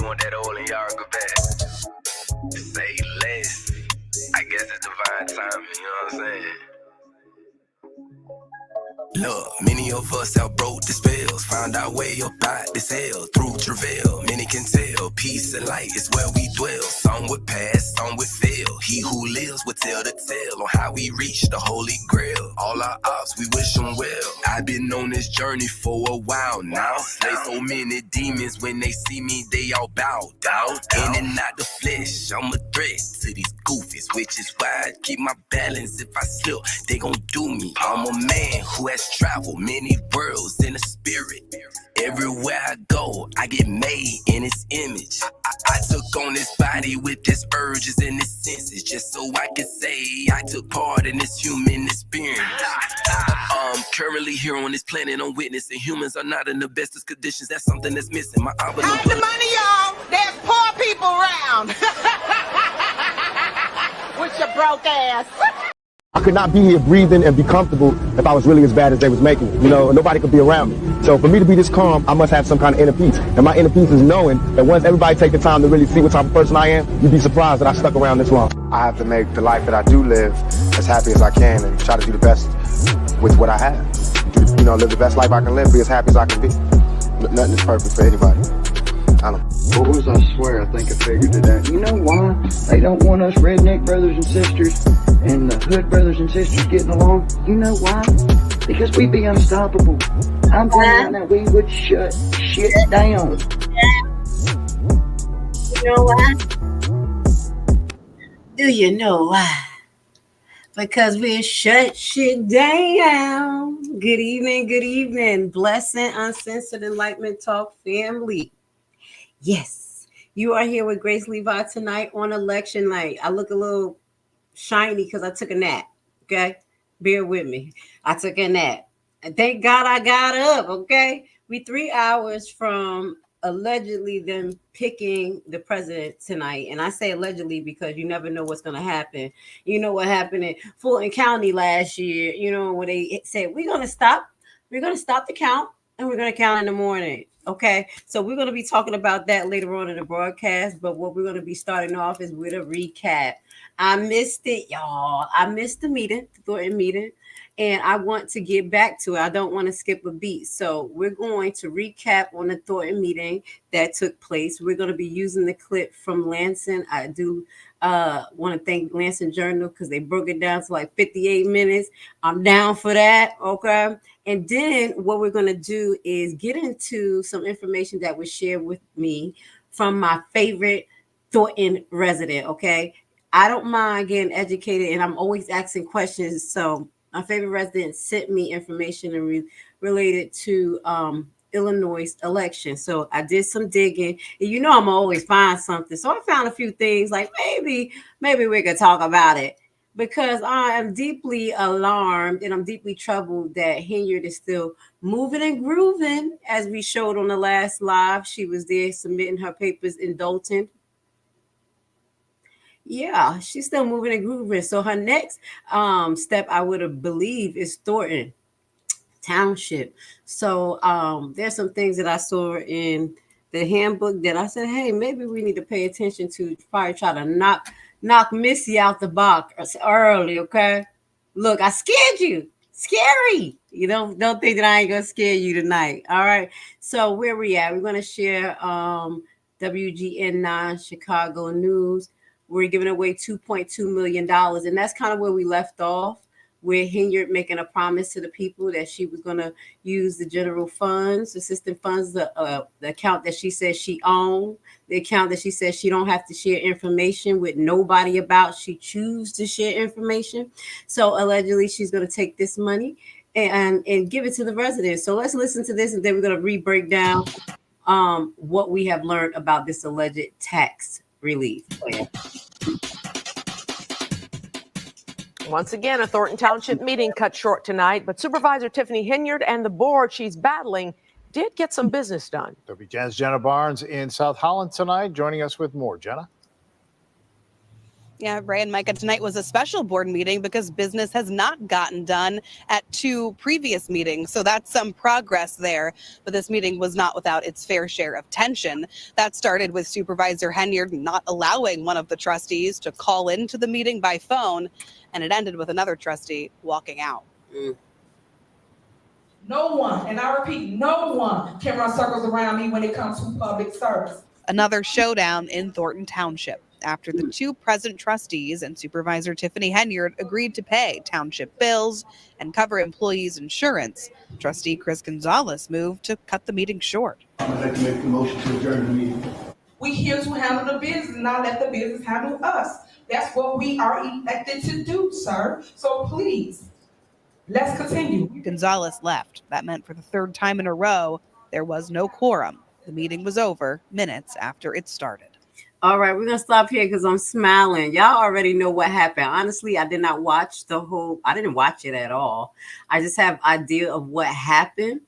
want that oil in your back. Say less. I guess it's divine timing, you know what I'm saying? Look, many of us outbroke the spells, found our way up out this hell through travail. Many can tell, peace and light is where we dwell. Some would pass, some would fail. He who lives would tell the tale on how we reach the holy grail. All our ops, we wish them well. I've been on this journey for a while now. Slay so many demons, when they see me, they all bow down. In and out the flesh, I'm a threat to these goofies, which is why I keep my balance. If I slip, they gon' do me. I'm a man who has traveled many worlds in the spirit. Everywhere I go, I get made in His image. I took on this body with its urges and its senses, just so I can say I took part in this human experience. Currently here on this planet, I'm witnessing humans are not in the bestest conditions. That's something that's missing. My Hide the money, y'all. There's poor people around. With your broke ass. I could not be here breathing and be comfortable if I was really as bad as they was making it. You know, nobody could be around me. So for me to be this calm, I must have some kind of inner peace. And my inner peace is knowing that once everybody take the time to really see what type of person I am, you'd be surprised that I stuck around this long. I have to make the life that I do live as happy as I can and try to do the best with what I have. You know, live the best life I can live, be as happy as I can be. Nothing is perfect for anybody. I don't know. What was I swear? I think I figured it out. You know why they don't want us redneck brothers and sisters and the hood brothers and sisters getting along? You know why? Because we be unstoppable. I'm telling you now, we would shut shit down. You know why? Do you know why? Because we shut shit down. Good evening. Blessing, uncensored enlightenment talk family. Yes, you are here with Grace Levi tonight on election night. I look a little shiny because I took a nap. Okay, bear with me. I took a nap, and thank God I got up. Okay, we 3 hours from allegedly them picking the president tonight, and I say allegedly because you never know what's going to happen. You know what happened in Fulton County last year. You know when they said we're going to stop the count, and we're going to count in the morning. Okay, so we're going to be talking about that later on in the broadcast, but what we're going to be starting off is with a recap. I missed it, y'all. I missed the meeting, the Thornton meeting, and I want to get back to it. I don't want to skip a beat. So we're going to recap on the Thornton meeting that took place. We're going to be using the clip from Lansing. I do want to thank Lansing Journal because they broke it down to like 58 minutes. I'm down for that, okay? And then what we're going to do is get into some information that was shared with me from my favorite Thornton resident, okay? I don't mind getting educated, and I'm always asking questions. So my favorite resident sent me information related to Illinois election. So I did some digging, and you know I'm always find something. So I found a few things like maybe we could talk about it. Because I am deeply alarmed and I'm deeply troubled that Henyard is still moving and grooving, as we showed on the last live. She was there submitting her papers in Dalton. Yeah, she's still moving and grooving. So her next step, I would believe, is Thornton Township. So there's some things that I saw in the handbook that I said, hey, maybe we need to pay attention to probably try to knock Missy out the box early, okay? Look, I scared you. Scary. You don't think that I ain't gonna scare you tonight. All right. So where we at? We're gonna share WGN9 Chicago News. We're giving away $2.2 million, and that's kind of where we left off. Where Henyard making a promise to the people that she was going to use the general funds, assistant funds, the account that she says she owned, the account that she says she don't have to share information with nobody about. She choose to share information. So allegedly, she's going to take this money and give it to the residents. So let's listen to this, and then we're going to re-break down what we have learned about this alleged tax relief plan. Once again, a Thornton Township meeting cut short tonight, but Supervisor Tiffany Henyard and the board she's battling did get some business done. WGN's Jenna Barnes in South Holland tonight, joining us with more. Jenna? Yeah, Ray and Micah, tonight was a special board meeting because business has not gotten done at 2 previous meetings. So that's some progress there. But this meeting was not without its fair share of tension. That started with Supervisor Henyard not allowing one of the trustees to call into the meeting by phone, and it ended with another trustee walking out. No one, and I repeat, no one can run circles around me when it comes to public service. Another showdown in Thornton Township after the 2 present trustees and Supervisor Tiffany Henyard agreed to pay township bills and cover employees' insurance. Trustee Chris Gonzalez moved to cut the meeting short. I'd like to make the motion to adjourn the meeting. We here to handle the business, not let the business handle us. That's what we are elected to do, sir. So please, let's continue. Gonzalez left. That meant for the 3rd time in a row, there was no quorum. The meeting was over minutes after it started. All right, we're going to stop here because I'm smiling. Y'all already know what happened. Honestly, I did not watch I didn't watch it at all. I just have idea of what happened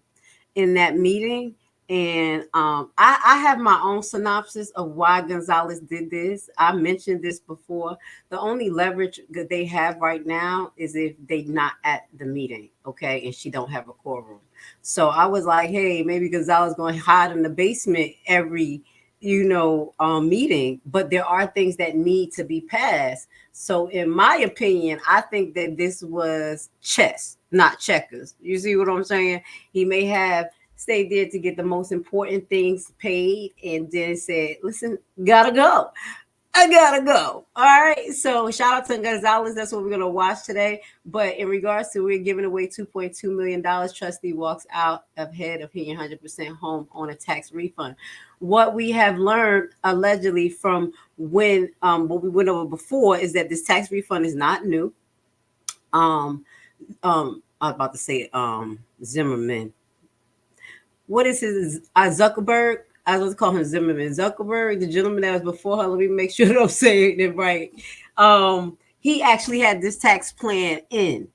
in that meeting. And I have my own synopsis of why Gonzalez did this. I mentioned this before. The only leverage that they have right now is if they're not at the meeting, okay, and she don't have a quorum. So I was like, hey, maybe Gonzalez going to hide in the basement every meeting, but there are things that need to be passed. So in my opinion, I think that this was chess, not checkers. You see what I'm saying? He may have stayed there to get the most important things paid and then said, listen, gotta go. I gotta go. All right. So shout out to Gonzalez. That's what we're going to watch today. But in regards to we're giving away $2.2 million, trustee walks out ahead of paying 100% home on a tax refund. What we have learned allegedly from when what we went over before is that this tax refund is not new. I was about to say Zimmerman. What is his Zuckerberg? I was call him Zimmerman. Zuckerberg, the gentleman that was before her. Let me make sure that I'm saying it right. He actually had this tax plan in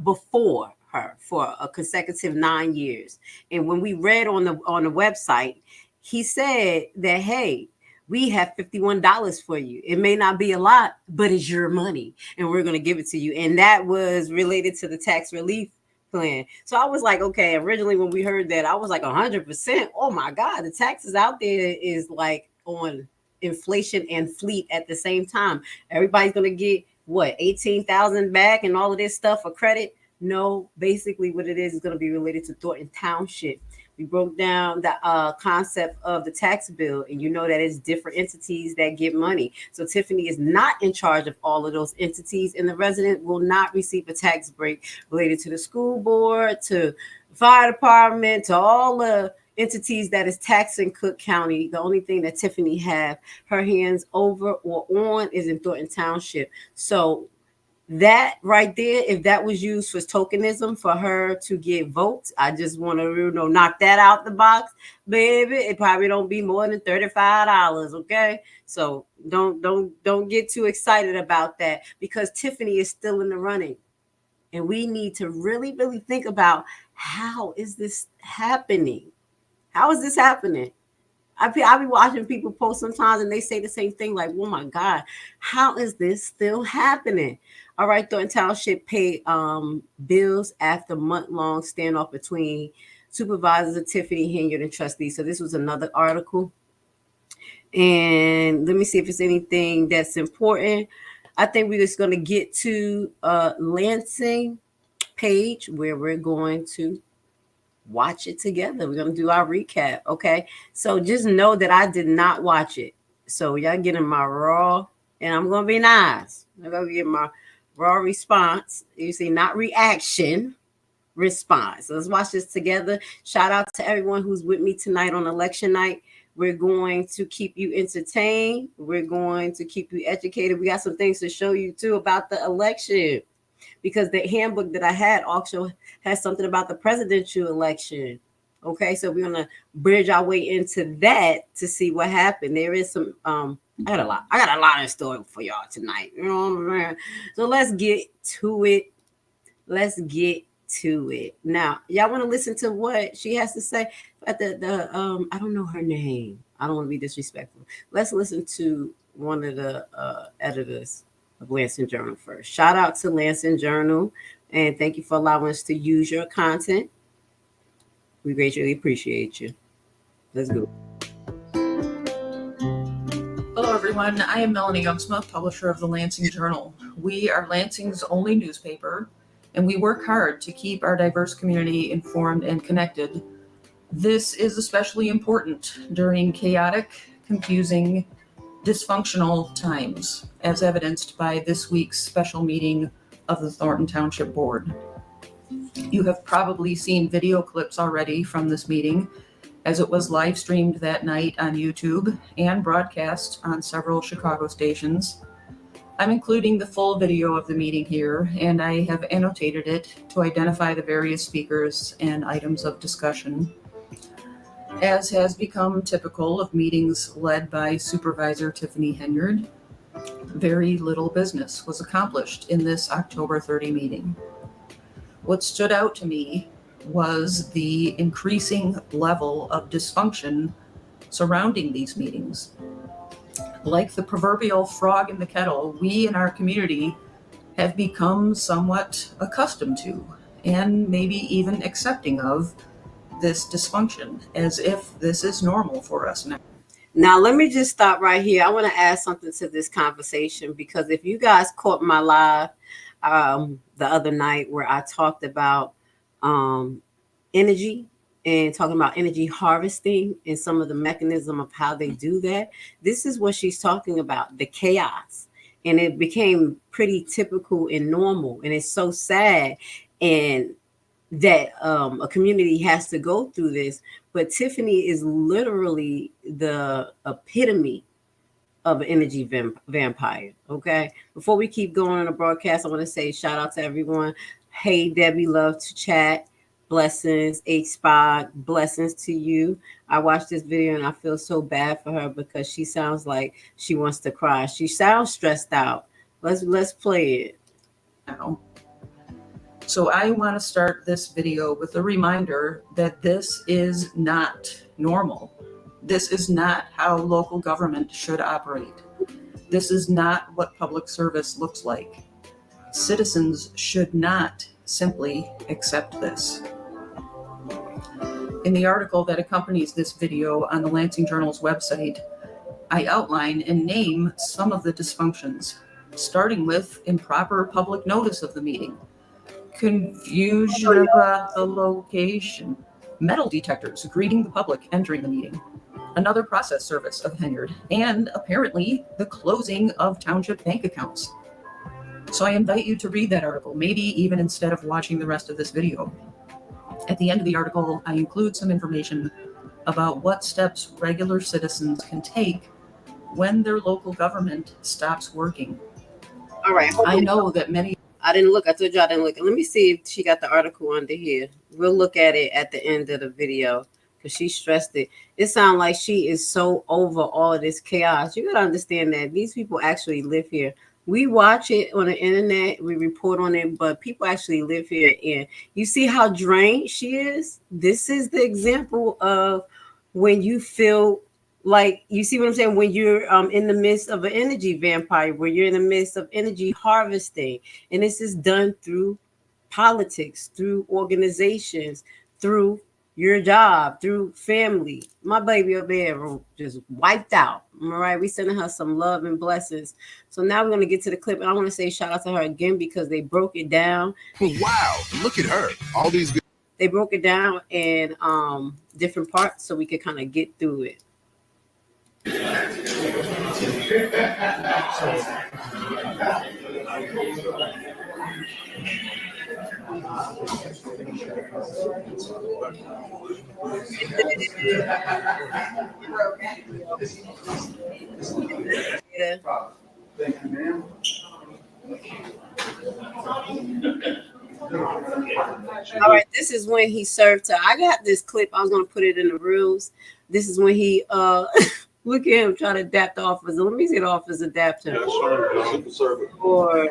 before her for a consecutive 9 years. And when we read on the website, he said that, hey, we have $51 for you. It may not be a lot, but it's your money, and we're going to give it to you. And that was related to the tax relief plan. So I was like, okay, originally when we heard that, I was like 100%. Oh my God, the taxes out there is like on inflation and fleet at the same time. Everybody's going to get what, 18,000 back and all of this stuff for credit. No, basically what it is going to be related to Thornton Township. We broke down the concept of the tax bill, and you know that it's different entities that get money. So Tiffany is not in charge of all of those entities, and the resident will not receive a tax break related to the school board, to fire department, to all the entities that is taxing Cook County. The only thing that Tiffany have her hands over or on is in Thornton Township. So that right there, if that was used for tokenism for her to get votes, I just want to knock that out the box, baby. It probably don't be more than $35, okay? So don't get too excited about that, because Tiffany is still in the running, and we need to really think about, how is this happening? How is this happening? I be watching people post sometimes, and they say the same thing, like, oh my God, how is this still happening? All right, Thornton Township paid bills after month-long standoff between supervisors of Tiffany Henyard and trustees. So this was another article. And let me see if it's anything that's important. I think we're just going to get to Lansing page, where we're going to watch it together. We're going to do our recap, okay? So just know that I did not watch it. So y'all getting my raw, and I'm going to be nice. I'm going to get my raw response. You see, not reaction, response. So let's watch this together. Shout out to everyone who's with me tonight on election night. We're going to keep you entertained. We're going to keep you educated. We got some things to show you too about the election, because the handbook that I had also has something about the presidential election. Okay, so we're gonna bridge our way into that to see what happened. There is some I got a lot in store for y'all tonight. You know what I'm saying? So let's get to it. Now, y'all want to listen to what she has to say at the I don't know her name. I don't want to be disrespectful. Let's listen to one of the editors of Lansing Journal first. Shout out to Lansing Journal, and thank you for allowing us to use your content. We greatly appreciate you. Let's go. Hello, everyone. I am Melanie Youngsma, publisher of the Lansing Journal. We are Lansing's only newspaper, and we work hard to keep our diverse community informed and connected. This is especially important during chaotic, confusing, dysfunctional times, as evidenced by this week's special meeting of the Thornton Township Board. You have probably seen video clips already from this meeting, as it was live streamed that night on YouTube and broadcast on several Chicago stations. I'm including the full video of the meeting here, and I have annotated it to identify the various speakers and items of discussion. As has become typical of meetings led by Supervisor Tiffany Henyard, very little business was accomplished in this October 30 meeting. What stood out to me was the increasing level of dysfunction surrounding these meetings. Like the proverbial frog in the kettle, we in our community have become somewhat accustomed to, and maybe even accepting of, this dysfunction, as if this is normal for us now. Now, let me just stop right here. I want to add something to this conversation, because if you guys caught my live the other night where I talked about energy and talking about energy harvesting and some of the mechanism of how they do that, this is what she's talking about, the chaos. And it became pretty typical and normal. And it's so sad and that a community has to go through this. But Tiffany is literally the epitome of an energy vampire. Okay. Before we keep going on the broadcast, I want to say shout out to everyone. Hey, Debbie, love to chat. Blessings. H-Spot, blessings to you. I watched this video and I feel so bad for her because she sounds like she wants to cry. She sounds stressed out. Let's play it now. So I want to start this video with a reminder that this is not normal. This is not how local government should operate. This is not what public service looks like. Citizens should not simply accept this. In the article that accompanies this video on the Lansing Journal's website, I outline and name some of the dysfunctions, starting with improper public notice of the meeting, confusion about the location, metal detectors greeting the public entering the meeting, another process service of Henyard, and apparently the closing of township bank accounts. So I invite you to read that article, maybe even instead of watching the rest of this video. At the end of the article, I include some information about what steps regular citizens can take when their local government stops working. All right. I know that many... I didn't look. I told you I didn't look. Let me see if she got the article under here. We'll look at it at the end of the video because she stressed it. It sounds like she is so over all of this chaos. You got to understand that these people actually live here. We watch it on the internet. We report on it, but people actually live here. And you see how drained she is? This is the example of when you feel like, you see what I'm saying? When you're in the midst of an energy vampire, where you're in the midst of energy harvesting. And this is done through politics, through organizations, through your job, through family. My baby up there just wiped out. All right, we sending her some love and blessings. So now we're going to get to the clip. And I want to say shout out to her again because they broke it down. Wow, look at her. All these good. They broke it down in different parts so we could kind of get through it. Yeah. Thank you, ma'am. All right, this is when he served her. I got this clip. I was going to put it in the reels. This is when he look at him trying to adapt the officer. Let me see the officer adapt him. Or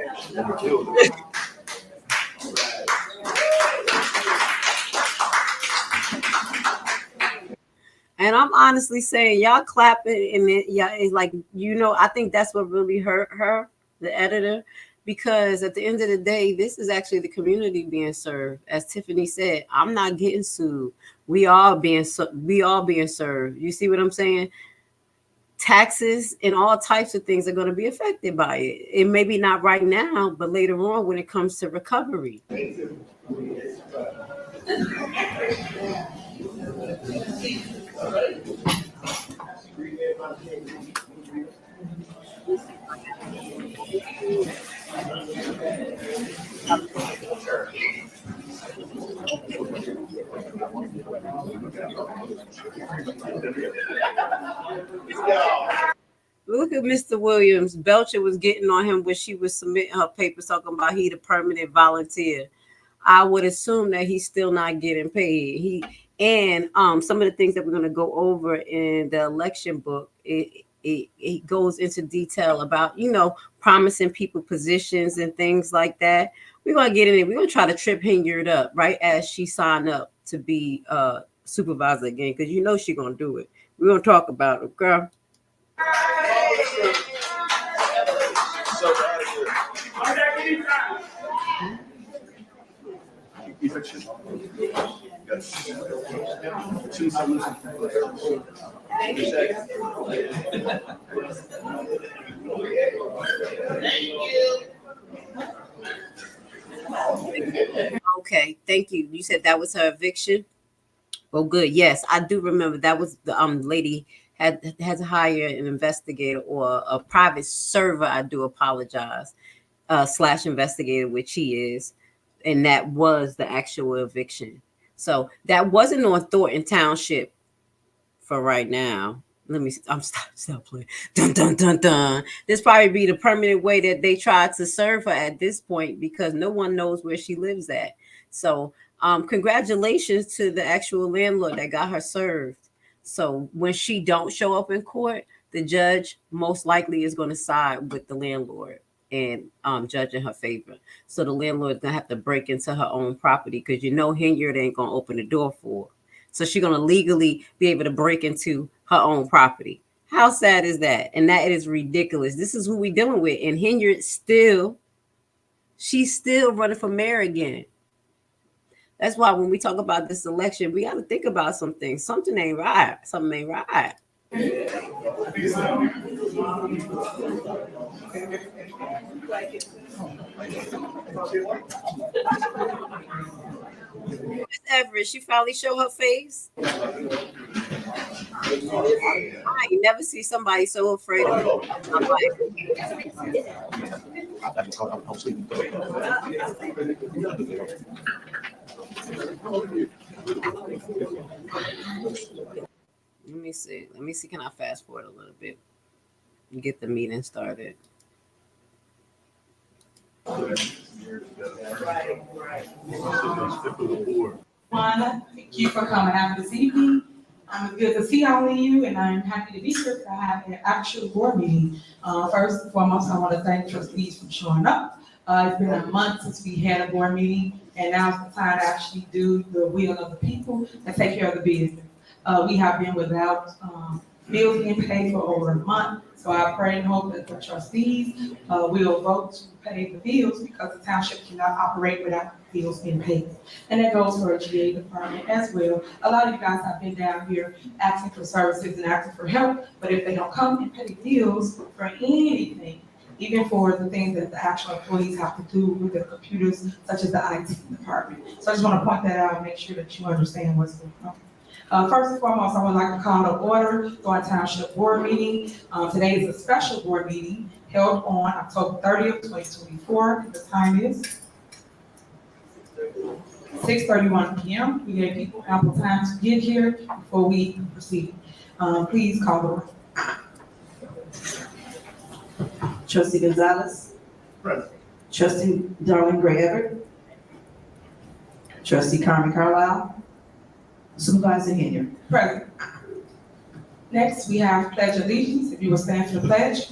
and I'm honestly saying, y'all clapping and yeah, it's like, you know, I think that's what really hurt her the editor, because at the end of the day, this is actually the community being served. As Tiffany said, I'm not getting sued. We all being served. You see what I'm saying? Taxes and all types of things are going to be affected by it. It may be not right now, but later on when it comes to recovery. Look at Mr. Williams. Belcher was getting on him when she was submitting her papers talking about he the permanent volunteer. I would assume that he's still not getting paid. Some of the things that we're going to go over in the election book, it goes into detail about, promising people positions and things like that. We're going to get in it. We're going to try to trip Hinyard up right as she signed up to be supervisor again, because she's going to do it. We're going to talk about it, girl. Okay, thank you. You said that was her eviction? Oh, good. Yes, I do remember that was the lady had to hire an investigator or a private server. I do apologize. / investigator, which he is, and that was the actual eviction. So that wasn't on Thornton Township for right now. Let me. I'm stop playing. Dun dun dun dun. This probably be the permanent way that they tried to serve her at this point, because no one knows where she lives at. So, congratulations to the actual landlord that got her served. So when she don't show up in court, the judge most likely is going to side with the landlord and judge in her favor. So the landlord's gonna have to break into her own property, because Hinyard ain't gonna open the door for her. So she's gonna legally be able to break into her own property. How sad is that? And that is ridiculous. This is who we dealing with. And Hinyard she's still running for mayor again. That's why when we talk about this election, we got to think about some things. Something ain't right. Something ain't right. Miss Everett, she finally showed her face. I ain't never see somebody so afraid of me. Let me see. Can I fast forward a little bit and get the meeting started? Thank you for coming out this evening. It's good to see all of you, and I'm happy to be here to have an actual board meeting. First and foremost, I want to thank trustees for showing up. It's been a month since we had a board meeting, and now's the time to actually do the will of the people and take care of the business. We have been without bills being paid for over a month, so I pray and hope that the trustees will vote to pay the bills, because the township cannot operate without bills being paid. And that goes for a GA department as well. A lot of you guys have been down here asking for services and asking for help, but if they don't come and pay bills for anything, even for the things that the actual employees have to do with the computers, such as the IT department. So I just want to point that out and make sure that you understand what's going on. First and foremost, I would like to call to order Thornton Township Board meeting. Today is a special board meeting held on October 30th, 2024. The time is 6:31 p.m. We gave people ample time to get here before we proceed. Please call the roll. Trustee Gonzalez. Present. Trustee Darling Gray Everett. Trustee Carmen Carlisle. Supervisor Hinyard. Present. Next, we have pledge allegiance. If you will stand for the pledge.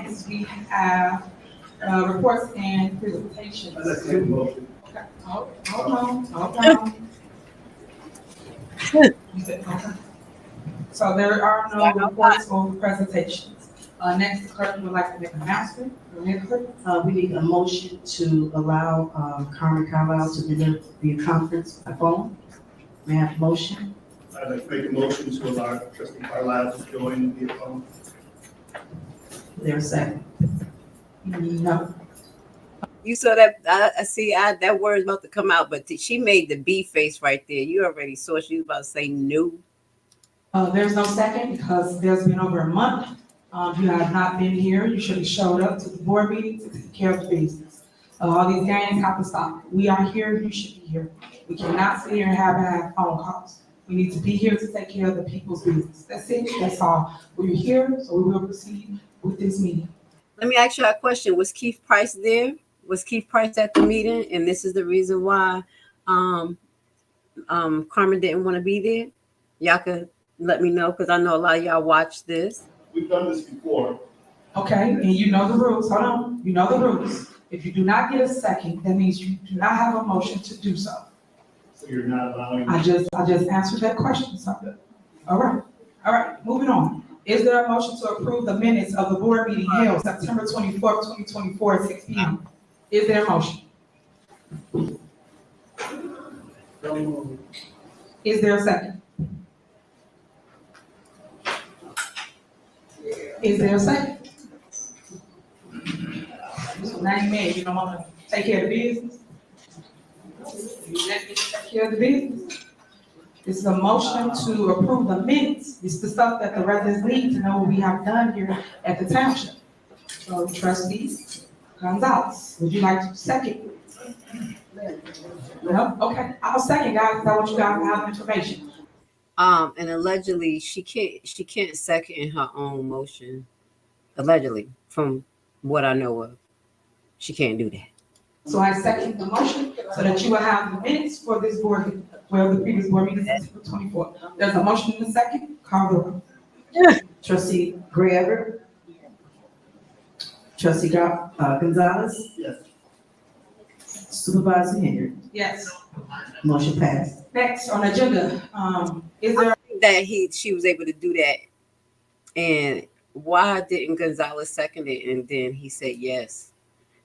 Next, we have reports and presentations. Okay. Hold on. You said, okay. So there are no reports or presentations. Next, the clerk would like to make an announcement. Go ahead, clerk. We need a motion to allow Carmen Carlisle to deliver the conference by phone. May I have a motion? I'd like to make a motion to allow Trustee Carlisle to join via phone. Is there a second? No. You saw that? I see. That word's about to come out, but she made the B face right there. You already saw she was about to say no. There's no second because there's been over a month. You have not been here. You should have showed up to the board meeting to take care of the business. All these games have to stop. We are here. You should be here. We cannot sit here and have phone calls. We need to be here to take care of the people's business. That's it. That's all. We're here, so we will proceed with this meeting. Let me ask you a question. Was Keith Price there? Was Keith Price at the meeting? And this is the reason why Carmen didn't want to be there? Y'all could let me know because I know a lot of y'all watch this. We've done this before. Okay, and you know the rules. Hold on. You know the rules. If you do not get a second, that means you do not have a motion to do so. So you're not allowing. I just answered that question. So, all right, moving on. Is there a motion to approve the minutes of the board meeting held September 24th, 2024 at 6 p.m.? Is there a motion? Is there a second? Is there a second? So now you mad, you don't want to take care of the business? You let me take care of the business? This is a motion to approve the minutes. It's the stuff that the residents need to know what we have done here at the township. So Trustee Gonzalez, would you like to second? No? Okay, I'll second, guys, because I want you guys to have information. And allegedly she can't second her own motion. Allegedly, from what I know of, she can't do that. So I second the motion so that you will have the minutes for this board, well, the previous board meeting is September 24th. There's a motion in a second. Call the roll. Trustee Gray Everett? Trustee Gonzalez? Yes. Supervisor Henry? Yes. Motion passed. Next on the agenda, is there? That she was able to do that, and why didn't Gonzalez second it and then he said yes?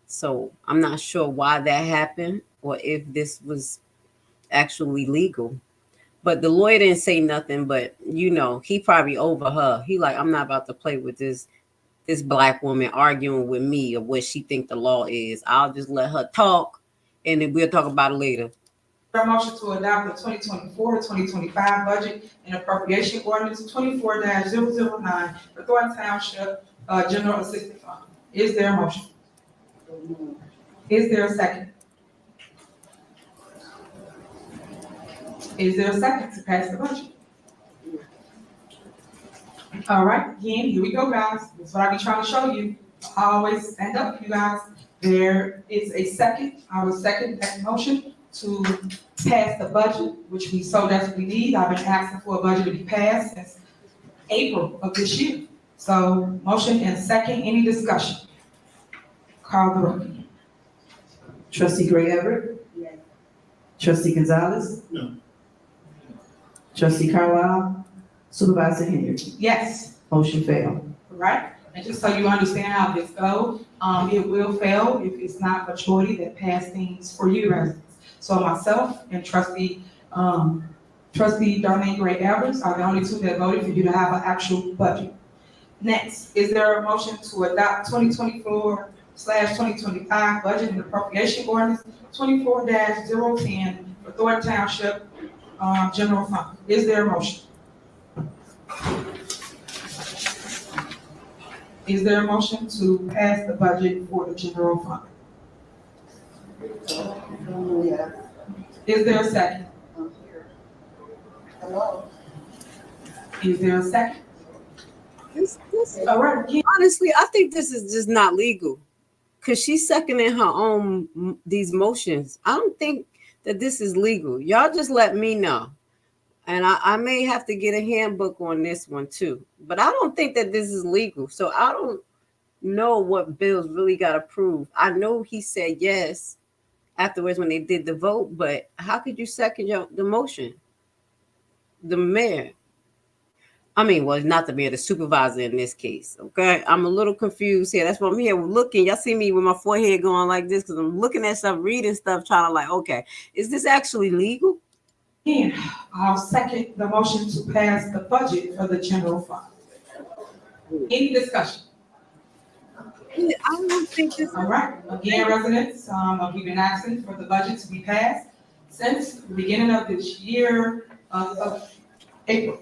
So I'm not sure why that happened or if this was actually legal. But the lawyer didn't say nothing, but you know, he probably over her. He like, I'm not about to play with this black woman arguing with me of what she think the law is. I'll just let her talk and then we'll talk about it later. A motion to adopt the 2024-2025 budget and appropriation ordinance 24-009 for Thornton Township General Assistance Fund. Is there a motion? Is there a second? Is there a second to pass the budget? All right, again, here we go, guys. That's what I be trying to show you. I always stand up, you guys. There is a second. I will second that motion to pass the budget, which we so desperately need. I've been asking for a budget to be passed since April of this year. So motion and second, any discussion? Call the roll. Trustee Gray Everett? Yes. Trustee Gonzalez? No. Trustee Carlisle? Supervisor Henry? Yes. Motion failed. Right? And just so you understand how this goes, it will fail if it's not majority that pass things for you residents. So myself and Trustee Darlene Gray Evers are the only two that voted for you to have an actual budget. Next, is there a motion to adopt 2024/2025 budget and appropriation ordinance 24-010 for Thornton Township General Fund? Is there a motion? Is there a motion to pass the budget for the general fund? Yeah. Is there a second? Hello? Is there a second? This All right, again. honestly, I think this is just not legal because she's seconding her own these motions. I don't think that this is legal. Y'all just let me know. And I may have to get a handbook on this one too, but I don't think that this is legal. So I know what bills really got approved. I know he said yes afterwards when they did the vote, but how could you second the motion? The mayor. I mean, well, not the mayor, the supervisor in this case. Okay. I'm a little confused here. That's why I'm here looking. Y'all see me with my forehead going like this because I'm looking at stuff, reading stuff, trying to like, okay, is this actually legal? Again, I'll second the motion to pass the budget for the general fund. Any discussion? I don't think this. All right, again, residents, we've been asking for the budget to be passed since the beginning of this year of April.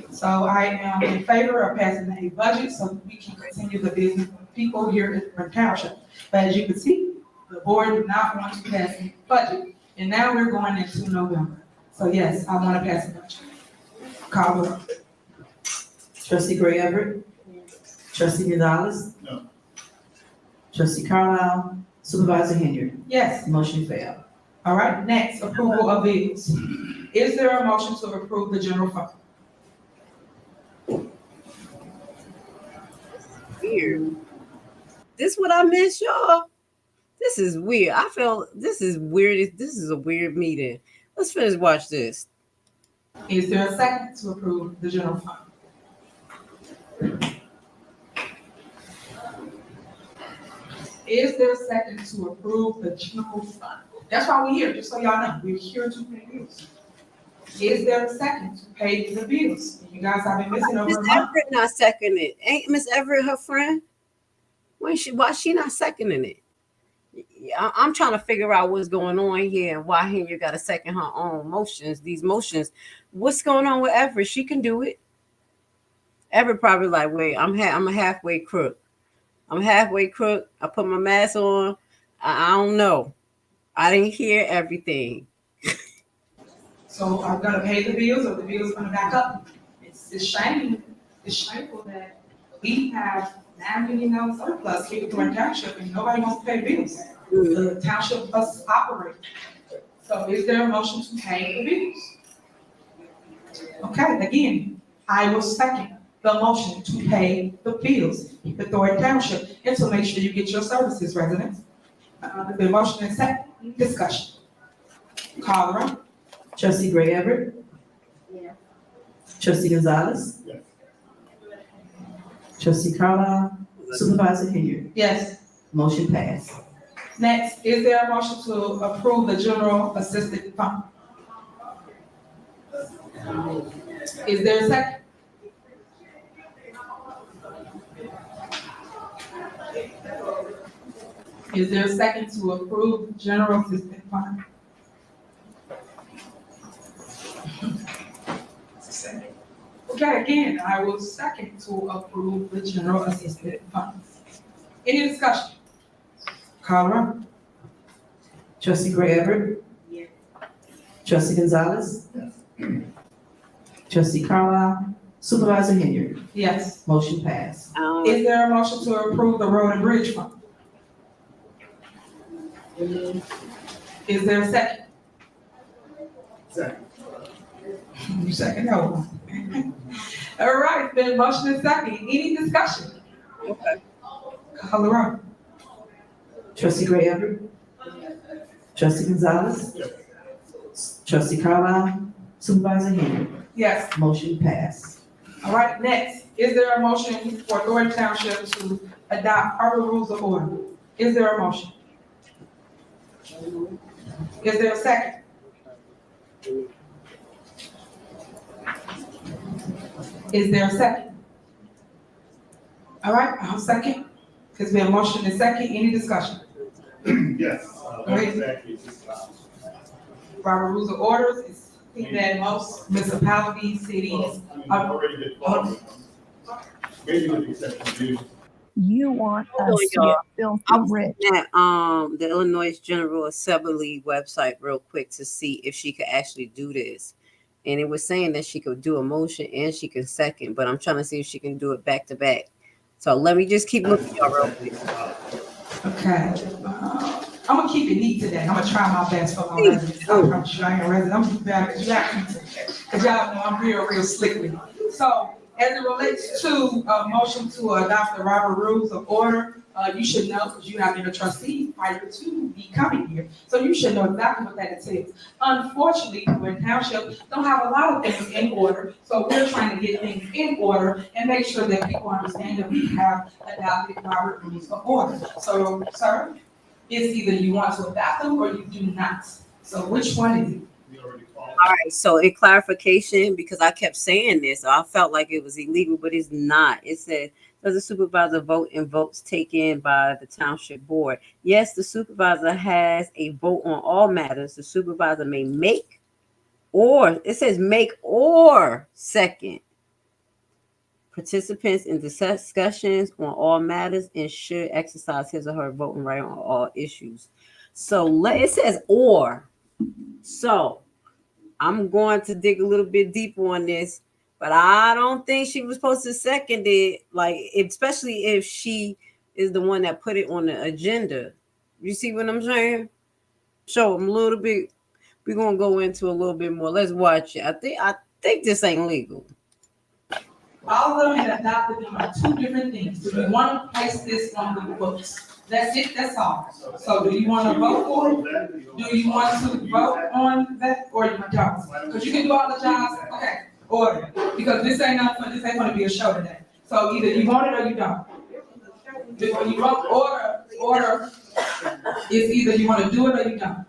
So I am in favor of passing a budget so that we can continue the business of people here in Thornton Township. But as you can see, the board did not want to pass the budget, and now we're going into November. So yes, I want to pass the budget. Call the roll. Trustee Gray Everett? Trustee Gonzalez? No. Trustee Carlisle? Supervisor Henry? Yes. Motion failed. All right, next, approval of bills. Is there a motion to approve the general fund? Weird. This what I miss, y'all. This is weird. I feel this is weird. This is a weird meeting. Let's finish watch this. Is there a second to approve the general fund? Is there a second to approve the general fund? That's why we're here, just so y'all know, we're here to pay bills. Is there a second to pay the bills? You guys have been missing over a Miss month. Everett not seconding it. Ain't Miss Everett her friend? Why she not seconding it? I'm trying to figure out what's going on here and why Henry got to second her own motions. These motions, what's going on with Everett? She can do it. Everett probably like, wait, I'm a halfway crook. I'm halfway crook. I put my mask on. I don't know. I didn't hear everything. So I'm gonna pay the bills, or the bills gonna back up. It's shameful that we have $9 million surplus here in Thornton Township and nobody wants to pay the bills. The township must operate. So is there a motion to pay the bills? Okay, again, I will second the motion to pay the bills in Thornton Township and to make sure you get your services, residents. The motion is second, discussion. Call the roll. Trustee Gray Everett? Yeah. Trustee Gonzalez? Yes. Trustee Carlisle? Supervisor Henry? Yes. Motion passed. Next, is there a motion to approve the general assistance fund? Is there a second? Is there a second to approve the general assistance fund? Okay, again, I will second to approve the general assistance funds. Any discussion? Call the roll. Trustee Gray Everett? Yeah. Trustee Gonzalez? Yes. Trustee Carlisle? Supervisor Henry? Yes. Motion passed. Is there a motion to approve the road and bridge fund? Is there a second? Second. You second, no. All right, then motion is second. Any discussion? Okay. Call the roll. Trustee Gray Everett? Trustee Gonzalez? Yes. Trustee Carlisle? Supervisor Henry? Yes. Motion passed. All right, next, is there a motion for Thornton Township to adopt our rules of order? Is there a motion? Is there a second? Is there a second? All right, I'll second. There's been a motion and second. Any discussion? Yes. That's exactly this. Robert Rules of Orders is something that most municipalities, cities, Already did follow. Maybe with the exception of you. You want Hold us on, to y'all. get I filthy was rich. looking at the Illinois General Assembly website real quick to see if she could actually do this. And it was saying that she could do a motion and she can second, but I'm trying to see if she can do it back to back. So let me just keep looking y'all real quick. okay. I'm gonna keep it neat today. I'm gonna try my best for my residents. I promise you, I ain't a resident. I'm gonna keep that, because y'all know I'm real slick with it. So As it relates to a motion to adopt the Robert Rules of Order, you should know, because you have been a trustee prior to becoming here, so you should know exactly what that entails. Unfortunately, we're in township, don't have a lot of things in order, so we're trying to get things in order and make sure that people understand that we have adopted Robert Rules of Order. So, sir, it's either you want to adopt them or you do not. So which one is it? All right, so in clarification, because I kept saying this, I felt like it was illegal, but it's not. It said, does the supervisor vote in votes taken by the township board? Yes, the supervisor has a vote on all matters. The supervisor may make, or it says make or second participants in discussions on all matters and should exercise his or her voting right on all issues. So it says or. So I'm going to dig a little bit deeper on this, but I don't think she was supposed to second it, like, especially if she is the one that put it on the agenda. You see what I'm saying? Show them a little bit. We're gonna go into a little bit more. Let's watch it. I think this ain't legal. All of them had adopted them are two different things. Do you want to place this on the books? That's it, that's all. So do you want to vote for it? Do you want to vote on that or you don't? Because you can do all the jobs, okay, order. Because this ain't gonna be a show today. So either you want it or you don't. When you vote order is either you want to do it or you don't.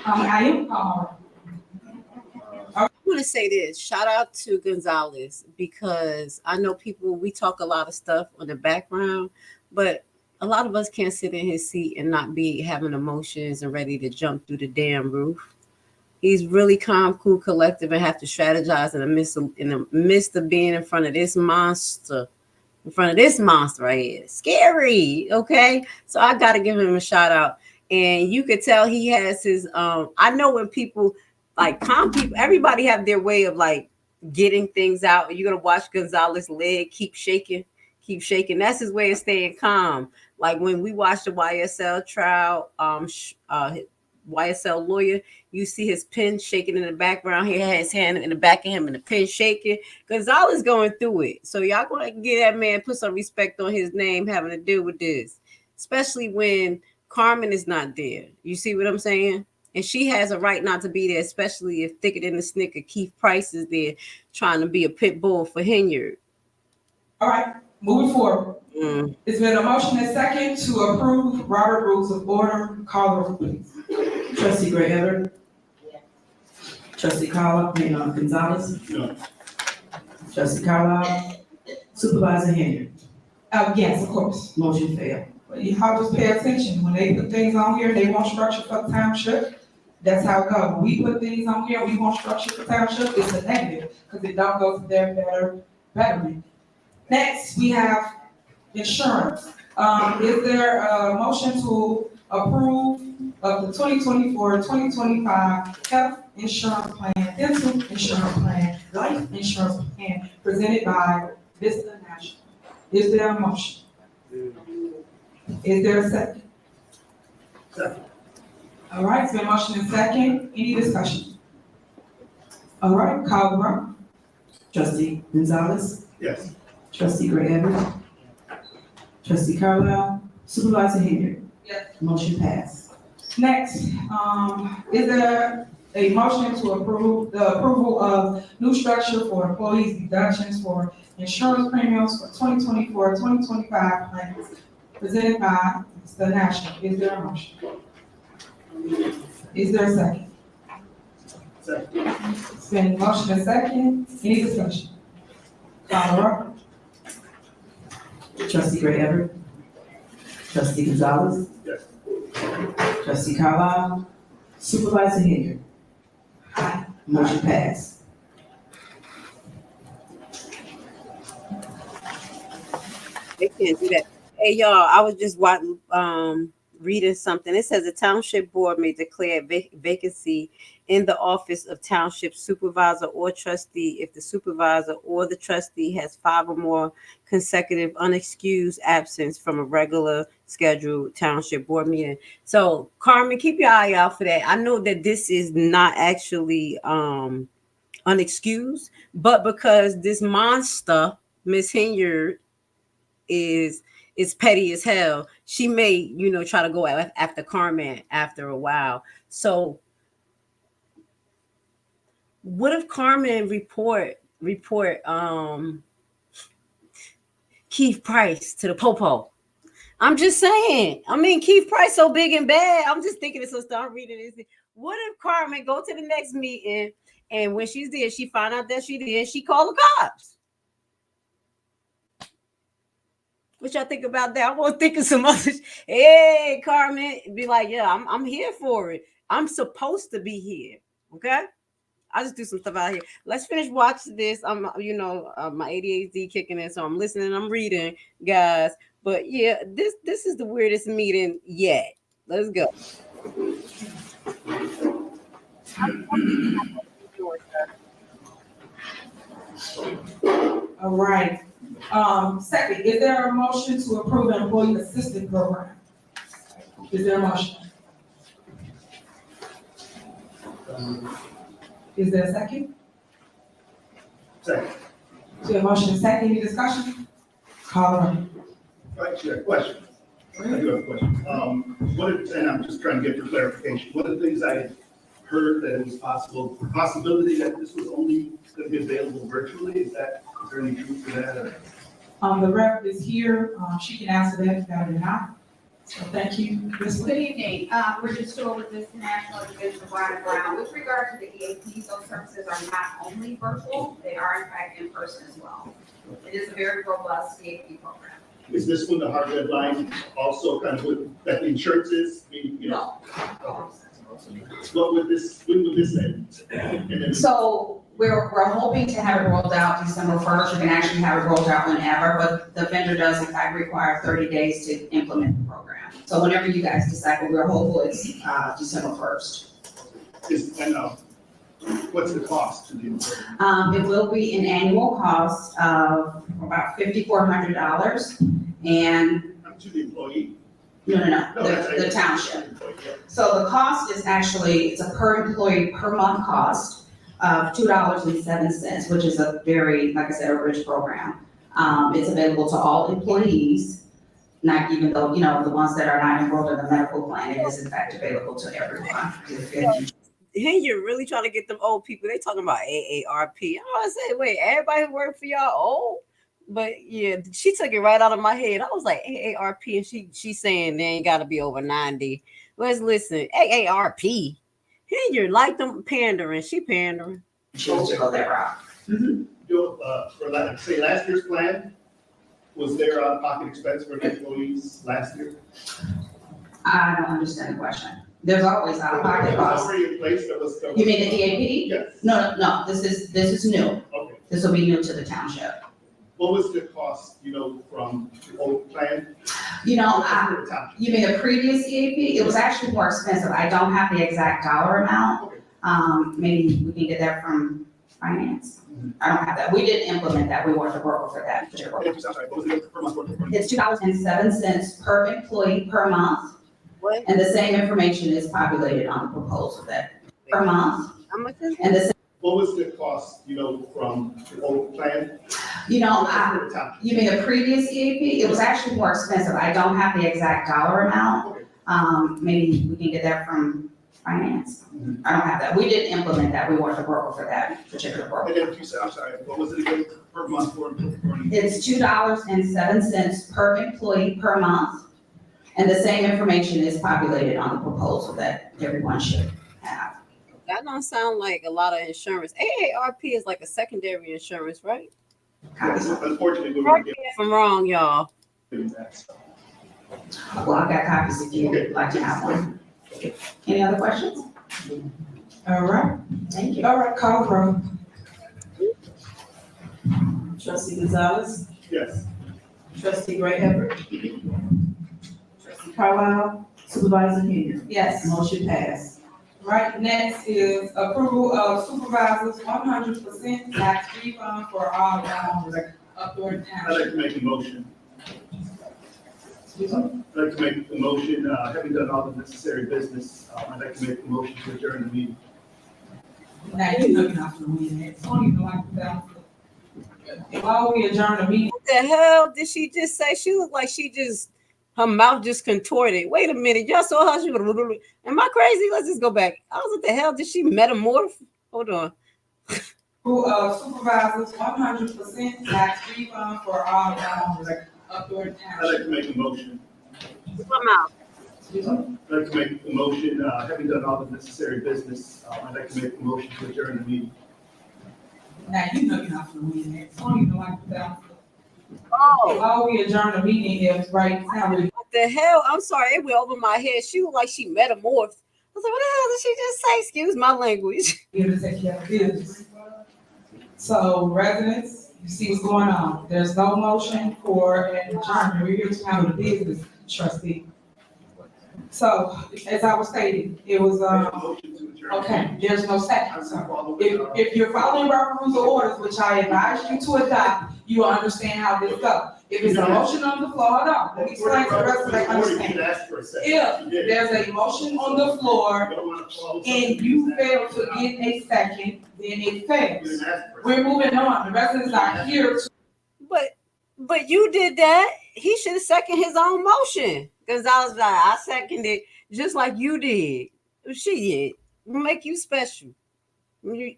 I am. I want to say this. Shout out to Gonzalez, because I know people, we talk a lot of stuff on the background, but a lot of us can't sit in his seat and not be having emotions and ready to jump through the damn roof. He's really calm, cool, collective, and have to strategize in the midst of being in front of this monster. In front of this monster right here. Scary. Okay. So I got to give him a shout out. And you could tell he has his, I know when people, like calm people, everybody have their way of like getting things out. You're gonna watch Gonzalez's leg keep shaking. That's his way of staying calm. Like when we watched the YSL trial, YSL lawyer, you see his pen shaking in the background. He had his hand in the back of him and the pen shaking. Gonzalez going through it. So y'all gonna get that man, put some respect on his name having to deal with this, especially when Carmen is not there. You see what I'm saying? And she has a right not to be there, especially if thicker than the snicker Keith Price is there trying to be a pit bull for Henyard. All right, moving forward. It's been a motion and second to approve Robert Rules of Order. Call the roll, please. Trustee Gray Everett. Trustee Gonzalez. No. Trustee Carlisle. Supervisor Henry. Yes, of course. Motion failed. Y'all just pay attention. When they put things on here, they want structure for the township. That's how it goes. When we put things on here, we want structure for township. It's a negative because it don't go for their betterment. Next, we have insurance. Is there a motion to approve of the 2024-2025 health insurance plan, dental insurance plan, life insurance plan presented by Vista National? Is there a motion? Is there a second? Second. All right, it's been motion and second. Any discussion? All right, call the roll. Trustee Gonzalez. Yes. Trustee Gray Everett. Trustee Carlisle. Supervisor Henry. Yes. Motion passed. Next, is there a motion to approve the approval of new structure for employees deductions for insurance premiums for 2024-2025 plans presented by the National? Is there a motion? Is there a second? Second. It's been motion and second. Any discussion? Call the roll. Trustee Gray Everett. Trustee Gonzalez. Yes. Trustee Carlisle. Supervisor Henry. Aye. Motion passed. They can't do that. Hey, y'all, I was just reading something. It says the township board may declare vacancy in the office of township supervisor or trustee if the supervisor or the trustee has 5 or more consecutive unexcused absence from a regular scheduled township board meeting. So, Carmen, keep your eye out for that. I know that this is not actually unexcused, but because this monster, Miss Hinyard, is petty as hell, she may, try to go after Carmen after a while. So what if Carmen report Keith Price to the Popo? I'm just saying. I mean, Keith Price so big and bad. I'm just thinking of some stuff. I'm reading this. What if Carmen go to the next meeting, and when she's there, she find out that she did, she call the cops? What y'all think about that? I want to think of some others. Hey, Carmen, be like, yeah, I'm here for it. I'm supposed to be here. Okay. I'll just do some stuff out here. Let's finish watching this. I'm, my ADHD kicking in, so I'm listening, I'm reading, guys. But yeah, this is the weirdest meeting yet. Let's go. All right. Second, is there a motion to approve an employee assistance program? Is there a motion? Is there a second? Second. So a motion is second, any discussion? Call roll. Right, sure, question. I do have a question. And I'm just trying to get for clarification. One of the things I heard that it was possibility that this was only going to be available virtually. Is there any truth to that? The rep is here. She can answer that if that or not. So thank you. Good evening. Bridget Stewart with this National Division of Brown and Brown. With regard to the EAPs, those services are not only virtual, they are in fact in person as well. It is a very robust EAP program. Is this when the hard deadline also kind of that the insurance is? No. When would this end? So we're hoping to have it rolled out December 1st. You can actually have it rolled out whenever, but the vendor does in fact require 30 days to implement the program. So whenever you guys decide, but we're hopeful it's December 1st. What's the cost to the employee? It will be an annual cost of about $5,400 and. To the employee? No, the township. So the cost is actually, it's a per employee per month cost of $2.07, which is a very, like I said, a rich program. It's available to all employees, not even though, the ones that are not enrolled in the medical plan, it is in fact available to everyone. Hey, you're really trying to get them old people. They talking about AARP. I was say, wait, everybody who work for y'all old? But yeah, she took it right out of my head. I was like, AARP, and she's saying they ain't got to be over 90. Let's listen. AARP. Hey, you're like them pandering. She pandering. She wants to go that route. For say last year's plan, was there out-of-pocket expense for the employees last year? I don't understand the question. There's always out-of-pocket costs. Already in place that was. You mean the EAP? Yes. No, this is new. Okay. This will be new to the township. What was the cost, from the old plan? You mean the previous EAP? It was actually more expensive. I don't have the exact dollar amount. Okay. Maybe we can get that from finance. I don't have that. We didn't implement that. We weren't the broker for that particular program. It's $2.07 per employee per month. What? And the same information is populated on the proposal that per month. How much is it? And What was the cost, from the old plan? you mean the previous EAP? It was actually more expensive. I don't have the exact dollar amount. Okay. Maybe we can get that from finance. I don't have that. We didn't implement that. We weren't the broker for that particular program. And then you said, I'm sorry, what was it again per month for employees? It's $2.07 per employee per month. And the same information is populated on the proposal that everyone should have. That don't sound like a lot of insurance. AARP is like a secondary insurance, right? Unfortunately, we Correct me if I'm wrong, y'all. Well, I've got copies if you would like to have one. Any other questions? All right. Thank you. All right, call roll. Trustee Gonzalez, Yes. trustee Gray Everett, trustee Carlisle, supervisor Henry. Yes. Motion passed. Right, next is approval of supervisors 100% tax refund for all members of Thornton I'd like Township. to make a motion. Excuse me? I'd like to make a motion, having done all the necessary business, I'd like to make a motion to adjourn the meeting. Now, you know you're not gonna win that. I don't even like that. While we adjourn the meeting. What the hell did she just say? She looked like her mouth just contorted. Wait a minute, y'all saw her? Am I crazy? Let's just go back. I was, what the hell? Did she metamorph? Hold on. Who supervises 100% tax refund for all owners of Thornton I'd like Township. to make a motion. Come out. I'd like to make a motion, having done all the necessary business, I'd like to make a motion to adjourn the meeting. Now, you know you're not gonna win that. I don't even like that. Oh, While we adjourn the meeting, is right now. what the hell? I'm sorry, it went over my head. She looked like she metamorphed. I was like, what the hell did she just say? Excuse my language. Here to take care of business. So residents, you see what's going on. There's no motion for an adjournment. We're here to handle the business, trustee. So, as I was stating, it was, Motion to adjourn. okay, there's no second. So if you're following our rules of orders, which I advise you to adopt, you will understand how this goes. If it's a motion on the floor, hold on, let me explain to the rest of the understand. If there's a motion on the floor and you fail to get a second, then it fails. We're moving on. The residents are here to. But you did that. He should have seconded his own motion. Because I was like, I seconded just like you did. She did. Make you special. You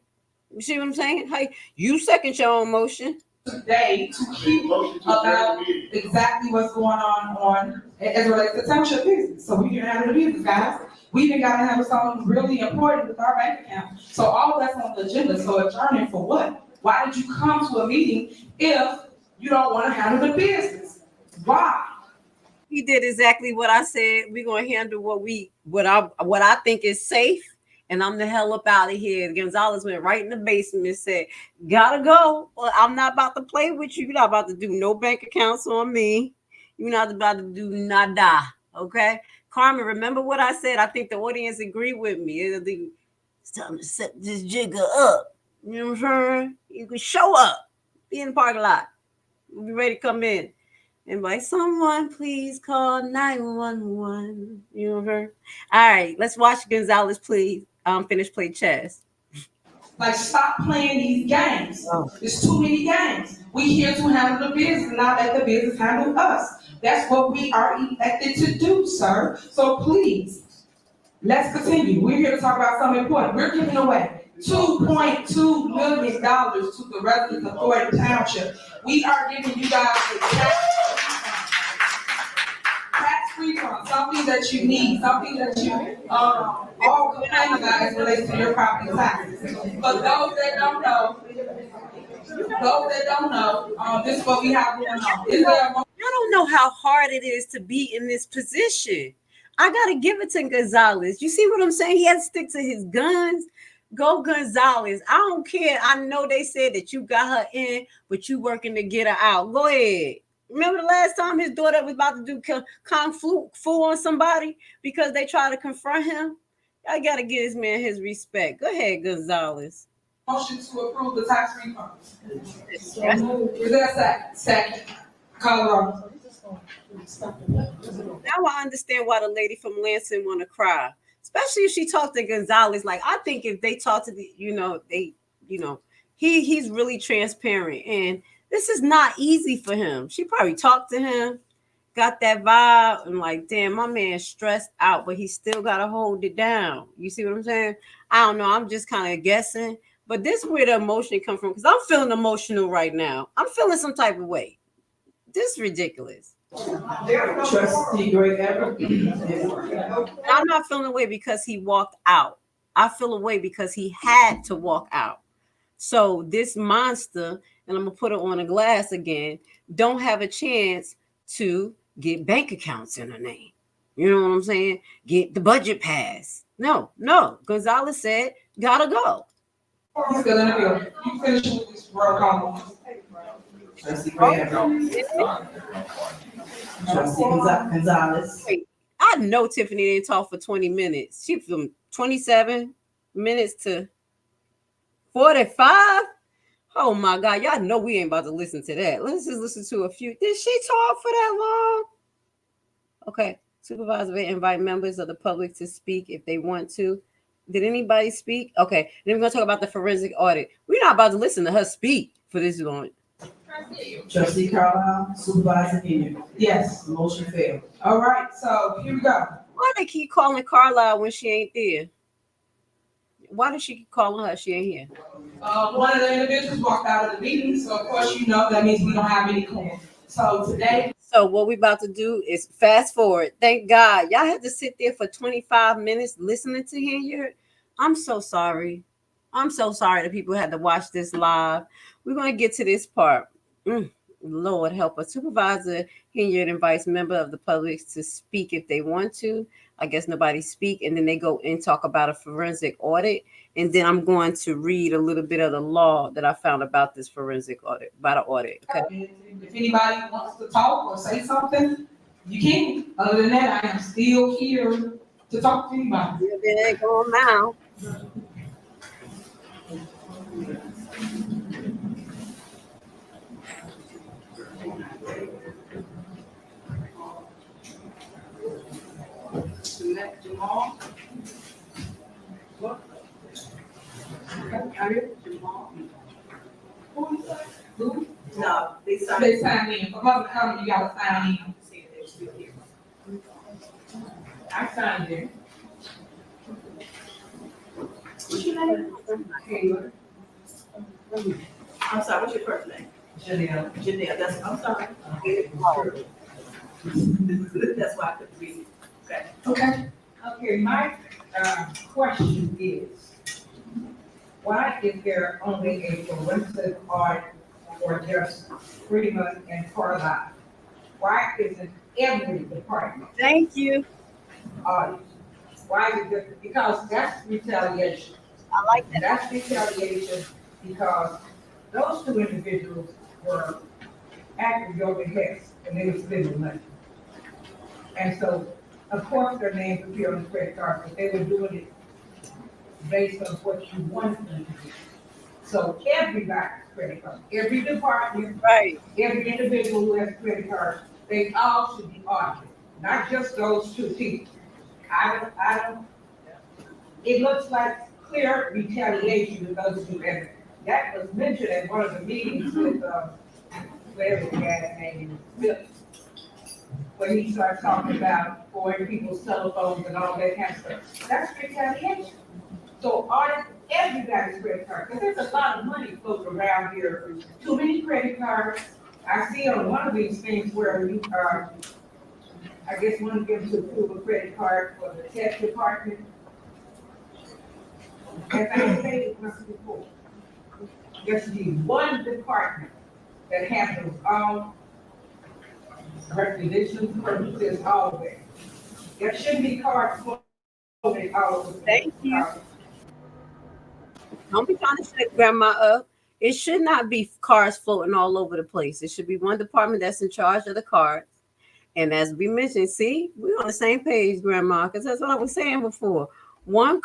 see what I'm saying? Hey, you second your own motion. Today to keep about exactly what's going on as it relates to township business. So we can handle the business, guys. We even gotta have something really important with our bank account. So all that's on the agenda. So adjourning for what? Why did you come to a meeting if you don't want to handle the business? Why? He did exactly what I said. We're gonna handle what I think is safe. And I'm the hell up out of here. Gonzalez went right in the basement and said, gotta go. Well, I'm not about to play with you. You're not about to do no bank accounts on me. You're not about to do nada. Okay? Carmen, remember what I said? I think the audience agree with me. It's time to set this jigger up. You know what I'm saying? You can show up. Be in the parking lot. We'll be ready to come in. And like, someone please call 911. You know what I'm saying? All right, let's watch Gonzalez, please. Finish play chess. Like, stop playing these games. There's too many games. We here to handle the business, not let the business handle us. That's what we are elected to do, sir. So please, let's continue. We're here to talk about something important. We're giving away $2.2 million to the residents of Thornton Township. We are giving you guys a tax refund, something that you need, something that you all complain about as relates to your property taxes. But those that don't know, this is what we have going on. I don't know how hard it is to be in this position. I gotta give it to Gonzalez. You see what I'm saying? He has to stick to his guns. Go Gonzalez. I don't care. I know they said that you got her in, but you working to get her out. Go ahead. Remember the last time his daughter was about to do kung fu on somebody because they tried to confront him? I gotta give this man his respect. Go ahead, Gonzalez. Motion to approve the tax refund. Is there a second? Call roll. Now I understand why the lady from Lansing want to cry, especially if she talked to Gonzalez. Like, I think if they talk to he's really transparent, and this is not easy for him. She probably talked to him, got that vibe, and like, damn, my man's stressed out, but he still got to hold it down. You see what I'm saying? I don't know. I'm just kind of guessing, but this is where the emotion comes from, because I'm feeling emotional right now. I'm feeling some type of way. This is ridiculous. Trustee Greg Everett. I'm not feeling away because he walked out. I feel away because he had to walk out. So this monster, and I'm gonna put it on a glass again, don't have a chance to get bank accounts in her name. You know what I'm saying? Get the budget passed. No. Gonzalez said, gotta go. He's still in the building. You finish with this roll call. Trustee Greg Everett. Trustee Gonzalez. I know Tiffany didn't talk for 20 minutes. She from 27 minutes to 45. Oh my God, y'all know we ain't about to listen to that. Let's just listen to a few. Did she talk for that long? Okay. Supervisor may invite members of the public to speak if they want to. Did anybody speak? Okay, then we're gonna talk about the forensic audit. We're not about to listen to her speak for this long. Trustee Carlisle, Supervisor Henry. Yes. Motion failed. All right, so here we go. Why they keep calling Carlisle when she ain't there? Why does she keep calling her? She ain't here. One of the individuals walked out of the meeting, so of course you know that means we don't have any quorum. So today. So what we about to do is fast forward. Thank God. Y'all had to sit there for 25 minutes listening to Hilliard. I'm so sorry. I'm so sorry that people had to watch this live. We're going to get to this part. Lord help us. Supervisor Hilliard invites member of the public to speak if they want to. I guess nobody speak, and then they go and talk about a forensic audit. And then I'm going to read a little bit of the law that I found about this forensic audit, about an audit. Okay. If anybody wants to talk or say something, you can. Other than that, I am still here to talk to anybody. Then go on now. Jamal. Who? No, they signed. They signed in. For public comment, you gotta sign in. I signed in. What's your name? Taylor. I'm sorry, what's your first name? Janelle. Janelle, that's, I'm sorry. That's why I couldn't read it. Okay. Okay. Okay, my question is, why is there only a forensic audit for just Freeman and Carlisle? Why isn't every department Thank you. audit? Why is it different? Because that's retaliation. I like that. That's retaliation because those two individuals were acting your behest and they were spending money. And so, of course, their names appear on the credit card, but they were doing it based on what you wanted them to do. So everybody's credit card, every department, Right. every individual who has a credit card, they all should be audited, not just those two people. I don't, it looks like clear retaliation with those two, and that was mentioned at one of the meetings with, whatever the guy's name is, Philip, when he started talking about going people's telephones and all that kind of stuff. That's retaliation. So audit everybody's credit card, because there's a lot of money floating around here, too many credit cards. I see on one of these things where you are, I guess one of them to approve a credit card for the tech department. As I stated once before, there should be one department that handles all requisitions, purchases, all of that. There shouldn't be cards floating all over. Thank you. Don't be trying to set grandma up. It should not be cars floating all over the place. It should be one department that's in charge of the cards. And as we mentioned, see, we're on the same page, grandma, because that's what I was saying before. One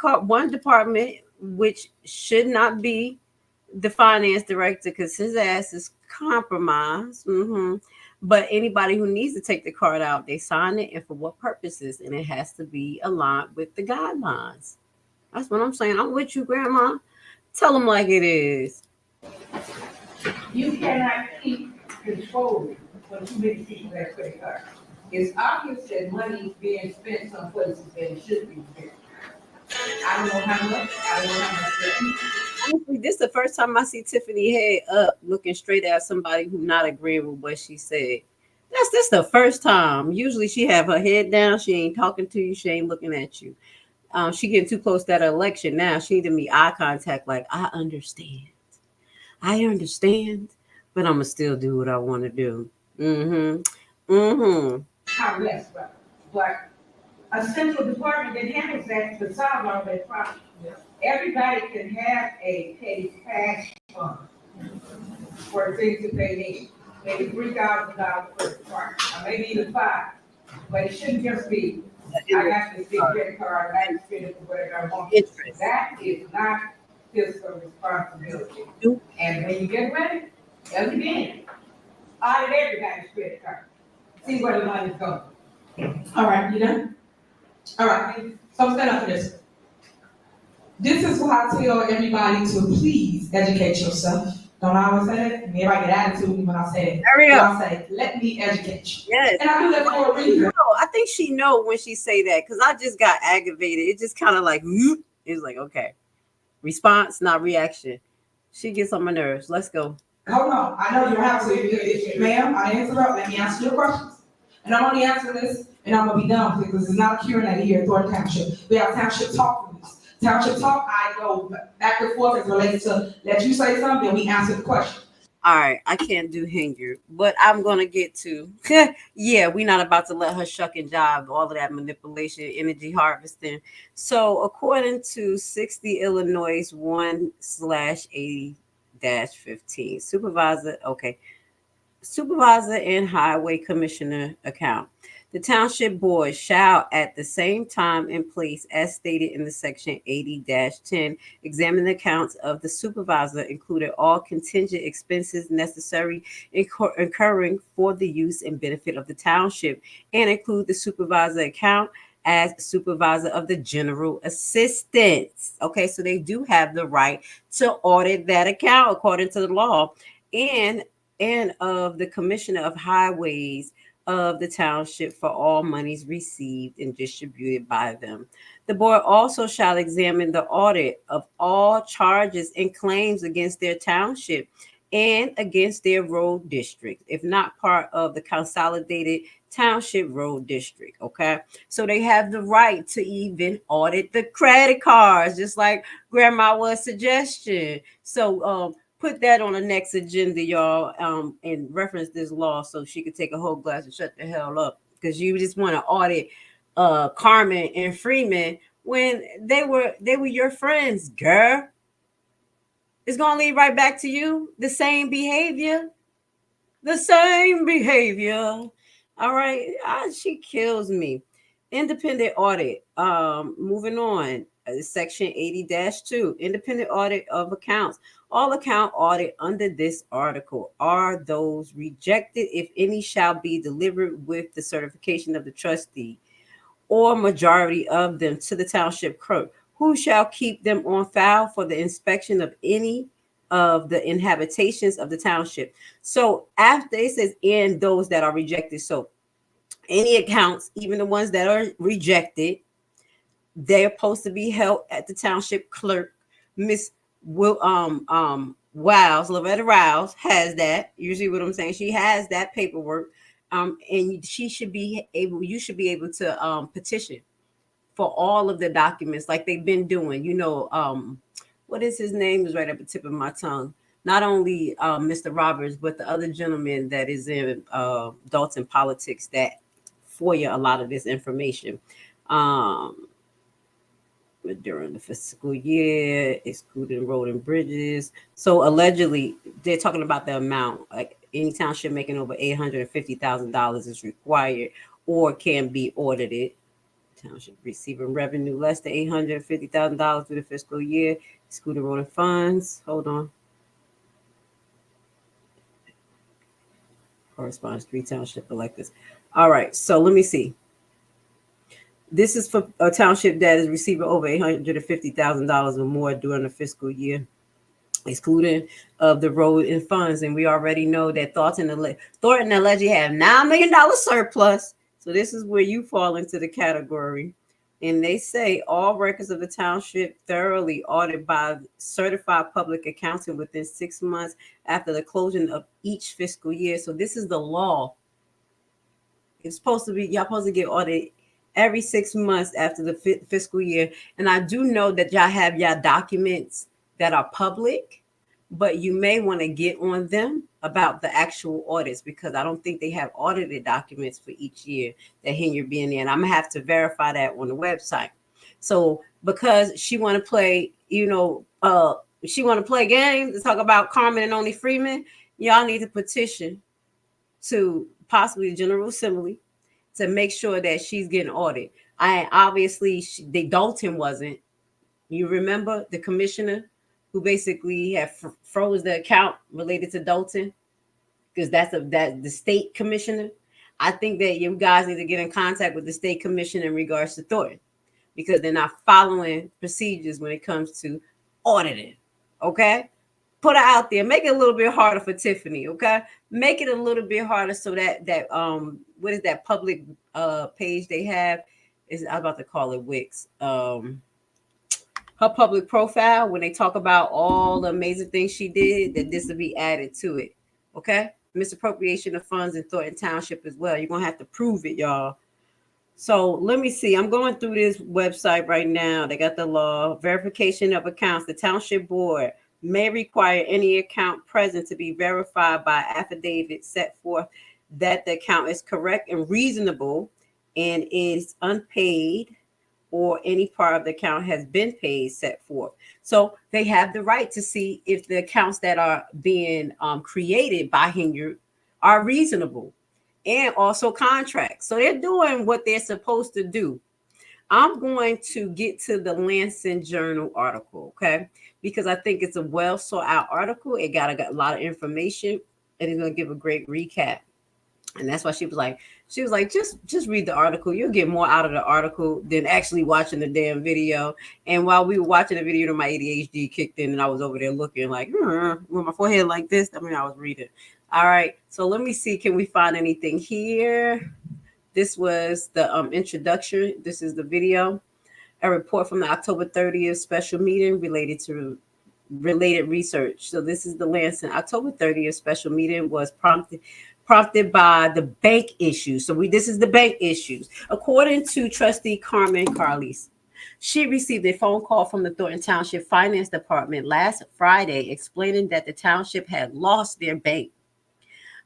department, which should not be the finance director, because his ass is compromised. But anybody who needs to take the card out, they sign it, and for what purposes? And it has to be aligned with the guidelines. That's what I'm saying. I'm with you, grandma. Tell them like it is. You cannot keep controlling when too many people have credit cards. It's obvious that money is being spent some places that it should be spent. I don't know how much. Honestly, this is the first time I see Tiffany head up looking straight at somebody who's not agreeing with what she said. That's the first time. Usually she have her head down. She ain't talking to you. She ain't looking at you. She getting too close to that election now. She need to make eye contact like, I understand, but I'm going to still do what I want to do. How less, but a central department that handles that to solve all that problem. Everybody can have a petty cash fund for things that they need. Maybe $3,000 per department, or maybe even $5,000. But it shouldn't just be, I got this big credit card, I can spend it for whatever I want. That is not fiscal responsibility. And when you get ready, again, audit everybody's credit card. See where the money's going. All right, you done? All right, so stand up for this. This is why I tell everybody to please educate yourself. Don't I always say that? Everybody get attitude when I say it. Hurry up. I say, let me educate you. Yes. And I do that for a reason. No, I think she know when she say that because I just got aggravated. It just kind of like, it's like, okay. Response, not reaction. She gets on my nerves. Let's go. Hold on. I know you have to. Ma'am, I interrupt. Let me answer your questions. And I'm only answering this, and I'm going to be done with it because it's not a Q&A here at Thornton Township. We have Township Talk for this. Township Talk, I go back and forth as related to let you say something, then we answer the question. All right, I can't do hinder, but I'm going to get to, yeah, we're not about to let her shuck and jive, all of that manipulation, energy harvesting. So according to 60 Illinois 1/80-15, supervisor and highway commissioner account. The township board shall at the same time and place as stated in the section 80-10 examine the accounts of the supervisor, including all contingent expenses necessary incurring for the use and benefit of the township, and include the supervisor account as supervisor of the general assistants. Okay, so they do have the right to audit that account according to the law, and of the commissioner of highways of the township for all monies received and distributed by them. The board also shall examine the audit of all charges and claims against their township and against their road district, if not part of the consolidated township road district. Okay, so they have the right to even audit the credit cards, just like Grandma was suggestion. So put that on the next agenda, y'all, and reference this law so she could take a whole glass and shut the hell up, because you just want to audit Carmen and Freeman when they were your friends, girl. It's gonna lead right back to you. The same behavior. All right, she kills me. Independent audit. Moving on. Section 80-2, independent audit of accounts. All account audit under this article are those rejected, if any, shall be delivered with the certification of the trustee or majority of them to the township clerk, who shall keep them on file for the inspection of any of the inhabitations of the township. So after it says, and those that are rejected, so any accounts, even the ones that are rejected, they're supposed to be held at the township clerk. Miss Loretta Rouse has that. You see what I'm saying? She has that paperwork. And you should be able to petition for all of the documents like they've been doing. You know, what is his name is right at the tip of my tongue. Not only Mr. Roberts, but the other gentleman that is in Dalton Politics that FOIA a lot of this information. During the fiscal year, excluding road and bridges. So allegedly, they're talking about the amount. Like any township making over $850,000 is required or can be audited. Township receiving revenue less than $850,000 through the fiscal year, excluding road and funds. Hold on. Corresponds 3 township electors. All right, so let me see. This is for a township that is receiving over $850,000 or more during the fiscal year, excluding of the road and funds. And we already know that Thornton allegedly have $9 million surplus. So this is where you fall into the category. And they say all records of the township thoroughly audited by certified public accountant within 6 months after the closing of each fiscal year. So this is the law. It's supposed to be, y'all supposed to get audited every 6 months after the fiscal year. And I do know that y'all have y'all documents that are public, but you may want to get on them about the actual audits, because I don't think they have audited documents for each year that Henyard being there. And I'm gonna have to verify that on the website. So because she want to play, she want to play games and talk about Carmen and only Freeman, y'all need to petition to possibly the General Assembly to make sure that she's getting audited. Dalton wasn't. You remember the commissioner who basically had froze the account related to Dalton, because that's the state commissioner. I think that you guys need to get in contact with the state commissioner in regards to Thornton, because they're not following procedures when it comes to auditing. Okay? Put her out there. Make it a little bit harder for Tiffany. Okay? Make it a little bit harder so that what is that public page they have? I'm about to call it Wix. Her public profile, when they talk about all the amazing things she did, that this will be added to it. Okay? Misappropriation of funds in Thornton Township as well. You're going to have to prove it, y'all. So let me see. I'm going through this website right now. They got the law. Verification of accounts. The Township Board may require any account present to be verified by affidavit set forth that the account is correct and reasonable and is unpaid, or any part of the account has been paid, set forth. So they have the right to see if the accounts that are being created by Hinyard are reasonable, and also contracts. So they're doing what they're supposed to do. I'm going to get to the Lansing Journal article, okay? Because I think it's a well sought out article. It got a lot of information, and it's going to give a great recap. And that's why she was like, just read the article. You'll get more out of the article than actually watching the damn video. And while we were watching the video, my ADHD kicked in, and I was over there looking like, with my forehead like this. I was reading. All right. So let me see. Can we find anything here? This was the introduction. This is the video. A report from the October 30th special meeting related research. So this is the Lansing October 30th special meeting was prompted by the bank issues. So this is the bank issues. According to Trustee Carmen Carlis, she received a phone call from the Thornton Township Finance Department last Friday explaining that the township had lost their bank,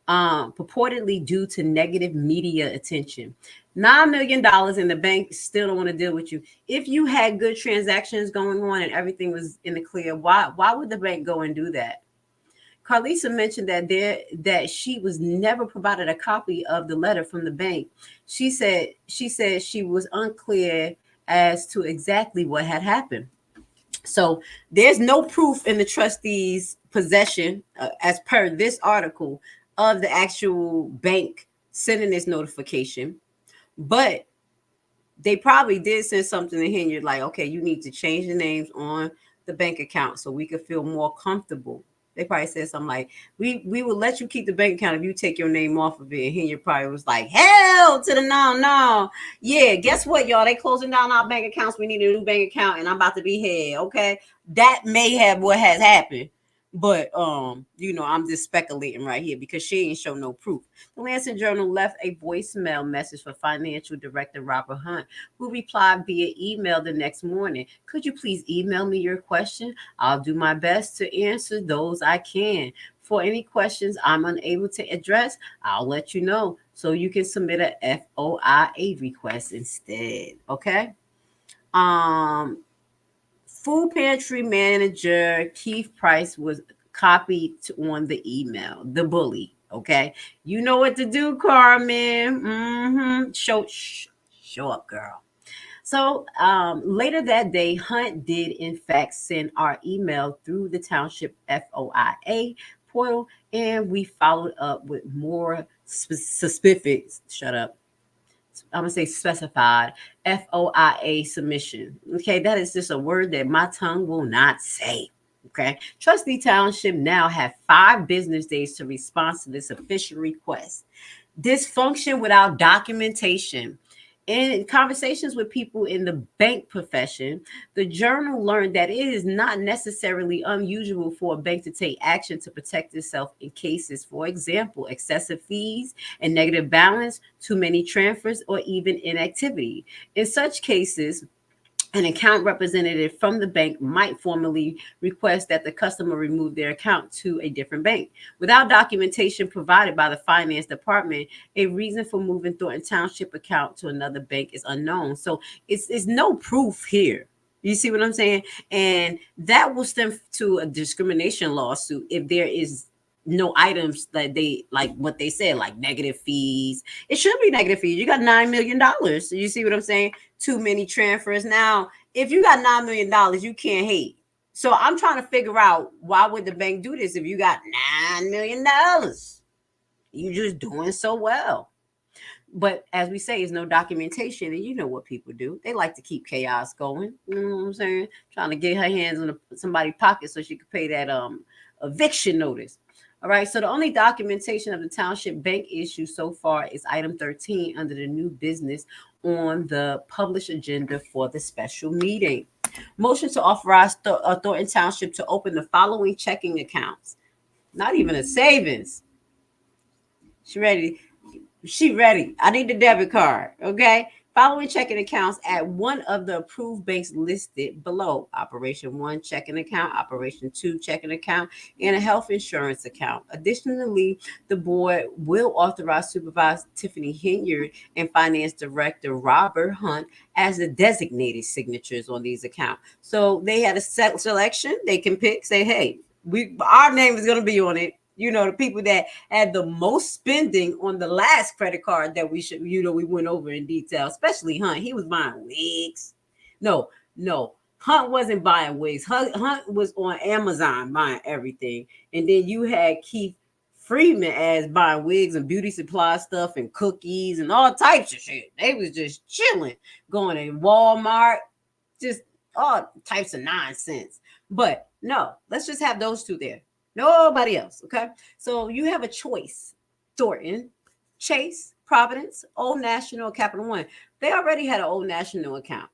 purportedly due to negative media attention. $9 million in the bank still don't want to deal with you. If you had good transactions going on and everything was in the clear, why would the bank go and do that? Carlisa mentioned that she was never provided a copy of the letter from the bank. She said she was unclear as to exactly what had happened. So there's no proof in the trustee's possession, as per this article, of the actual bank sending this notification. But they probably did send something to Hinyard like, okay, you need to change the names on the bank account so we could feel more comfortable. They probably said something like, we will let you keep the bank account if you take your name off of it. And Hinyard probably was like, hell to the no. Yeah, guess what, y'all? They closing down our bank accounts. We need a new bank account, and I'm about to be here, okay? That may have what has happened. But, I'm just speculating right here because she ain't show no proof. The Lansing Journal left a voicemail message for Financial Director Robert Hunt, who replied via email the next morning. Could you please email me your question? I'll do my best to answer those I can. For any questions I'm unable to address, I'll let you know so you can submit a FOIA request instead. Okay? Food pantry manager Keith Price was copied on the email, the bully. Okay. You know what to do, Carmen. Show up, girl. So later that day, Hunt did in fact send our email through the township FOIA portal, and we followed up with more specific, specified FOIA submission. Okay, that is just a word that my tongue will not say. Okay, Trustee Township now have 5 business days to respond to this official request. Dysfunction without documentation. In conversations with people in the bank profession, the Journal learned that it is not necessarily unusual for a bank to take action to protect itself in cases, for example, excessive fees and negative balance, too many transfers, or even inactivity. In such cases, an account representative from the bank might formally request that the customer remove their account to a different bank. Without documentation provided by the finance department, a reason for moving Thornton Township account to another bank is unknown. So it's no proof here. You see what I'm saying? And that will stem to a discrimination lawsuit if there is no items that they, like what they said, like negative fees. It should be negative fees. You got $9 million. So you see what I'm saying? Too many transfers. Now, if you got $9 million, you can't hate. So I'm trying to figure out, why would the bank do this if you got $9 million? You just doing so well. But as we say, there's no documentation, and you know what people do. They like to keep chaos going. You know what I'm saying? Trying to get her hands in somebody's pocket so she could pay that eviction notice. All right. So the only documentation of the township bank issue so far is item 13 under the new business on the published agenda for the special meeting. Motion to authorize Thornton Township to open the following checking accounts. Not even a savings. She ready. I need the debit card. Okay. Following checking accounts at one of the approved banks listed below: Operation 1 checking account, Operation 2 checking account, and a health insurance account. Additionally, the board will authorize Supervisor Tiffany Hinyard and Finance Director Robert Hunt as the designated signatures on these accounts. So they had a selection. They can pick, say, hey, our name is going to be on it. You know, the people that had the most spending on the last credit card that we went over in detail, especially Hunt. He was buying wigs. No, Hunt wasn't buying wigs. Hunt was on Amazon buying everything. And then you had Keith Freeman as buying wigs and beauty supply stuff and cookies and all types of shit. They was just chilling, going to Walmart, just all types of nonsense. But no, let's just have those two there. Nobody else. Okay. So you have a choice: Thornton, Chase, Providence, Old National, Capital One. They already had an Old National account.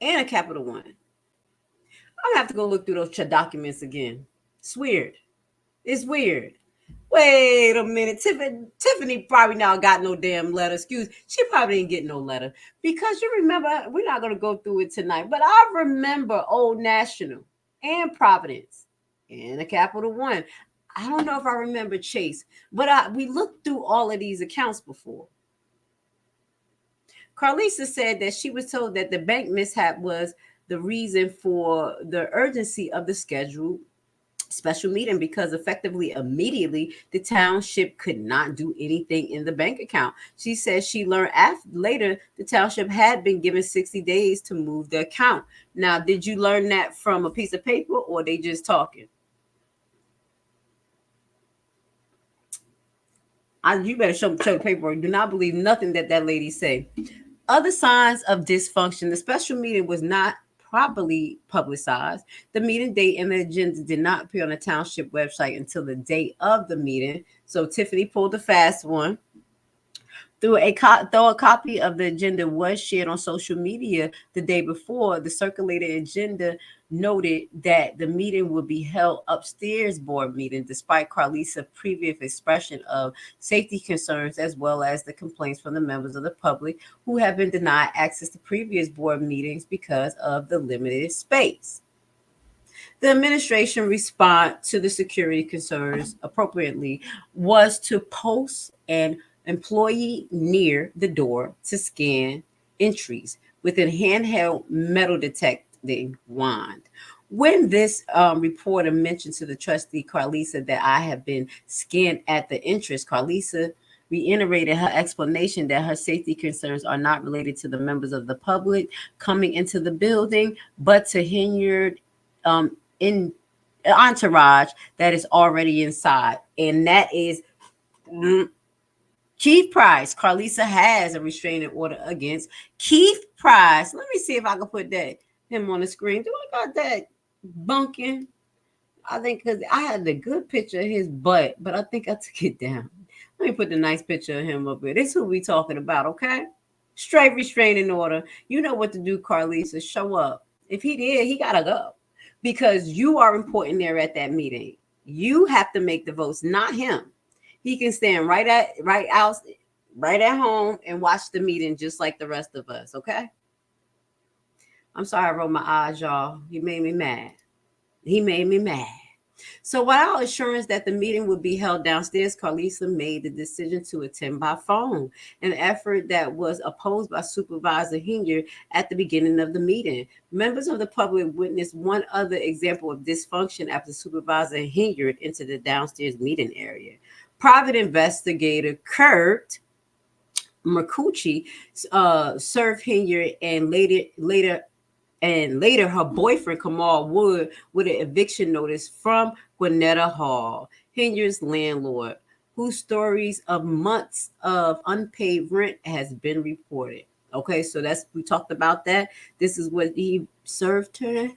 And a Capital One. I'm gonna have to go look through those documents again. It's weird. Wait a minute. Tiffany probably now got no damn letter. She probably didn't get no letter. Because you remember, we're not going to go through it tonight, but I remember Old National and Providence and a Capital One. I don't know if I remember Chase, but we looked through all of these accounts before. Carlisa said that she was told that the bank mishap was the reason for the urgency of the scheduled special meeting, because effectively immediately the township could not do anything in the bank account. She says she learned later the township had been given 60 days to move the account. Now, did you learn that from a piece of paper, or they just talking? You better show the paperwork. Do not believe nothing that lady say. Other signs of dysfunction: the special meeting was not properly publicized. The meeting date and the agenda did not appear on the township website until the day of the meeting. So Tiffany pulled a fast one. Though a copy of the agenda was shared on social media the day before, the circulated agenda noted that the meeting would be held upstairs board meeting, despite Carlisa's previous expression of safety concerns, as well as the complaints from the members of the public who have been denied access to previous board meetings because of the limited space. The administration response to the security concerns appropriately was to post an employee near the door to scan entries with a handheld metal detecting wand. When this reporter mentioned to the trustee Carlisa that I have been scanned at the entrance, Carlisa reiterated her explanation that her safety concerns are not related to the members of the public coming into the building, but to Hinyard in entourage that is already inside. And that is Keith Price. Carlisa has a restraining order against Keith Price. Let me see if I can put him on the screen. Do I got that bunking? I think because I had the good picture of his butt, but I think I took it down. Let me put the nice picture of him up here. This is who we talking about, okay? Straight restraining order. You know what to do, Carlisa. Show up. If he did, he gotta go, because you are important there at that meeting. You have to make the votes, not him. He can stand right at home and watch the meeting just like the rest of us, okay? I'm sorry I rolled my eyes, y'all. He made me mad. So without assurance that the meeting would be held downstairs, Carlisa made the decision to attend by phone, an effort that was opposed by Supervisor Hinyard at the beginning of the meeting. Members of the public witnessed one other example of dysfunction after Supervisor Hinyard entered the downstairs meeting area. Private investigator Kurt Mercucci served Hinyard and later her boyfriend Kamal Wood with an eviction notice from Gwinnett Hall. Hinyard's landlord, whose stories of months of unpaid rent has been reported. Okay, so we talked about that. This is what he served her.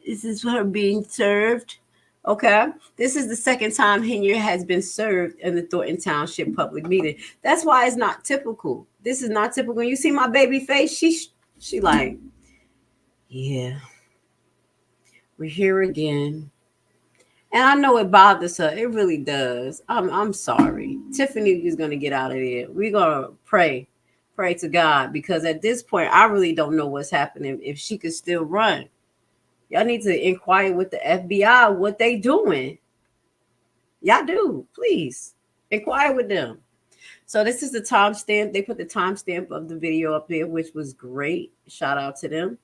This is her being served. Okay, this is the second time Hinyard has been served in the Thornton Township public meeting. That's why it's not typical. This is not typical. You see my baby face? She like, yeah, we're here again. And I know it bothers her. It really does. I'm sorry. Tiffany is gonna get out of there. We're gonna pray to God, because at this point, I really don't know what's happening. If she could still run. Y'all need to inquire with the FBI what they doing. Y'all do, please inquire with them. So this is the timestamp. They put the timestamp of the video up there, which was great. Shout out to them.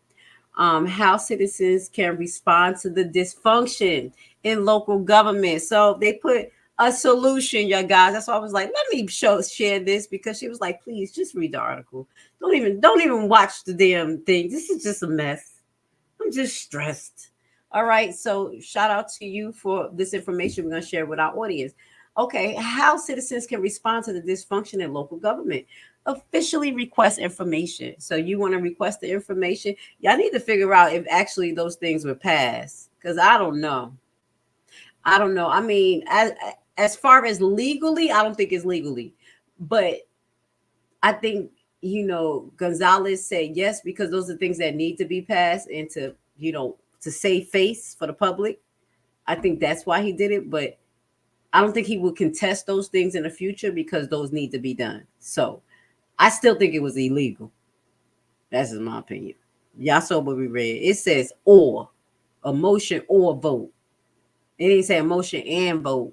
How citizens can respond to the dysfunction in local government. So they put a solution, you guys. That's why I was like, let me share this, because she was like, please just read the article. Don't even watch the damn thing. This is just a mess. I'm just stressed. All right. So shout out to you for this information we're going to share with our audience. Okay. How citizens can respond to the dysfunction in local government. Officially request information. So you want to request the information. Y'all need to figure out if actually those things were passed, because I don't know. I mean, as far as legally, I don't think it's legally. But I think, Gonzalez said yes, because those are things that need to be passed and to save face for the public. I think that's why he did it. But I don't think he will contest those things in the future, because those need to be done. So I still think it was illegal. That's in my opinion. Y'all saw what we read. It says or, a motion or vote. It didn't say a motion and vote.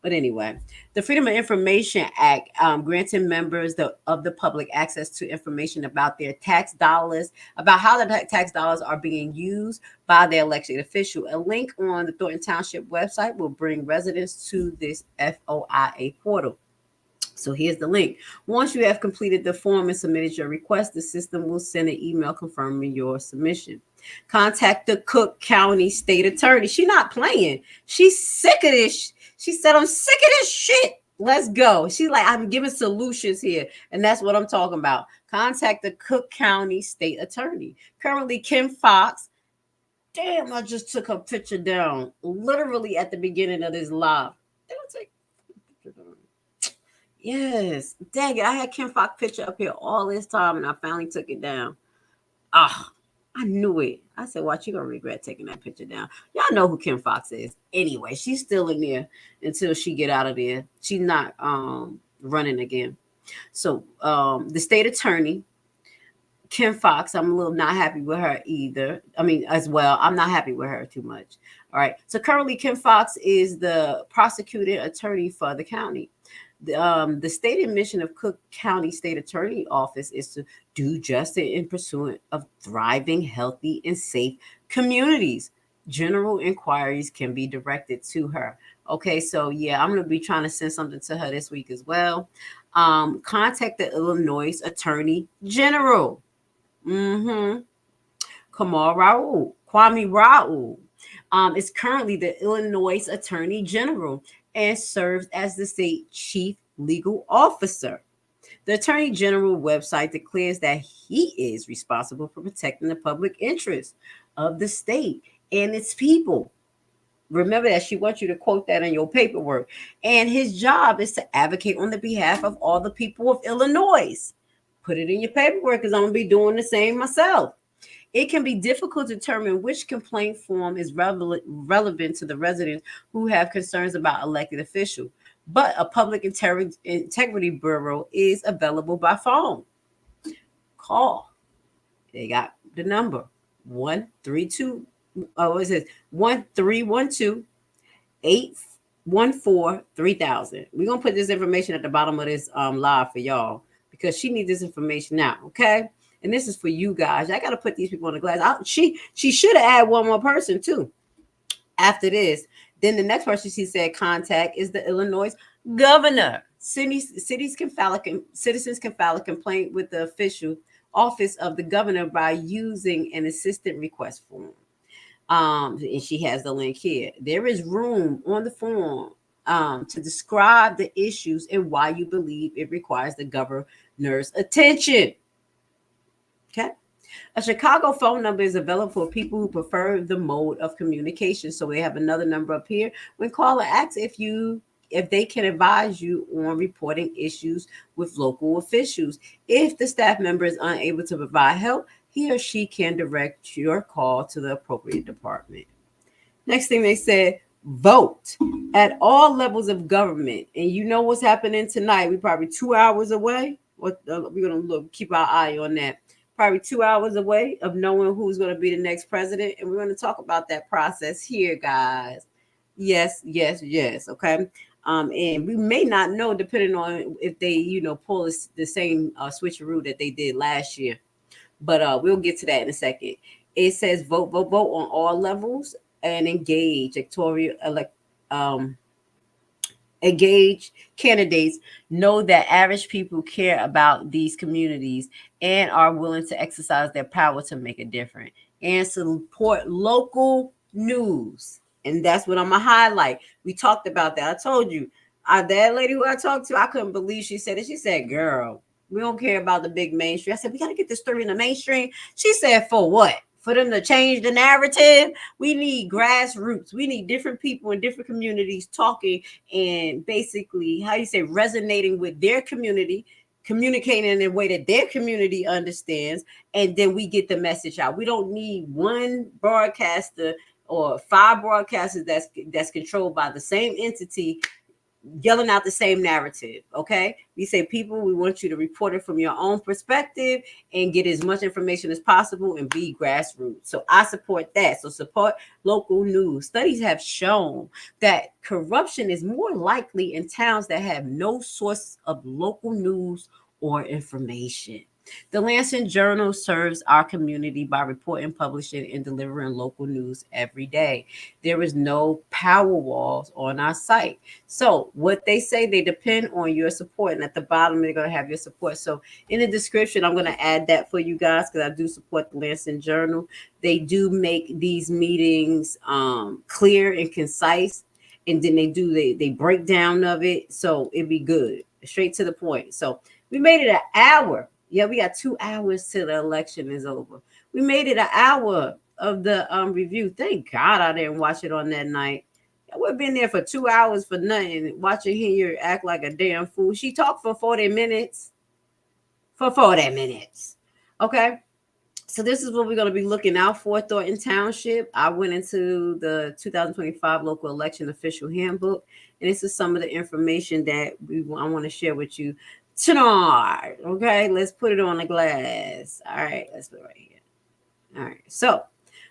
But anyway, the Freedom of Information Act granting members of the public access to information about their tax dollars, about how the tax dollars are being used by the elected official. A link on the Thornton Township website will bring residents to this FOIA portal. So here's the link. Once you have completed the form and submitted your request, the system will send an email confirming your submission. Contact the Cook County State Attorney. She's not playing. She's sick of this. She said, I'm sick of this shit. Let's go. She's like, I'm giving solutions here. And that's what I'm talking about. Contact the Cook County State Attorney. Currently, Kim Fox. Damn, I just took her picture down literally at the beginning of this live. Yes. Dang it. I had Kim Fox picture up here all this time, and I finally took it down. I knew it. I said, watch, you're going to regret taking that picture down. Y'all know who Kim Fox is. Anyway, she's still in there until she get out of there. She's not running again. So the state attorney, Kim Fox, I'm a little not happy with her either. I mean, as well, I'm not happy with her too much. All right. So currently, Kim Fox is the prosecuting attorney for the county. The stated mission of Cook County State Attorney Office is to do justice in pursuit of thriving, healthy, and safe communities. General inquiries can be directed to her. Okay, so yeah, I'm going to be trying to send something to her this week as well. Contact the Illinois Attorney General. Kwame Raoul is currently the Illinois Attorney General and serves as the state chief legal officer. The Attorney General website declares that he is responsible for protecting the public interest of the state and its people. Remember that she wants you to quote that in your paperwork. And his job is to advocate on the behalf of all the people of Illinois. Put it in your paperwork, because I'm going to be doing the same myself. It can be difficult to determine which complaint form is relevant to the residents who have concerns about elected officials, but a public integrity bureau is available by phone. Call. They got the number 132. Oh, it says 1312-814-3000. We're gonna put this information at the bottom of this live for y'all, because she needs this information now. Okay. And this is for you guys. I got to put these people on the glass. She should have added one more person too. After this, then the next person she said contact is the Illinois governor. Citizens can file a complaint with the official office of the governor by using an assistant request form. And she has the link here. There is room on the form to describe the issues and why you believe it requires the governor's attention. Okay. A Chicago phone number is available for people who prefer the mode of communication. So we have another number up here. When caller asks if they can advise you on reporting issues with local officials. If the staff member is unable to provide help, he or she can direct your call to the appropriate department. Next thing they said, vote at all levels of government. And you know what's happening tonight. We're probably 2 hours away. We're going to keep our eye on that. Probably 2 hours away of knowing who's going to be the next president. And we're going to talk about that process here, guys. Yes. Okay. And we may not know, depending on if they, pull the same switcheroo that they did last year. But we'll get to that in a second. It says vote on all levels and engage engage candidates. Know that average people care about these communities and are willing to exercise their power to make a difference and support local news. And that's what I'm gonna highlight. We talked about that. I told you, that lady who I talked to, I couldn't believe she said it. She said, "Girl, we don't care about the big mainstream." I said, "We got to get this story in the mainstream." She said, "For what? For them to change the narrative? We need grassroots. We need different people in different communities talking and basically, resonating with their community, communicating in a way that their community understands, and then we get the message out. We don't need one broadcaster or 5 broadcasters that's controlled by the same entity yelling out the same narrative. Okay, we say, people, we want you to report it from your own perspective and get as much information as possible and be grassroots. So I support that. So support local news. Studies have shown that corruption is more likely in towns that have no source of local news or information. The Lansing Journal serves our community by reporting, publishing, and delivering local news every day. There is no power walls on our site. So what they say, they depend on your support. And at the bottom, they're going to have your support. So in the description, I'm going to add that for you guys because I do support the Lansing Journal. They do make these meetings clear and concise. And then they break down of it. So it'd be good. Straight to the point. So we made it an hour. Yeah, we got 2 hours till the election is over. We made it an hour of the review. Thank God I didn't watch it on that night. I would have been there for 2 hours for nothing, watching here act like a damn fool. She talked for 40 minutes. Okay. So this is what we're going to be looking out for, Thornton Township. I went into the 2025 local election official handbook, and this is some of the information that I want to share with you tonight. Okay, let's put it on the glass. All right, let's put it right here. All right, so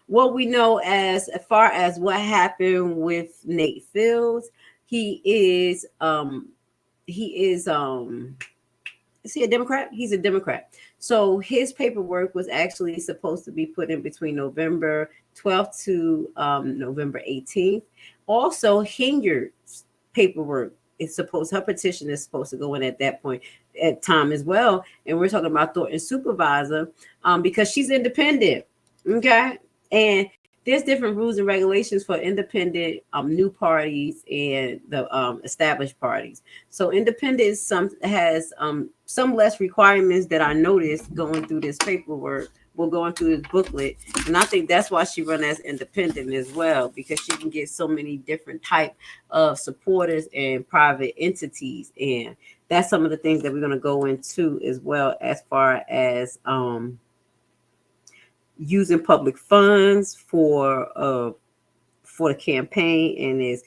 what we know as far as what happened with Nate Fields, he is is he a Democrat? He's a Democrat. So his paperwork was actually supposed to be put in between November 12th to November 18th. Also, Hinyard's paperwork her petition is supposed to go in at that point at time as well. And we're talking about Thornton's supervisor because she's independent. Okay. And there's different rules and regulations for independent new parties and the established parties. So independent has some less requirements that I noticed going through this paperwork. We're going through this booklet, and I think that's why she run as independent as well, because she can get so many different type of supporters and private entities, and that's some of the things that we're going to go into as well, as far as using public funds for the campaign,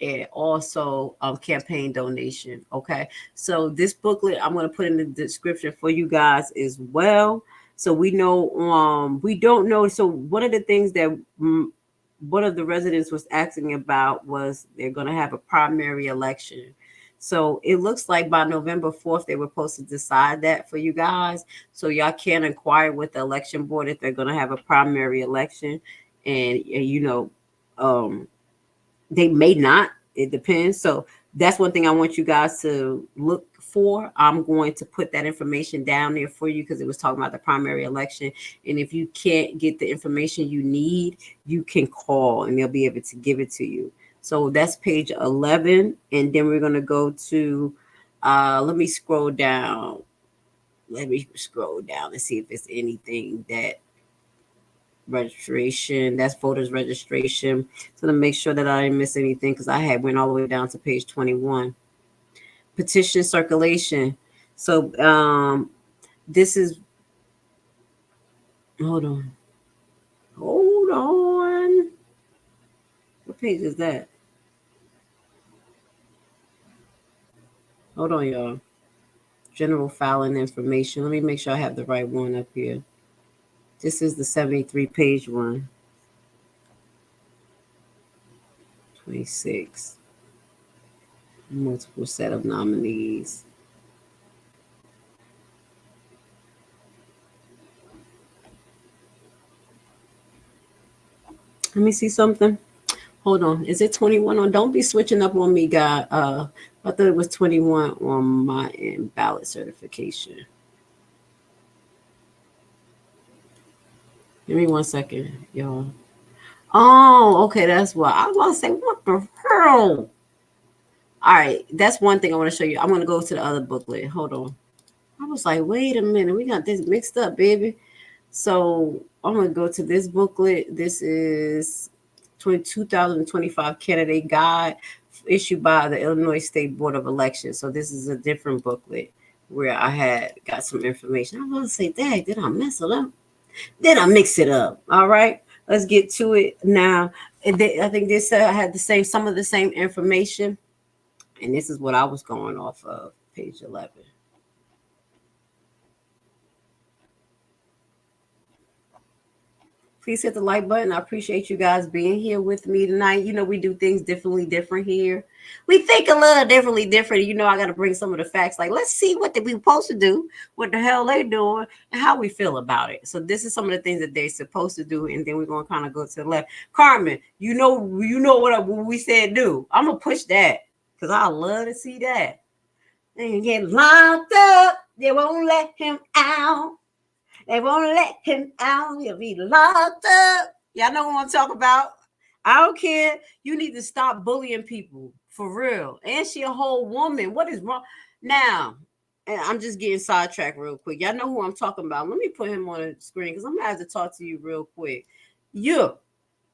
and also campaign donation. Okay, so this booklet I'm going to put in the description for you guys as well. So we know, we don't know. So one of the things that one of the residents was asking about was they're going to have a primary election. So it looks like by November 4th, they were supposed to decide that for you guys. So y'all can inquire with the election board if they're going to have a primary election. And they may not. It depends. So that's one thing I want you guys to look 4. I'm going to put that information down there for you because it was talking about the primary election. And if you can't get the information you need, you can call and they'll be able to give it to you. So that's page 11. And then we're going to go to, let me scroll down. Let me scroll down and see if it's anything that registration, that's voters registration. So to make sure that I didn't miss anything because I had went all the way down to page 21. Petition circulation. So this is, hold on. What page is that? Hold on, y'all. General filing information. Let me make sure I have the right one up here. This is the 73-page one. 26. Multiple set of nominees. Let me see something. Hold on. Is it 21 on? Don't be switching up on me, guy. I thought it was 21 on my end, ballot certification. Give me 1 second, y'all. Oh, okay. That's why. I was going to say, what the hell? All right. That's one thing I want to show you. I'm going to go to the other booklet. Hold on. I was like, wait a minute. We got this mixed up, baby. So I'm going to go to this booklet. This is 2025 Candidate Guide issued by the Illinois State Board of Elections. So this is a different booklet where I had got some information. I was going to say, dang, did I mess it up? Did I mix it up? All right, let's get to it now. I think this had some of the same information. And this is what I was going off of, page 11. Please hit the like button. I appreciate you guys being here with me tonight. You know, we do things different here. We think a little different. You know, I got to bring some of the facts. Like, let's see what we supposed to do, what the hell they doing, and how we feel about it. So this is some of the things that they're supposed to do. And then we're going to kind of go to the left. Carmen, you know what we said do. I'm going to push that because I love to see that. And get locked up. They won't let him out. They won't let him out. He'll be locked up. Y'all know what I'm talking about. I don't care. You need to stop bullying people for real. And she a whole woman. What is wrong? Now, and I'm just getting sidetracked real quick. Y'all know who I'm talking about. Let me put him on the screen because I'm going to have to talk to you real quick.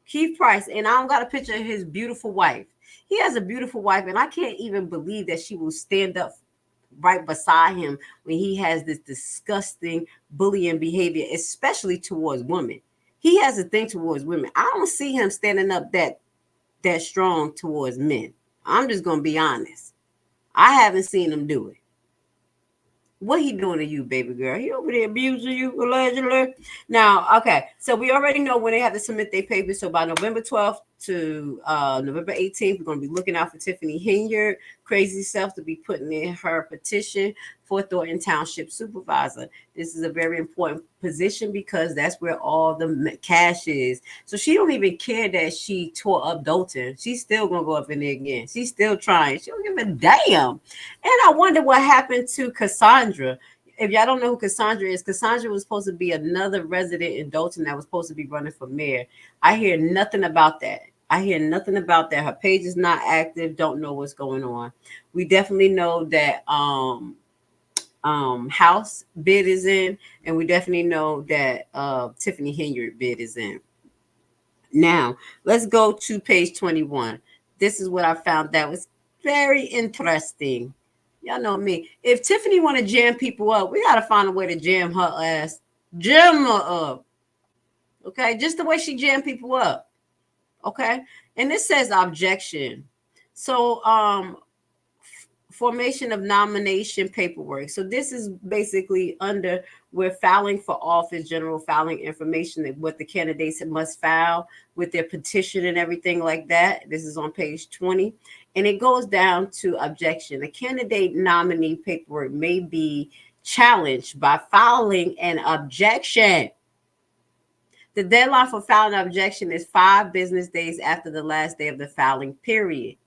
Keith Price, and I don't got a picture of his beautiful wife. He has a beautiful wife, and I can't even believe that she will stand up right beside him when he has this disgusting bullying behavior, especially towards women. He has a thing towards women. I don't see him standing up that strong towards men. I'm just going to be honest. I haven't seen him do it. What he doing to you, baby girl? He over there abusing you, allegedly. Now, okay, so we already know when they have to submit their papers. So by November 12th to November 18th, we're going to be looking out for Tiffany Hinyard, crazy self, to be putting in her petition for Thornton Township supervisor. This is a very important position because that's where all the cash is. So she don't even care that she tore up Dalton. She's still going to go up in there again. She's still trying. She don't give a damn. And I wonder what happened to Cassandra. If y'all don't know who Cassandra is, Cassandra was supposed to be another resident in Dalton that was supposed to be running for mayor. I hear nothing about that. Her page is not active. Don't know what's going on. We definitely know that House bid is in, and we definitely know that Tiffany Hinyard bid is in. Now, let's go to page 21. This is what I found that was very interesting. Y'all know me. If Tiffany want to jam people up, we got to find a way to jam her ass. Jam her up. Okay? Just the way she jammed people up. Okay? And this says objection. So, formation of nomination paperwork. So this is basically under we're filing for office, general filing information, that what the candidates must file with their petition and everything like that. This is on page 20. And it goes down to objection. The candidate nominee paperwork may be challenged by filing an objection. The deadline for filing an objection is 5 business days after the last day of the filing period.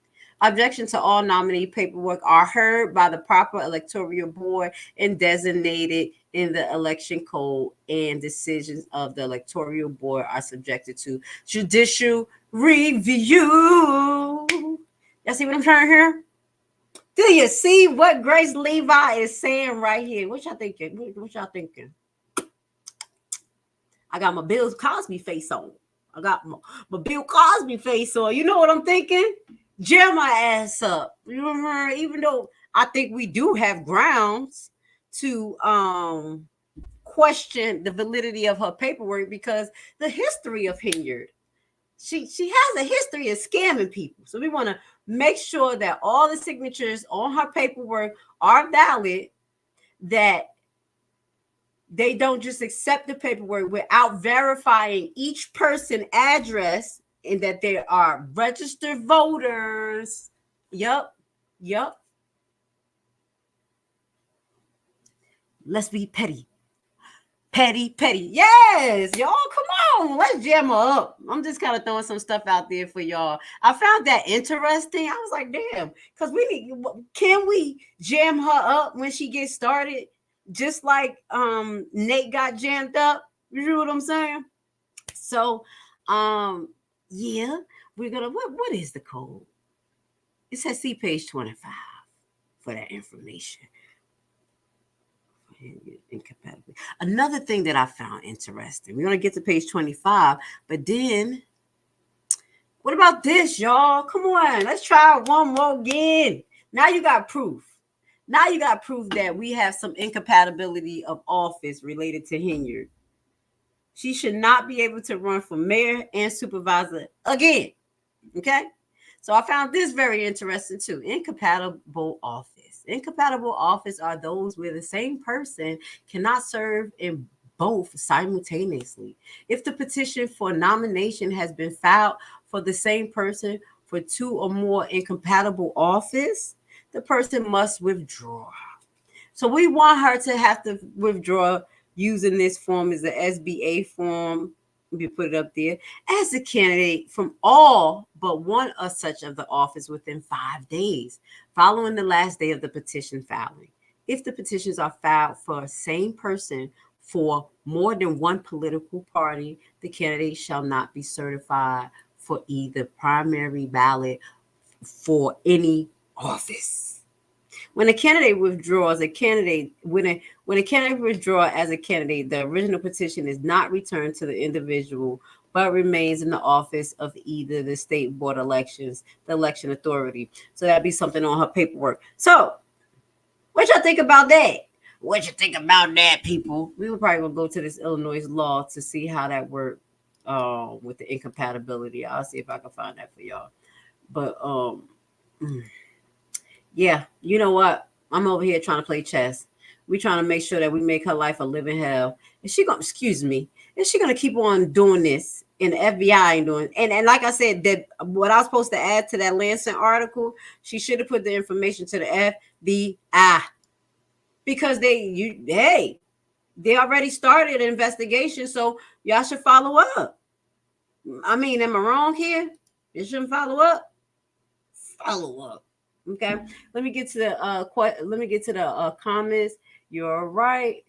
Objections to all nominee paperwork are heard by the proper electoral board and designated in the election code, and decisions of the electoral board are subjected to judicial review. Y'all see what I'm trying here? Do you see what Grace Levi is saying right here? What y'all thinking? What y'all thinking? I got my Bill Cosby face on. I got my Bill Cosby face on. You know what I'm thinking? Jam my ass up. You remember, even though I think we do have grounds to question the validity of her paperwork, because the history of Hinyard, she has a history of scamming people. So we want to make sure that all the signatures on her paperwork are valid, that they don't just accept the paperwork without verifying each person's address, and that they are registered voters. Yup. Let's be petty. Petty. Yes, y'all, come on. Let's jam her up. I'm just kind of throwing some stuff out there for y'all. I found that interesting. I was like, damn, because can we jam her up when she gets started? Just like Nate got jammed up. You know what I'm saying? So, yeah, we're gonna, what is the code? It says see page 25 for that information. Incompatibility. Another thing that I found interesting, we're gonna get to page 25, but then what about this, y'all? Come on, let's try one more again. Now you got proof. Now you got proof that we have some incompatibility of office related to Hinyard. She should not be able to run for mayor and supervisor again. Okay, so I found this very interesting too. Incompatible office. Incompatible office are those where the same person cannot serve in both simultaneously. If the petition for nomination has been filed for the same person for two or more incompatible office, the person must withdraw. So we want her to have to withdraw using this form as the SBA form. We put it up there as a candidate from all but one or such of the office within 5 days following the last day of the petition filing. If the petitions are filed for the same person for more than one political party, the candidate shall not be certified for either primary ballot for any office. When a candidate withdraws, when a candidate withdraws as a candidate, the original petition is not returned to the individual, but remains in the office of either the state board elections, the election authority. So that'd be something on her paperwork. So what y'all think about that? What you think about that, people? We were probably gonna go to this Illinois law to see how that worked with the incompatibility. I'll see if I can find that for y'all. But yeah, you know what? I'm over here trying to play chess. We're trying to make sure that we make her life a living hell. And she gonna keep on doing this, and the FBI ain't doing. And like I said, that what I was supposed to add to that Lansing article, she should have put the information to the FBI, because they already started an investigation, so y'all should follow up. I mean, am I wrong here? You shouldn't follow up. Follow up. Okay, let me get to the comments. You're right.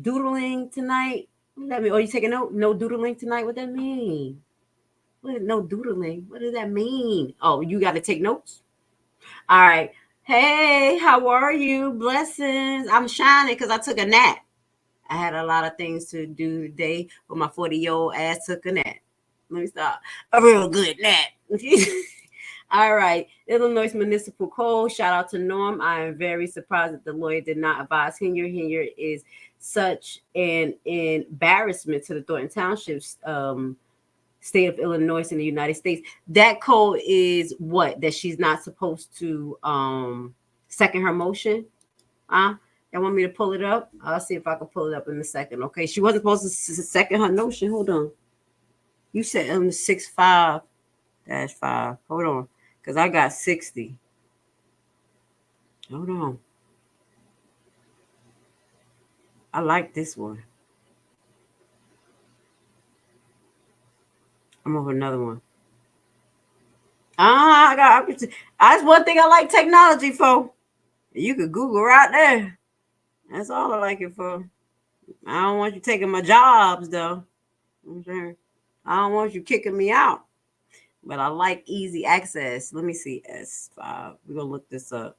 Doodling tonight. What does that mean? Oh, you taking note? No doodling tonight. What that mean? No doodling. What does that mean? Oh, you got to take notes. All right. Hey, how are you? Blessings. I'm shining because I took a nap. I had a lot of things to do today, but my 40-year-old ass took a nap. Let me stop. A real good nap. All right. Illinois Municipal Code. Shout out to Norm. I am very surprised that the lawyer did not advise Hinyard. Hinyard is such an embarrassment to the Thornton Township state of Illinois in the United States. That code is what? That she's not supposed to second her motion? Y'all want me to pull it up? I'll see if I can pull it up in a second. Okay. She wasn't supposed to second her motion. Hold on. You said 65-5. Hold on. Because I got 60. Hold on. I like this one. I'm over another one. That's one thing I like technology for. You could Google right there. That's all I like it for. I don't want you taking my jobs, though. I don't want you kicking me out. But I like easy access. Let me see. S5. We're going to look this up.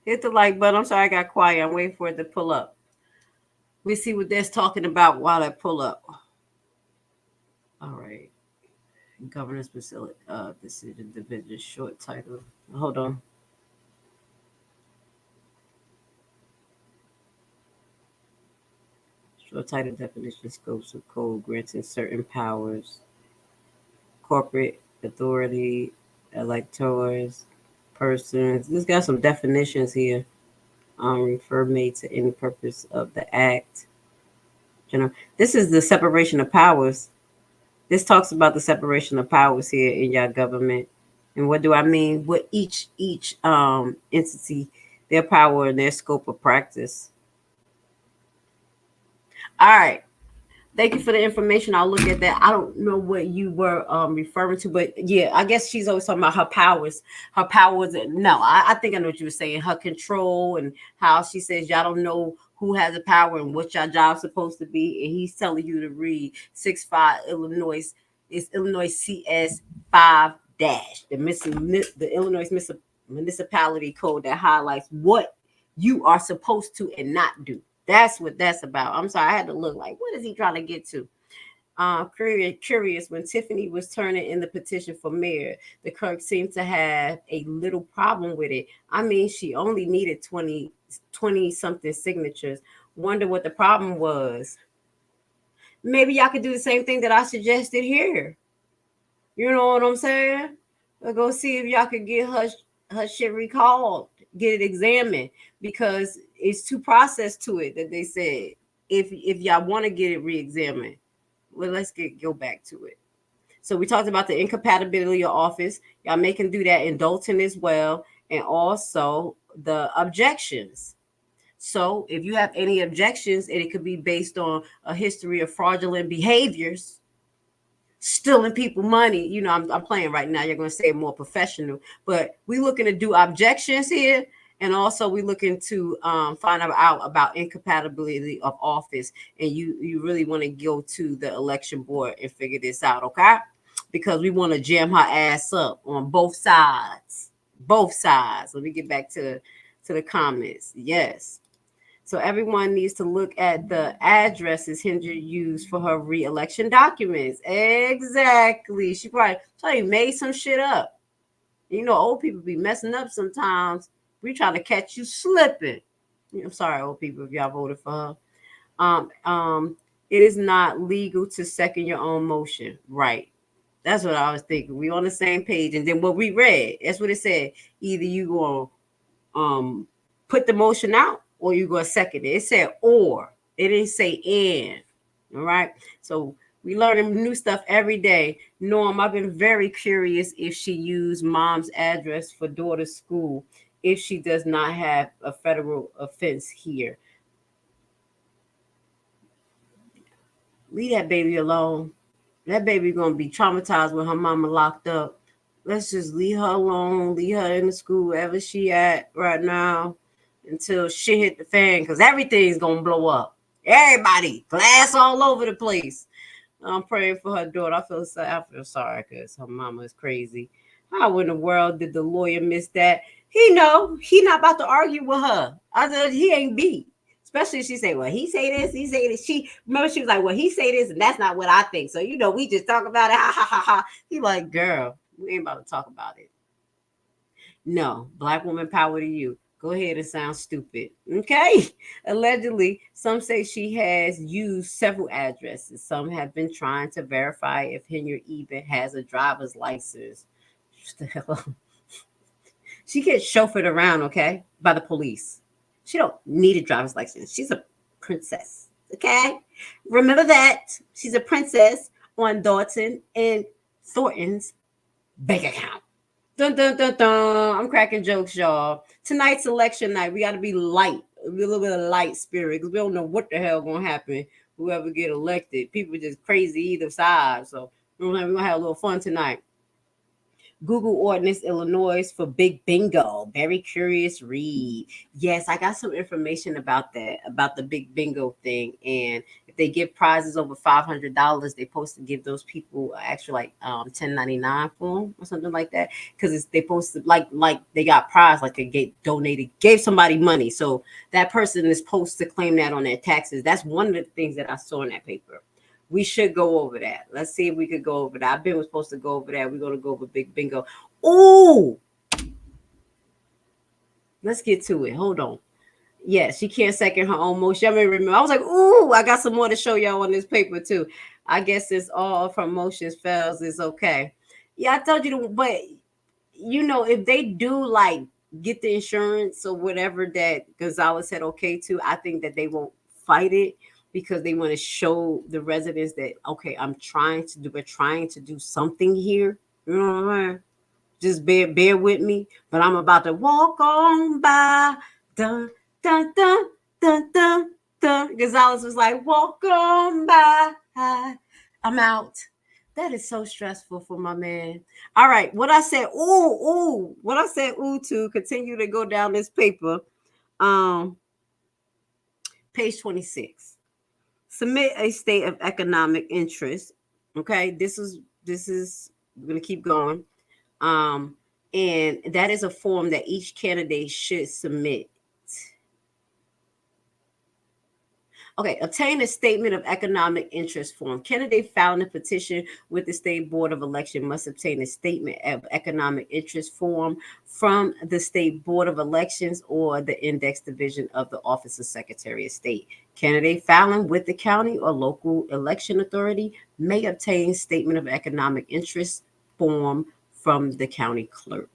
Hit the like button. I'm sorry I got quiet. I'm waiting for it to pull up. We see what that's talking about while I pull up. All right. Governance facility decision division short title. Hold on. Short title definition, scopes of code granting certain powers, corporate authority, electors, persons. This got some definitions here. Refer made to any purpose of the act. This is the separation of powers. This talks about the separation of powers here in your government. And what do I mean? What each entity, their power and their scope of practice. All right. Thank you for the information. I'll look at that. I don't know what you were referring to, but yeah, I guess she's always talking about her powers. Her powers. No, I think I know what you were saying. Her control and how she says y'all don't know who has the power and what your job's supposed to be. And he's telling you to read 6.5 Illinois. It's Illinois CS 5-, the Illinois Municipality Code that highlights what you are supposed to and not do. That's what that's about. I'm sorry, I had to look like, what is he trying to get to? Curious, when Tiffany was turning in the petition for mayor, the clerk seemed to have a little problem with it. I mean, she only needed 20 something signatures. Wonder what the problem was. Maybe y'all could do the same thing that I suggested here. You know what I'm saying? We'll go see if y'all could get her shit recalled, get it examined, because it's two process to it that they said. If y'all want to get it re-examined, well, let's go back to it. So we talked about the incompatibility of office. Y'all may can do that in Dalton as well, and also the objections. So if you have any objections, and it could be based on a history of fraudulent behaviors, stealing people money. You know, I'm playing right now. You're going to say more professional, but we're looking to do objections here. And also we're looking to find out about incompatibility of office. And you really want to go to the election board and figure this out, okay? Because we want to jam her ass up on both sides. Both sides. Let me get back to the comments. Yes. So everyone needs to look at the addresses Hinder used for her re-election documents. Exactly. She probably made some shit up. You know, old people be messing up sometimes. We trying to catch you slipping. I'm sorry, old people, if y'all voted for her. It is not legal to second your own motion. Right. That's what I was thinking. We on the same page. And then what we read, that's what it said. Either you going put the motion out or you going to second it. It said or. It didn't say and. All right. So we learning new stuff every day. Norm, I've been very curious if she used mom's address for daughter's school if she does not have a federal offense here. Leave that baby alone. That baby going to be traumatized with her mama locked up. Let's just leave her alone. Leave her in the school wherever she at right now until shit hit the fan, because everything's going to blow up. Everybody, glass all over the place. I'm praying for her daughter. I feel sorry because her mama is crazy. How in the world did the lawyer miss that? He not about to argue with her. I said he ain't beat. Especially if she say, well, he say this. She was like, well, he say this, and that's not what I think. So, we just talk about it. Ha, ha, ha, ha. He like, girl, we ain't about to talk about it. No, black woman power to you. Go ahead and sound stupid. Okay. Allegedly, some say she has used several addresses. Some have been trying to verify if Henry even has a driver's license. What the hell? She gets chauffeured around, okay, by the police. She don't need a driver's license. She's a princess, okay? Remember that. She's a princess on Thornton's bank account. Dun, dun, dun, dun. I'm cracking jokes, y'all. Tonight's election night. We got to be light, a little bit of light spirit, because we don't know what the hell going to happen. Whoever get elected, people just crazy either side. So we're going to have a little fun tonight. Google Ordinance, Illinois for Big Bingo. Very curious read. Yes, I got some information about that, about the Big Bingo thing. And if they give prizes over $500, they're supposed to give those people actually like 1099 form or something like that. Because they posted like they got prize, like they gave somebody money. So that person is supposed to claim that on their taxes. That's one of the things that I saw in that paper. We should go over that. Let's see if we could go over that. I've been supposed to go over that. We're going to go over Big Bingo. Ooh. Let's get to it. Hold on. Yeah, she can't second her own motion. I remember. I was like, ooh, I got some more to show y'all on this paper too. I guess it's all of her motions fails. It's okay. Yeah, I told you to, but you know, if they do like get the insurance or whatever that Gonzalez said okay to, I think that they won't fight it, because they want to show the residents that, okay, we're trying to do something here. You know what I mean? Just bear with me. But I'm about to walk on by. Dun, dun, dun, dun, dun, dun. Gonzalez was like, walk on by. I'm out. That is so stressful for my man. All right. What I said, what I said, to continue to go down this paper. Page 26. Submit a state of economic interest. Okay, this is we're gonna keep going. And that is a form that each candidate should submit. Okay, obtain a statement of economic interest form. Candidate filing a petition with the State Board of Election must obtain a statement of economic interest form from the State Board of Elections or the Index Division of the Office of Secretary of State. Candidate filing with the county or local election authority may obtain statement of economic interest form from the county clerk.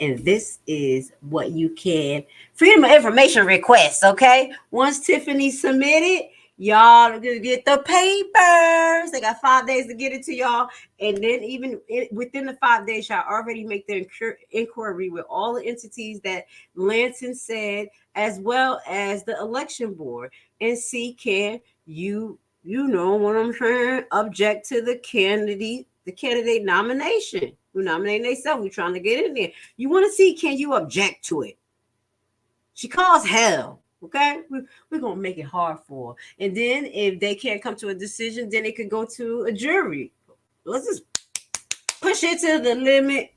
And this is what you can, Freedom of Information requests, okay? Once Tiffany submitted, y'all are gonna get the papers. They got 5 days to get it to y'all. And then even within the 5 days, y'all already make the inquiry with all the entities that Lansing said, as well as the election board, and see, can you know what I'm saying, object to the candidate nomination. Who nominating themselves? We're trying to get in there. You want to see, can you object to it? She calls hell. Okay, we're gonna make it hard for her. And then if they can't come to a decision, then it could go to a jury. Let's just push it to the limit.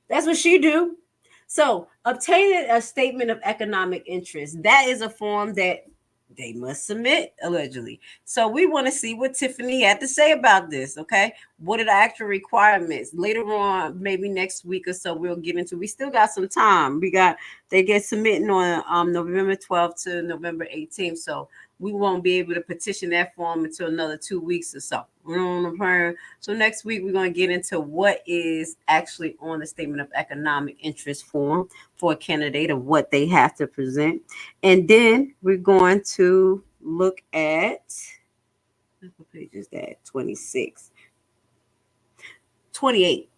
That's what she do. So obtaining a statement of economic interest, that is a form that they must submit, allegedly. So we want to see what Tiffany had to say about this, okay? What are the actual requirements? Later on, maybe next week or so, we'll get into. We still got some time. They get submitting on November 12th to November 18th. So we won't be able to petition that form until another 2 weeks or so. You know what I'm saying? So next week, we're going to get into what is actually on the statement of economic interest form for a candidate, of what they have to present. And then we're going to look at, what page is that? 26. 28.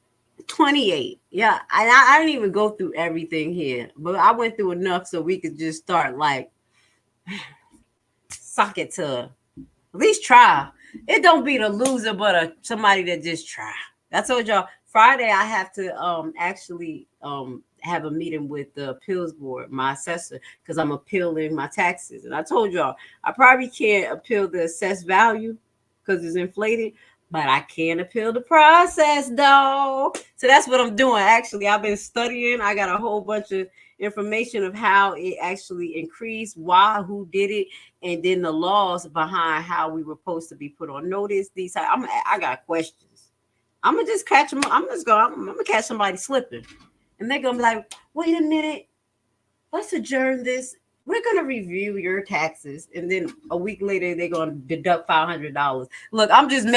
Yeah, I didn't even go through everything here, but I went through enough so we could just start like, sock it to at least try. It don't be the loser, but somebody that just try. I told y'all Friday I have to actually have a meeting with the appeals board, my assessor, because I'm appealing my taxes. And I told y'all I probably can't appeal the assessed value because it's inflated, but I can appeal the process though. So that's what I'm doing. Actually, I've been studying. I got a whole bunch of information of how it actually increased, why, who did it, and then the laws behind how we were supposed to be put on notice. I got questions. I'm gonna just catch them. I'm gonna catch somebody slipping, and they're gonna be like, "Wait a minute, let's adjourn this. We're gonna review your taxes," and then a week later they're gonna deduct $500. Look, I'm just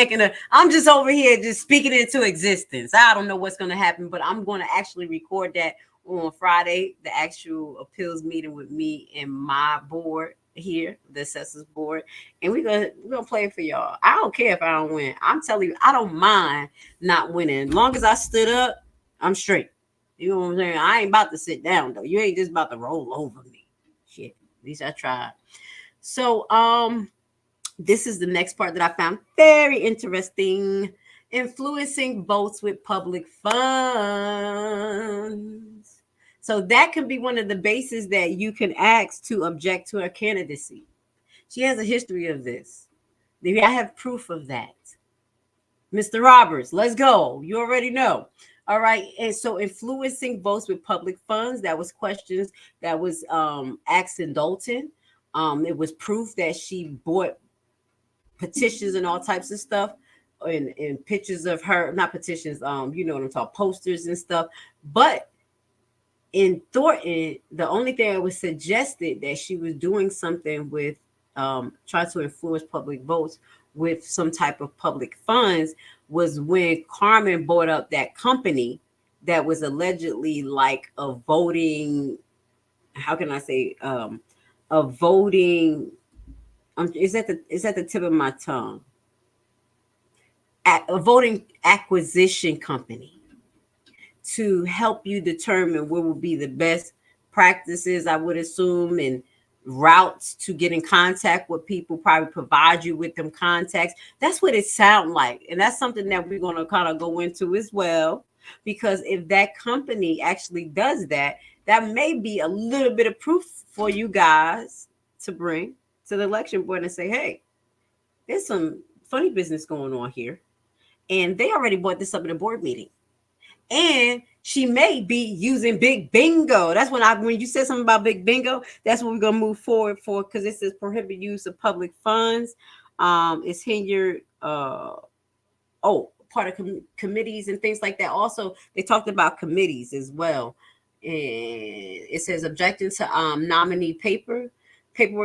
over here just speaking into existence. I don't know what's gonna happen, but I'm gonna actually record that on Friday, the actual appeals meeting with me and my board here, the assessors board, and we're gonna play it for y'all. I don't care if I don't win. I'm telling you, I don't mind not winning. As long as I stood up, I'm straight. You know what I'm saying? I ain't about to sit down though. You ain't just about to roll over me. Shit. At least I tried. So this is the next part that I found very interesting. Influencing votes with public funds. So that can be one of the bases that you can ask to object to her candidacy. She has a history of this. Maybe I have proof of that. Mr. Roberts, let's go. You already know. All right. And so influencing votes with public funds, that was questions that was asked in Dalton. It was proof that she bought petitions and all types of stuff and pictures of her, not petitions, you know what I'm talking, posters and stuff. But in Thornton, the only thing that was suggested that she was doing something with trying to influence public votes with some type of public funds was when Carmen bought up that company that was allegedly like a voting, how can I say, a voting, is at the tip of my tongue, a voting acquisition company to help you determine what will be the best practices, I would assume, and routes to get in contact with people, probably provide you with them contacts. That's what it sounds like. And that's something that we're going to kind of go into as well, because if that company actually does that, that may be a little bit of proof for you guys to bring to the election board and say, hey, there's some funny business going on here. And they already brought this up in a board meeting. And she may be using Big Bingo. That's when you said something about Big Bingo, that's what we're going to move forward for, because it says prohibit use of public funds. It's hindered, part of committees and things like that. Also, they talked about committees as well. And it says objecting to nominee paperwork.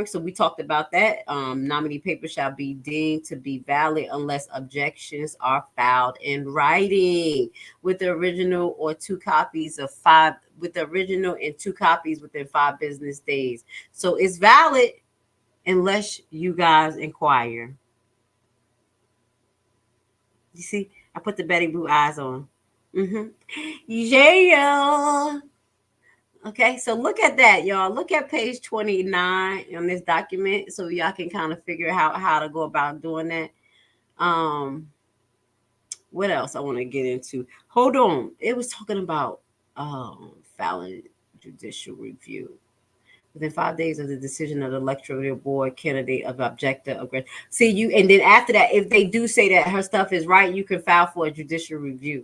So we talked about that. Nominee paper shall be deemed to be valid unless objections are filed in writing with the original or 2 copies of 5 with the original and 2 copies within 5 business days. So it's valid unless you guys inquire. You see, I put the Betty Blue eyes on. Yeah. Okay, so look at that, y'all. Look at page 29 on this document so y'all can kind of figure out how to go about doing that. What else I want to get into? Hold on. It was talking about filing judicial review. Within 5 days of the decision of the electoral board candidate of objector. See you, and then after that, if they do say that her stuff is right, you can file for a judicial review.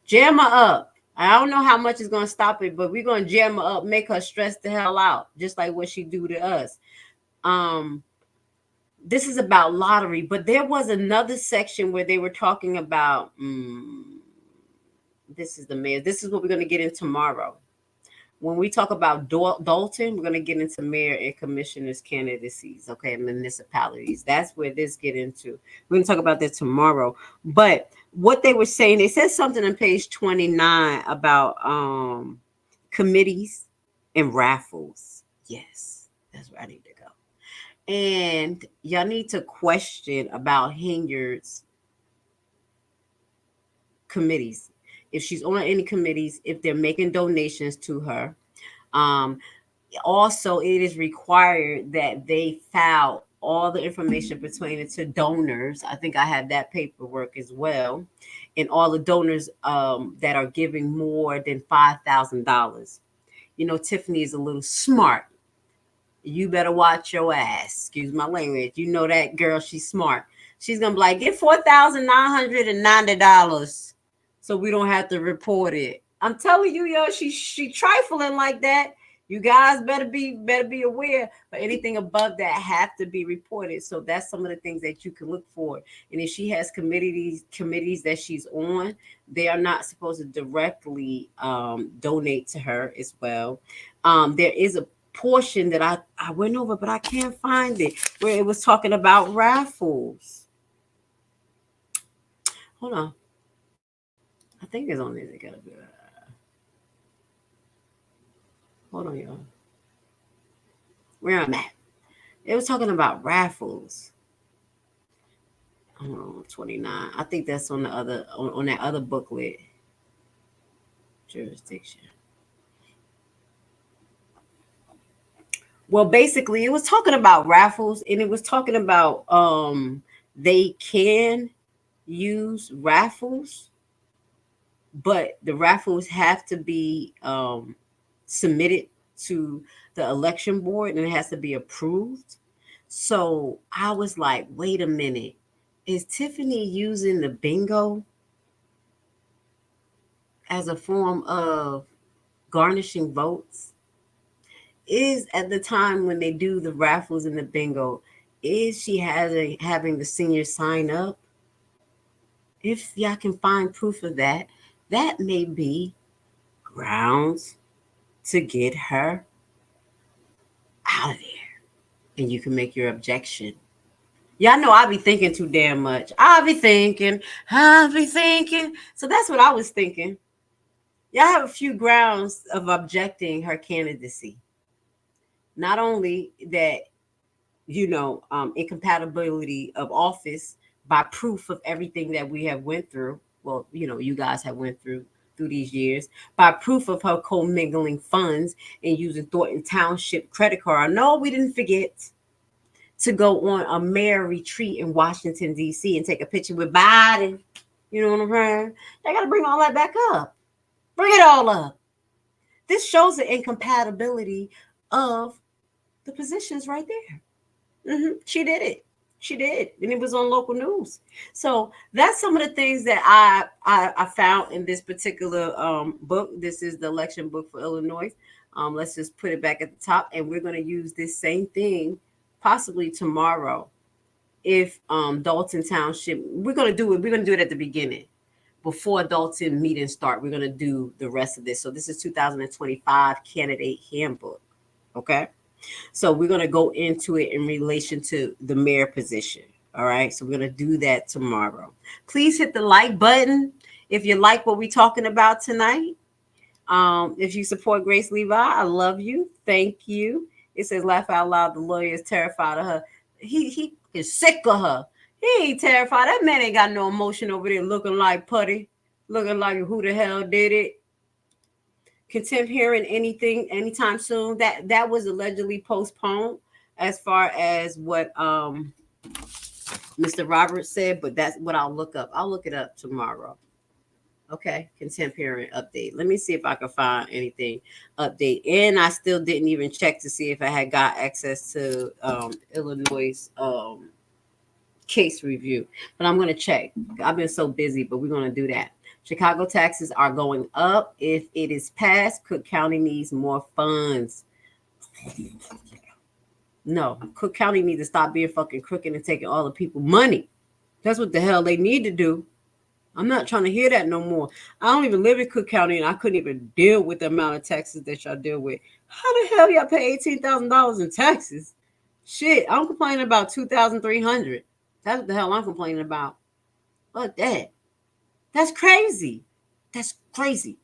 Jam her up. I don't know how much is going to stop it, but we're going to jam her up, make her stress the hell out, just like what she do to us. This is about lottery, but there was another section where they were talking about, this is the mayor. This is what we're going to get in tomorrow. When we talk about Dalton, we're going to get into mayor and commissioners' candidacies, okay, municipalities. That's where this get into. We're going to talk about that tomorrow. But what they were saying, they said something on page 29 about committees and raffles. Yes, that's where I need to go. And y'all need to question about Hinyard's committees. If she's on any committees, if they're making donations to her. Also, it is required that they file all the information pertaining to donors. I think I have that paperwork as well. And all the donors that are giving more than $5,000. You know, Tiffany is a little smart. You better watch your ass. Excuse my language. You know that girl, she's smart. She's going to be like, get $4,990. So we don't have to report it. I'm telling you, yo, she trifling like that. You guys better be aware. But anything above that have to be reported. So that's some of the things that you can look for. And if she has committees that she's on, they are not supposed to directly donate to her as well. There is a portion that I went over, but I can't find it, where it was talking about raffles. Hold on. I think it's on there. They gotta be. Hold on, y'all. Where I'm at. It was talking about raffles. Hold on, 29. I think that's on the other on that other booklet. jurisdiction. Well, basically, it was talking about raffles, and it was talking about they can use raffles, but the raffles have to be submitted to the election board, and it has to be approved. So I was like, wait a minute, is Tiffany using the bingo as a form of garnishing votes? Is at the time when they do the raffles and the bingo, is she having the seniors sign up? If y'all can find proof of that, that may be grounds to get her out of there. And you can make your objection. Y'all know I be thinking too damn much. I be thinking. So that's what I was thinking. Y'all have a few grounds of objecting her candidacy. Not only that, incompatibility of office by proof of everything that we have went through. Well, you guys have went through these years, by proof of her commingling funds and using Thornton Township credit card. No, we didn't forget to go on a mayor retreat in Washington, D.C. and take a picture with Biden. You know what I'm saying? They got to bring all that back up. Bring it all up. This shows the incompatibility of the positions right there. She did it. She did. And it was on local news. So that's some of the things that I found in this particular book. This is the election book for Illinois. Let's just put it back at the top. And we're going to use this same thing possibly tomorrow. If Dalton Township, we're going to do it at the beginning. Before Dalton meetings start, we're going to do the rest of this. So this is 2025 candidate handbook. Okay. So we're going to go into it in relation to the mayor position. All right. So we're going to do that tomorrow. Please hit the like button if you like what we're talking about tonight. If you support Grace Levi, I love you. Thank you. It says, laugh out loud. The lawyer is terrified of her. He is sick of her. He ain't terrified. That man ain't got no emotion over there looking like putty, looking like who the hell did it. Contempt hearing anything anytime soon. That was allegedly postponed as far as what Mr. Roberts said, but that's what I'll look up. I'll look it up tomorrow. Okay, contempt hearing update. Let me see if I can find anything update. And I still didn't even check to see if I had got access to Illinois' case review, but I'm going to check. I've been so busy, but we're going to do that. Chicago taxes are going up. If it is passed, Cook County needs more funds. No, Cook County needs to stop being fucking crooked and taking all the people money. That's what the hell they need to do. I'm not trying to hear that no more. I don't even live in Cook County, and I couldn't even deal with the amount of taxes that y'all deal with. How the hell y'all pay $18,000 in taxes? Shit, I'm complaining about $2,300. That's what the hell I'm complaining about. Fuck that. That's crazy. That's crazy.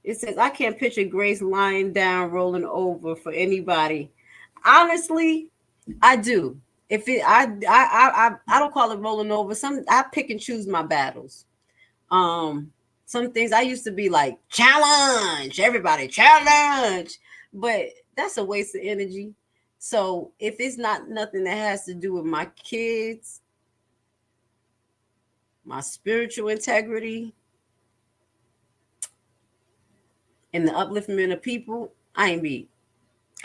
It says, I can't picture Grace lying down, rolling over for anybody. Honestly, I do. If it, I don't call it rolling over. I pick and choose my battles. Some things I used to be like, challenge, everybody, challenge. But that's a waste of energy. So if it's not nothing that has to do with my kids, my spiritual integrity, and the upliftment of people, I ain't be.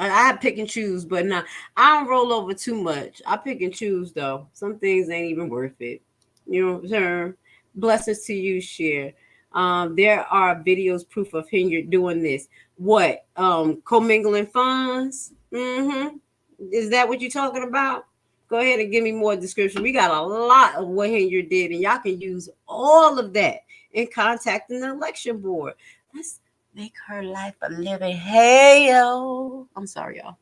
I pick and choose, but nah, I don't roll over too much. I pick and choose though. Some things ain't even worth it. You know what I'm saying? Blessings to you, Cher. There are videos, proof of Hinyard doing this. What? Commingling funds? Is that what you're talking about? Go ahead and give me more description. We got a lot of what Hinyard did, and y'all can use all of that in contacting the election board. Let's make her life a living hell. I'm sorry, y'all.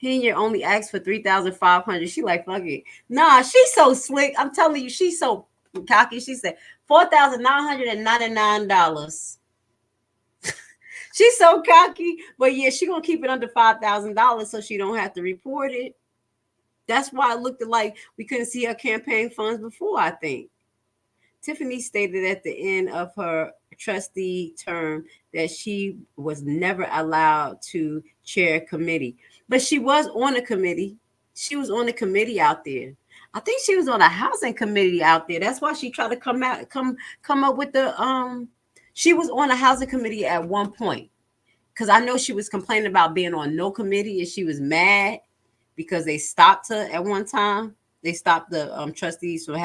Hinyard only asked for $3,500. She like, fuck it. Nah, she's so slick. I'm telling you, she's so cocky. She said $4,999. She's so cocky, but yeah, she gonna keep it under $5,000 so she don't have to report it. That's why it looked like we couldn't see her campaign funds before, I think. Tiffany stated at the end of her trustee term that she was never allowed to chair a committee, but she was on a committee. She was on a committee out there. I think she was on a housing committee out there. That's why she tried to come up with the she was on a housing committee at one point, because I know she was complaining about being on no committee, and she was mad because they stopped her at one time. They stopped the trustees from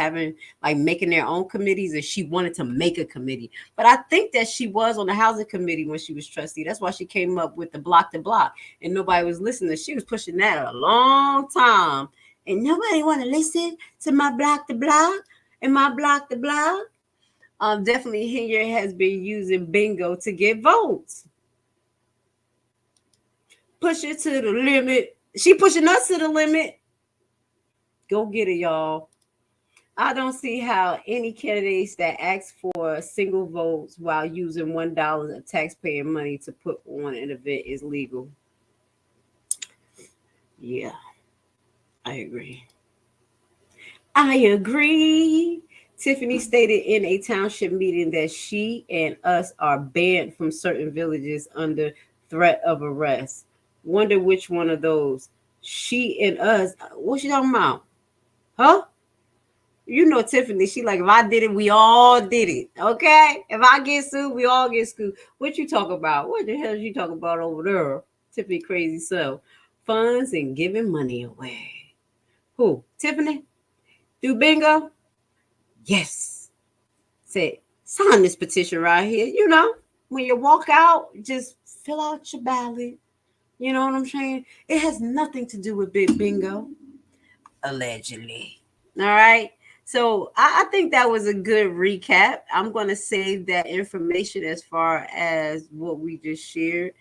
making their own committees, and she wanted to make a committee. But I think that she was on the housing committee when she was trustee. That's why she came up with the block to block, and nobody was listening. She was pushing that a long time, and nobody want to listen to my block to block and my block to block. Definitely Henry has been using bingo to get votes. Push it to the limit. She pushing us to the limit. Go get it, y'all. I don't see how any candidates that ask for single votes while using $1 of taxpayer money to put on an event is legal. Yeah, I agree. I agree. Tiffany stated in a township meeting that she and us are banned from certain villages under threat of arrest. Wonder which one of those. She and us. What you talking about? Huh? You know Tiffany, she like, if I did it, we all did it. Okay? If I get sued, we all get sued. What you talking about? What the hell is you talking about over there? Tiffany crazy self. Funds and giving money away. Who? Tiffany? Do bingo? Yes. Said, sign this petition right here. You know, when you walk out, just fill out your ballot. You know what I'm saying? It has nothing to do with big bingo. Allegedly. All right. So I think that was a good recap. I'm going to save that information as far as what we just shared.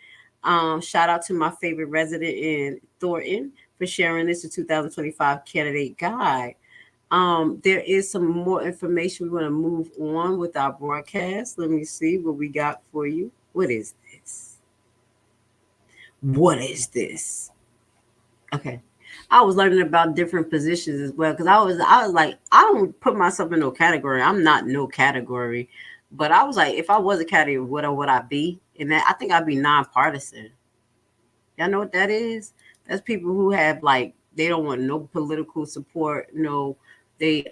Shout out to my favorite resident in Thornton for sharing this 2025 candidate guide. There is some more information. We want to move on with our broadcast. Let me see what we got for you. What is this? What is this? Okay. I was learning about different positions as well, because I was like, I don't put myself in no category. I'm not no category. But I was like, if I was a category, what would I be? And I think I'd be nonpartisan. Y'all know what that is? That's people who have they don't want no political support. No, they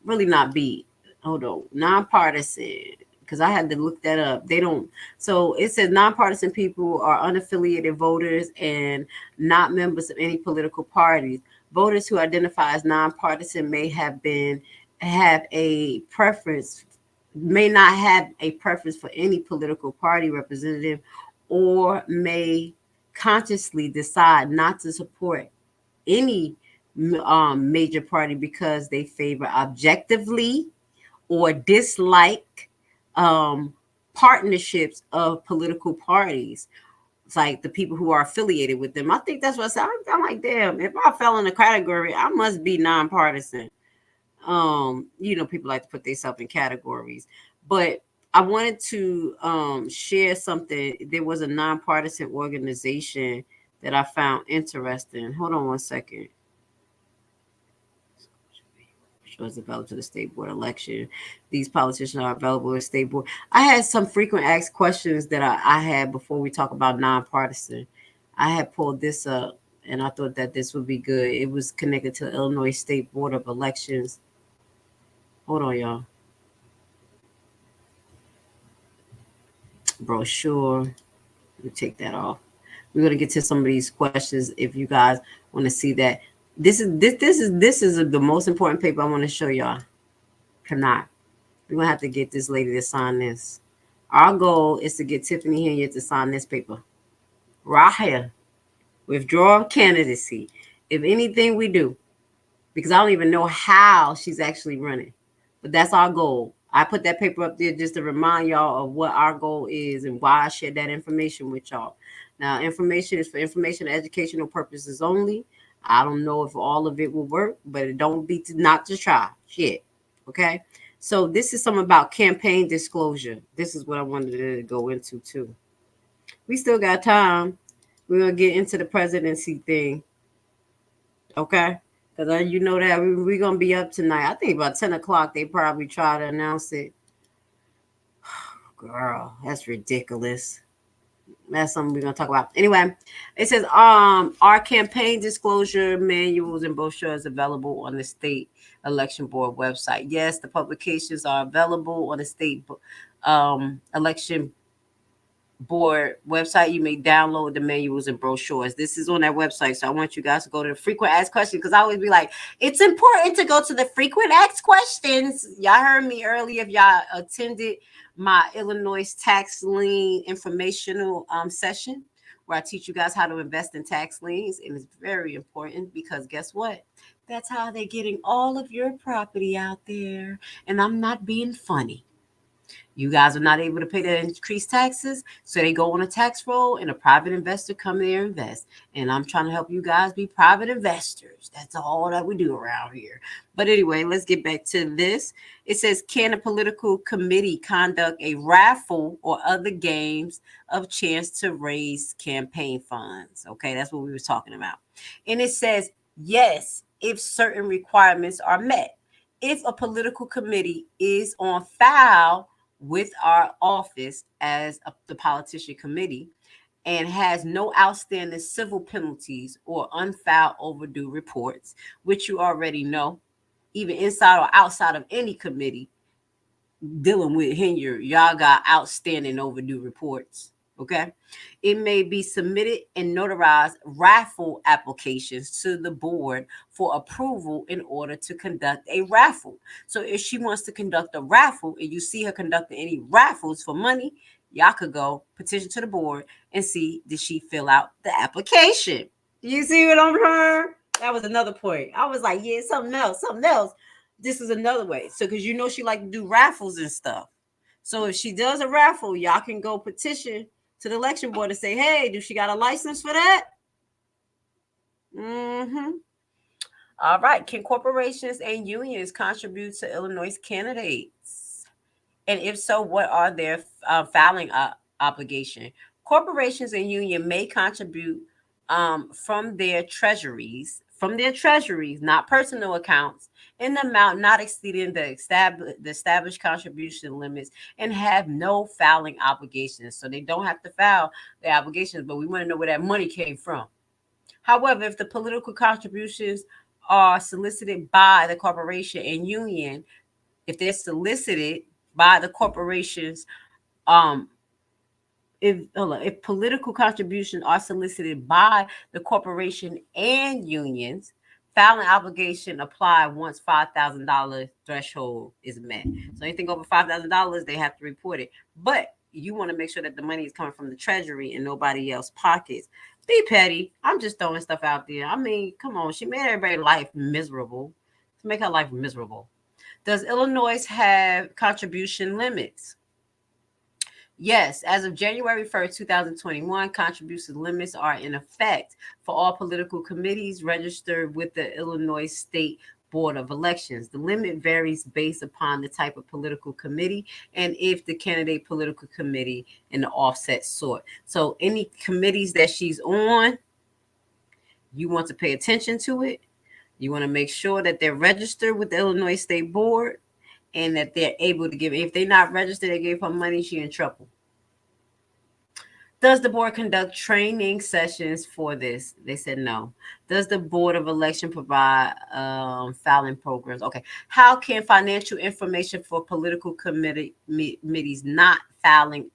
really not be. Hold on, nonpartisan. Because I had to look that up. They don't. So it says nonpartisan people are unaffiliated voters and not members of any political parties. Voters who identify as nonpartisan may not have a preference for any political party representative, or may consciously decide not to support any major party because they favor objectively or dislike partnerships of political parties. It's like the people who are affiliated with them. I think that's what I said. I'm like, damn, if I fell in a category, I must be nonpartisan. People like to put themselves in categories. But I wanted to share something. There was a nonpartisan organization that I found interesting. Hold on one second. Was available to the state board election. These politicians are available to state board. I had some frequent asked questions that I had before we talk about nonpartisan. I had pulled this up and I thought that this would be good. It was connected to the Illinois State Board of Elections. Hold on, y'all. Brochure. Let me take that off. We're gonna get to some of these questions if you guys want to see that. This is the most important paper I want to show y'all. Cannot. We're gonna have to get this lady to sign this. Our goal is to get Tiffany Henry to sign this paper. Right here. Withdraw candidacy. If anything we do, because I don't even know how she's actually running. But that's our goal. I put that paper up there just to remind y'all of what our goal is and why I shared that information with y'all. Now, information is for information and educational purposes only. I don't know if all of it will work, but it don't be not to try. Shit. Okay. So this is something about campaign disclosure. This is what I wanted to go into too. We still got time. We're going to get into the presidency thing. Okay. Because you know that we're going to be up tonight. I think about 10 o'clock, they probably try to announce it. Girl, that's ridiculous. That's something we're going to talk about. Anyway, it says, our campaign disclosure manuals and brochures available on the state election board website. Yes, the publications are available on the state election board website. You may download the manuals and brochures. This is on that website. So I want you guys to go to the frequent asked questions, because I always be like, it's important to go to the frequent asked questions. Y'all heard me earlier. If y'all attended my Illinois tax lien informational session, where I teach you guys how to invest in tax liens. And it's very important, because guess what? That's how they're getting all of your property out there. And I'm not being funny. You guys are not able to pay the increased taxes, so they go on a tax roll, and a private investor come there and invest. And I'm trying to help you guys be private investors. That's all that we do around here. But anyway, let's get back to this. It says, can a political committee conduct a raffle or other games of chance to raise campaign funds? Okay, that's what we were talking about. And it says, yes, if certain requirements are met. If a political committee is on file with our office as the politician committee and has no outstanding civil penalties or unfiled overdue reports, which you already know, even inside or outside of any committee dealing with Henry, y'all got outstanding overdue reports. Okay, it may be submitted and notarized raffle applications to the board for approval in order to conduct a raffle. So if she wants to conduct a raffle and you see her conducting any raffles for money, y'all could go petition to the board and see, did she fill out the application? You see what I'm hearing? That was another point. I was like, yeah, something else. This is another way. So because you know she like to do raffles and stuff. So if she does a raffle, y'all can go petition to the election board and say, hey, do she got a license for that? All right. Can corporations and unions contribute to Illinois candidates? And if so, what are their filing obligation? Corporations and union may contribute from their treasuries, not personal accounts, in the amount not exceeding the established contribution limits, and have no filing obligations. So they don't have to file the obligations, but we want to know where that money came from. However, if the political contributions are solicited by the corporation and union, if they're solicited by the corporations, if political contributions are solicited by the corporation and unions, filing obligation apply once $5,000 threshold is met. So anything over $5,000, they have to report it. But you want to make sure that the money is coming from the treasury and nobody else's pockets. Be petty. I'm just throwing stuff out there. I mean, come on. She made everybody's life miserable. To make her life miserable. Does Illinois have contribution limits? Yes, as of January 1st, 2021, contribution limits are in effect for all political committees registered with the Illinois State Board of Elections. The limit varies based upon the type of political committee and if the candidate political committee and the offset sort. So any committees that she's on, you want to pay attention to it. You want to make sure that they're registered with the Illinois State Board and that they're able to give. If they're not registered, they gave her money, she's in trouble. Does the board conduct training sessions for this? They said no. Does the Board of Election provide filing programs? Okay. How can financial information for political committees not filing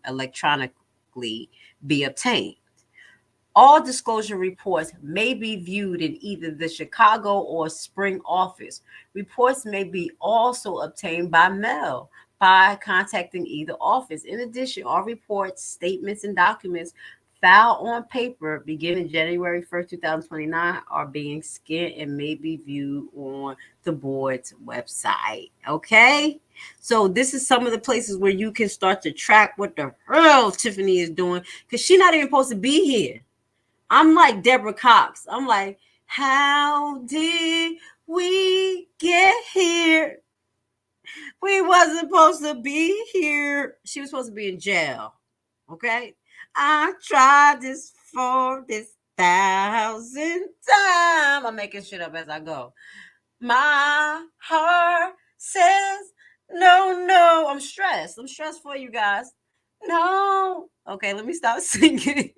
electronically be obtained? All disclosure reports may be viewed in either the Chicago or Spring office. Reports may be also obtained by mail by contacting either office. In addition, all reports, statements, and documents filed on paper beginning January 1st, 2029 are being scanned and may be viewed on the board's website. Okay? So this is some of the places where you can start to track what the hell Tiffany is doing, because she's not even supposed to be here. I'm like Deborah Cox. I'm like, how did we get here? We wasn't supposed to be here. She was supposed to be in jail. Okay? I tried this for this 1,000 times. I'm making shit up as I go. My heart says no, no. I'm stressed. I'm stressed for you guys. No. Okay, let me stop singing.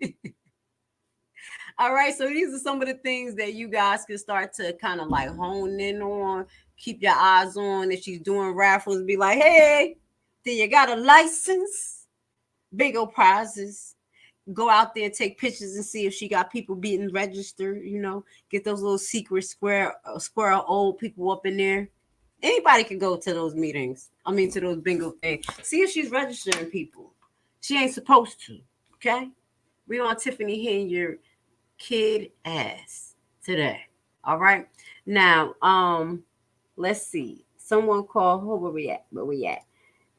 All right, so these are some of the things that you guys can start to kind of like hone in on, keep your eyes on. If she's doing raffles, be like, hey, do you got a license? Big old prizes. Go out there and take pictures and see if she got people being registered, you know, get those little secret square old people up in there. Anybody can go to those meetings. I mean, to those bingo things. See if she's registering people. She ain't supposed to, okay? We on Tiffany hitting your kid ass today. All right. Now, let's see. Someone called. Where we at?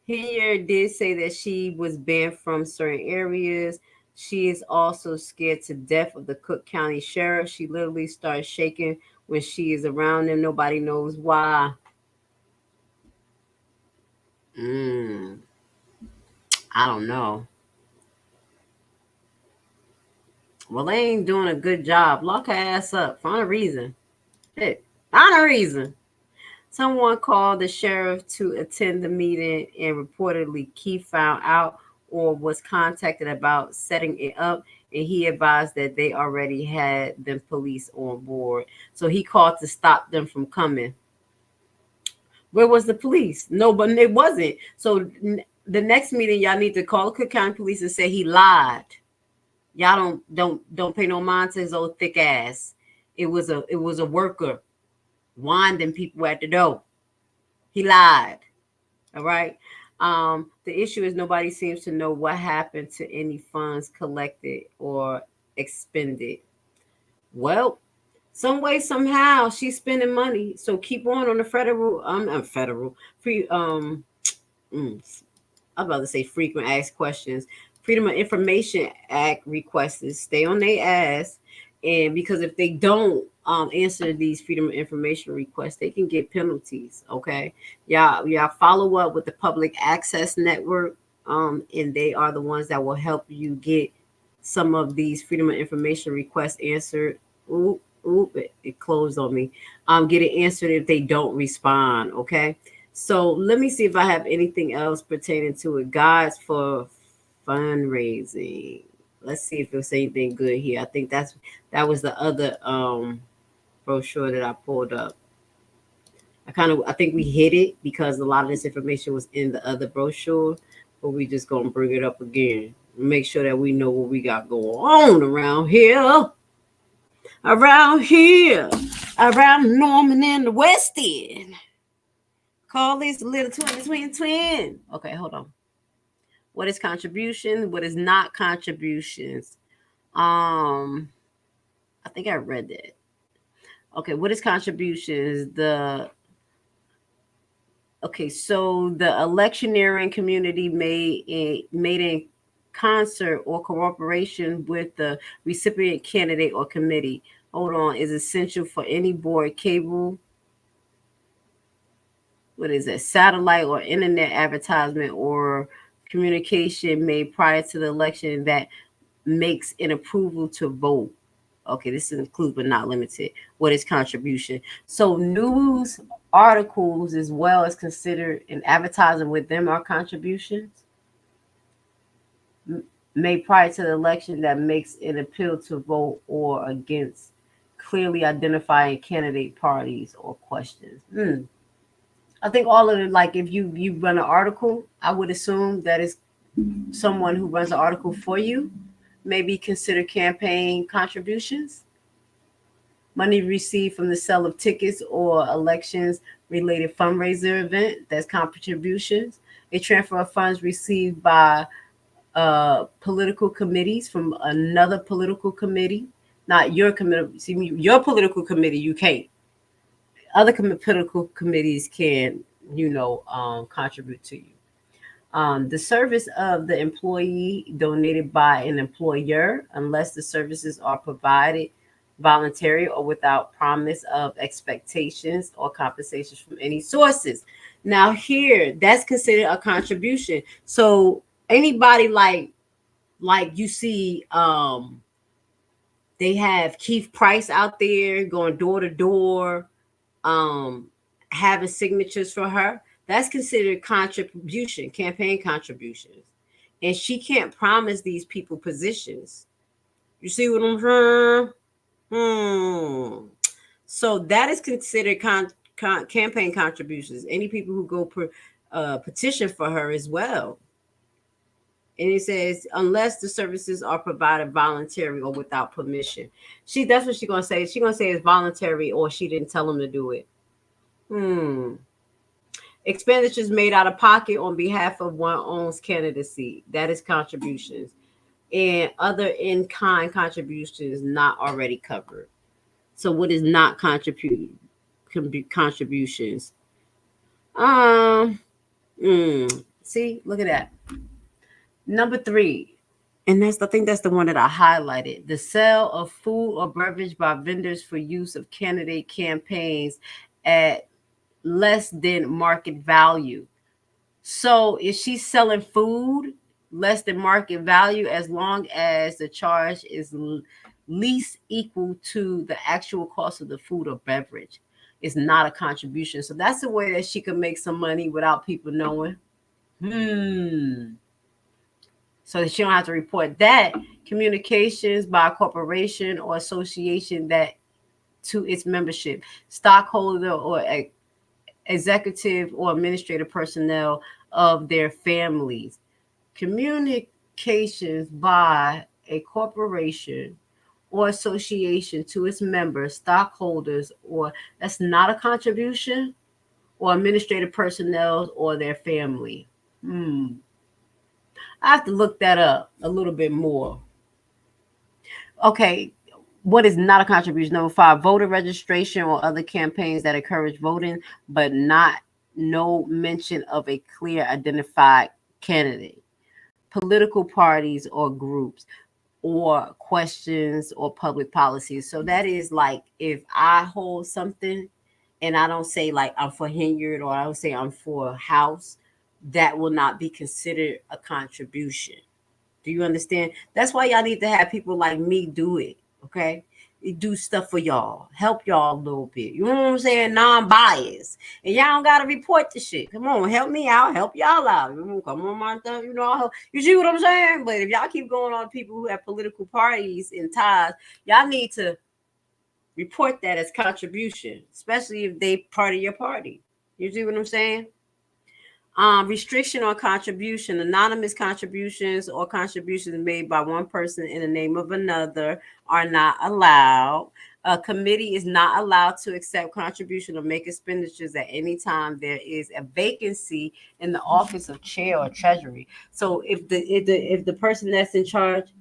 Here did say that she was banned from certain areas. She is also scared to death of the Cook County Sheriff. She literally starts shaking when she is around him. Nobody knows why. I don't know. Well, they ain't doing a good job. Lock her ass up. Find a reason. Find a reason. Someone called the sheriff to attend the meeting, and reportedly Keith found out or was contacted about setting it up, and he advised that they already had the police on board. So he called to stop them from coming. Where was the police? No, but it wasn't. So the next meeting, y'all need to call the Cook County Police and say he lied. Y'all don't pay no mind to his old thick ass. It was a worker winding people at the door. He lied. All right. The issue is nobody seems to know what happened to any funds collected or expended. Well, some way, somehow, she's spending money. So keep on the federal, I'm about to say frequent asked questions. Freedom of Information Act requests stay on their ass. And because if they don't answer these Freedom of Information requests, they can get penalties. Okay. Y'all follow up with the Public Access Network. And they are the ones that will help you get some of these Freedom of Information requests answered. It closed on me. Get it answered if they don't respond. Okay. So let me see if I have anything else pertaining to it. Guides for fundraising. Let's see if there's anything good here. I think that was the other brochure that I pulled up. I think we hit it because a lot of this information was in the other brochure, but we just gonna bring it up again. Make sure that we know what we got going on around here. Around Norman and the West End. Call this a little twin. Okay, hold on. What is contribution? What is not contributions? I think I read that. Okay, what is contributions? So the electioneering community made in concert or cooperation with the recipient candidate or committee. Hold on, is essential for any board, cable, what is it, satellite or internet advertisement or communication made prior to the election that makes an approval to vote. Okay, this includes but not limited. What is contribution? So news articles as well as considered an advertising with them are contributions made prior to the election that makes an appeal to vote or against clearly identifying candidate parties or questions. I think all of it, like if you run an article, I would assume that is someone who runs an article for you, maybe consider campaign contributions. Money received from the sale of tickets or elections related fundraiser event, that's contributions. A transfer of funds received by political committees from another political committee, not your committee. See, your political committee, you can't. Other political committees can, contribute to you. The service of the employee donated by an employer, unless the services are provided voluntary or without promise of expectations or compensations from any sources. Now here, that's considered a contribution. So anybody like you see They have Keith Price out there going door to door, having signatures for her. That's considered contribution, campaign contributions. And she can't promise these people positions. You see what I'm saying? So that is considered campaign contributions. Any people who go petition for her as well. And it says, unless the services are provided voluntary or without permission. That's what she's going to say. She's going to say it's voluntary or she didn't tell them to do it. Expenditures made out of pocket on behalf of one own's candidacy. That is contributions. And other in-kind contributions not already covered. So what is not contributions? See, look at that. Number 3, and I think that's the one that I highlighted. The sale of food or beverage by vendors for use of candidate campaigns at less than market value. So is she selling food less than market value as long as the charge is least equal to the actual cost of the food or beverage? It's not a contribution. So that's a way that she can make some money without people knowing. So that she don't have to report that. Communications by a corporation or association that to its membership, stockholder or executive or administrative personnel of their families. Communications by a corporation or association to its members, stockholders, or that's not a contribution, or administrative personnel or their family. I have to look that up a little bit more. Okay, what is not a contribution? Number 5, voter registration or other campaigns that encourage voting, but no mention of a clear identified candidate. Political parties or groups, or questions or public policies. So that is like if I hold something and I don't say like I'm for Henyard or I don't say I'm for House, that will not be considered a contribution. Do you understand? That's why y'all need to have people like me do it, okay? Do stuff for y'all, help y'all a little bit. You know what I'm saying? Non-biased. And y'all don't got to report the shit. Come on, help me out, help y'all out. Come on, my stuff, I'll help. You see what I'm saying? But if y'all keep going on people who have political parties and ties, y'all need to report that as contribution, especially if they part of your party. You see what I'm saying? Restriction on contribution. Anonymous contributions or contributions made by one person in the name of another are not allowed. A committee is not allowed to accept contribution or make expenditures at any time there is a vacancy in the office of chair or treasury. So if the person that's in charge,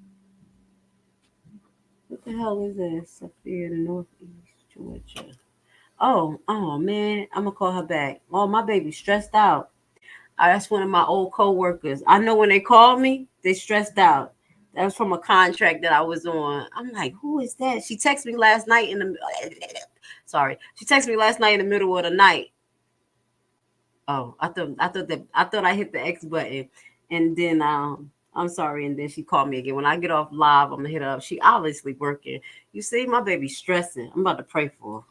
what the hell is this? Sophia, Northeast Georgia. Oh man, I'm gonna call her back. Oh, my baby's stressed out. That's one of my old co-workers. I know when they call me, they stressed out. That was from a contract that I was on. I'm like, who is that? She texted me last night in the middle of the night. Oh, I thought I hit the X button, and then I'm sorry, and then she called me again. When I get off live, I'm gonna hit her up. She obviously working. You see, my baby's stressing. I'm about to pray for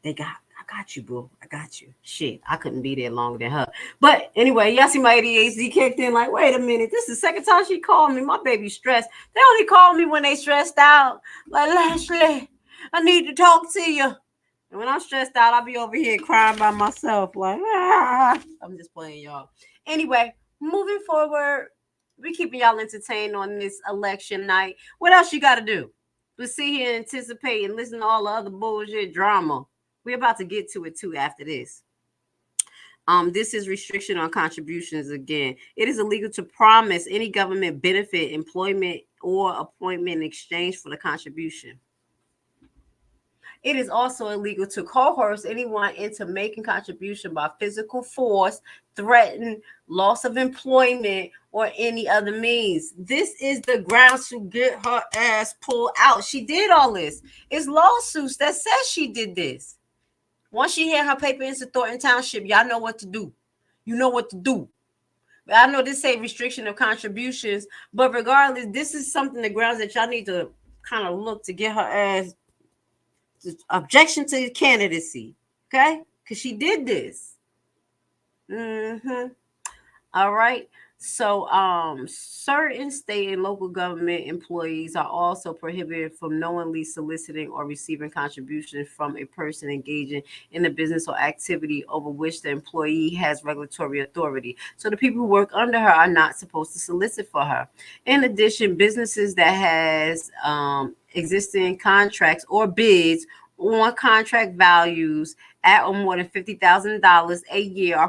her. I got you, boo. I got you. Shit, I couldn't be there longer than her. But anyway, y'all see my ADHD kicked in. Like, wait a minute. This is the second time she called me. My baby's stressed. They only call me when they stressed out. Like, Leslie, I need to talk to you. And when I'm stressed out, I'll be over here crying by myself. Like, I'm just playing, y'all. Anyway, moving forward, we keeping y'all entertained on this election night. What else you got to do? But sit here and anticipate and listen to all the other bullshit drama. We're about to get to it too after this. This is restriction on contributions again. It is illegal to promise any government benefit, employment, or appointment in exchange for the contribution. It is also illegal to coerce anyone into making contribution by physical force, threaten, loss of employment, or any other means. This is the grounds to get her ass pulled out. She did all this. It's lawsuits that says she did this. Once she had her paper into Thornton Township, y'all know what to do. You know what to do. But I know this say restriction of contributions, but regardless, this is something, the grounds that y'all need to kind of look to get her ass objection to the candidacy. Okay, because she did this. All right. So certain state and local government employees are also prohibited from knowingly soliciting or receiving contributions from a person engaging in a business or activity over which the employee has regulatory authority. So the people who work under her are not supposed to solicit for her. In addition, businesses that has existing contracts or bids on contract values at or more than $50,000 a year are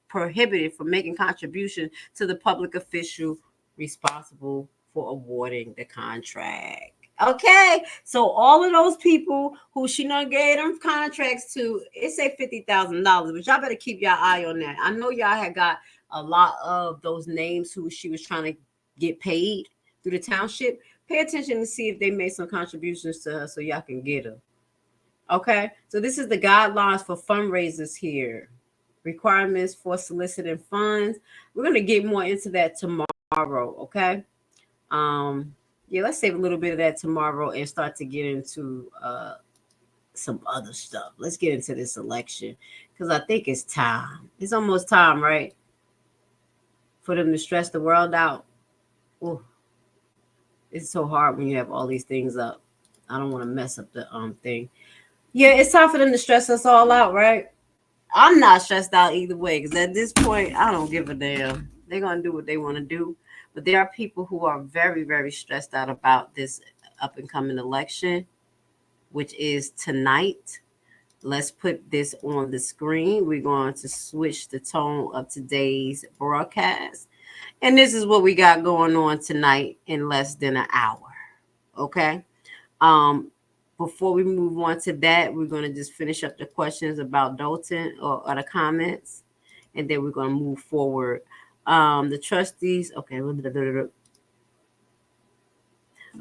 prohibited from making contributions to the public official responsible for awarding the contract. Okay, so all of those people who she done gave them contracts to, it say $50,000, but y'all better keep your eye on that. I know y'all had got a lot of those names who she was trying to get paid through the township. Pay attention to see if they made some contributions to her so y'all can get her. Okay, so this is the guidelines for fundraisers here. Requirements for soliciting funds. We're going to get more into that tomorrow, okay? Yeah, let's save a little bit of that tomorrow and start to get into some other stuff. Let's get into this election because I think it's time. It's almost time, right? For them to stress the world out. Ooh. It's so hard when you have all these things up. I don't want to mess up the thing. Yeah, it's time for them to stress us all out, right? I'm not stressed out either way because at this point, I don't give a damn. They're going to do what they want to do. But there are people who are very, very stressed out about this up and coming election, which is tonight. Let's put this on the screen. We're going to switch the tone of today's broadcast. And this is what we got going on tonight in less than an hour. Okay. Before we move on to that, we're going to just finish up the questions about Dalton or the comments, and then we're going to move forward. The trustees, okay.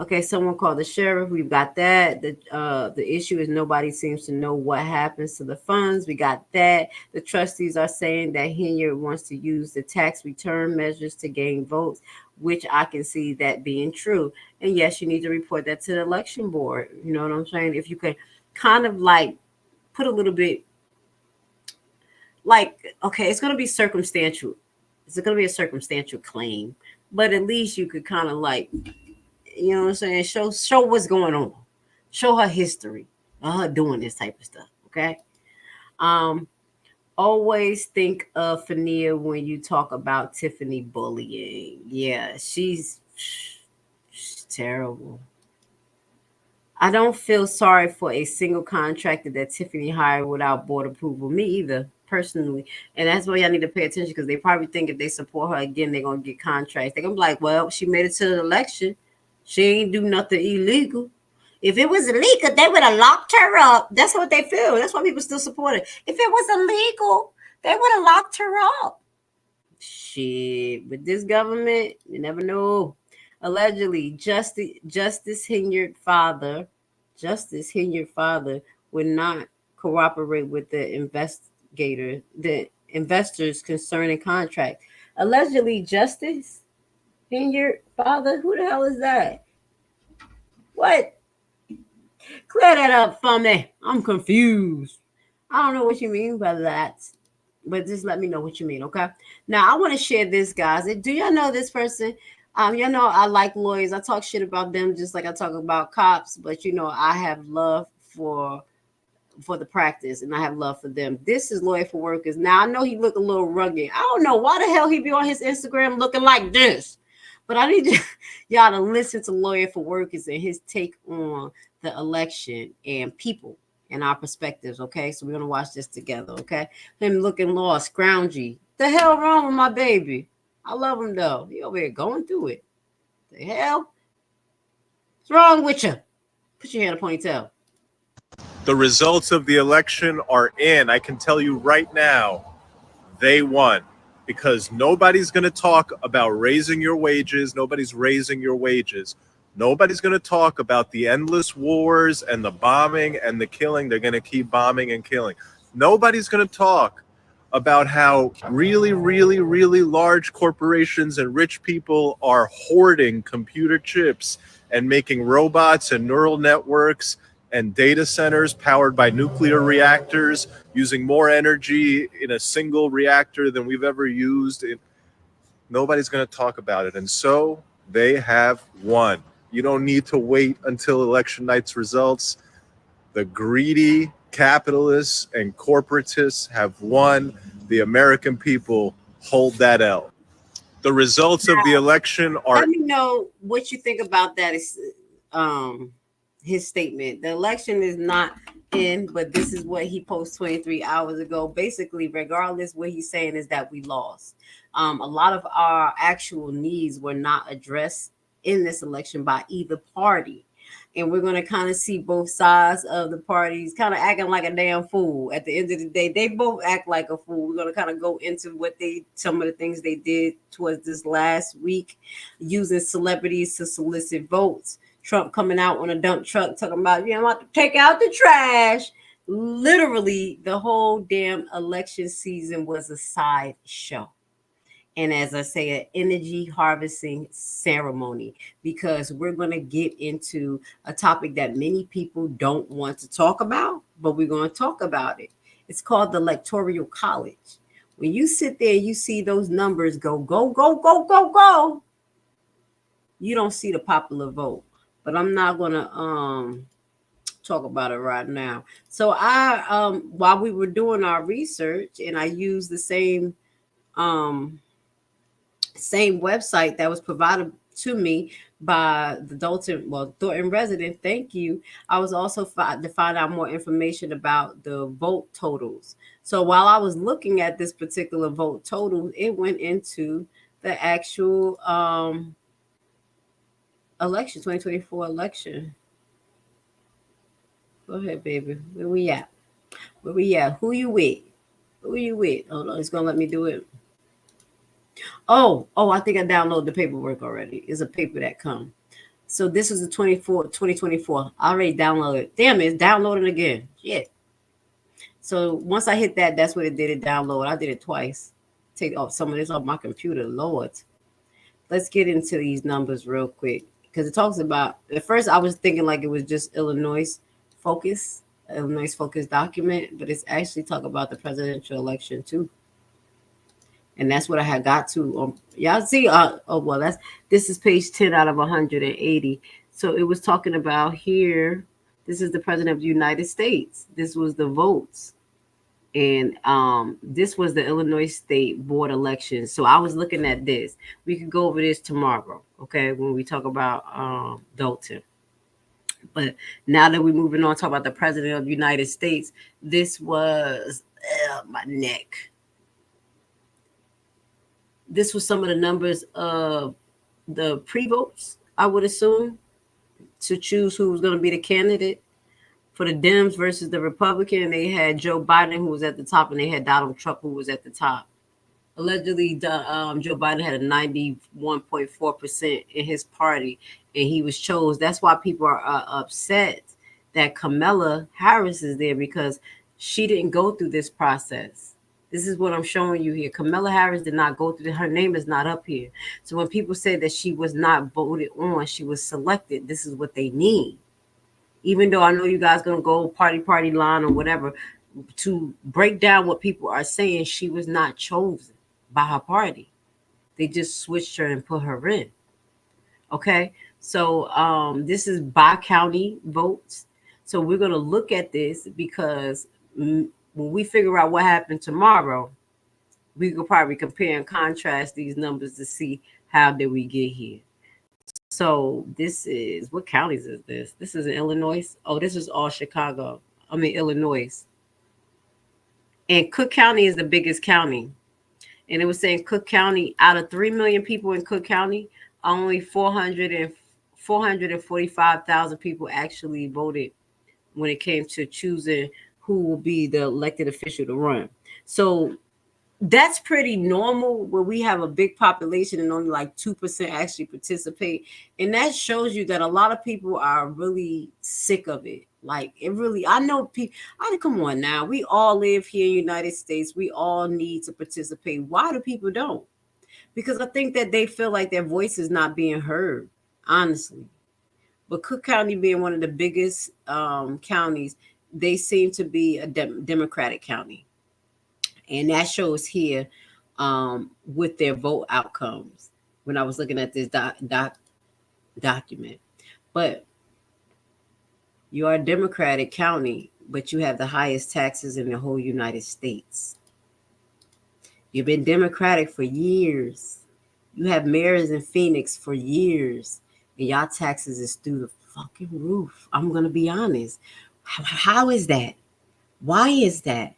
Okay, someone called the sheriff. We've got that. The issue is nobody seems to know what happens to the funds. We got that. The trustees are saying that Henyard wants to use the tax return measures to gain votes, which I can see that being true. And yes, you need to report that to the election board. You know what I'm saying? If you could kind of like put a little bit like, okay, it's going to be circumstantial. It's going to be a circumstantial claim, but at least you could kind of like, you know what I'm saying? Show what's going on. Show her history of her doing this type of stuff. Okay. Always think of Fania when you talk about Tiffany bullying. Yeah, she's terrible. I don't feel sorry for a single contractor that Tiffany hired without board approval. Me either, personally. And that's why y'all need to pay attention because they probably think if they support her again, they're going to get contracts. They're going to be like, well, she made it to the election. She ain't do nothing illegal. If it was illegal, they would have locked her up. That's what they feel. That's why people still support it. If it was illegal, they would have locked her up. Shit, with this government, you never know. Allegedly, Justice Henyard father would not cooperate with the investors concerning contract. Allegedly, Justice Henyard father, who the hell is that? What? Clear that up for me. I'm confused. I don't know what you mean by that, but just let me know what you mean, okay? Now, I want to share this, guys. Do y'all know this person? You know, I like lawyers. I talk shit about them just like I talk about cops, but you know, I have love for the practice and I have love for them. This is Lawyer for Workers. Now, I know he look a little rugged. I don't know why the hell he be on his Instagram looking like this, but I need y'all to listen to Lawyer for Workers and his take on the election and people and our perspectives, okay? So we're going to watch this together, okay? Him looking lost, scroungy. The hell wrong with my baby? I love him, though. He over here going through it. The hell? What's wrong with you? Put your hair in a ponytail. The results of the election are in. I can tell you right now, they won. Because nobody's going to talk about raising your wages. Nobody's raising your wages. Nobody's going to talk about the endless wars and the bombing and the killing. They're going to keep bombing and killing. Nobody's going to talk about how really, really, really large corporations and rich people are hoarding computer chips and making robots and neural networks and data centers powered by nuclear reactors, using more energy in a single reactor than we've ever used. Nobody's going to talk about it. And so they have won. You don't need to wait until election night's results. The greedy capitalists and corporatists have won. The American people hold that L. The results of the election are... Let me know what you think about that. Is his statement. The election is not in, but this is what he posted 23 hours ago. Basically, regardless, what he's saying is that we lost. A lot of our actual needs were not addressed in this election by either party. And we're going to kind of see both sides of the parties kind of acting like a damn fool. At the end of the day, they both act like a fool. We're going to kind of go into some of the things they did towards this last week, using celebrities to solicit votes. Trump coming out on a dump truck talking about, you know, want to take out the trash. Literally, the whole damn election season was a sideshow. And as I say, an energy harvesting ceremony, because we're going to get into a topic that many people don't want to talk about, but we're going to talk about it. It's called the Electoral College. When you sit there, you see those numbers go, you don't see the popular vote. But I'm not going to talk about it right now. So while we were doing our research, and I used the same website that was provided to me by the Thornton resident. Thank you. I was also to find out more information about the vote totals. So while I was looking at this particular vote total, it went into the actual election, 2024 election. Go ahead, baby. Where we at? Who you with? Hold on, it's gonna let me do it. Oh, I think I downloaded the paperwork already. It's a paper that come. So this is the 2024. I already downloaded. Damn it, it's downloading again. Shit. So once I hit that, that's what it did. It download. I did it twice. Take off some of this off my computer. Lord. Let's get into these numbers real quick. Because it talks about, at first I was thinking like it was just Illinois focus document, but it's actually talking about the presidential election too. And that's what I had got to. Y'all see, this is page 10 out of 180. So it was talking about here, this is the president of the United States. This was the votes. And this was the Illinois State Board election. So I was looking at this. We could go over this tomorrow, okay, when we talk about Dalton. But now that we're moving on, talk about the president of the United States, this was my neck. This was some of the numbers of the pre-votes, I would assume, to choose who was going to be the candidate. For the Dems versus the Republican, they had Joe Biden, who was at the top, and they had Donald Trump, who was at the top. Allegedly, Joe Biden had a 91.4% in his party, and he was chosen. That's why people are upset that Kamala Harris is there, because she didn't go through this process. This is what I'm showing you here. Kamala Harris did not go through her name is not up here. So when people say that she was not voted on, she was selected, this is what they need. Even though I know you guys going to go party line or whatever, to break down what people are saying, she was not chosen by her party. They just switched her and put her in. Okay, so this is by county votes. So we're going to look at this because when we figure out what happened tomorrow, we could probably compare and contrast these numbers to see how did we get here. So this is, what counties is this? This is in Illinois. Oh, this is all Illinois. And Cook County is the biggest county. And it was saying Cook County, out of 3 million people in Cook County, only 445,000 people actually voted when it came to choosing who will be the elected official to run. So that's pretty normal where we have a big population and only like 2% actually participate. And that shows you that a lot of people are really sick of it. Like it really, I know people, come on now. We all live here in the United States. We all need to participate. Why do people don't? Because I think that they feel like their voice is not being heard, honestly. But Cook County being one of the biggest counties, they seem to be a Democratic county. And that shows here with their vote outcomes when I was looking at this document. But you are a Democratic county, but you have the highest taxes in the whole United States. You've been Democratic for years. You have mayors in Phoenix for years, and y'all taxes is through the fucking roof. I'm going to be honest. How is that? Why is that?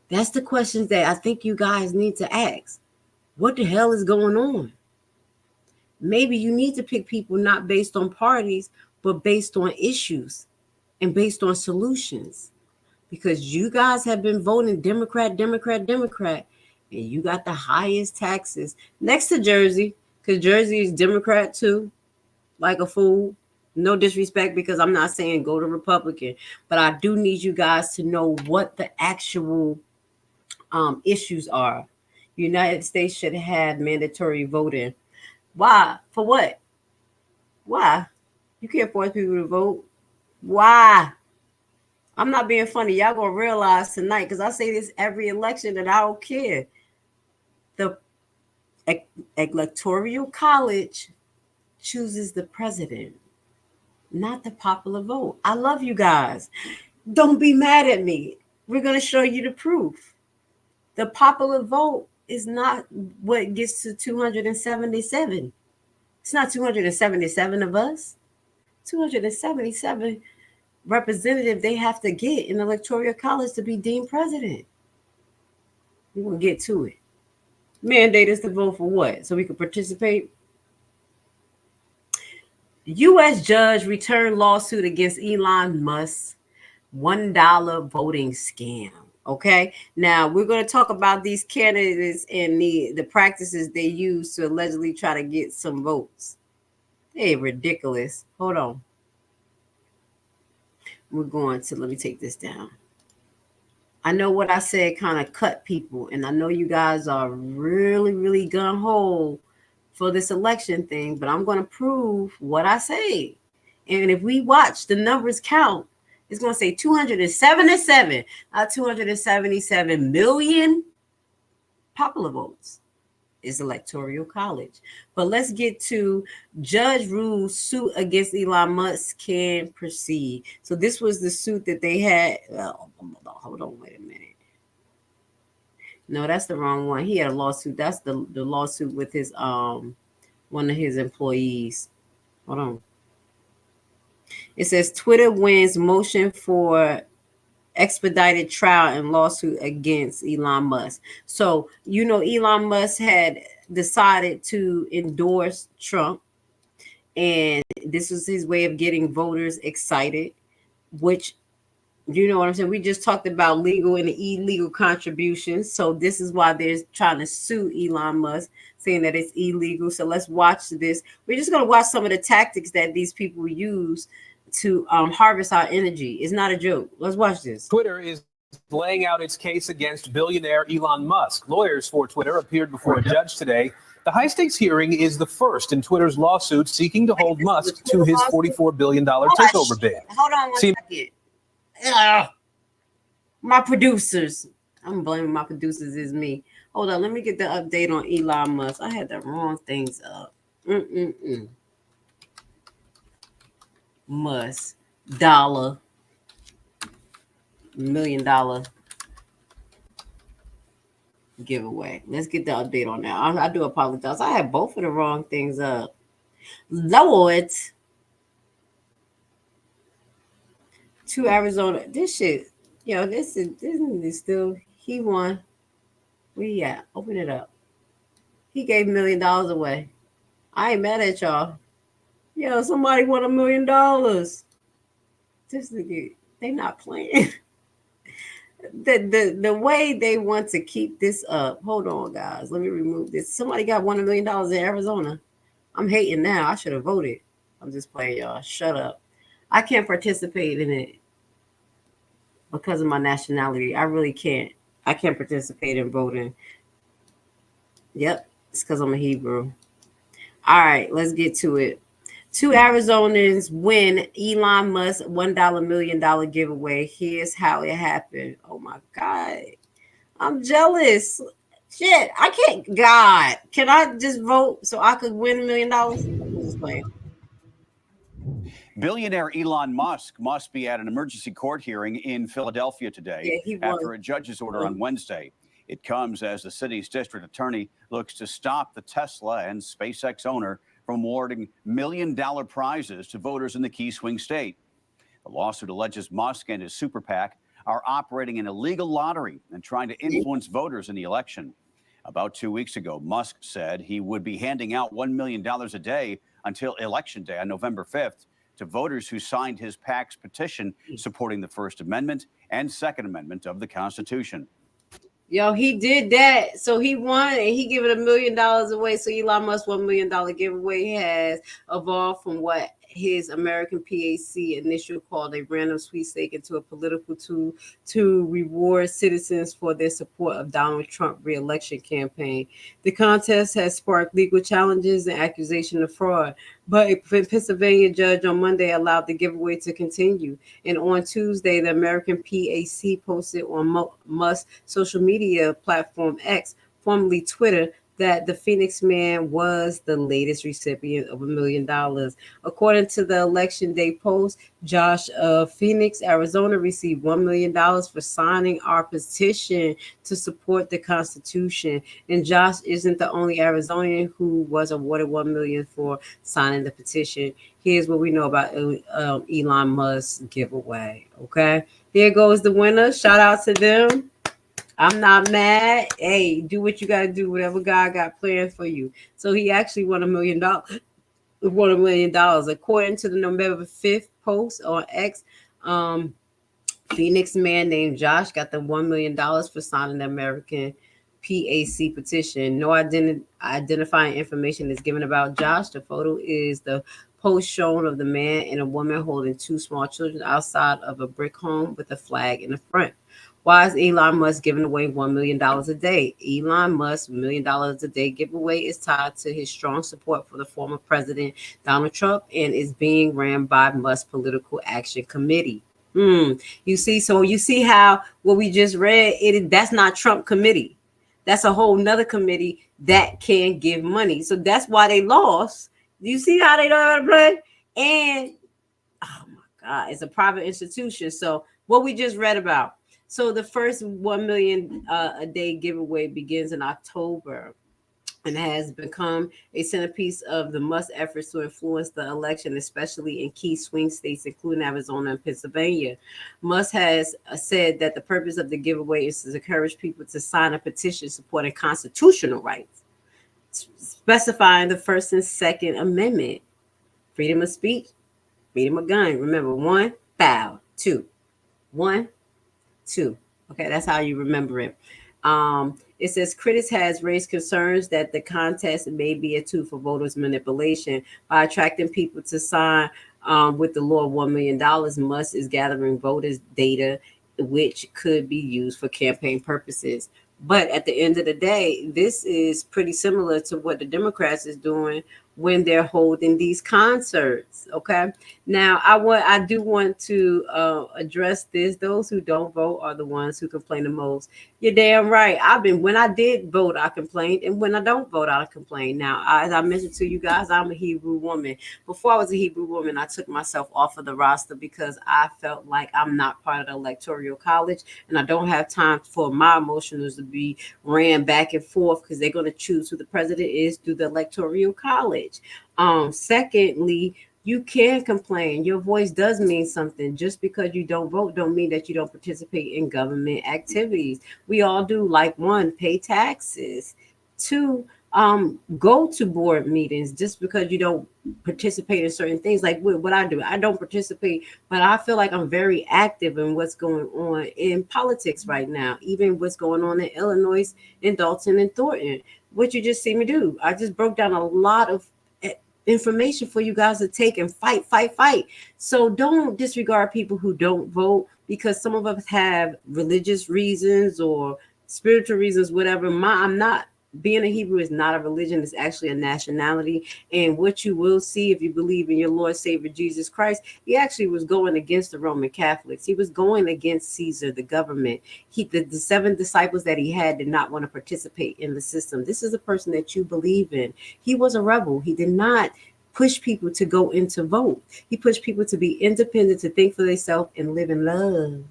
That's the questions that I think you guys need to ask. What the hell is going on? Maybe you need to pick people not based on parties, but based on issues and based on solutions. Because you guys have been voting Democrat, and you got the highest taxes next to Jersey, because Jersey is Democrat too, like a fool. No disrespect, because I'm not saying go to Republican, but I do need you guys to know what the actual issues are. United States should have mandatory voting. Why? For what? Why? You can't force people to vote. Why? I'm not being funny. Y'all gonna realize tonight, because I say this every election, that I don't care. The Electoral College chooses the president, not the popular vote. I love you guys. Don't be mad at me. We're going to show you the proof. The popular vote is not what gets to 277. It's not 277 of us. 277 representatives they have to get in the Electoral College to be deemed president. We're going to get to it. Mandate us to vote for what? So we can participate? U.S. judge returned lawsuit against Elon Musk, $1 voting scam. Okay, now we're going to talk about these candidates and the practices they use to allegedly try to get some votes. They're ridiculous. Hold on. We're going to, let me take this down. I know what I said kind of cut people, and I know you guys are really, really gun-ho for this election thing, but I'm going to prove what I say. And if we watch the numbers count, it's going to say 277, not 277 million popular votes is Electoral College. But let's get to judge rules suit against Elon Musk can proceed. So this was the suit that they had. Hold on, wait a minute. No, that's the wrong one. He had a lawsuit. That's the lawsuit with his one of his employees. Hold on. It says Twitter wins motion for expedited trial and lawsuit against Elon Musk. So, you know, Elon Musk had decided to endorse Trump, and this was his way of getting voters excited, which, you know what I'm saying? We just talked about legal and illegal contributions. So this is why they're trying to sue Elon Musk, saying that it's illegal. So let's watch this. We're just going to watch some of the tactics that these people use to harvest our energy. It's not a joke. Let's watch this. Twitter is laying out its case against billionaire Elon Musk. Lawyers for Twitter appeared before a judge today. The high-stakes hearing is the first in Twitter's lawsuit seeking to hold Musk to his $44 billion takeover bid. Hold on one second. My producers. I'm blaming my producers is me. Hold on, let me get the update on Elon Musk. I had the wrong things up. Musk $1 million giveaway. Let's get the update on that. I do apologize. I had both of the wrong things up. Lord. To Arizona. This shit, this is still, he won. Where he at? Open it up. He gave $1 million away. I ain't mad at y'all. Somebody won $1 million. This nigga, they not playing. The way they want to keep this up. Hold on, guys. Let me remove this. Somebody got $1 million in Arizona. I'm hating now. I should have voted. I'm just playing, y'all. Shut up. I can't participate in it because of my nationality. I really can't. I can't participate in voting. Yep, it's because I'm a Hebrew. All right, let's get to it. Two Arizonans win Elon Musk $1 million giveaway. Here's how it happened. Oh my God. I'm jealous. Shit, I can't. God, can I just vote so I could win $1 million? I'm just playing. Billionaire Elon Musk must be at an emergency court hearing in Philadelphia today after a judge's order on Wednesday. It comes as the city's district attorney looks to stop the Tesla and SpaceX owner from awarding million-dollar prizes to voters in the key swing state. The lawsuit alleges Musk and his super PAC are operating an illegal lottery and trying to influence voters in the election. About 2 weeks ago, Musk said he would be handing out $1 million a day until Election Day on November 5th to voters who signed his PAC's petition supporting the First Amendment and Second Amendment of the Constitution. Yo, he did that. So he won and he giving $1 million away. So Elon Musk $1 million giveaway has evolved from what his American PAC initial called a random sweepstake into a political tool to reward citizens for their support of Donald Trump re-election campaign. The contest has sparked legal challenges and accusation of fraud, but a Pennsylvania judge on Monday allowed the giveaway to continue. And on Tuesday, the American PAC posted on Musk's social media platform X, formerly Twitter, that the Phoenix man was the latest recipient of $1 million. According to the Election Day Post, Josh of Phoenix, Arizona received $1 million for signing our petition to support the Constitution. And Josh isn't the only Arizonian who was awarded $1 million for signing the petition. Here's what we know about Elon Musk's giveaway. Okay, here goes the winner. Shout out to them. I'm not mad. Hey, do what you got to do, whatever God got planned for you. So he actually won $1 million. Won $1 million. According to the November 5th post on X, Phoenix man named Josh got the $1 million for signing the American PAC petition. No identifying information is given about Josh. The photo is the post shown of the man and a woman holding two small children outside of a brick home with a flag in the front. Why is Elon Musk giving away $1 million a day? Elon Musk's $1 million a day giveaway is tied to his strong support for the former president, Donald Trump, and is being ran by Musk Political Action Committee. You see how what we just read, that's not Trump committee. That's a whole nother committee that can give money. So that's why they lost. You see how they don't know how to play? And, oh my God, it's a private institution. So what we just read about. So the first $1 million a day giveaway begins in October and has become a centerpiece of the Musk efforts to influence the election, especially in key swing states, including Arizona and Pennsylvania. Musk has said that the purpose of the giveaway is to encourage people to sign a petition supporting constitutional rights, specifying the First and Second Amendment, freedom of speech, freedom of gun. Remember, 1, foul, 2, 1, 2. Okay, that's how you remember it. It says critics has raised concerns that the contest may be a tool for voters manipulation by attracting people to sign with the law of $1 million. Musk is gathering voters' data, which could be used for campaign purposes. But at the end of the day, this is pretty similar to what the Democrats is doing when they're holding these concerts. Okay. Now, I do want to address this. Those who don't vote are the ones who complain the most. You're damn right. When I did vote, I complained. And when I don't vote, I complain. Now, as I mentioned to you guys, I'm a Hebrew woman. Before I was a Hebrew woman, I took myself off of the roster because I felt like I'm not part of the Electoral College. And I don't have time for my emotions to be ran back and forth because they're going to choose who the president is through the Electoral College. Secondly, you can complain. Your voice does mean something. Just because you don't vote don't mean that you don't participate in government activities. We all do, like 1, pay taxes. 2, go to board meetings. Just because you don't participate in certain things, like what I do, I don't participate, but I feel like I'm very active in what's going on in politics right now, even what's going on in Illinois, in Dalton and Thornton. What you just see me do, I just broke down a lot of information for you guys to take and fight. So don't disregard people who don't vote, because some of us have religious reasons or spiritual reasons, whatever. I'm not being a Hebrew is not a religion, it's actually a nationality. And what you will see if you believe in your Lord Savior Jesus Christ, he actually was going against the Roman Catholics. He was going against Caesar, the government. The 7 disciples that he had did not want to participate in the system. This is a person that you believe in. He was a rebel. He did not push people to go in to vote. He pushed people to be independent, to think for themselves and live in love.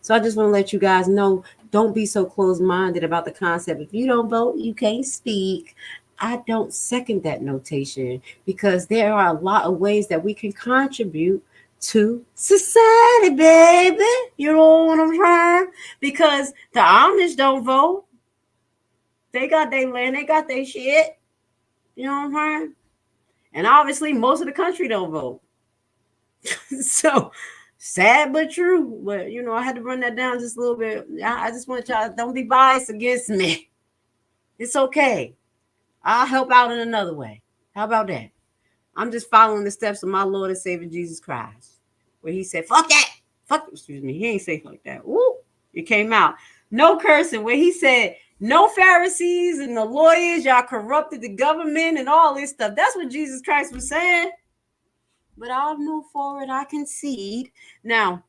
So I just want to let you guys know, don't be so closed-minded about the concept. If you don't vote, you can't speak. I don't second that notation, because there are a lot of ways that we can contribute to society, baby. You know what I'm saying? Because the Amish don't vote. They got their land, they got their shit. You know what I'm saying? And obviously, most of the country don't vote. So, sad but true. But, you know, I had to run that down just a little bit. I just want y'all, don't be biased against me. It's okay. I'll help out in another way. How about that? I'm just following the steps of my Lord and Savior Jesus Christ, where he said, fuck that. Fuck, excuse me. He ain't say fuck that. Ooh, it came out. No cursing, where he said, no Pharisees and the lawyers, y'all corrupted the government and all this stuff. That's what Jesus Christ was saying. But I'll move forward. I concede. Now,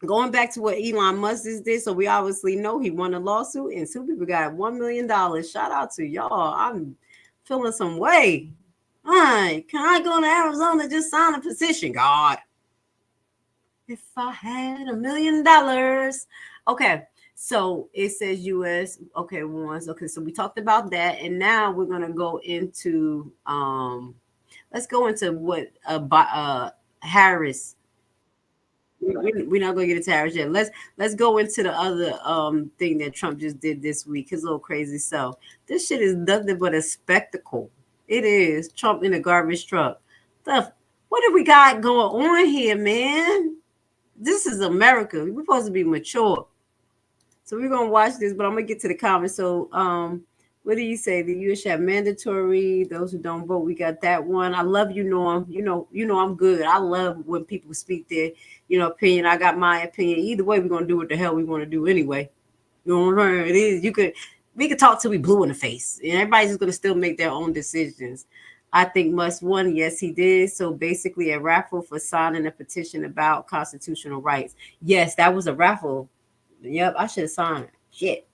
going back to what Elon Musk did, so we obviously know he won a lawsuit and 2 people got $1 million. Shout out to y'all. I'm feeling some way. All right, can I go to Arizona, just sign a petition? God, if I had $1 million. Okay, so it says U.S. Okay, once. Okay, so we talked about that, and now we're gonna go into let's go into what Harris. We're not gonna get into Harris yet. Let's go into the other thing that Trump just did this week. His little crazy self. This shit is nothing but a spectacle. It is Trump in a garbage truck. What do we got going on here, man? This is America. We're supposed to be mature. So we're gonna watch this, but I'm gonna get to the comments. So what do you say? The U.S. should have mandatory. Those who don't vote, we got that one. I love you, Norm. You know I'm good. I love when people speak their, opinion. I got my opinion. Either way, we're gonna do what the hell we want to do anyway. You know what I'm saying? It is. We could talk till we blue in the face, and everybody's just gonna still make their own decisions. I think Musk won. Yes, he did. So basically, a raffle for signing a petition about constitutional rights. Yes, that was a raffle. Yep, I should have signed it. Shit.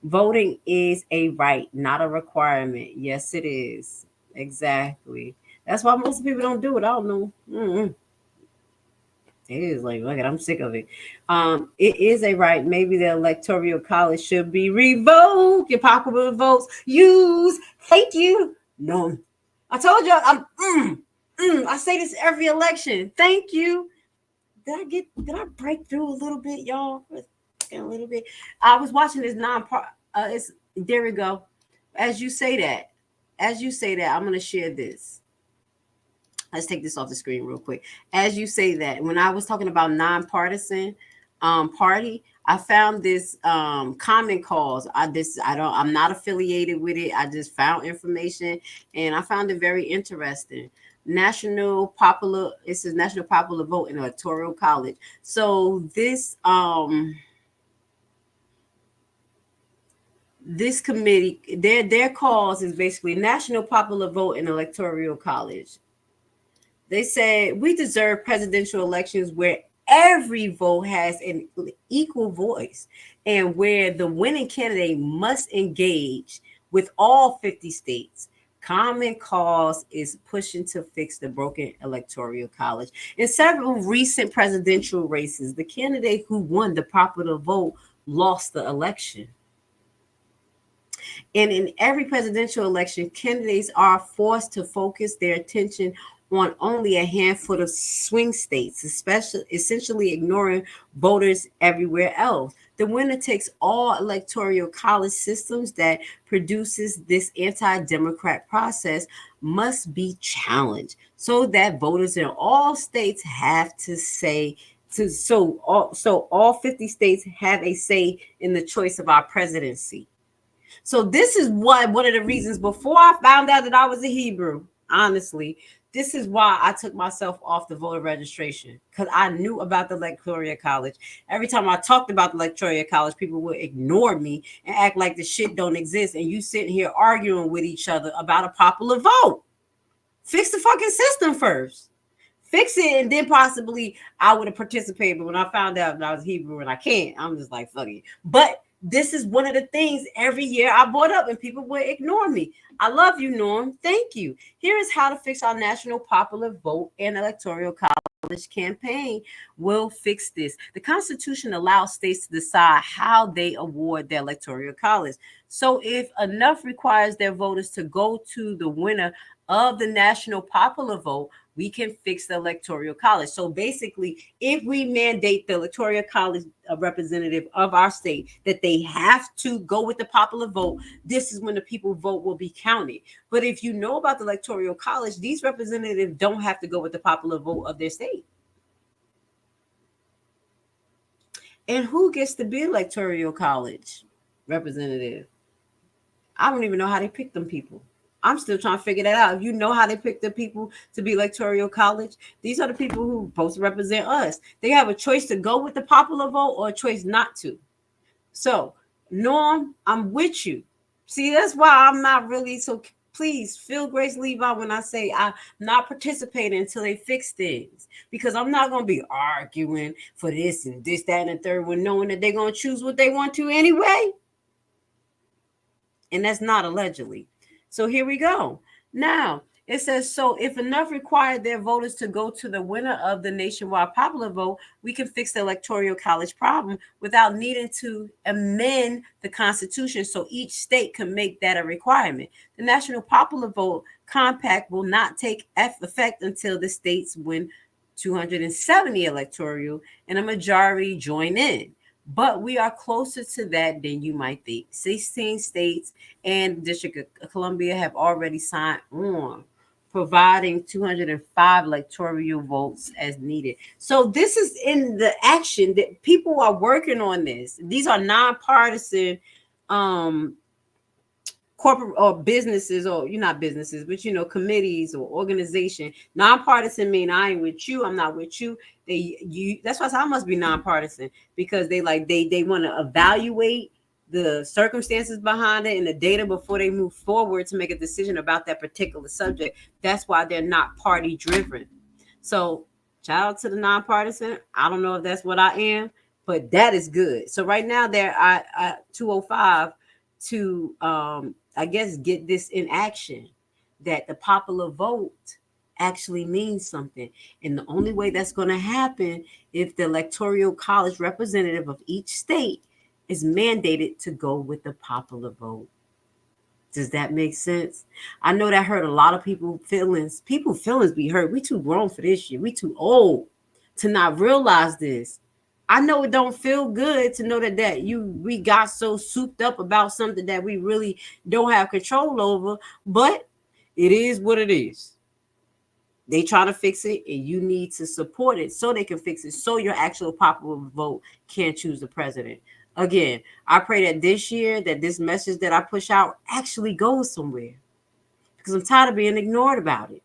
Voting is a right, not a requirement. Yes, it is. Exactly. That's why most people don't do it. I don't know. It is like, look at, I'm sick of it. It is a right. Maybe the Electoral College should be revoked. Your popular votes use. Hate you. No. I told y'all, I say this every election. Thank you. Did I break through a little bit, y'all? A little bit. I was watching this there we go. As you say that, I'm going to share this. Let's take this off the screen real quick. As you say that, when I was talking about nonpartisan party, I found this common cause. I'm not affiliated with it. I just found information and I found it very interesting. National Popular Vote in Electoral College. So this committee, their cause is basically National Popular Vote in Electoral College. They said we deserve presidential elections where every vote has an equal voice and where the winning candidate must engage with all 50 states. Common cause is pushing to fix the broken electoral college. In several recent presidential races, the candidate who won the popular vote lost the election. And in every presidential election, candidates are forced to focus their attention on only a handful of swing states, essentially ignoring voters everywhere else. The winner takes all electoral college systems that produces this anti-democrat process must be challenged so that voters in all states have to say so all 50 states have a say in the choice of our presidency. So this is one of the reasons before I found out that I was a Hebrew, honestly, This is why I took myself off the voter registration, because I knew about the Electoral College. Every time I talked about the Electoral College, people would ignore me and act like the shit don't exist. And you sitting here arguing with each other about a popular vote. Fix the fucking system first. Fix it, and then possibly I would have participated. But when I found out that I was Hebrew and I can't, I'm just like, fuck it. But this is one of the things every year I brought up and people would ignore me. I love you, Norm. Thank you. Here is how to fix our national popular vote and electoral college campaign. Will fix this. The Constitution allows states to decide how they award their electoral college. So if enough requires their voters to go to the winner of the national popular vote, we can fix the electoral college. So basically, if we mandate the electoral college representative of our state that they have to go with the popular vote, this is when the people vote will be counted. But if you know about the electoral college, these representatives don't have to go with the popular vote of their state. And who gets to be electoral college representative? I don't even know how they pick them people. I'm still trying to figure that out. If you know how they pick the people to be electoral college, these are the people who are supposed to represent us. They have a choice to go with the popular vote or a choice not to. So, Norm, I'm with you. See, that's why I'm not really so. Please feel Grace Levi when I say I'm not participating until they fix things, because I'm not going to be arguing for this and this, that, and the third one, knowing that they're going to choose what they want to anyway. And that's not allegedly. So here we go. Now, it says, so if enough require their voters to go to the winner of the nationwide popular vote, we can fix the electoral college problem without needing to amend the Constitution so each state can make that a requirement. The National Popular Vote Compact will not take effect until the states win 270 electoral and a majority join in. But we are closer to that than you might think. 16 states and the District of Columbia have already signed on, providing 205 electoral votes as needed. So this is in the action that people are working on this. These are nonpartisan corporate or businesses, or you're not businesses, but committees or organization. Nonpartisan mean I ain't with you, I'm not with you. That's why I must be nonpartisan, because they want to evaluate the circumstances behind it and the data before they move forward to make a decision about that particular subject. That's why they're not party driven. So shout out to the nonpartisan. I don't know if that's what I am, but that is good. So right now they're at 205 to I guess get this in action, that the popular vote actually means something. And the only way that's going to happen if the electoral college representative of each state is mandated to go with the popular vote. Does that make sense? I know that hurt a lot of people's feelings. People's feelings be hurt. We too grown for this shit. We too old to not realize this. I know it don't feel good to know that we got so souped up about something that we really don't have control over, but it is what it is. They try to fix it, and you need to support it so they can fix it, so your actual popular vote can choose the president. Again, I pray that this year, that this message that I push out actually goes somewhere, because I'm tired of being ignored about it.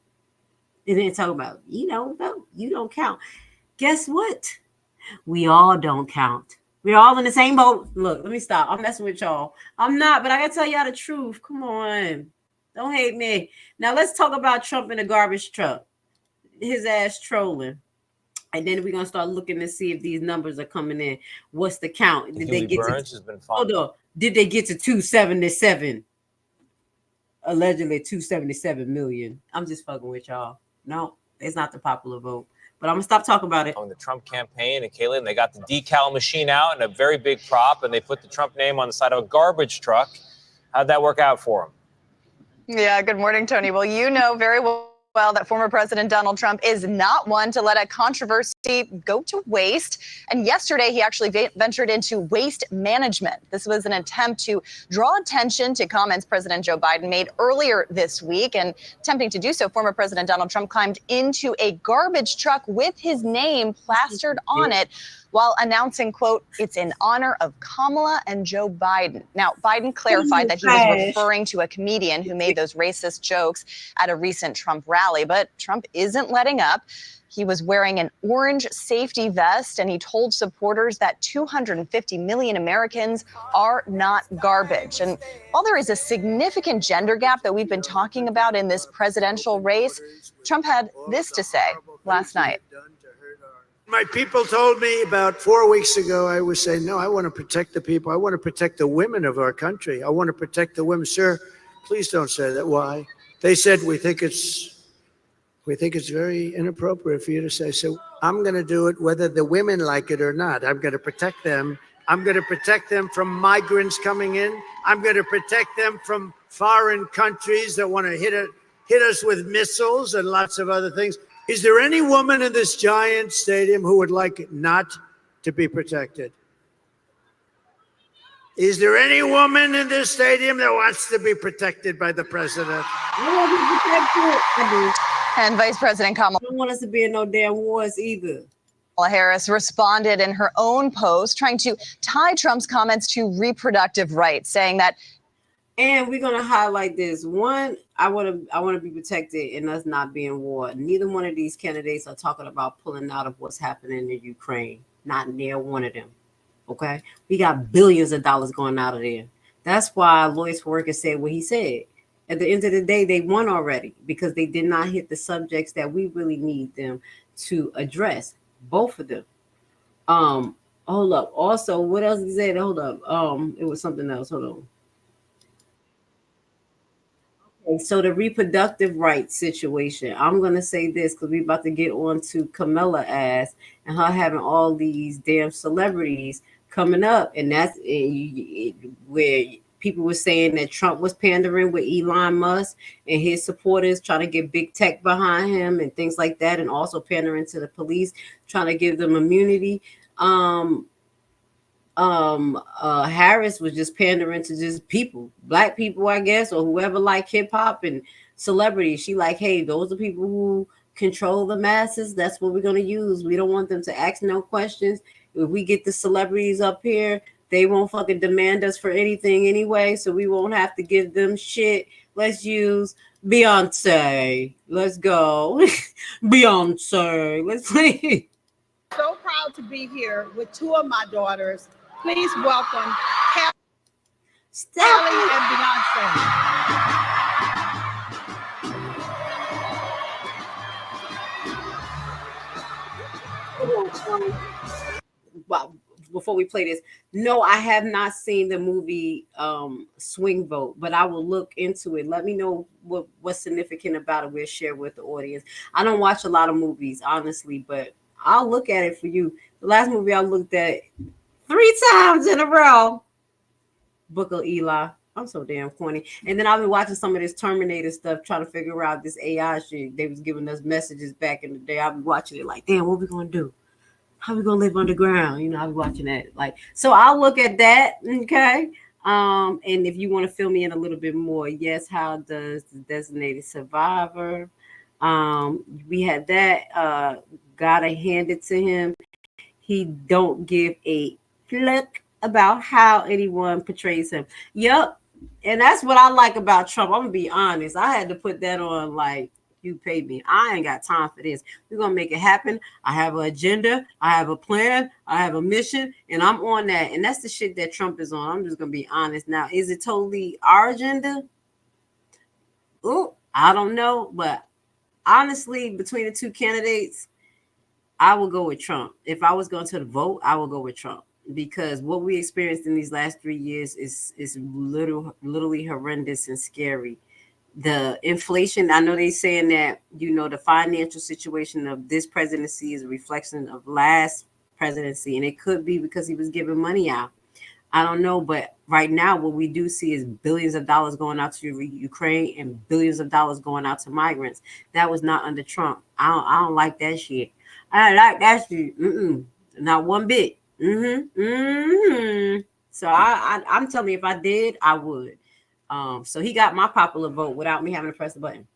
And then talk about, no, you don't count. Guess what? We all don't count. We're all in the same boat. Look, let me stop. I'm messing with y'all. I'm not, but I gotta tell y'all the truth. Come on. Don't hate me. Now let's talk about Trump in the garbage truck. His ass trolling. And then we're gonna start looking to see if these numbers are coming in. What's the count? Did they get Burns has been fun. Hold on. Did they get to 277? Allegedly 277 million. I'm just fucking with y'all. No, it's not the popular vote. But I'm gonna stop talking about it. On the Trump campaign and Caitlin, they got the decal machine out and a very big prop, and they put the Trump name on the side of a garbage truck. How'd that work out for him? Yeah, good morning, Tony. Well, you know very well that former President Donald Trump is not one to let a controversy go to waste. And yesterday, he actually ventured into waste management. This was an attempt to draw attention to comments President Joe Biden made earlier this week. And attempting to do so, former President Donald Trump climbed into a garbage truck with his name plastered on it while announcing, quote, "It's in honor of Kamala and Joe Biden." Now, Biden clarified that he was referring to a comedian who made those racist jokes at a recent Trump rally, but Trump isn't letting up. He was wearing an orange safety vest, and he told supporters that 250 million Americans are not garbage. And while there is a significant gender gap that we've been talking about in this presidential race, Trump had this to say last night. My people told me about 4 weeks ago, I was saying, no, I want to protect the people. I want to protect the women of our country. I want to protect the women. Sir, please don't say that. Why? They said, we think it's very inappropriate for you to say. So I'm going to do it whether the women like it or not. I'm going to protect them. I'm going to protect them from migrants coming in. I'm going to protect them from foreign countries that want to hit us with missiles and lots of other things. Is there any woman in this giant stadium who would like it not to be protected? Is there any woman in this stadium that wants to be protected by the president? And Vice President Kamala. I don't want us to be in no damn wars either. Kamala Harris responded in her own post, trying to tie Trump's comments to reproductive rights, saying that. And we're gonna highlight this. One, I want to be protected and us not be in war. Neither one of these candidates are talking about pulling out of what's happening in Ukraine. Not near one of them. Okay, we got billions of dollars going out of there. That's why Lloyd Swerker said what he said. At the end of the day, they won already because they did not hit the subjects that we really need them to address. Both of them. Hold up. Also, what else he said? Hold up. It was something else. Hold on. Okay, so the reproductive rights situation. I'm gonna say this because we're about to get on to Kamala ass and her having all these damn celebrities coming up, and that's where people were saying that Trump was pandering with Elon Musk and his supporters, trying to get big tech behind him and things like that, and also pandering to the police, trying to give them immunity. Harris was just pandering to just people, black people, I guess, or whoever like hip hop and celebrities. She like, hey, those are people who control the masses. That's what we're gonna use. We don't want them to ask no questions. If we get the celebrities up here, they won't fucking demand us for anything anyway, so we won't have to give them shit. Let's use Beyonce. Let's go. Beyonce. Let's play. So proud to be here with two of my daughters. Please welcome Kelly and Beyonce. Wow. Before we play this, no, I have not seen the movie Swing Vote, but I will look into it. Let me know what's significant about it. We'll share with the audience. I don't watch a lot of movies, honestly, but I'll look at it for you. The last movie I looked at 3 times in a row, Book of Eli. I'm so damn corny. And then I've been watching some of this Terminator stuff, trying to figure out this AI shit. They was giving us messages back in the day. I've been watching it like, damn, what we gonna do? How we gonna live underground? You know, I'll be watching that. Like, so I'll look at that. Okay. And if you want to fill me in a little bit more, yes, how does the designated survivor? We had that. Gotta hand it to him. He don't give a flick about how anyone portrays him. Yep. And that's what I like about Trump. I'm gonna be honest. I had to put that on like, you paid me. I ain't got time for this. We're gonna make it happen. I have an agenda, I have a plan, I have a mission, and I'm on that. And that's the shit that Trump is on. I'm just gonna be honest. Now, is it totally our agenda? Oh, I don't know, but honestly, between the two candidates, I will go with Trump. If I was going to the vote, I will go with Trump, because what we experienced in these last 3 years is literally horrendous and scary. The inflation, I know they're saying that, you know, the financial situation of this presidency is a reflection of last presidency, and it could be because he was giving money out. I don't know, but right now what we do see is billions of dollars going out to Ukraine and billions of dollars going out to migrants. That was not under Trump. I don't like that shit. I like that shit. Not one bit. So I'm telling you, if I did, I would. So he got my popular vote without me having to press the button.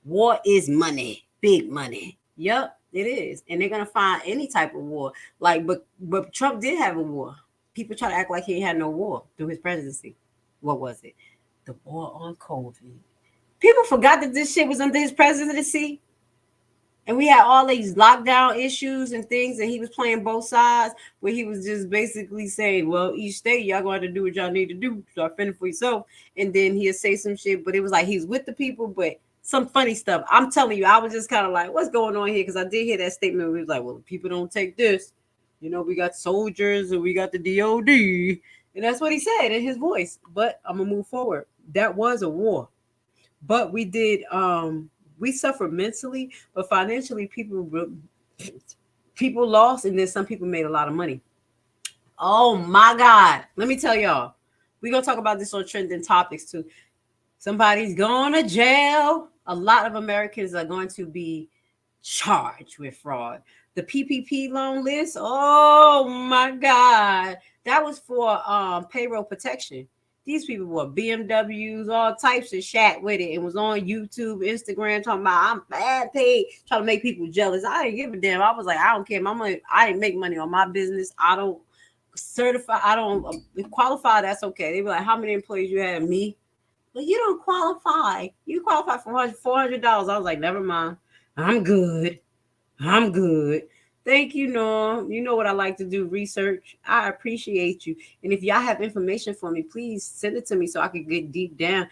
War is money, big money. Yep, it is, and they're gonna find any type of war. Like, but Trump did have a war. People try to act like he had no war through his presidency. What was it? The war on COVID. People forgot that this shit was under his presidency. And we had all these lockdown issues and things, and he was playing both sides, where he was just basically saying, well, each state, y'all going to do what y'all need to do, start fending for yourself. And then he'll say some shit, but it was like he's with the people, but some funny stuff. I'm telling you, I was just kind of like, what's going on here? Because I did hear that statement where he was like, well, if people don't take this, you know, we got soldiers and we got the DOD. And that's what he said in his voice. But I'm going to move forward. That was a war. But we did... we suffered mentally, but financially, people lost, and then some people made a lot of money. Oh my God. Let me tell y'all, we're going to talk about this on trending topics too. Somebody's going to jail. A lot of Americans are going to be charged with fraud. The PPP loan list, oh my God. That was for payroll protection. These people were BMWs, all types of shat with it. It was on YouTube, Instagram, talking about I'm bad paid, trying to make people jealous. I didn't give a damn. I was like, I don't care. My money, I didn't make money on my business. I don't certify. I don't qualify. That's okay. They were like, how many employees you had? Me. But you don't qualify. You qualify for $400. I was like, never mind. I'm good. I'm good. Thank you, Norm. You know what I like to do, research. I appreciate you. And if y'all have information for me, please send it to me so I can get deep down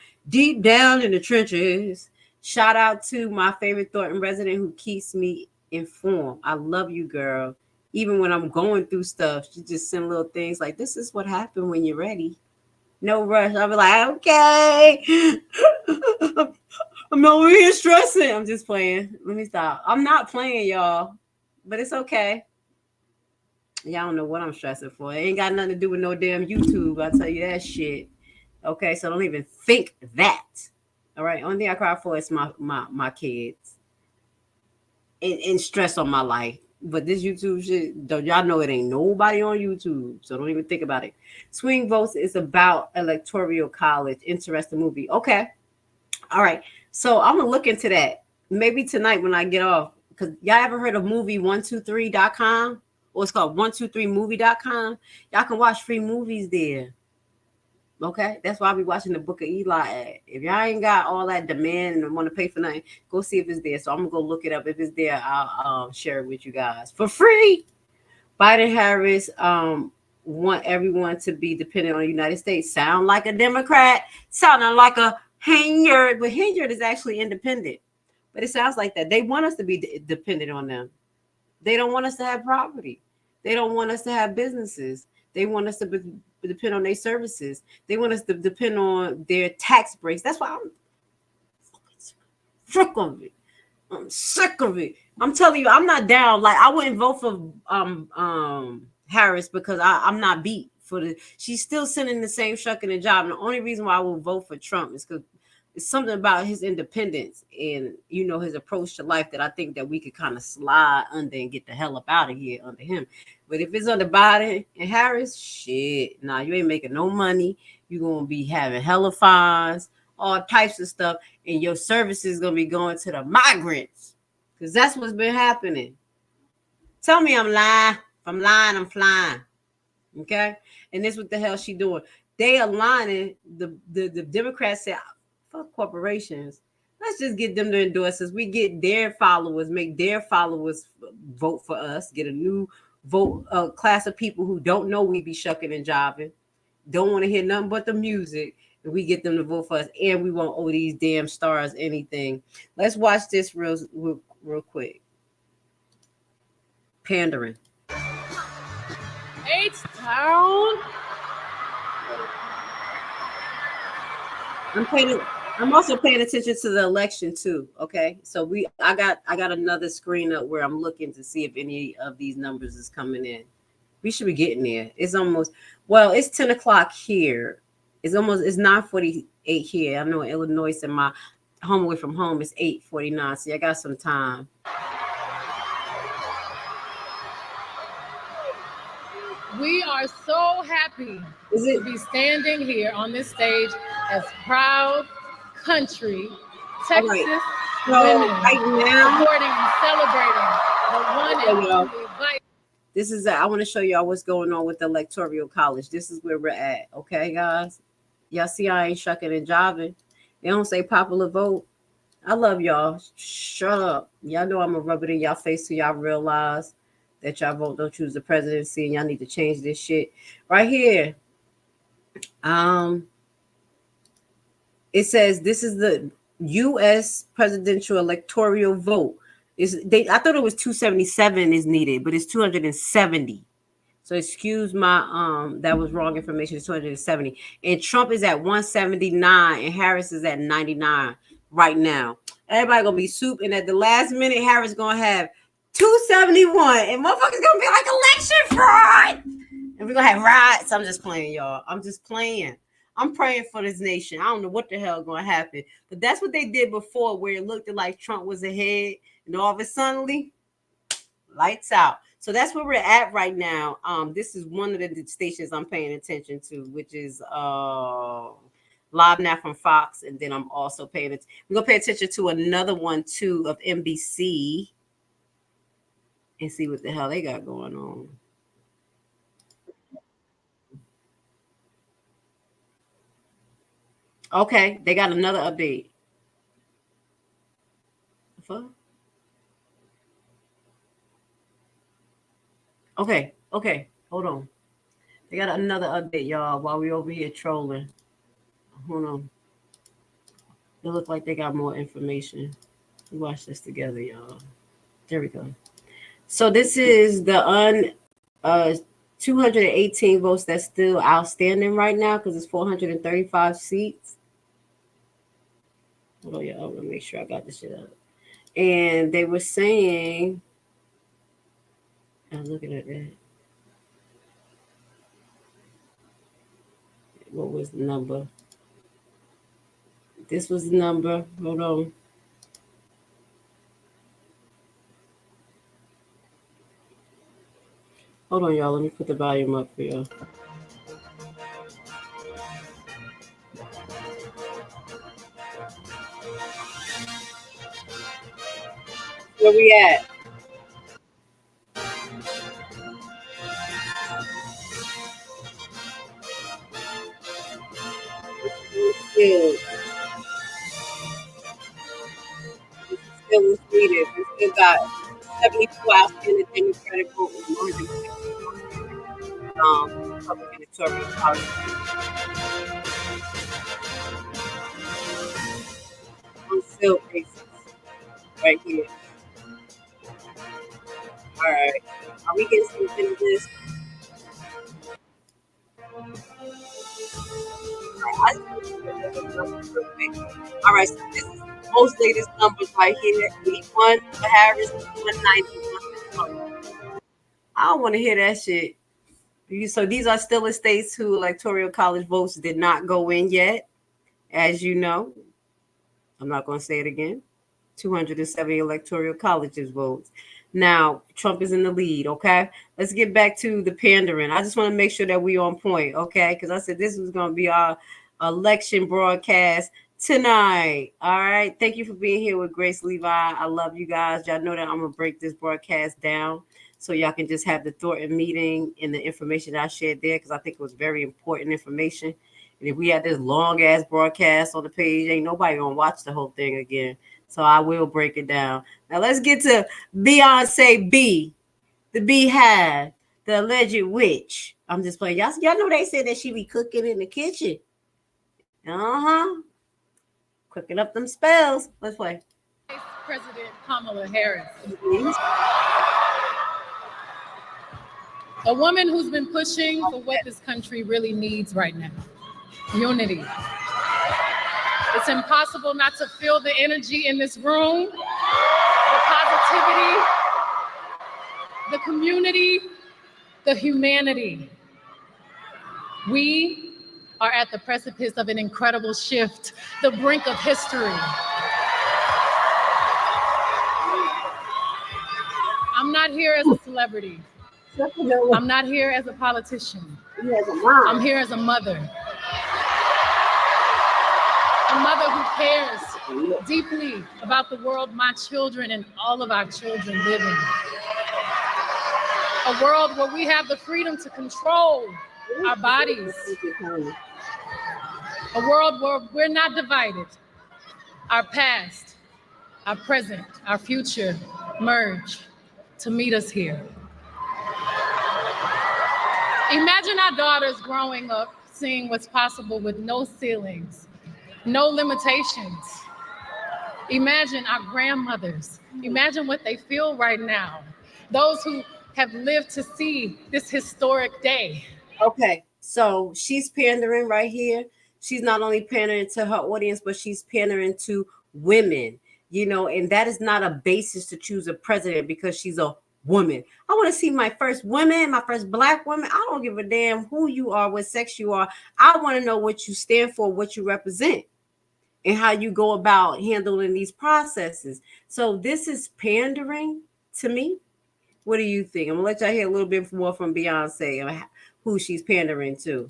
in the trenches. Shout out to my favorite Thornton resident who keeps me informed. I love you, girl. Even when I'm going through stuff, she just send little things like, this is what happened when you're ready. No rush. I'll be like, okay. I'm over here stressing. I'm just playing. Let me stop. I'm not playing, y'all. But it's okay. Y'all don't know what I'm stressing for. It ain't got nothing to do with no damn YouTube. I'll tell you that shit. Okay, so don't even think that. All right. Only thing I cry for is my kids. And stress on my life. But this YouTube shit, don't y'all know it ain't nobody on YouTube. So don't even think about it. Swing Votes is about Electoral college. Interesting movie. Okay. All right. So I'm gonna look into that. Maybe tonight when I get off. Because y'all ever heard of movie 123.com? Or it's called 123movie.com. Y'all can watch free movies there. Okay? That's why I be watching the Book of Eli ad. If y'all ain't got all that demand and want to pay for nothing, go see if it's there. So I'm going to go look it up. If it's there, I'll share it with you guys for free. Biden Harris want everyone to be dependent on the United States. Sound like a Democrat. Sounding like a Haitian. But Haitian is actually independent. But it sounds like that. They want us to be dependent on them. They don't want us to have property. They don't want us to have businesses. They want us to depend on their services. They want us to depend on their tax breaks. That's why I'm sick of it. I'm sick of it. I'm telling you, I'm not down. Like, I wouldn't vote for Harris because I'm not beat for the. She's still sending the same shucking and job. And the only reason why I will vote for Trump is because it's something about his independence and, you know, his approach to life that I think that we could kind of slide under and get the hell up out of here under him. But if it's under Biden and Harris, shit, nah, you ain't making no money. You're going to be having hella fines, all types of stuff, and your service is going to be going to the migrants because that's what's been happening. Tell me I'm lying. If I'm lying, I'm flying. Okay? And this what the hell she doing. They aligning, the Democrats say, fuck corporations. Let's just get them to endorse us. We get their followers, make their followers vote for us, get a new vote class of people who don't know we be shucking and jiving, don't want to hear nothing but the music, and we get them to vote for us, and we won't owe these damn stars anything. Let's watch this real quick. Pandering. H-Town. I'm also paying attention to the election too. Okay, so I got another screen up where I'm looking to see if any of these numbers is coming in. We should be getting there. It's 10 o'clock here. It's 9:48 here. I know in Illinois, and my home away from home is 8:49. So I got some time. We are so happy to be standing here on this stage as proud country Texas women right now, supporting and celebrating the one and only vice. This is I want to show y'all what's going on with the Electoral College. This is where we're at. Okay, guys. Y'all see I ain't shucking and jiving. They don't say popular vote. I love y'all. Shut up. Y'all know I'm gonna rub it in y'all face so y'all realize that y'all vote don't choose the presidency and y'all need to change this shit. Right here. It says this is the U.S. presidential electoral vote. I thought it was 277 is needed, but it's 270. So excuse my that was wrong information. It's 270. And Trump is at 179 and Harris is at 99 right now. Everybody gonna be soup, and at the last minute, Harris gonna have 271, and motherfuckers gonna be like election fraud. And we're gonna have riots. I'm just playing, y'all. I'm just playing. I'm praying for this nation. I don't know what the hell gonna happen, but that's what they did before, where it looked like Trump was ahead, and all of a sudden, lights out. So that's where we're at right now. This is one of the stations I'm paying attention to, which is live now from Fox, and then I'm also paying it. We're gonna pay attention to another one too of NBC and see what the hell they got going on. Okay, they got another update. Fuck. Okay, hold on. They got another update, y'all, while we over here trolling. Hold on. It look like they got more information. We watch this together, y'all. There we go. So this is the 218 votes that's still outstanding right now because it's 435 seats. Hold on, y'all. I want to make sure I got this shit up. And they were saying, I'm looking at that. What was the number? This was the number. Hold on. Hold on, y'all. Let me put the volume up for y'all. Where we at? Still was needed. We still got 72 outstanding Democratic vote with 150 Republican electoral college. On still basis, right here. All right, are we getting something to this? All right, so this is the most latest numbers right here. 81 for Harris, 191. I don't want to hear that shit. So these are still the states who electoral college votes did not go in yet. As you know, I'm not going to say it again. 270 electoral colleges votes. Now, Trump is in the lead, okay? Let's get back to the pandering. I just want to make sure that we on point, okay? Because I said this was going to be our election broadcast tonight. All right. Thank you for being here with Grace Levi. I love you guys. Y'all know that I'm going to break this broadcast down so y'all can just have the Thornton meeting and the information I shared there because I think it was very important information. And if we had this long-ass broadcast on the page, ain't nobody going to watch the whole thing again. So I will break it down. Now let's get to Beyonce B, the Beehive, the alleged witch. I'm just playing. Y'all know they said that she be cooking in the kitchen. Cooking up them spells. Let's play. President Kamala Harris. A woman who's been pushing for what this country really needs right now. Unity. It's impossible not to feel the energy in this room, the positivity, the community, the humanity. We are at the precipice of an incredible shift, the brink of history. I'm not here as a celebrity. I'm not here as a politician. I'm here as a mother. A mother who cares deeply about the world my children and all of our children live in. A world where we have the freedom to control our bodies. A world where we're not divided. Our past, our present, our future merge to meet us here. Imagine our daughters growing up, seeing what's possible with no ceilings, no limitations. Imagine our grandmothers. Imagine what they feel right now. Those who have lived to see this historic day. Okay, so she's pandering right here. She's not only pandering to her audience, but she's pandering to women, you know, and that is not a basis to choose a president because she's a woman. I want to see my first woman, my first Black woman. I don't give a damn who you are, what sex you are. I want to know what you stand for, what you represent, and how you go about handling these processes. So this is pandering to me. What do you think? I'm gonna let y'all hear a little bit more from Beyonce and who she's pandering to.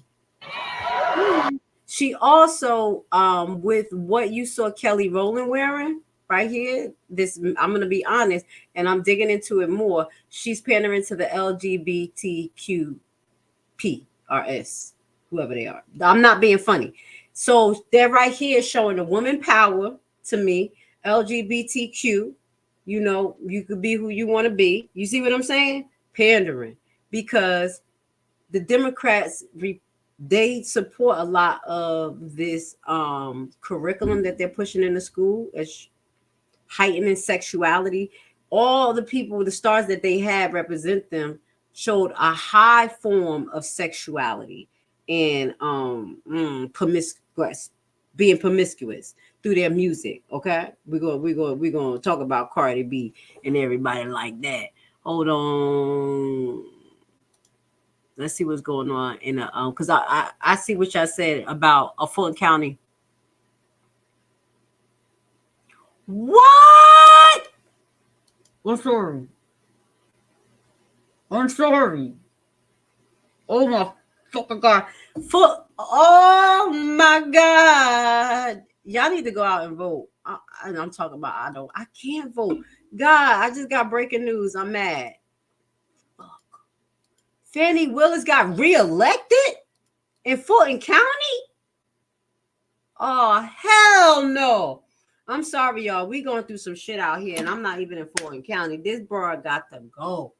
She also, with what you saw Kelly Rowland wearing right here, this, I'm gonna be honest, and I'm digging into it more. She's pandering to the LGBTQPRS, whoever they are. I'm not being funny. So they're right here showing the woman power to me, LGBTQ. You know, you could be who you want to be. You see what I'm saying? Pandering, because the Democrats, they support a lot of this curriculum that they're pushing in the school as heightening sexuality. All the people, the stars that they had represent them, showed a high form of sexuality and promiscuous, being promiscuous through their music. Okay, we're gonna talk about Cardi B and everybody like that. Hold on, let's see what's going on in a because I see what y'all said about Fulton County. What? I'm sorry. Oh my fucking God. Oh my God. Y'all need to go out and vote. I'm talking about I can't vote. God, I just got breaking news. I'm mad. Fuck. Fannie Willis got reelected in Fulton County? Oh, hell no. I'm sorry, y'all. We going through some shit out here, and I'm not even in Fulton County. This broad got to go.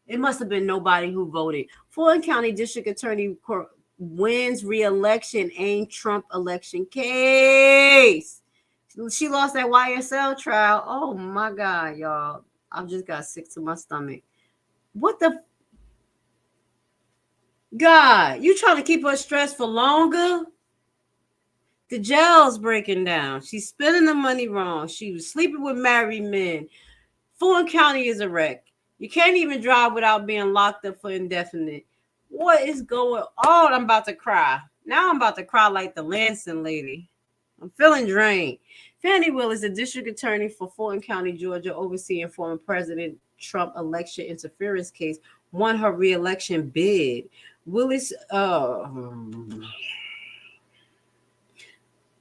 It must have been nobody who voted. Fulton County District Attorney wins re-election, ain't Trump election case. She lost that YSL trial. Oh my God, y'all. I just got sick to my stomach. What the? God, you trying to keep her stressed for longer? The jail's breaking down. She's spending the money wrong. She was sleeping with married men. Fulton County is a wreck. You can't even drive without being locked up for indefinite. What is going on? I'm about to cry. Now I'm about to cry like the Lansing lady. I'm feeling drained. Fannie Willis, the district attorney for Fulton County, Georgia, overseeing former President Trump election interference case, won her re-election bid. Willis,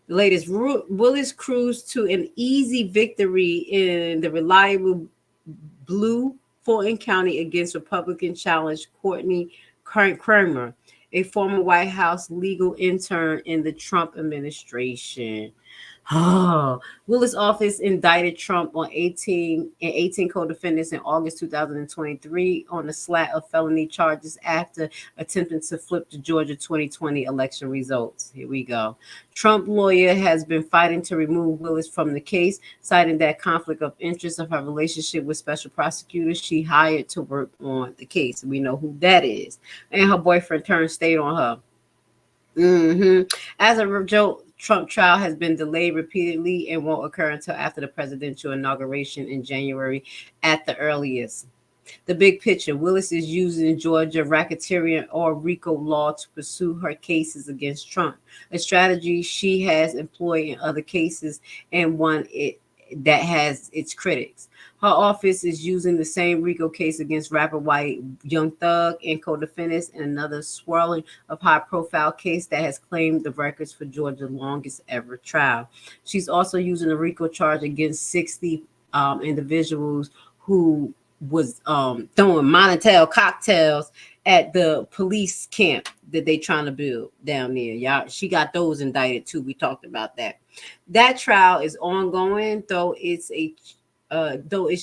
latest, Willis cruised to an easy victory in the reliable blue Fulton County against Republican challenge Courtney Kramer, a former White House legal intern in the Trump administration. Willis' office indicted Trump on 18 co-defendants in August 2023 on a slat of felony charges after attempting to flip the Georgia 2020 election results. Here we go. Trump lawyer has been fighting to remove Willis from the case, citing that conflict of interest of her relationship with special prosecutors she hired to work on the case. We know who that is. And her boyfriend turned state on her. As a result, Trump trial has been delayed repeatedly and won't occur until after the presidential inauguration in January at the earliest. The big picture: Willis is using Georgia racketeering or RICO law to pursue her cases against Trump, a strategy she has employed in other cases and won it that has its critics. Her office is using the same RICO case against rapper White Young Thug and co-defendants in another swirling of high-profile case that has claimed the records for Georgia's longest ever trial. She's also using a RICO charge against 60 individuals who was throwing Montel cocktails at the police camp that they trying to build down there. Y'all, she got those indicted too. We talked about that. That trial is ongoing, though its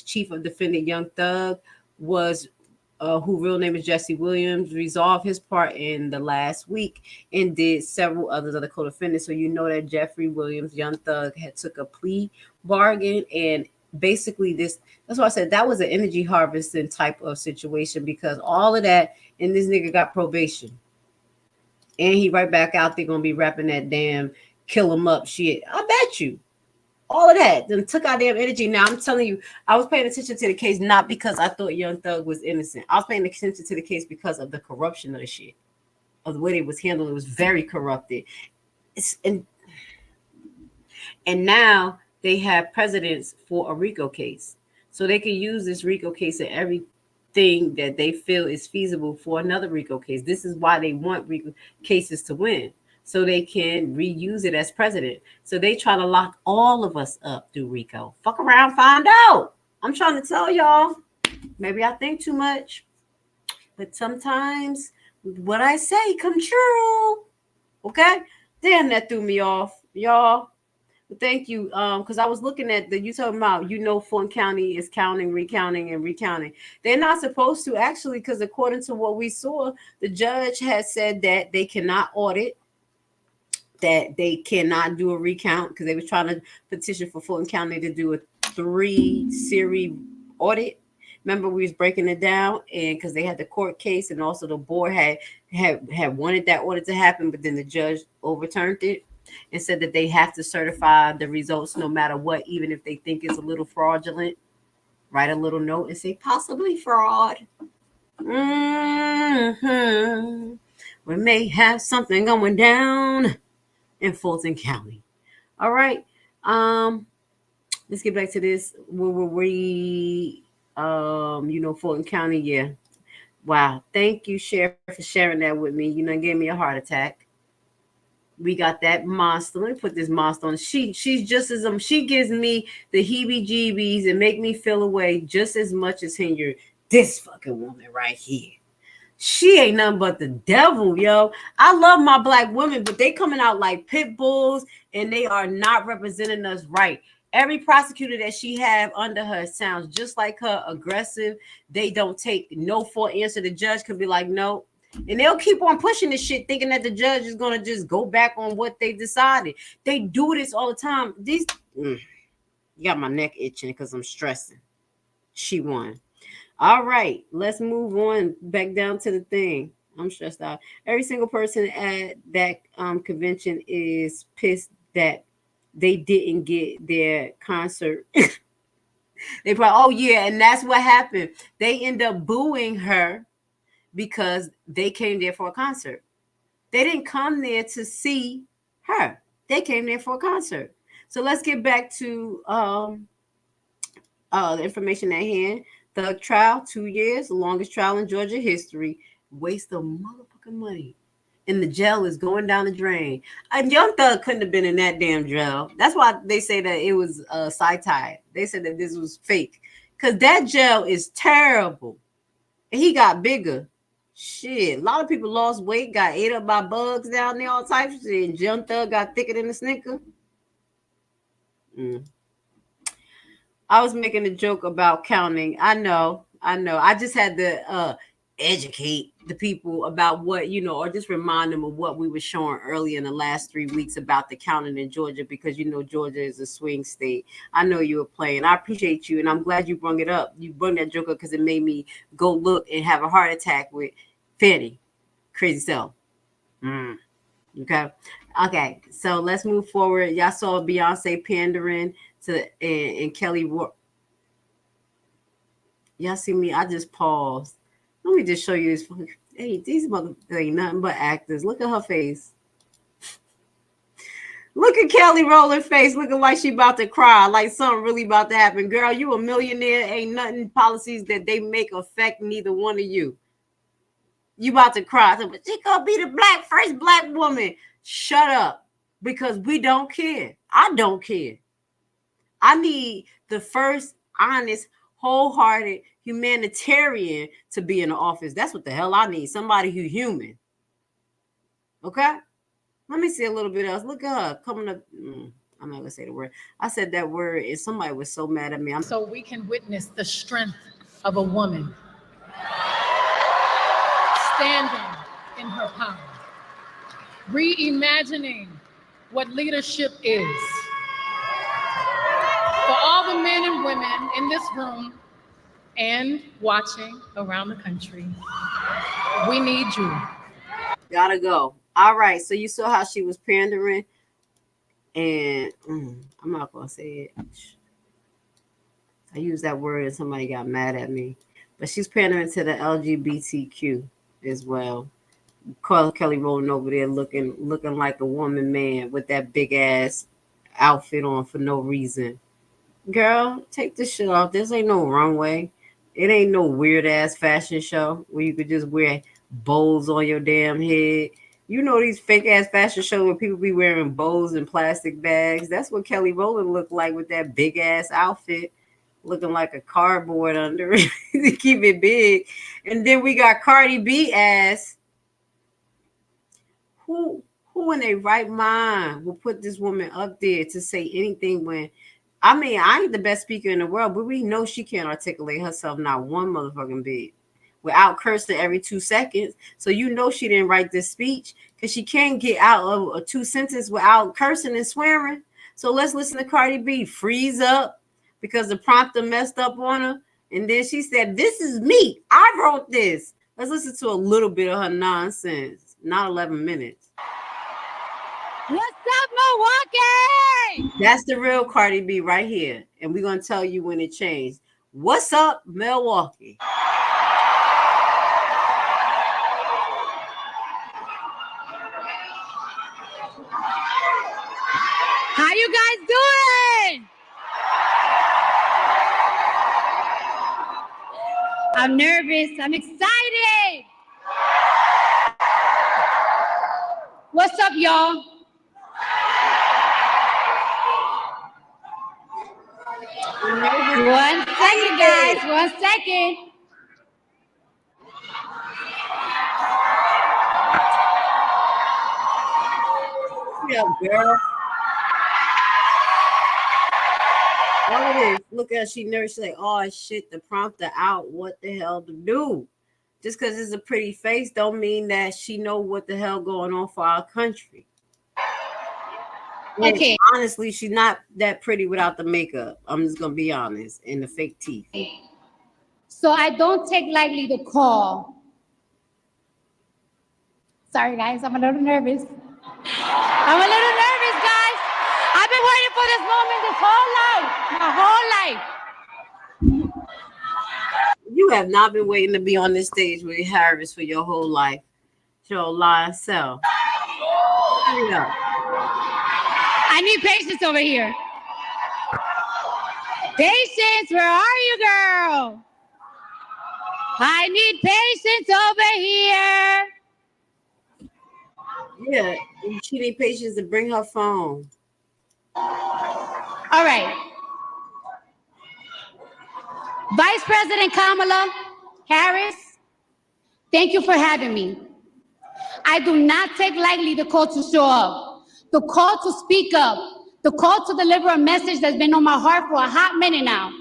chief of defendant Young Thug was who real name is Jesse Williams, resolved his part in the last week and did several others of the co-defendants. So you know that Jeffrey Williams, Young Thug, had took a plea bargain, and basically that's why I said that was an energy harvesting type of situation, because all of that, and this nigga got probation. And he right back out there gonna be rapping that damn kill him up shit. I bet you. All of that then took our damn energy. Now I'm telling you, I was paying attention to the case not because I thought Young Thug was innocent. I was paying attention to the case because of the corruption of the shit, of the way it was handled. It was very corrupted. And now they have precedents for a RICO case, so they can use this RICO case in everything that they feel is feasible for another RICO case. This is why they want RICO cases to win, so they can reuse it as precedent. So they try to lock all of us up through RICO. Fuck around, find out. I'm trying to tell y'all. Maybe I think too much, but sometimes what I say come true. Okay? Damn, that threw me off, y'all. But thank you. Because I was looking at you talking about, Fulton County is counting, recounting, and recounting. They're not supposed to, actually, because according to what we saw, the judge has said that they cannot audit, that they cannot do a recount, because they were trying to petition for Fulton County to do a 3-series audit. Remember, we was breaking it down, and because they had the court case, and also the board had wanted that audit to happen, but then the judge overturned it and said that they have to certify the results no matter what, even if they think it's a little fraudulent. Write a little note and say possibly fraud. Mm-hmm. We may have something going down in Fulton County. All right. Let's get back to this. Fulton County, yeah. Wow. Thank you, Sheriff, for sharing that with me. Gave me a heart attack. We got that monster. Let me put this monster on. She's just as she gives me the heebie-jeebies and make me feel away just as much as Henry. This fucking woman right here. She ain't nothing but the devil, yo. I love my black women, but they coming out like pit bulls, and they are not representing us right. Every prosecutor that she have under her sounds just like her, aggressive. They don't take no for answer. The judge could be like, no. And they'll keep on pushing this shit, thinking that the judge is going to just go back on what they decided. They do this all the time. You got my neck itching because I'm stressing. She won. All right, let's move on back down to the thing. I'm stressed out. Every single person at that convention is pissed that they didn't get their concert. They probably, oh yeah, and that's what happened. They end up booing her because they came there for a concert. They didn't come there to see her. They came there for a concert. So let's get back to the information at hand. Thug trial, 2 years, the longest trial in Georgia history. Waste of motherfucking money. And the jail is going down the drain. And Young Thug couldn't have been in that damn jail. That's why they say that it was side-tied. They said that this was fake. Because that jail is terrible. And he got bigger. Shit, a lot of people lost weight, got ate up by bugs down there, all types of shit. And Young Thug got thicker than a snicker. I was making a joke about counting. I know. I just had to educate the people about what, or just remind them of what we were showing earlier in the last 3 weeks about the counting in Georgia, because Georgia is a swing state. I know you were playing. I appreciate you, and I'm glad you brought it up. You brought that joke up because it made me go look and have a heart attack with Fanny. Crazy self. Okay. So let's move forward. Y'all saw Beyonce pandering to and Kelly. Y'all see me? I just paused. Let me just show you this. Hey, these motherfuckers ain't nothing but actors. Look at her face. Look at Kelly rolling face, looking like she about to cry, like something really about to happen. Girl, you a millionaire. Ain't nothing policies that they make affect neither one of you. You about to cry. But she gonna be the first black woman. Shut up. Because we don't care. I don't care. I need the first honest, wholehearted humanitarian to be in the office. That's what the hell I need. Somebody who's human. Okay? Let me see a little bit else. Look at her coming up. I'm not gonna say the word. I said that word and somebody was so mad at me. So we can witness the strength of a woman standing in her power, reimagining what leadership is. For all the men and women in this room and watching around the country, we need you. Gotta go. All right, so you saw how she was pandering, and I'm not gonna say it. I used that word and somebody got mad at me, but she's pandering to the LGBTQ as well. Kelly rolling over there looking like a woman man with that big ass outfit on for no reason. Girl, take this shit off. This ain't no runway. It ain't no weird ass fashion show where you could just wear bows on your damn head. You know these fake ass fashion shows where people be wearing bows and plastic bags. That's what Kelly Rowland looked like with that big ass outfit, looking like a cardboard under it to keep it big. And then we got Cardi B ass. Who in their right mind will put this woman up there to say anything when, I mean, I ain't the best speaker in the world, but we know she can't articulate herself not one motherfucking bit without cursing every 2 seconds. So you know she didn't write this speech because she can't get out of a 2 sentences without cursing and swearing. So let's listen to Cardi B freeze up because the prompter messed up on her. And then she said, "This is me. I wrote this." Let's listen to a little bit of her nonsense. Not 11 minutes. What's up, Milwaukee? That's the real Cardi B right here. And we're going to tell you when it changed. What's up, Milwaukee? How you guys doing? I'm nervous. I'm excited. What's up, y'all? One second, guys. 1 second. Yeah, girl. All it is, look at her, she nervous. She's like, "Oh shit, the prompter out. What the hell to do?" Just because it's a pretty face don't mean that she know what the hell going on for our country. Okay. And honestly, she's not that pretty without the makeup. I'm just gonna be honest, and the fake teeth. So I don't take lightly the call. Sorry, guys, I'm a little nervous. I'm a little nervous, guys. I've been waiting for this moment this whole life, my whole life. You have not been waiting to be on this stage with Harris for your whole life. Your lying self. Yeah. I need patience over here. Patience, where are you, girl? I need patience over here. Yeah, she need patience to bring her phone. All right. Vice President Kamala Harris, thank you for having me. I do not take lightly the call to show up, the call to speak up, the call to deliver a message that's been on my heart for a hot minute now.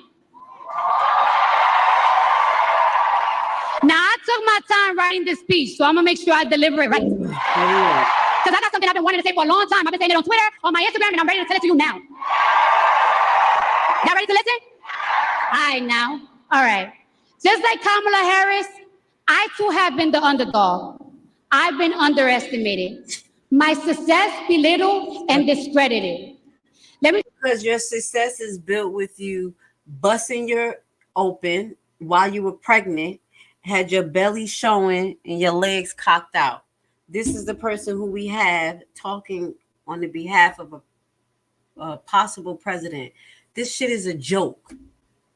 Now, I took my time writing this speech, so I'm gonna make sure I deliver it right. Because I got something I've been wanting to say for a long time. I've been saying it on Twitter, on my Instagram, and I'm ready to tell it to you now. Y'all ready to listen? All right, now. All right. Just like Kamala Harris, I too have been the underdog. I've been underestimated. My success belittled and discredited. Because your success is built with you busting your open while you were pregnant, had your belly showing and your legs cocked out. This is the person who we have talking on the behalf of a possible president. This shit is a joke.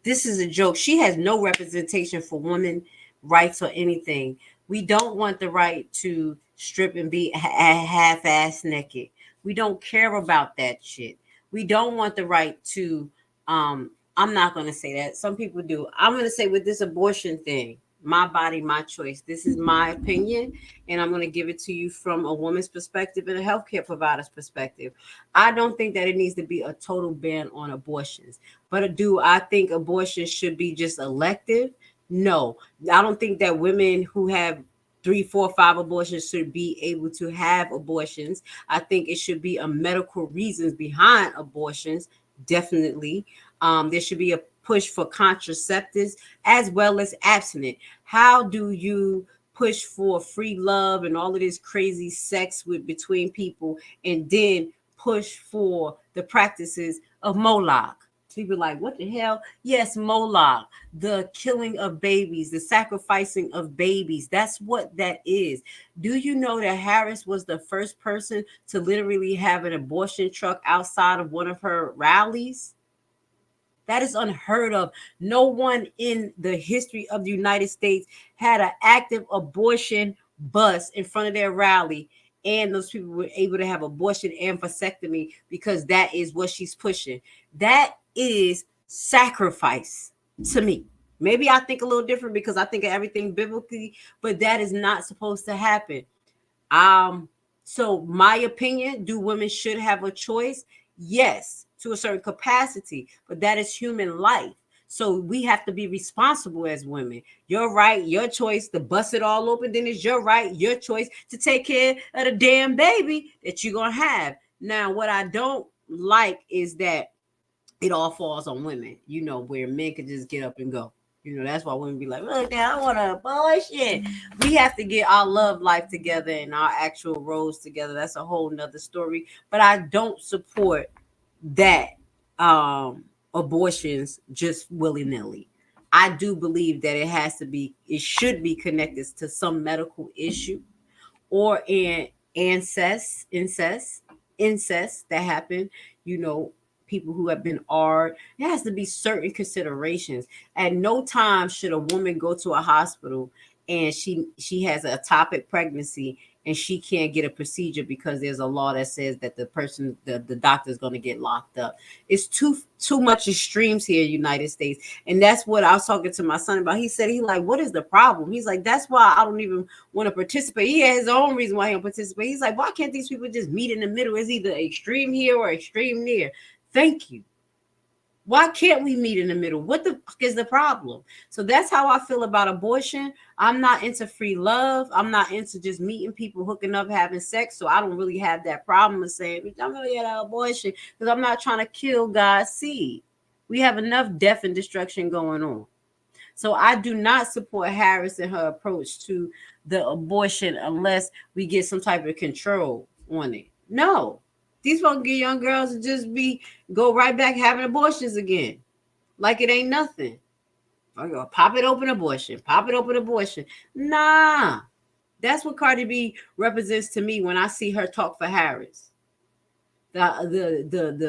This is a joke. She has no representation for women rights or anything. We don't want the right to strip and be half-ass naked. We don't care about that shit. We don't want the right to, I'm not going to say that. Some people do. I'm going to say with this abortion thing, my body, my choice. This is my opinion, and I'm going to give it to you from a woman's perspective and a healthcare provider's perspective. I don't think that it needs to be a total ban on abortions, but do I think abortion should be just elective? No, I don't think that women who have 3, 4, 5 abortions should be able to have abortions. I think it should be a medical reasons behind abortions. Definitely. There should be a push for contraceptives as well as abstinence. How do you push for free love and all of this crazy sex between people and then push for the practices of Moloch? People like, what the hell? Yes, Moloch, the killing of babies, the sacrificing of babies. That's what that is. Do you know that Harris was the first person to literally have an abortion truck outside of one of her rallies? That is unheard of. No one in the history of the United States had an active abortion bus in front of their rally, and those people were able to have abortion and vasectomy because that is what she's pushing. That is sacrifice to me. Maybe I think a little different because I think of everything biblically, but that is not supposed to happen. So my opinion, do women should have a choice? Yes, to a certain capacity, but that is human life. So we have to be responsible as women. Your right, your choice to bust it all open, then it's your right, your choice to take care of the damn baby that you're going to have. Now, what I don't like is that it all falls on women, you know, where men could just get up and go. You know, that's why women be like, look, I want an abortion. We have to get our love life together and our actual roles together. That's a whole nother story. But I don't support that abortions just willy-nilly. I do believe that it should be connected to some medical issue or an incest that happened, you know, people who have been ARD. It has to be certain considerations. At no time should a woman go to a hospital and she has a ectopic pregnancy and she can't get a procedure because there's a law that says that the doctor is going to get locked up. It's too much extremes here in the United States. And that's what I was talking to my son about. He said, what is the problem? He's like, that's why I don't even want to participate. He has his own reason why he don't participate. He's like, why can't these people just meet in the middle? It's either extreme here or extreme there. Thank you. Why can't we meet in the middle? What the fuck is the problem? So that's how I feel about abortion. I'm not into free love. I'm not into just meeting people, hooking up, having sex. So I don't really have that problem of saying, I'm going to get an abortion because I'm not trying to kill God's seed. We have enough death and destruction going on. So I do not support Harris and her approach to the abortion unless we get some type of control on it. No. These folks get young girls to just go right back having abortions again. Like it ain't nothing. Pop it open abortion. Pop it open abortion. Nah. That's what Cardi B represents to me when I see her talk for Harris. The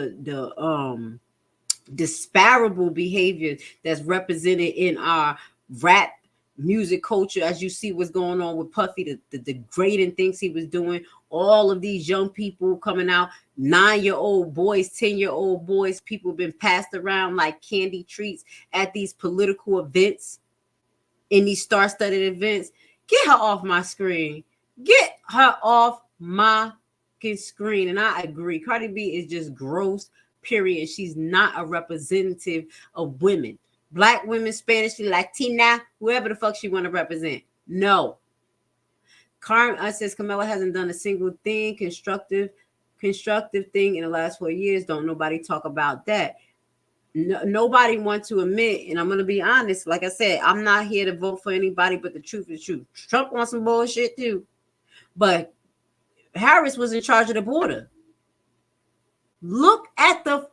disparable behavior that's represented in our rap music culture, as you see what's going on with Puffy, the degrading things he was doing, all of these young people coming out, 9-year-old boys, 10-year-old boys, people have been passed around like candy treats at these political events, in these star-studded events. Get her off my screen. Get her off my screen. And I agree. Cardi B is just gross, period. She's not a representative of women. Black women, Spanish, Latina, whoever the fuck she want to represent. No. Carmen says Camilla hasn't done a single thing, constructive thing in the last 4 years. Don't nobody talk about that. No, nobody wants to admit, and I'm going to be honest, like I said, I'm not here to vote for anybody, but the truth is true. Trump wants some bullshit too. But Harris was in charge of the border. Look at the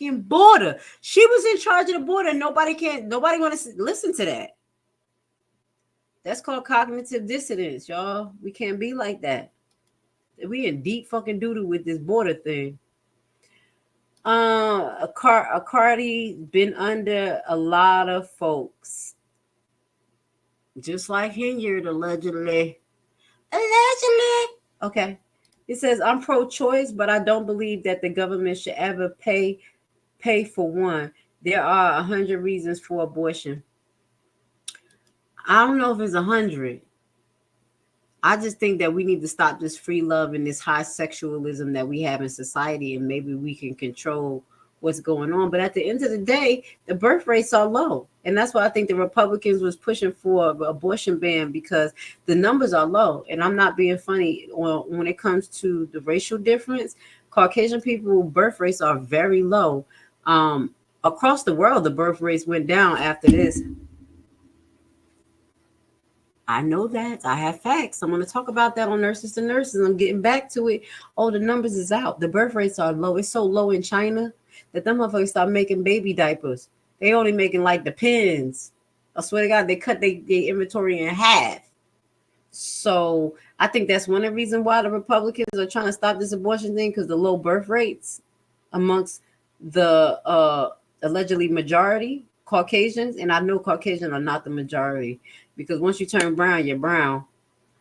border. She was in charge of the border. Nobody want to listen to that. That's called cognitive dissonance, y'all. We can't be like that. We in deep fucking doo-doo with this border thing. Cardi been under a lot of folks, just like Hinyard allegedly. Okay. It says, I'm pro-choice, but I don't believe that the government should ever pay for one. There are 100 reasons for abortion. I don't know if it's 100. I just think that we need to stop this free love and this high sexualism that we have in society, and maybe we can control what's going on. But at the end of the day, the birth rates are low. And that's why I think the Republicans was pushing for an abortion ban, because the numbers are low. And I'm not being funny. When it comes to the racial difference, Caucasian people birth rates are very low. Across the world, the birth rates went down after this. I know that. I have facts. I'm going to talk about that on Nurses to Nurses. I'm getting back to it. Oh, the numbers is out. The birth rates are low. It's so low in China that them motherfuckers start making baby diapers. They only making like the pins. I swear to God, they cut their inventory in half. So I think that's one of the reasons why the Republicans are trying to stop this abortion thing, because the low birth rates amongst the allegedly majority Caucasians. And I know Caucasians are not the majority, because once you turn brown, you're brown.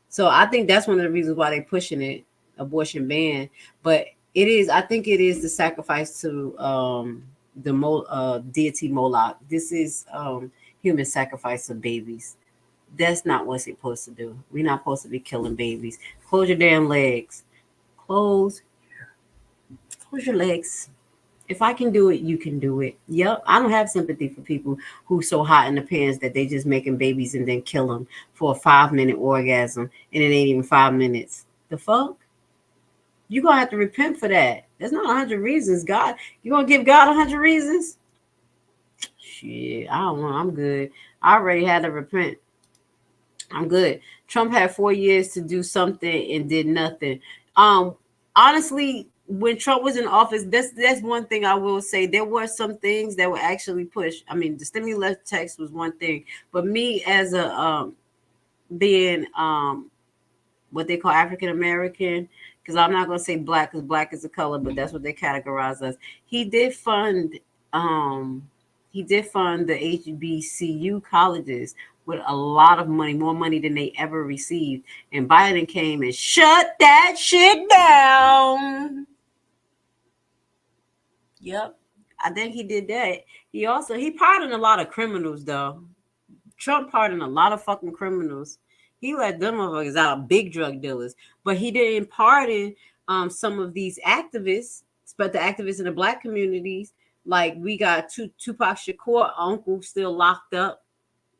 So I think that's one of the reasons why they're pushing it, abortion ban. But I think it is the sacrifice to the deity Moloch. This is human sacrifice of babies. That's not what it's supposed to do. We're not supposed to be killing babies. Close your damn legs. Close your legs. If I can do it, you can do it. Yep. I don't have sympathy for people who so hot in the pants that they just making babies and then kill them for a 5-minute orgasm, and it ain't even 5 minutes. The fuck? You're going to have to repent for that. There's not 100 reasons. God, you going to give God 100 reasons? Shit, I don't know. I'm good. I already had to repent. I'm good. Trump had 4 years to do something and did nothing. Honestly, when Trump was in office, that's one thing I will say. There were some things that were actually pushed. I mean, the stimulus tax was one thing, but me as a being what they call African American, because I'm not gonna say black, because black is a color, but that's what they categorize us. He did fund the HBCU colleges with a lot of money, more money than they ever received. And Biden came and shut that shit down. Yep, I think he did that. He pardoned a lot of criminals, though. Trump pardoned a lot of fucking criminals. He let them motherfuckers out, big drug dealers. But he didn't pardon some of these activists, but the activists in the black communities. Like, we got Tupac Shakur uncle still locked up.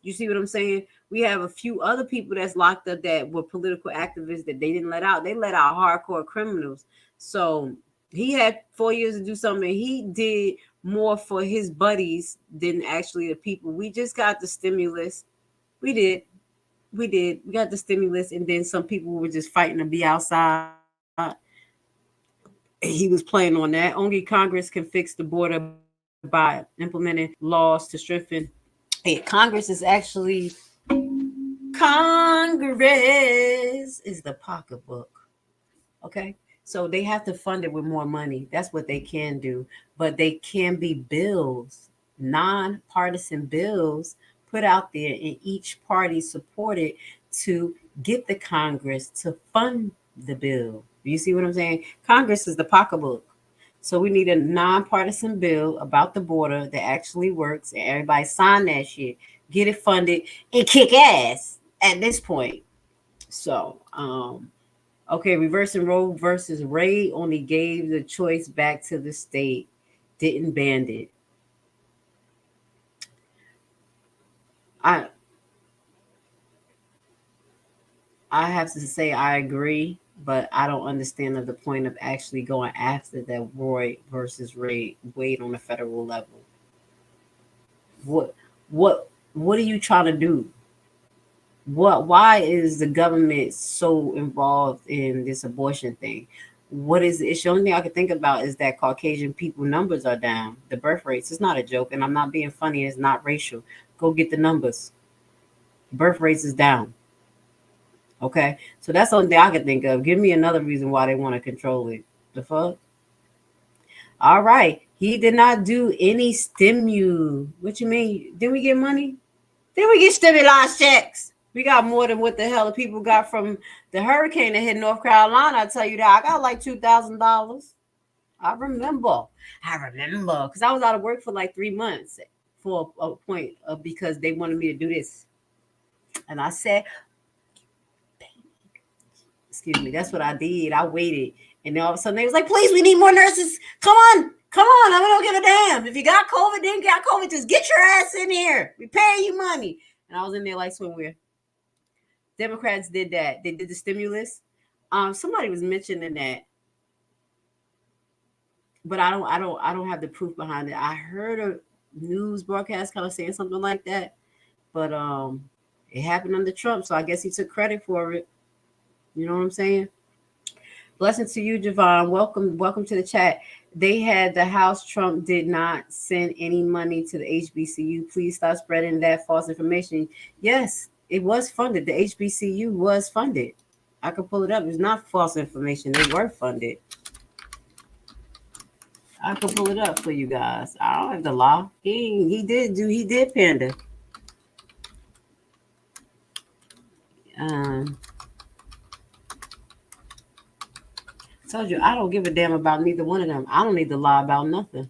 You see what I'm saying? We have a few other people that's locked up that were political activists that they didn't let out. They let out hardcore criminals. So he had 4 years to do something. He did more for his buddies than actually the people. We just got the stimulus. We did. We got the stimulus, and then some people were just fighting to be outside. He was playing on that. Only Congress can fix the border by implementing laws to strengthen. Hey, Congress is the pocketbook. Okay. So they have to fund it with more money. That's what they can do. But they can be bills, nonpartisan bills put out there, and each party supported to get the Congress to fund the bill. You see what I'm saying? Congress is the pocketbook. So we need a nonpartisan bill about the border that actually works, and everybody sign that shit, get it funded, and kick ass at this point. So, okay, reversing Roe versus Wade only gave the choice back to the state, didn't ban it. I have to say I agree, but I don't understand the point of actually going after that Roe versus Wade on a federal level. What are you trying to do? Why is the government so involved in this abortion thing? What is the issue? The only thing I can think about is that Caucasian people numbers are down. The birth rates. It's not a joke, and I'm not being funny. It's not racial. Go get the numbers. Birth rates is down. Okay, so that's the only thing I can think of. Give me another reason why they want to control it. The fuck? All right. He did not do any What you mean? Didn't we get money? Didn't we get stimulus checks? We got more than what the hell the people got from the hurricane that hit North Carolina. I tell you that. I got like $2,000. I remember. Because I was out of work for like 3 months for a point of because they wanted me to do this. And I said, excuse me, that's what I did. I waited. And then all of a sudden they was like, please, we need more nurses. Come on. I don't give a damn. If you got COVID, then got COVID, just get your ass in here. We paying you money. And I was in there like swimwear. Democrats did that. They did the stimulus. Somebody was mentioning that. But I don't have the proof behind it. I heard a news broadcast kind of saying something like that. But it happened under Trump, so I guess he took credit for it. You know what I'm saying? Blessings to you, Javon. Welcome to the chat. They had the House. Trump did not send any money to the HBCU. Please stop spreading that false information. Yes, it was funded. The HBCU was funded. I can pull it up. It's not false information. They were funded. I can pull it up for you guys. I don't have the law. He did pander. Told you I don't give a damn about neither one of them. I don't need to lie about nothing.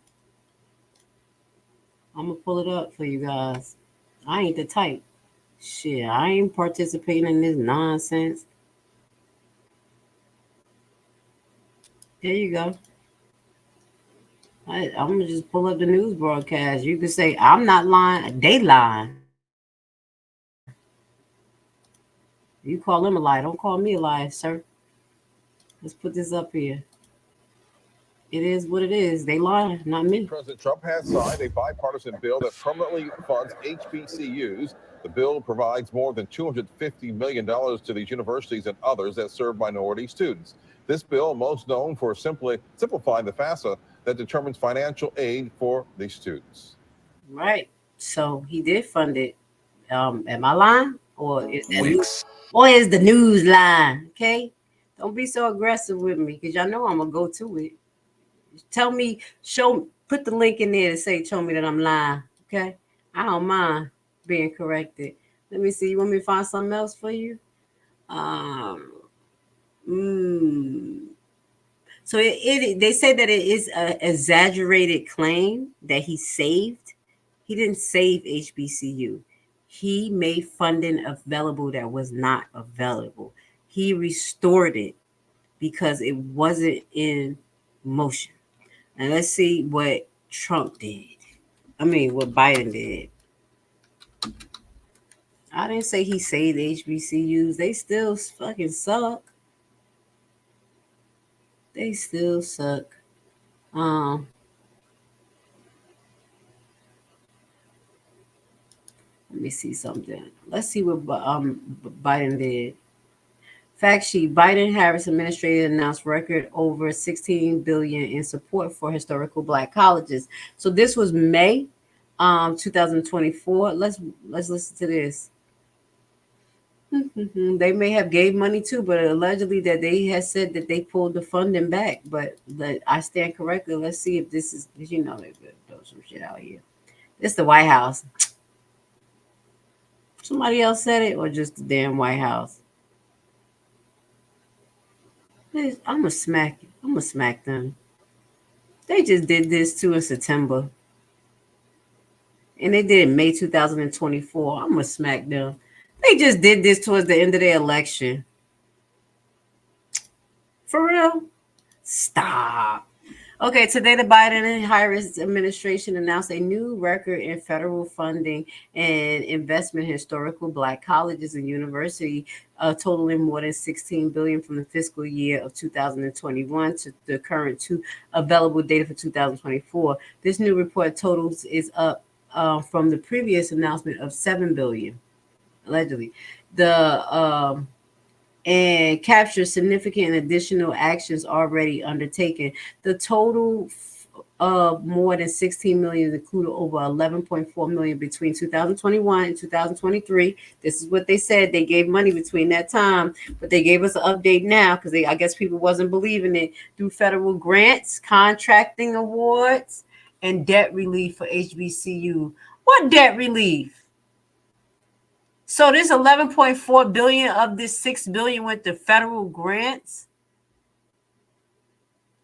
I'm gonna pull it up for you guys. I ain't the type. Shit, I ain't participating in this nonsense. There you go. I'm gonna just pull up the news broadcast. You can say I'm not lying. They lying. You call them a lie. Don't call me a lie, sir. Let's put this up here. It is what it is. They lie, not me. President Trump has signed a bipartisan bill that permanently funds HBCUs. The bill provides more than $250 million to these universities and others that serve minority students. This bill, most known for simplifying the FAFSA that determines financial aid for these students. Right. So he did fund it. Am I lying? Or is the news line? Okay. Don't be so aggressive with me because y'all know I'm going to go to it. Tell me, put the link in there to show me that I'm lying. Okay. I don't mind being corrected. Let me see. You want me to find something else for you? So they say that it is an exaggerated claim that he saved. He didn't save HBCU. He made funding available that was not available. He restored it because it wasn't in motion. And let's see what Trump did. What Biden did. I didn't say he saved HBCUs. They still fucking suck. They still suck. Let me see something. Let's see what Biden did. Fact sheet: Biden-Harris administration announced record over $16 billion in support for historical Black colleges. So this was May 2024. Let's listen to this. They may have gave money too, but allegedly that they had said that they pulled the funding back. But I stand corrected. Let's see if this is, they're going to throw some shit out here. This is the White House. Somebody else said it or just the damn White House? I'm gonna smack them. They just did this too in September. And they did it in May 2024. I'm gonna smack them. They just did this towards the end of the election. For real? Stop. Okay, today the Biden and Harris administration announced a new record in federal funding and investment in historical Black colleges and universities, totaling more than $16 billion from the fiscal year of 2021 to the current available data for 2024. This new report totals is up from the previous announcement of $7 billion, allegedly. And capture significant additional actions already undertaken. The total of more than 16 million included over 11.4 million between 2021 and 2023. This is what they said. They gave money between that time, but they gave us an update now because I guess people wasn't believing it, through federal grants, contracting awards, and debt relief for HBCU. What debt relief? So this 11.4 billion of this 6 billion went to federal grants,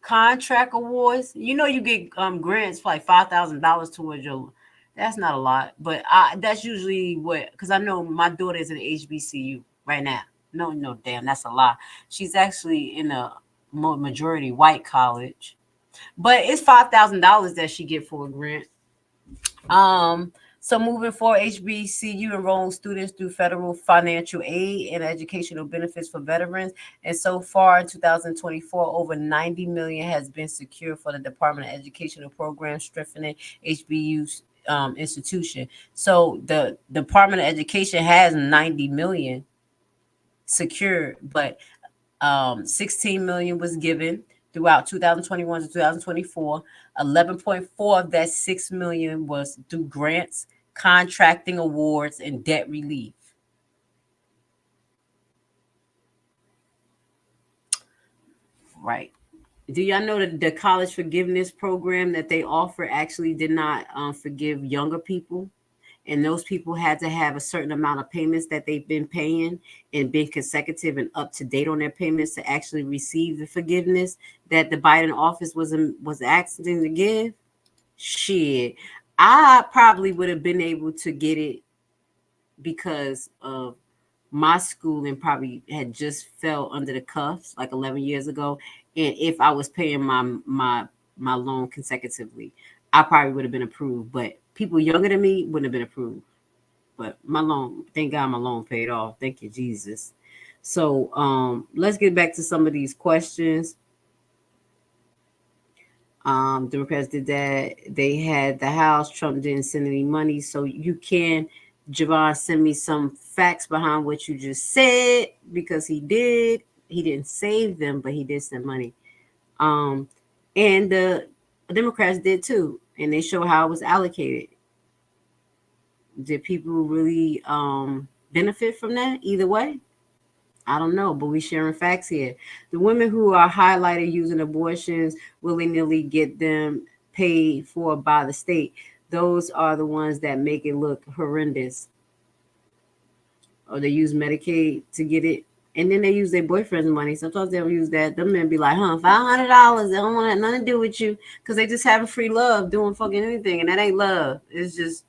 contract awards. You know, you get grants for like $5,000 towards your. That's not a lot, but that's usually what, because I know my daughter is in HBCU right now. No, damn, that's a lot. She's actually in a majority white college, but it's $5,000 that she get for a grant. So moving forward, HBCU enroll students through federal financial aid and educational benefits for veterans. And so far in 2024, over 90 million has been secured for the Department of Educational Programs, strengthening HBCU's institution. So the Department of Education has 90 million secured, but 16 million was given throughout 2021 to 2024. 11.4 of that 6 million was through grants, contracting awards, and debt relief. Right. Do y'all know that the college forgiveness program that they offer actually did not forgive younger people? And those people had to have a certain amount of payments that they've been paying and been consecutive and up to date on their payments to actually receive the forgiveness that the Biden office was asking to give. Shit, I probably would have been able to get it because of my schooling probably had just fell under the cuffs like 11 years ago. And if I was paying my loan consecutively, I probably would have been approved. But people younger than me wouldn't have been approved. But my loan, thank God my loan paid off. Thank you, Jesus. So let's get back to some of these questions. Democrats did that. They had the House. Trump didn't send any money. So you can, Javon, send me some facts behind what you just said, because he did. He didn't save them, but he did send money. And the Democrats did too. And they show how it was allocated. Did people really benefit from that either way? I don't know, but we're sharing facts here. The women who are highlighted using abortions willy-nilly get them paid for by the state. Those are the ones that make it look horrendous. Or they use Medicaid to get it, and then they use their boyfriend's money. Sometimes they'll use that. Them men be like, $500. They don't want nothing to do with you, because they just having free love doing fucking anything, and that ain't love. It's just,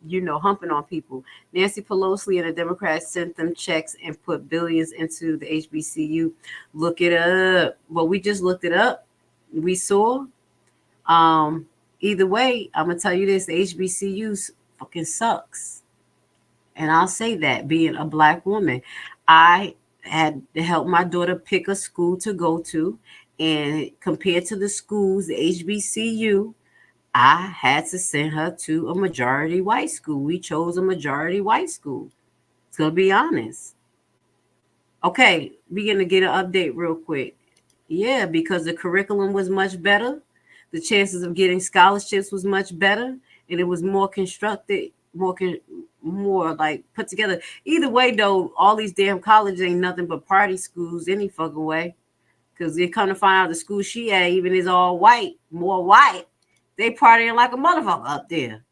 humping on people. Nancy Pelosi and the Democrats sent them checks and put billions into the HBCU. Look it up. Well, we just looked it up. We saw. Either way, I'm gonna tell you this: the HBCU fucking sucks. And I'll say that, being a Black woman, I had to help my daughter pick a school to go to, and compared to the schools, the HBCU, I had to send her to a majority white school. We chose a majority white school. It's gonna be honest. Okay, we're gonna get an update real quick. Yeah, because the curriculum was much better. The chances of getting scholarships was much better, and it was more constructed, more like put together. Either way, though, all these damn colleges ain't nothing but party schools any fucking way. Because they come to find out the school she at even is all white, more white. They partying like a motherfucker up there.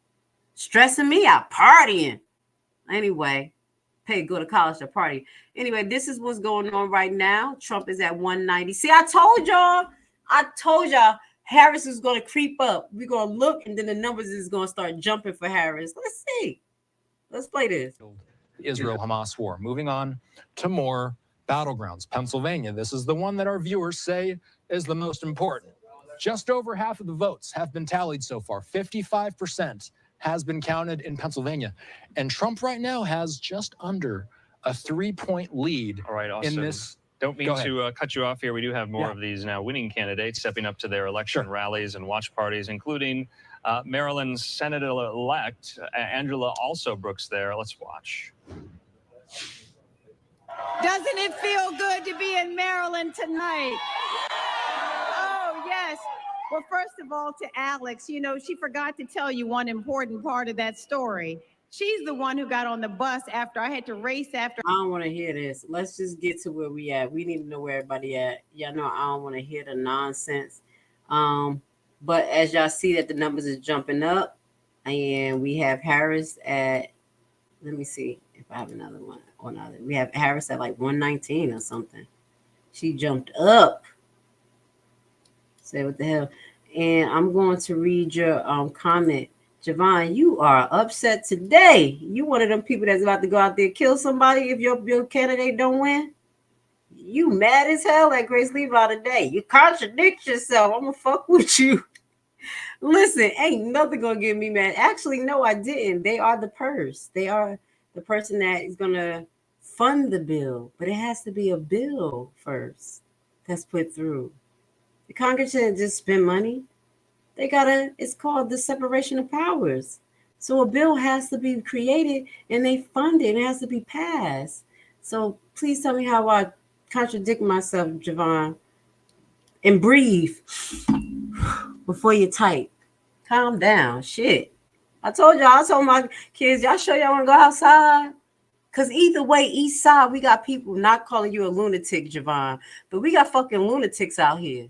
Stressing me out, partying. Anyway, go to college to party. Anyway, this is what's going on right now. Trump is at 190. See, I told y'all Harris is going to creep up. We're going to look, and then the numbers is going to start jumping for Harris. Let's see. Let's play this. Israel-Hamas war. Moving on to more battlegrounds. Pennsylvania, this is the one that our viewers say is the most important. Just over half of the votes have been tallied so far. 55% has been counted in Pennsylvania. And Trump right now has just under a 3-point lead. All right, Austin, in this. Don't mean to cut you off here. We do have more of these now winning candidates stepping up to their election rallies and watch parties, including Maryland's Senator-elect Angela also Brooks there. Let's watch. Doesn't it feel good to be in Maryland tonight? Oh, yes. Well, first of all, to Alex, you know, she forgot to tell you one important part of that story. She's the one who got on the bus after I had to race after. I don't want to hear this. Let's just get to where we at. We need to know where everybody at. Y'all know I don't want to hear the nonsense. But as y'all see that the numbers is jumping up, and we have Harris at, let me see if I have another one or another. We have Harris at like 119 or something. She jumped up. Say what the hell. And I'm going to read your comment. Javon, you are upset today. You one of them people that's about to go out there and kill somebody if your candidate don't win. You mad as hell at Grace Levi today. You contradict yourself. I'm gonna fuck with you. Listen, ain't nothing gonna get me mad. Actually, no, I didn't. They are the purse. They are the person that is gonna fund the bill, but it has to be a bill first that's put through. The Congress shouldn't just spend money. They it's called the separation of powers. So a bill has to be created and they fund it. It has to be passed. So please tell me how I contradict myself, Javon. And breathe before you type. Calm down. Shit. I told my kids, y'all sure y'all want to go outside? Because either way, each side, we got people not calling you a lunatic, Javon, but we got fucking lunatics out here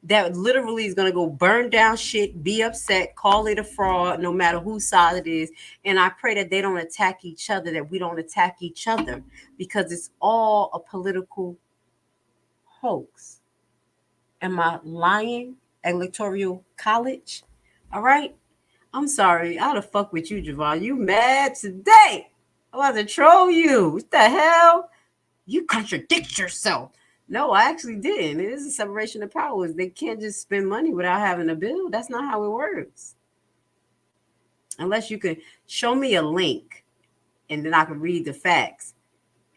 that literally is going to go burn down shit, be upset, call it a fraud, no matter whose side it is. And I pray that they don't attack each other, that we don't attack each other, because it's all a political hoax. Am I lying? Electoral college? All right? I'm sorry. I'll fuck with you, Javon. You mad today? I'm about to troll you. What the hell? You contradict yourself. No, I actually didn't. It is a separation of powers. They can't just spend money without having a bill. That's not how it works. Unless you could show me a link and then I could read the facts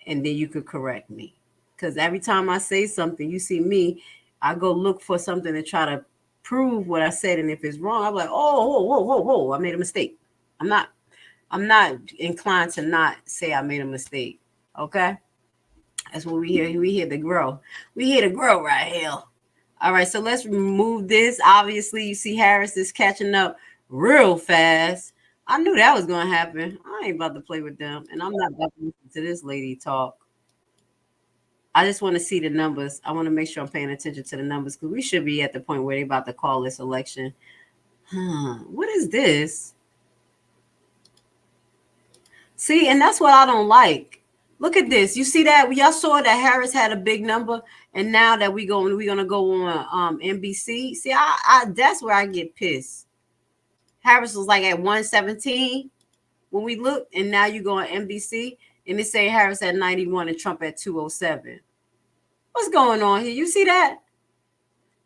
and then you could correct me. Because every time I say something, you see me, I go look for something to try to prove what I said. And if it's wrong, I'm like, whoa, I made a mistake. I'm not inclined to not say I made a mistake. Okay? That's what we hear. We here to grow. We here to grow right here. All right, so let's remove this. Obviously, you see Harris is catching up real fast. I knew that was going to happen. I ain't about to play with them, and I'm not about to listen to this lady talk. I just want to see the numbers. I want to make sure I'm paying attention to the numbers because we should be at the point where they're about to call this election. What is this? See, and that's what I don't like. Look at this. You see that? Y'all saw that Harris had a big number, and now that we're gonna go on NBC. See, I that's where I get pissed. Harris was like at 117 when we looked, and now you go on NBC and they say Harris at 91 and Trump at 207. What's going on here? You see that?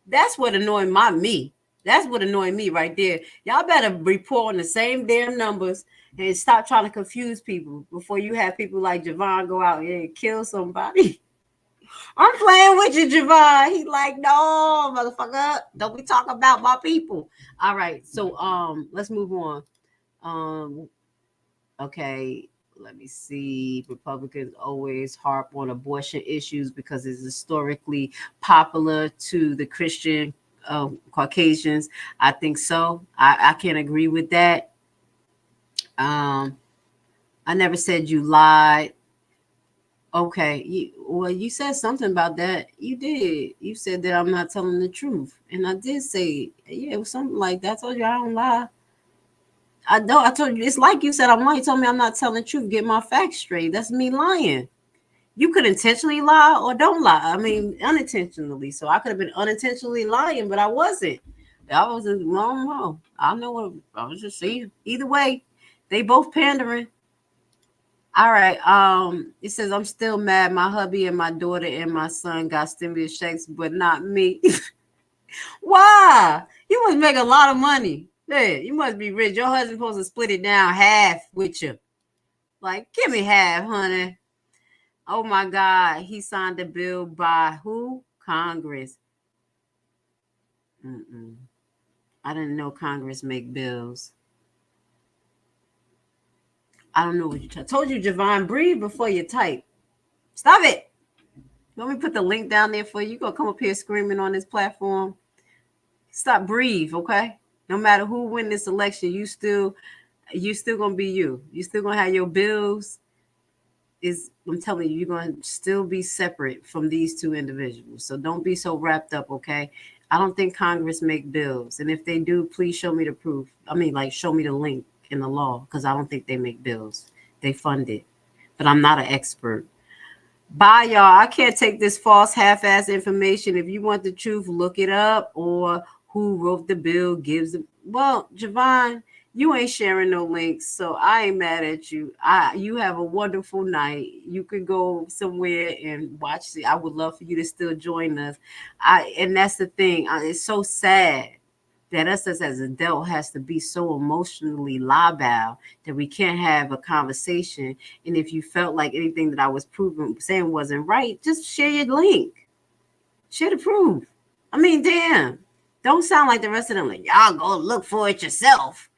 That's what annoyed me. That's what annoyed me right there. Y'all better report on the same damn numbers and stop trying to confuse people before you have people like Javon go out here and kill somebody. I'm playing with you, Javon. He like, no, motherfucker. Don't we talk about my people. All right. So let's move on. Okay, let me see. Republicans always harp on abortion issues because it's historically popular to the Christian Caucasians. I think so. I can't agree with that. I never said you lied. Okay, you said something about that. You did. You said that I'm not telling the truth, and I did say, yeah, it was something like that. I told you I don't lie. I told you it's like you said I'm lying. You told me I'm not telling the truth. Get my facts straight. That's me lying. You could intentionally lie or don't lie. I mean, unintentionally. So I could have been unintentionally lying, but I wasn't. I wasn't wrong. I know what I was just saying. Either way, they both pandering. All right. It says I'm still mad. My hubby and my daughter and my son got stimulus checks, but not me. Why? You must make a lot of money. Yeah, you must be rich. Your husband's supposed to split it down half with you. Like, give me half, honey. Oh my God. He signed a bill by who? Congress. I didn't know Congress make bills. I don't know what you told you, Javon. Breathe before you type. Stop it. Let me put the link down there for you. You're going to come up here screaming on this platform. Stop, breathe, okay? No matter who win this election, you still gonna be you. You still gonna have your bills. I'm telling you, you're gonna still be separate from these two individuals. So don't be so wrapped up, okay? I don't think Congress make bills, and if they do, please show me the proof. I mean, like, show me the link in the law, because I don't think they make bills. They fund it, but I'm not an expert. Bye, y'all. I can't take this false, half-ass information. If you want the truth, look it up, or who wrote the bill gives them. Well, Javon, you ain't sharing no links, so I ain't mad at you. You have a wonderful night. You could go somewhere and watch it. I would love for you to still join us. And that's the thing. It's so sad that us as adult has to be so emotionally liable that we can't have a conversation. And if you felt like anything that I was saying wasn't right, just share your link. Share the proof. I mean, damn. Don't sound like the rest of them. Like, y'all go look for it yourself.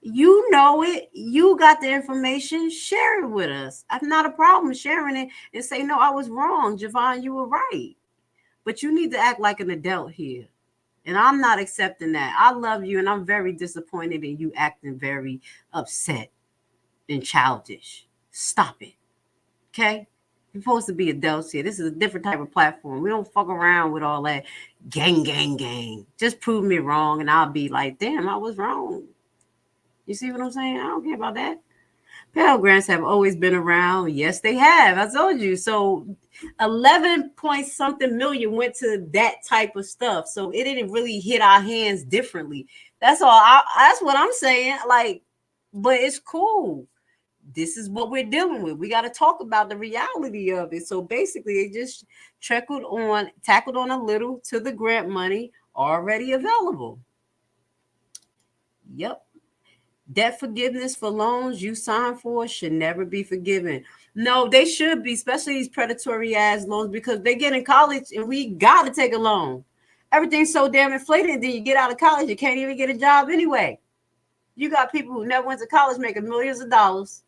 You know it. You got the information. Share it with us. I've not a problem sharing it and say, no, I was wrong. Javon, you were right. But you need to act like an adult here. And I'm not accepting that. I love you, and I'm very disappointed in you acting very upset and childish. Stop it. Okay? You're supposed to be adults here. This is a different type of platform. We don't fuck around with all that gang. Just prove me wrong, and I'll be like, damn, I was wrong. You see what I'm saying? I don't care about that. Pell Grants have always been around. Yes, they have. I told you. So 11 point something million went to that type of stuff. So it didn't really hit our hands differently. That's all. That's what I'm saying. Like, but it's cool. This is what we're dealing with. We got to talk about the reality of it. So basically, it just tackled on a little to the grant money already available. Yep. Debt forgiveness for loans you signed for should never be forgiven. No, they should be, especially these predatory ass loans, because they get in college and we got to take a loan. Everything's so damn inflated, and then you get out of college, you can't even get a job anyway. You got people who never went to college making millions of dollars.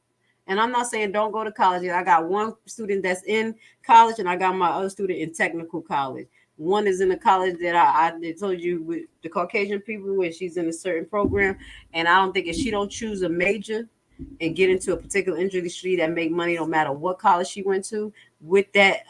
And I'm not saying don't go to college. I got one student that's in college, and I got my other student in technical college. One is in the college that I told you with the Caucasian people, where she's in a certain program. And I don't think if she don't choose a major and get into a particular industry that make money no matter what college she went to, with that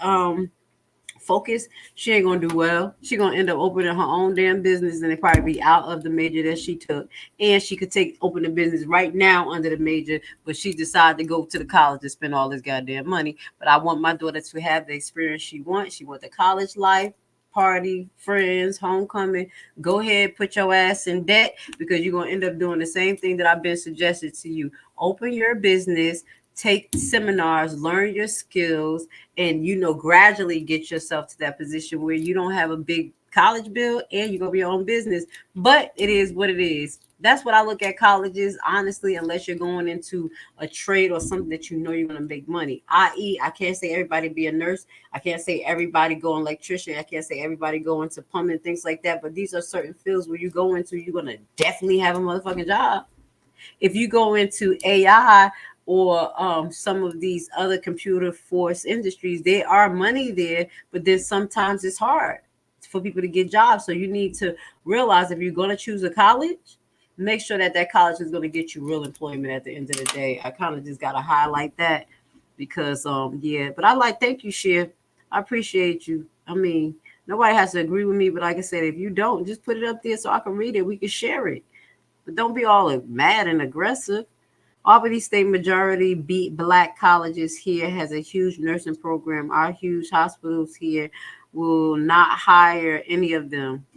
focus, she ain't gonna do well. She gonna end up opening her own damn business, and it probably be out of the major that she took. And she could open a business right now under the major, but she decided to go to the college to spend all this goddamn money. But I want my daughter to have the experience she wants. She wants the college life, party, friends, homecoming. Go ahead, put your ass in debt, because you're gonna end up doing the same thing that I've been suggested to you. Open your business, take seminars, learn your skills, and gradually get yourself to that position where you don't have a big college bill and you're gonna be your own business. But it is what it is. That's what I look at colleges, honestly, unless you're going into a trade or something that you're going to make money. I.e., I can't say everybody be a nurse. I can't say everybody go an electrician. I can't say everybody go into plumbing, things like that. But these are certain fields where you go into, you're going to definitely have a motherfucking job. If you go into AI or some of these other computer force industries, there are money there, but then sometimes it's hard for people to get jobs. So you need to realize, if you're going to choose a college, make sure that college is going to get you real employment at the end of the day. I kind of just got to highlight that because, but thank you, Shiv. I appreciate you. I mean, nobody has to agree with me, but like I said, if you don't, just put it up there so I can read it. We can share it, but don't be all mad and aggressive. Albany State majority Black colleges here has a huge nursing program. Our huge hospitals here will not hire any of them.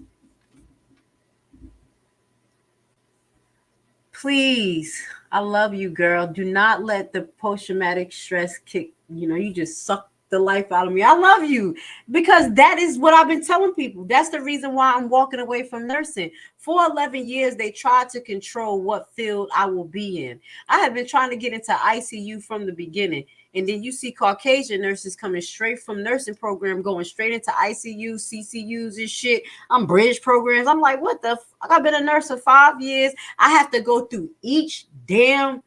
Please, I love you, girl. Do not let the post-traumatic stress kick. You just suck the life out of me. I love you, because that is what I've been telling people. That's the reason why I'm walking away from nursing. For 11 years, they tried to control what field I will be in. I have been trying to get into ICU from the beginning. And then you see Caucasian nurses coming straight from nursing program, going straight into ICU, CCUs and shit. I'm bridge programs. I'm like, what the fuck? I've been a nurse for 5 years. I have to go through each damn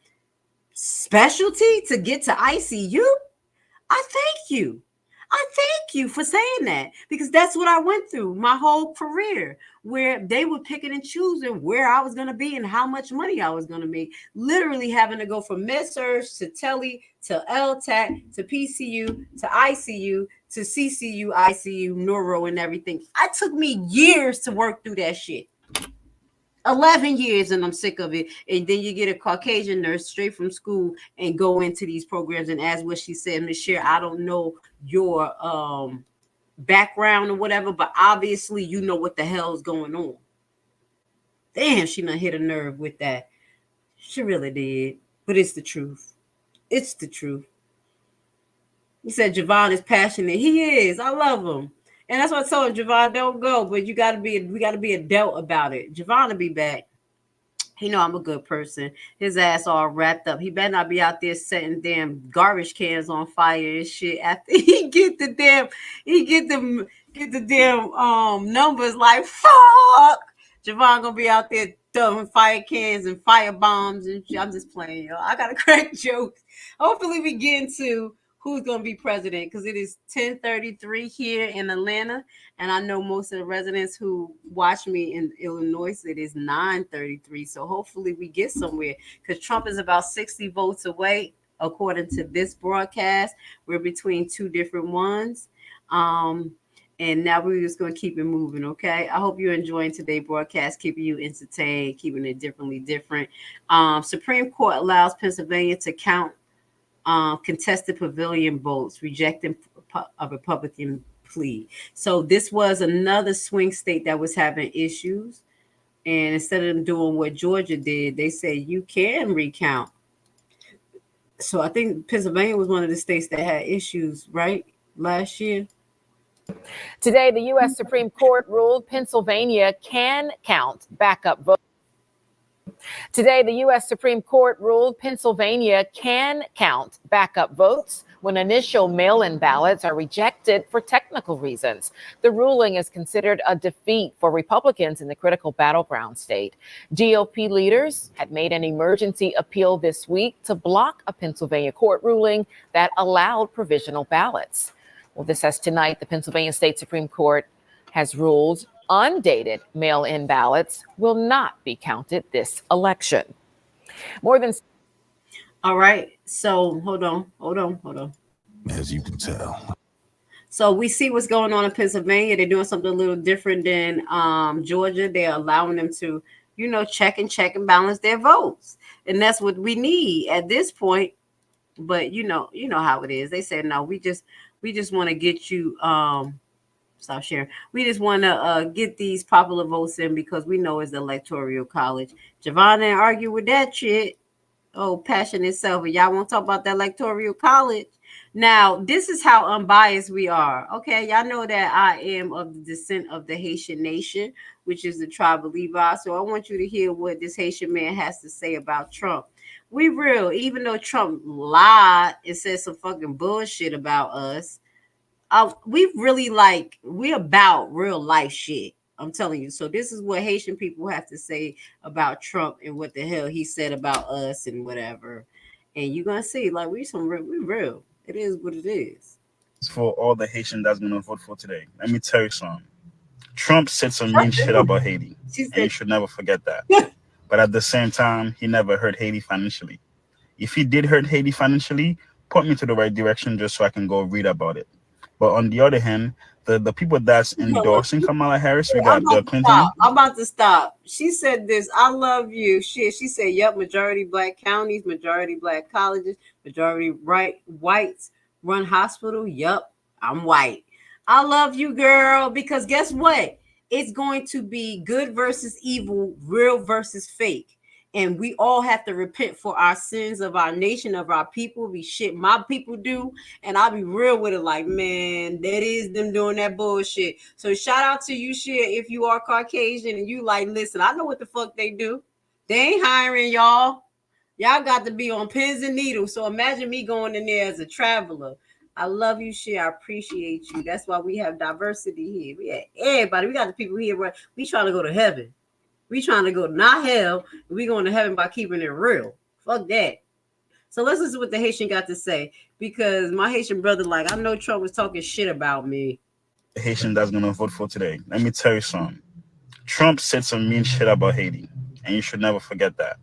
specialty to get to ICU. I thank you. I thank you for saying that, because that's what I went through my whole career, where they were picking and choosing where I was going to be and how much money I was going to make. Literally having to go from med-surg to tele to LTAC to PCU to ICU to CCU, ICU, neuro, and everything. It took me years to work through that shit. 11 years, and I'm sick of it. And then you get a Caucasian nurse straight from school and go into these programs. And as what she said, Ms. Sher, I don't know your background or whatever, but obviously you know what the hell is going on. Damn, she done hit a nerve with that. She really did. But it's the truth. It's the truth. He said Javon is passionate. He is. I love him. And that's what I told him, Javon, don't go, but we gotta be adult about it. Javon will be back. He know I'm a good person. His ass all wrapped up. He better not be out there setting damn garbage cans on fire and shit after he get the damn numbers like fuck. Javon gonna be out there throwing fire cans and fire bombs and shit. I'm just playing, y'all. I gotta crack jokes. Hopefully we get into who's going to be president, because it is 10:33 here in Atlanta, and I know most of the residents who watch me in Illinois, it is 9:33, so hopefully we get somewhere, because Trump is about 60 votes away, according to this broadcast. We're between two different ones, and now we're just going to keep it moving, okay? I hope you're enjoying today's broadcast, keeping you entertained, keeping it different. Supreme Court allows Pennsylvania to count contested pavilion votes, rejecting a Republican plea. So this was another swing state that was having issues. And instead of them doing what Georgia did, they said you can recount. So I think Pennsylvania was one of the states that had issues, right? Last year. Today, the U.S. Supreme Court ruled Pennsylvania can count backup votes. Today, the U.S. Supreme Court ruled Pennsylvania can count backup votes when initial mail-in ballots are rejected for technical reasons. The ruling is considered a defeat for Republicans in the critical battleground state. GOP leaders had made an emergency appeal this week to block a Pennsylvania court ruling that allowed provisional ballots. Well, this as tonight, the Pennsylvania State Supreme Court has ruled undated mail-in ballots will not be counted this election. All right. So hold on. As you can tell. So we see what's going on in Pennsylvania. They're doing something a little different than Georgia. They're allowing them to, check and balance their votes. And that's what we need at this point. But you know how it is. They said, no, we just want to get you stop sharing. We just want to get these popular votes in because we know it's the Electoral College. Javon didn't argue with that shit. Oh, passion itself. And y'all won't talk about the Electoral College. Now, this is how unbiased we are. Okay, y'all know that I am of the descent of the Haitian nation, which is the tribe of Levi. So I want you to hear what this Haitian man has to say about Trump. We real, even though Trump lied and said some fucking bullshit about us, we're about real life shit. I'm telling you. So this is what Haitian people have to say about Trump and what the hell he said about us and whatever. And you're gonna see, like, we real. It is what it is. For all the Haitians that's gonna vote for today, let me tell you something. Trump said some mean shit about Haiti, and you should never forget that. But at the same time, he never hurt Haiti financially. If he did hurt Haiti financially, point me to the right direction just so I can go read about it. But on the other hand, the people that's endorsing Kamala Harris, we got Bill Clinton. I'm about to stop. She said this. I love you. She said, yep, majority black counties, majority black colleges, majority whites run hospital. Yep, I'm white. I love you, girl, because guess what? It's going to be good versus evil, real versus fake. And we all have to repent for our sins of our nation, of our people. We shit my people do. And I'll be real with it, like, man, that is them doing that bullshit. So shout out to you, shit, if you are Caucasian and you like, listen, I know what the fuck they do. They ain't hiring y'all. Y'all got to be on pins and needles. So imagine me going in there as a traveler. I love you, shit. I appreciate you. That's why we have diversity here. We have everybody. We got the people here where we trying to go to heaven. We trying to go not hell. We going to heaven by keeping it real. Fuck that. So let's listen to what the Haitian got to say, because my Haitian brother, like, I know Trump was talking shit about me. The Haitian that's gonna vote for today. Let me tell you something. Trump said some mean shit about Haiti, and you should never forget that.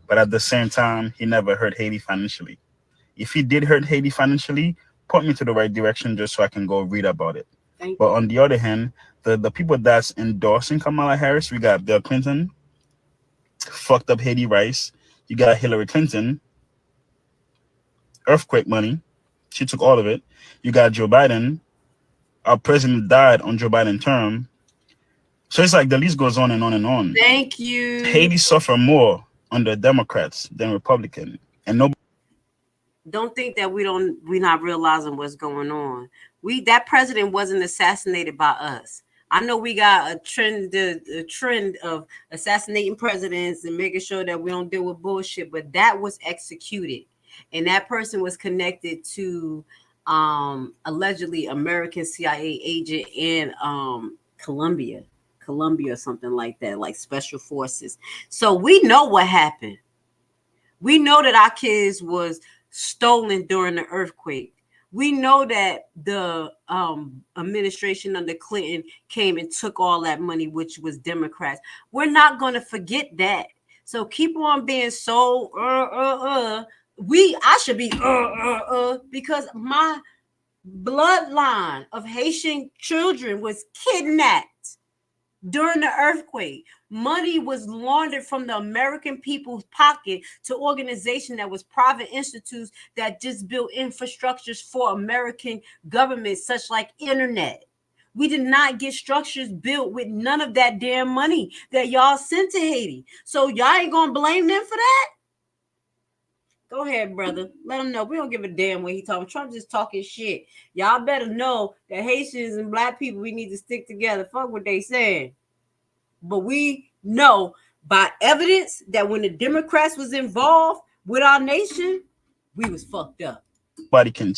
But at the same time, he never hurt Haiti financially. If he did hurt Haiti financially, point me to the right direction just so I can go read about it. But on the other hand, the people that's endorsing Kamala Harris, we got Bill Clinton, fucked up Haiti rice. You got Hillary Clinton, earthquake money. She took all of it. You got Joe Biden. Our president died on Joe Biden's term. So it's like the list goes on and on and on. Thank you. Haiti suffer more under Democrats than Republican. And nobody don't think that we're not realizing what's going on. That president wasn't assassinated by us. I know we got a trend of assassinating presidents and making sure that we don't deal with bullshit, but that was executed. And that person was connected to allegedly American CIA agent in Colombia or something like that, like special forces. So we know what happened. We know that our kids was stolen during the earthquake. We know that the administration under Clinton came and took all that money, which was Democrats. We're not going to forget that. So keep on being so I should be because my bloodline of Haitian children was kidnapped during the earthquake. Money was laundered from the American people's pocket to organization that was private institutes that just built infrastructures for American government, such like internet. We did not get structures built with none of that damn money that y'all sent to Haiti. So y'all ain't gonna blame them for that? Go ahead, brother. Let them know. We don't give a damn what he talking. Trump just talking shit. Y'all better know that Haitians and black people, we need to stick together. Fuck what they saying. But we know by evidence that when the Democrats was involved with our nation, we was fucked up. Nobody can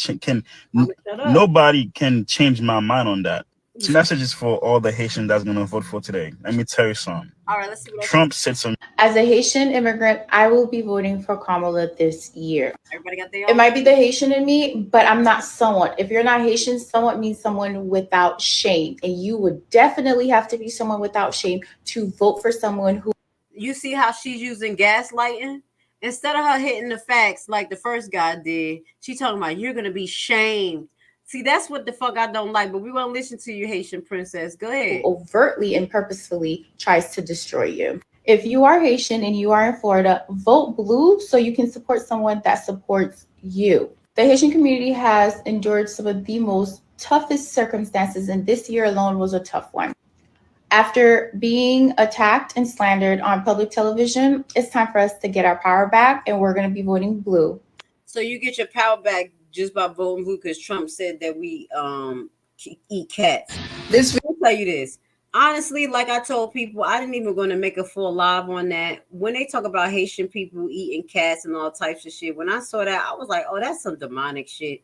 change my mind on that. This message is for all the Haitians that's gonna vote for today. Let me tell you something. All right, let's see what Trump said some. As a Haitian immigrant, I will be voting for Kamala this year. Everybody got their It might be the Haitian in me, but I'm not somewhat. If you're not Haitian, somewhat means someone without shame. And you would definitely have to be someone without shame to vote for someone who. You see how she's using gaslighting? Instead of her hitting the facts like the first guy did, she talking about you're going to be shamed. See, that's what the fuck I don't like, but we won't listen to you, Haitian princess. Go ahead. Overtly and purposefully tries to destroy you. If you are Haitian and you are in Florida, vote blue so you can support someone that supports you. The Haitian community has endured some of the most toughest circumstances, and this year alone was a tough one. After being attacked and slandered on public television, it's time for us to get our power back, and we're going to be voting blue. So you get your power back just by voting blue because Trump said that we eat cats. I'll tell you this. Honestly, like I told people, I didn't even going to make a full live on that. When they talk about Haitian people eating cats and all types of shit, when I saw that, I was like, oh, that's some demonic shit.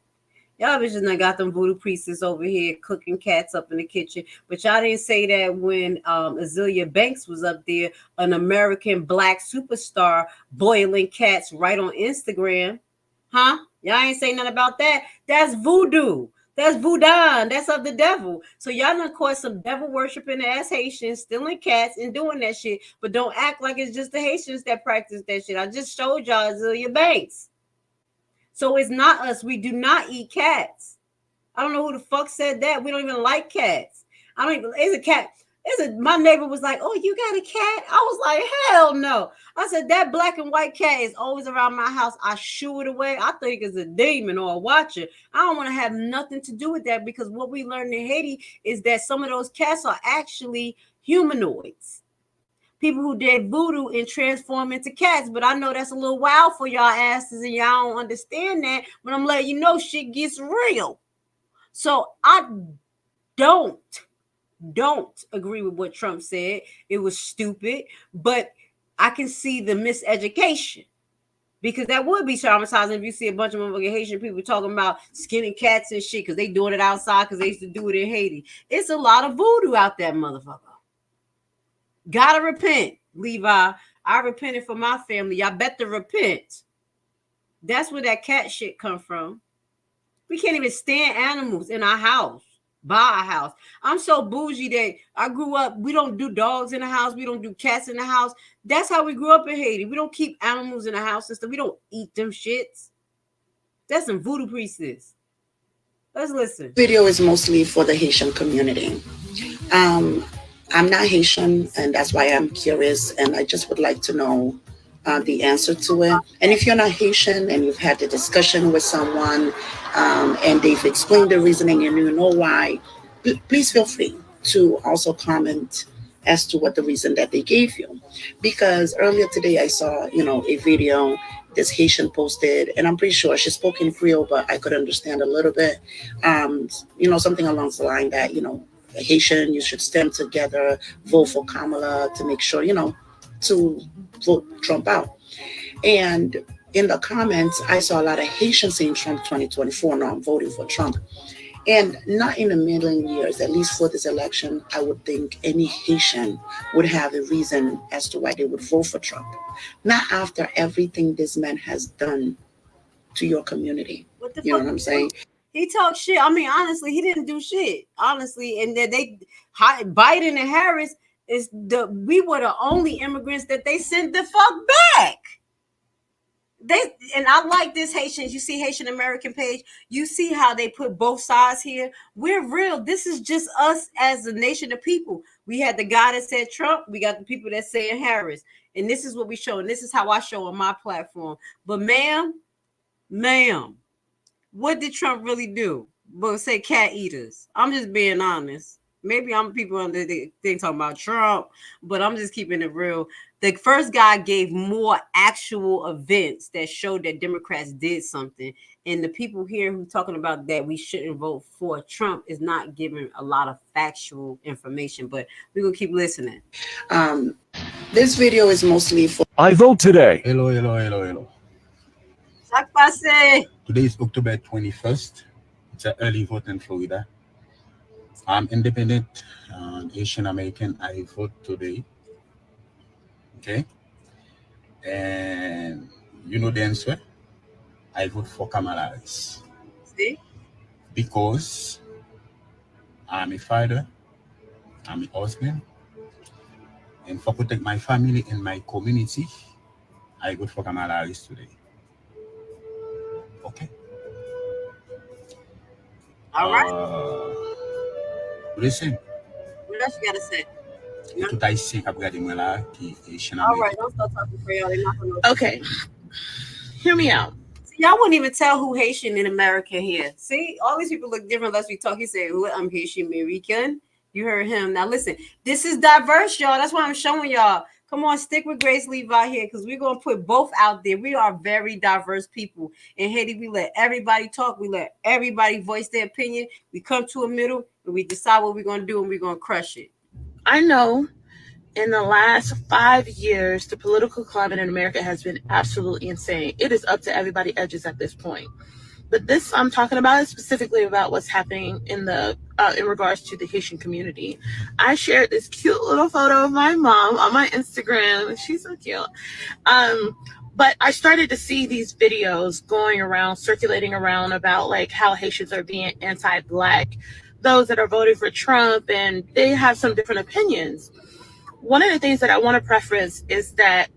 Y'all bitches done got them voodoo priestess over here cooking cats up in the kitchen. But y'all didn't say that when Azealia Banks was up there, an American black superstar boiling cats right on Instagram. Huh? Y'all ain't say nothing about that. That's voodoo. That's voodoo. That's of the devil. So y'all done caught some devil worshiping ass Haitians stealing cats and doing that shit. But don't act like it's just the Haitians that practice that shit. I just showed y'all Azealia Banks. So it's not us. We do not eat cats. I don't know who the fuck said that. We don't even like cats. I don't even, it's a cat. My neighbor was like, oh, you got a cat? I was like, hell no. I said, that black and white cat is always around my house. I shoo it away. I think it's a demon or a watcher. I don't want to have nothing to do with that because what we learned in Haiti is that some of those cats are actually humanoids. People who did voodoo and transform into cats. But I know that's a little wild for y'all asses and y'all don't understand that. But I'm letting you know shit gets real. So I don't agree with what Trump said. It was stupid, but I can see the miseducation because that would be traumatizing if you see a bunch of motherfucking Haitian people talking about skinning cats and shit because they doing it outside because they used to do it in Haiti. It's a lot of voodoo out there, motherfucker. Gotta repent, Levi. I repented for my family. Y'all better repent. That's where that cat shit come from. We can't even stand animals in our house, by our house. I'm so bougie that I grew up, we don't do dogs in the house. We don't do cats in the house. That's how we grew up in Haiti. We don't keep animals in the house and stuff. We don't eat them shits. That's some voodoo priestess. Let's listen. Video is mostly for the Haitian community. I'm not Haitian, and that's why I'm curious, and I just would like to know the answer to it. And if you're not Haitian and you've had the discussion with someone and they've explained the reasoning and you know why, please feel free to also comment as to what the reason that they gave you. Because earlier today I saw, a video this Haitian posted, and I'm pretty sure she spoke in Creole, but I could understand a little bit, something along the line that, Haitian, you should stand together, vote for Kamala to make sure, to vote Trump out. And in the comments, I saw a lot of Haitians saying Trump 2024, no, I'm voting for Trump. And not in a million years, at least for this election, I would think any Haitian would have a reason as to why they would vote for Trump. Not after everything this man has done to your community. You know what I'm saying? He talked shit. I mean, honestly, he didn't do shit. Honestly, and that Biden and Harris we were the only immigrants that they sent the fuck back. And I like this Haitians. You see Haitian American page. You see how they put both sides here. We're real. This is just us as a nation of people. We had the guy that said Trump. We got the people that say Harris. And this is what we show. And this is how I show on my platform. But ma'am, what did Trump really do? But say cat eaters. I'm just being honest. Maybe I'm people under the thing talking about Trump, but I'm just keeping it real. The first guy gave more actual events that showed that Democrats did something. And the people here who talking about that we shouldn't vote for Trump is not giving a lot of factual information, but we're going to keep listening. This video is mostly for... I vote today. Hello. Today is October 21st. It's an early vote in Florida. I'm independent, Haitian American. I vote today. Okay. And you know the answer. I vote for Kamala Harris. See? Because I'm a father, I'm a husband, and for protect my family and my community, I vote for Kamala Harris today. Okay. All right. Listen. What else you gotta say? Tout haïtien qui a regardé moi là, qui est Haitian All American. right, don't start talking for y'all. They're not gonna know. Okay. Hear me out. See, y'all wouldn't even tell who Haitian in America here. See, all these people look different unless we talk. He said, well, I'm Haitian American. You heard him. Now listen, this is diverse, y'all. That's why I'm showing y'all. Come on, stick with Grace Levi here because we're going to put both out there. We are very diverse people. In Haiti, we let everybody talk. We let everybody voice their opinion. We come to a middle and we decide what we're going to do and we're going to crush it. I know in the last 5 years, the political climate in America has been absolutely insane. It is up to everybody's edges at this point. But this I'm talking about is specifically about what's happening in regards to the Haitian community. I shared this cute little photo of my mom on my Instagram. She's so cute. But I started to see these videos going around, circulating around about like how Haitians are being anti-Black, those that are voting for Trump, and they have some different opinions. One of the things that I want to preface is that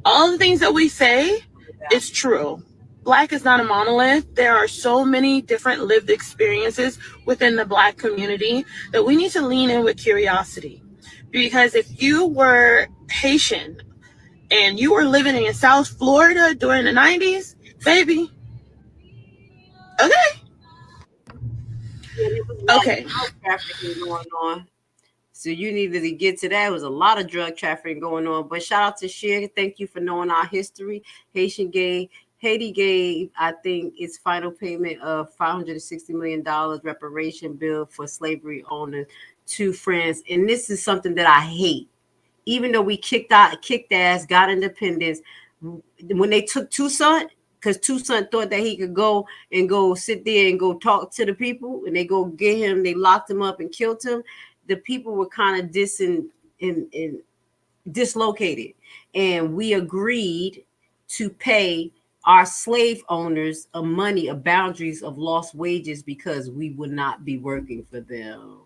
all the things that we say is true. Black is not a monolith. There are so many different lived experiences within the Black community that we need to lean in with curiosity. Because if you were Haitian and you were living in South Florida during the 90s, baby, okay. Trafficking going on. So you needed to get to that. There was a lot of drug trafficking going on. But shout out to Cher. Thank you for knowing our history. Haiti gave, I think, its final payment of $560 million reparation bill for slavery owners to France. And this is something that I hate. Even though we kicked ass, got independence, when they took Toussaint, because Toussaint thought that he could go sit there and go talk to the people, and they go get him, they locked him up and killed him. The people were kind of dislocated. And we agreed to pay our slave owners of money, of boundaries, of lost wages because we would not be working for them.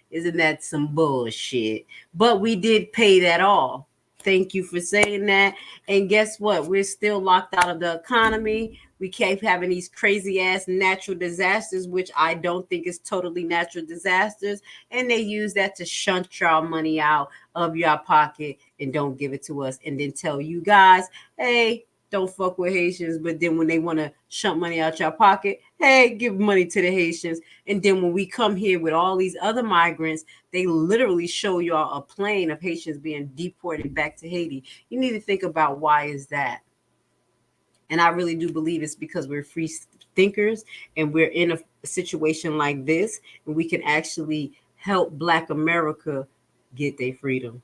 Isn't that some bullshit? But we did pay that off. Thank you for saying that. And guess what? We're still locked out of the economy. We keep having these crazy ass natural disasters, which I don't think is totally natural disasters. And they use that to shunt y'all money out of your pocket and don't give it to us. And then tell you guys, hey, don't fuck with Haitians. But then when they want to shunt money out your pocket, hey, give money to the Haitians. And then when we come here with all these other migrants, they literally show y'all a plane of Haitians being deported back to Haiti. You need to think about why is that. And I really do believe it's because we're free thinkers and we're in a situation like this, and we can actually help Black America get their freedom.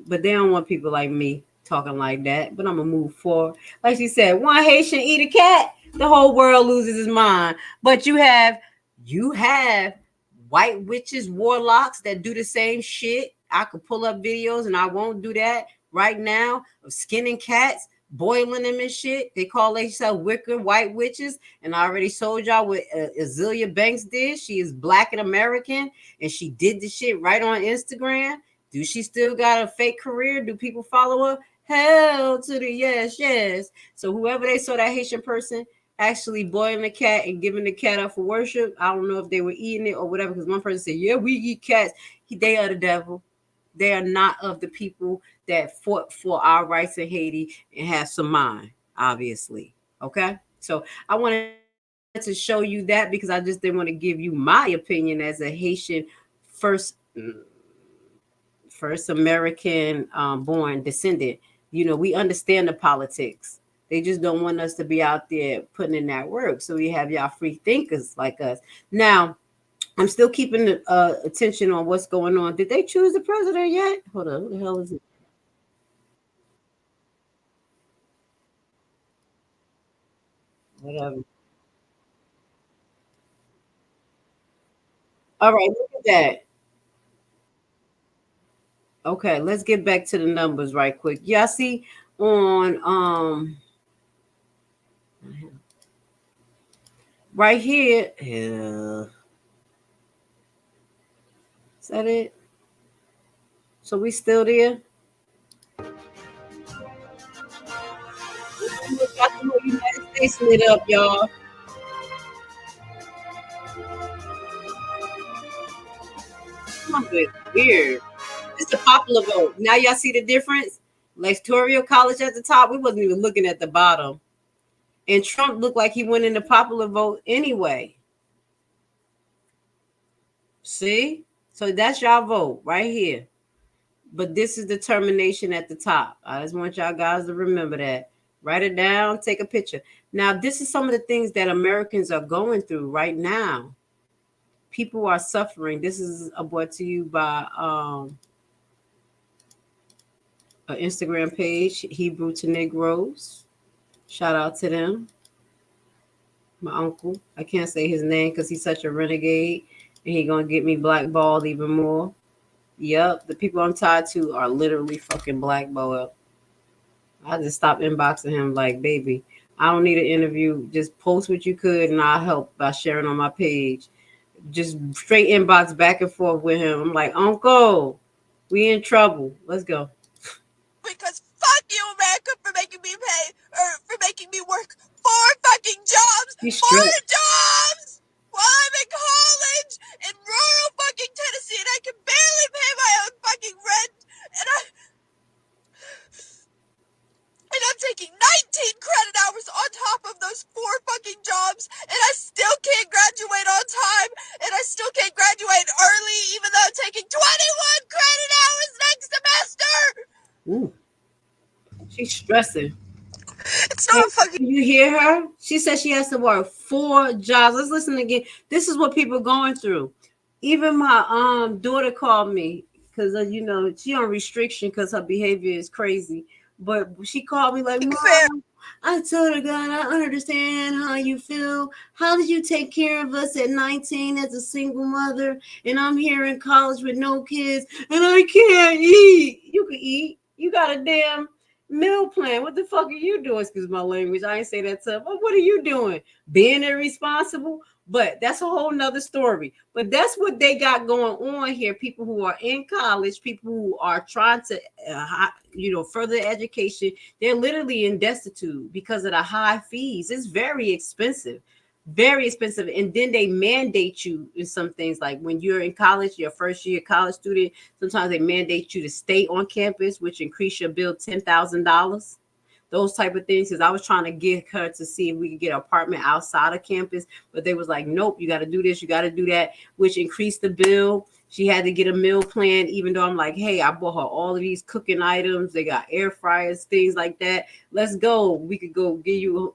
But they don't want people like me talking like that. But I'm gonna move forward. Like she said, one Haitian eat a cat, the whole world loses its mind. But you have white witches, warlocks that do the same shit. I could pull up videos, and I won't do that right now, of skinning cats, boiling them and shit. They call themselves wicked white witches. And I already told y'all what Azealia Banks did. She is Black and American, and she did the shit right on Instagram. Do she still got a fake career? Do people follow her? Hell to the yes, yes. So whoever they saw that Haitian person actually boiling the cat and giving the cat up for worship, I don't know if they were eating it or whatever, because one person said, yeah, we eat cats. They are the devil. They are not of the people that fought for our rights in Haiti and have some mind, obviously. Okay? So I wanted to show you that because I just didn't want to give you my opinion as a Haitian first American born descendant. You know, we understand the politics. They just don't want us to be out there putting in that work. So we have y'all free thinkers like us. Now, I'm still keeping the attention on what's going on. Did they choose the president yet? Hold on, who the hell is it? Whatever. All right, look at that. Okay, let's get back to the numbers right quick. Y'all see on right here. Yeah. Is that it? So we still there? United States lit up, y'all. Weird. It's a popular vote. Now y'all see the difference? Electoral College at the top. We wasn't even looking at the bottom. And Trump looked like he went in the popular vote anyway. See? So that's y'all vote right here. But this is determination at the top. I just want y'all guys to remember that. Write it down, take a picture. Now, this is some of the things that Americans are going through right now. People are suffering. This is brought to you by an Instagram page, Hebrew to Negroes. Shout out to them. My uncle. I can't say his name because he's such a renegade, and he's going to get me blackballed even more. Yep, the people I'm tied to are literally fucking blackballed. I just stopped inboxing him like, baby, I don't need an interview. Just post what you could, and I'll help by sharing on my page. Just straight inbox back and forth with him. I'm like, Uncle, we in trouble. Let's go. Because fuck you, America, for making me pay, or for making me work 4 fucking jobs. 4 jobs! While I'm in college in rural fucking Tennessee, and I can barely pay my own fucking rent. And I'm taking 19 credit hours on top of those 4 fucking jobs, and I still can't graduate on time, and I still can't graduate early, even though I'm taking 21 credit hours next semester. Ooh. She's stressing. It's not fucking. You hear her? She said she has to work 4 jobs. Let's listen again. This is what people are going through. Even my daughter called me because you know she on restriction because her behavior is crazy. But she called me like, Mom, I told her, God, I understand how you feel. How did you take care of us at 19 as a single mother? And I'm here in college with no kids, and I can't eat. You can eat. You got a damn Meal plan. What the fuck are you doing? Excuse my language. I ain't say that tough. But what are you doing? Being irresponsible? But that's a whole nother story. But that's what they got going on here. People who are in college, people who are trying to, further education. They're literally in destitute because of the high fees. It's very expensive. Very expensive. And then they mandate you in some things, like when you're in college, your first year college student, sometimes they mandate you to stay on campus, which increase your bill $10,000. Those type of things. Because I was trying to get her to see if we could get an apartment outside of campus, but they was like, nope, you got to do this, you got to do that, which increased the bill. She had to get a meal plan, even though I'm like, hey, I bought her all of these cooking items. They got air fryers, things like that. Let's go. We could go give you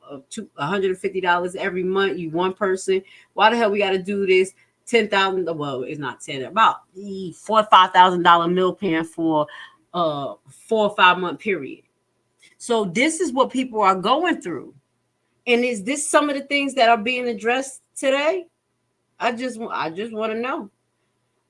$150 every month. You one person. Why the hell we got to do this? $10,000. Well, it's not 10. About $4,000 or $5,000 meal plan for 4 or 5 month period. So this is what people are going through. And is this some of the things that are being addressed today? I just want to know.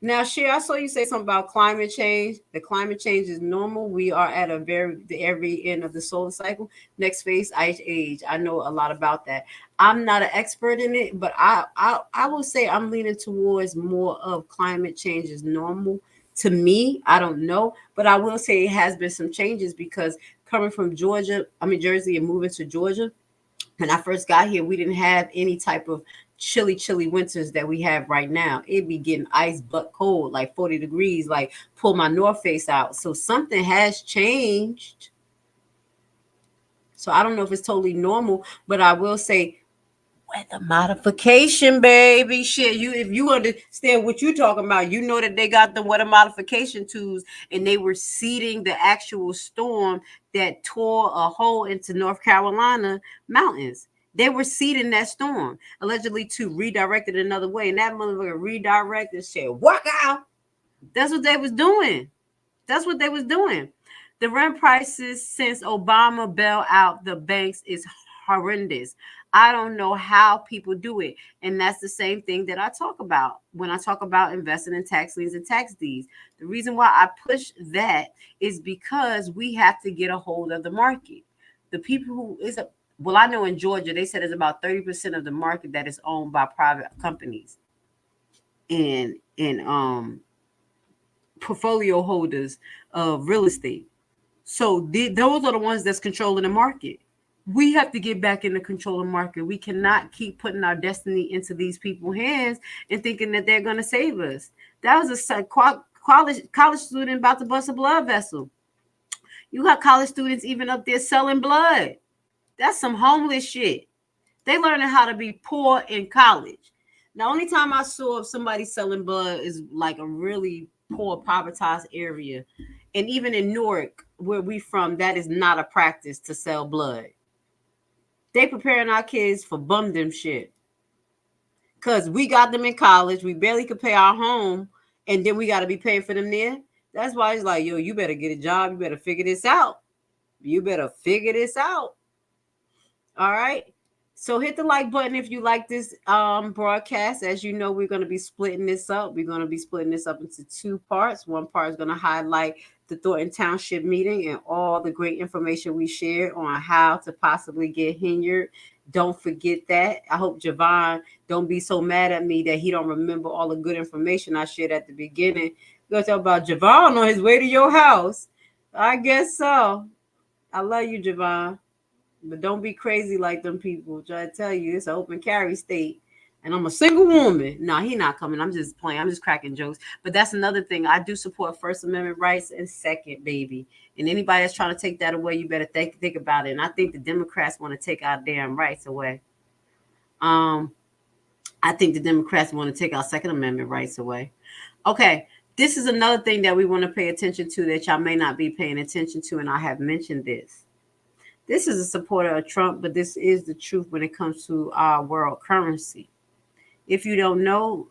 Now, Cher, I saw you say something about climate change. The climate change is normal. We are at the every end of the solar cycle. Next phase, ice age. I know a lot about that. I'm not an expert in it, but I will say I'm leaning towards more of climate change is normal. To me, I don't know, but I will say it has been some changes because coming from Jersey and moving to Georgia, when I first got here, we didn't have any type of chilly winters that we have right now. It'd be getting ice butt cold, like 40 degrees, like pull my North Face out. So something has changed. So I don't know if it's totally normal, but I will say weather modification, baby. Shit, if you understand what you're talking about, you know that they got the weather modification tools and they were seeding the actual storm that tore a hole into North Carolina mountains. They were seeding that storm, allegedly to redirect it another way. And that motherfucker redirected, said, walk out. That's what they was doing. The rent prices since Obama bailed out the banks is horrendous. I don't know how people do it. And that's the same thing that I talk about when I talk about investing in tax liens and tax deeds. The reason why I push that is because we have to get a hold of the market. The people I know in Georgia, they said it's about 30% of the market that is owned by private companies and portfolio holders of real estate. So those are the ones that's controlling the market. We have to get back in the control of the market. We cannot keep putting our destiny into these people's hands and thinking that they're going to save us. That was a college student about to bust a blood vessel. You got college students even up there selling blood. That's some homeless shit. They learning how to be poor in college. The only time I saw somebody selling blood is like a really poor, privatized area. And even in Newark, where we from, that is not a practice to sell blood. They preparing our kids for bum them shit. Because we got them in college. We barely could pay our home. And then we got to be paying for them there. That's why it's like, yo, you better get a job. You better figure this out. All right. So hit the like button if you like this broadcast. As you know, we're going to be splitting this up. We're going to be splitting this up into 2 parts. One part is going to highlight the Thornton Township meeting and all the great information we shared on how to possibly get hindered. Don't forget that. I hope Javon don't be so mad at me that he don't remember all the good information I shared at the beginning. We're going to talk about Javon on his way to your house. I guess so. I love you, Javon. But don't be crazy like them people. Try to tell you it's an open carry state. And I'm a single woman. No, he not coming. I'm just playing. I'm just cracking jokes. But that's another thing. I do support First Amendment rights and Second, baby. And anybody that's trying to take that away, you better think about it. And I think the Democrats want to take our damn rights away. I think the Democrats want to take our Second Amendment rights away. Okay. This is another thing that we want to pay attention to that y'all may not be paying attention to. And I have mentioned this. This is a supporter of Trump, but this is the truth when it comes to our world currency. If you don't know,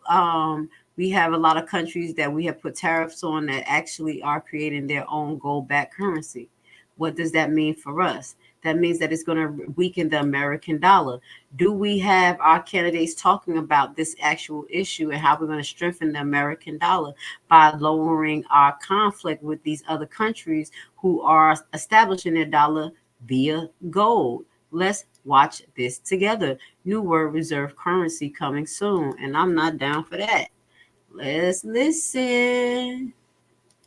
we have a lot of countries that we have put tariffs on that actually are creating their own gold-backed currency. What does that mean for us? That means that it's going to weaken the American dollar. Do we have our candidates talking about this actual issue and how we're going to strengthen the American dollar by lowering our conflict with these other countries who are establishing their dollar via gold? Let's watch this together. New world reserve currency coming soon, and I'm not down for that. Let's listen.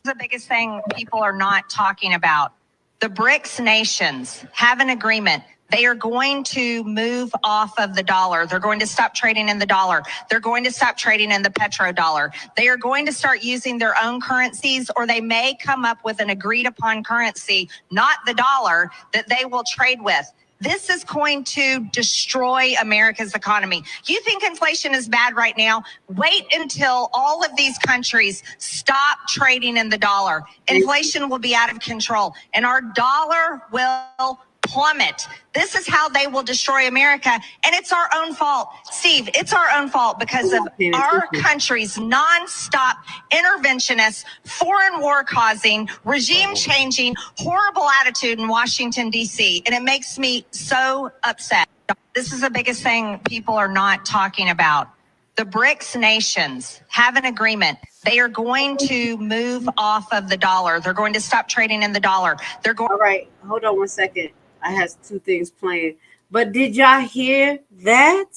The biggest thing people are not talking about. The BRICS nations have an agreement. They are going to move off of the dollar. They're going to stop trading in the dollar. They're going to stop trading in the petrodollar. They are going to start using their own currencies, or they may come up with an agreed upon currency, not the dollar, that they will trade with. This is going to destroy America's economy. You think inflation is bad right now? Wait until all of these countries stop trading in the dollar. Inflation will be out of control, and our dollar will plummet. This is how they will destroy America, and it's our own fault. Steve, it's our own fault because of our country's nonstop interventionist, foreign war causing, regime changing, horrible attitude in Washington, D.C., and it makes me so upset. This is the biggest thing people are not talking about. The BRICS nations have an agreement. They are going to move off of the dollar. They're going to stop trading in the dollar. They're going. All right, hold on one second. I have two things playing. But did y'all hear that?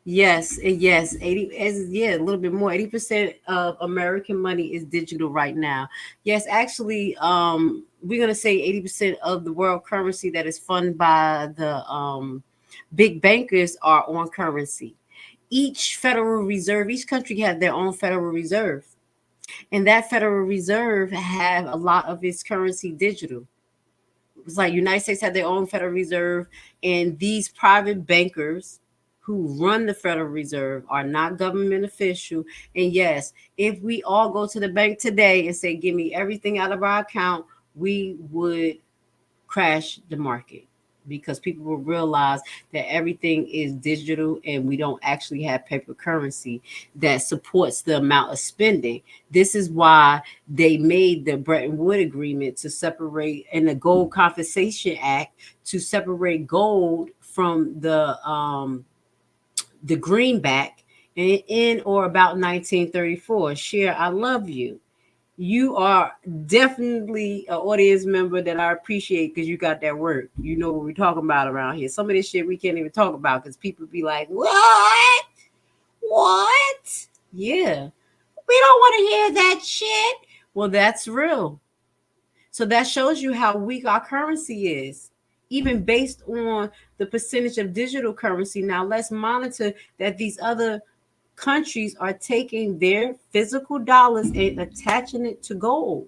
Yes, 80, a little bit more. 80% of American money is digital right now. Yes, actually, we're gonna say 80% of the world currency that is funded by the big bankers are on currency. Each Federal Reserve, each country has their own Federal Reserve, and that Federal Reserve have a lot of its currency digital. It's like United States had their own Federal Reserve, and these private bankers who run the Federal Reserve are not government official. And yes, if we all go to the bank today and say, give me everything out of our account, we would crash the market, because people will realize that everything is digital and we don't actually have paper currency that supports the amount of spending. This is why they made the Bretton Woods Agreement to separate, and the Gold Compensation Act to separate gold from the greenback in or about 1934. Cher, I love you. You are definitely an audience member that I appreciate, because you got that work. You know what we're talking about around here. Some of this shit we can't even talk about because people be like, what? Yeah. We don't want to hear that shit. Well, that's real. So that shows you how weak our currency is, even based on the percentage of digital currency. Now let's monitor that these other countries are taking their physical dollars and attaching it to gold,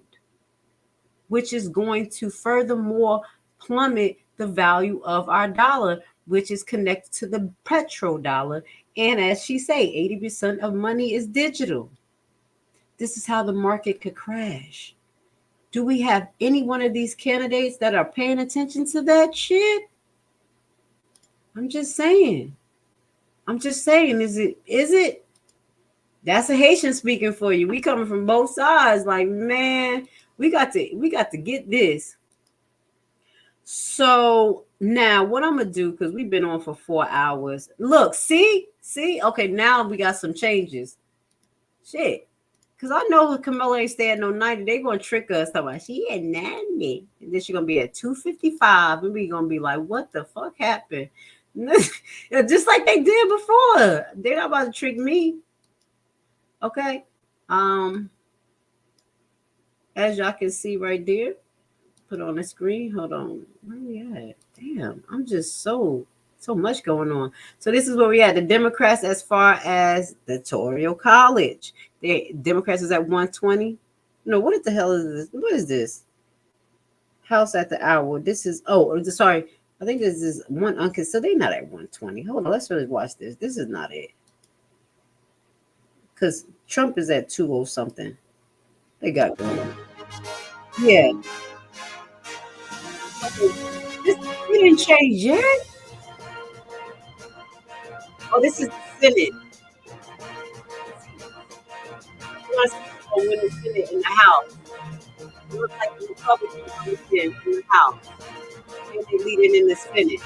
which is going to furthermore plummet the value of our dollar, which is connected to the petrodollar. And as she say, 80% of money is digital. This is how the market could crash. Do we have any one of these candidates that are paying attention to that shit? I'm just saying. Is it? That's a Haitian speaking for you. We coming from both sides. Like, man, we got to get this. So now what I'm gonna do, because we've been on for 4 hours. Look, see. Okay, now we got some changes. Shit. Because I know Camilla ain't staying no 90. They gonna trick us. Talking about she at 90. And then she gonna be at 255. And we gonna be like, what the fuck happened? Just like they did before. They're not about to trick me. Okay. As y'all can see right there, put on the screen. Hold on. Where we at? Damn, I'm just so much going on. So this is where we at. The Democrats, as far as the Electoral College, the Democrats is at 120. No, what the hell is this? What is this? House at the hour. This is sorry. I think this is one unconsidered. So they're not at 120. Hold on, let's really watch this. This is not it. Because Trump is at 20 something. They got going. Yeah. This didn't change yet. Oh, this is the Senate. Win the Senate in the House. It looks like the Republicans are in the House. And they're leading in the Senate.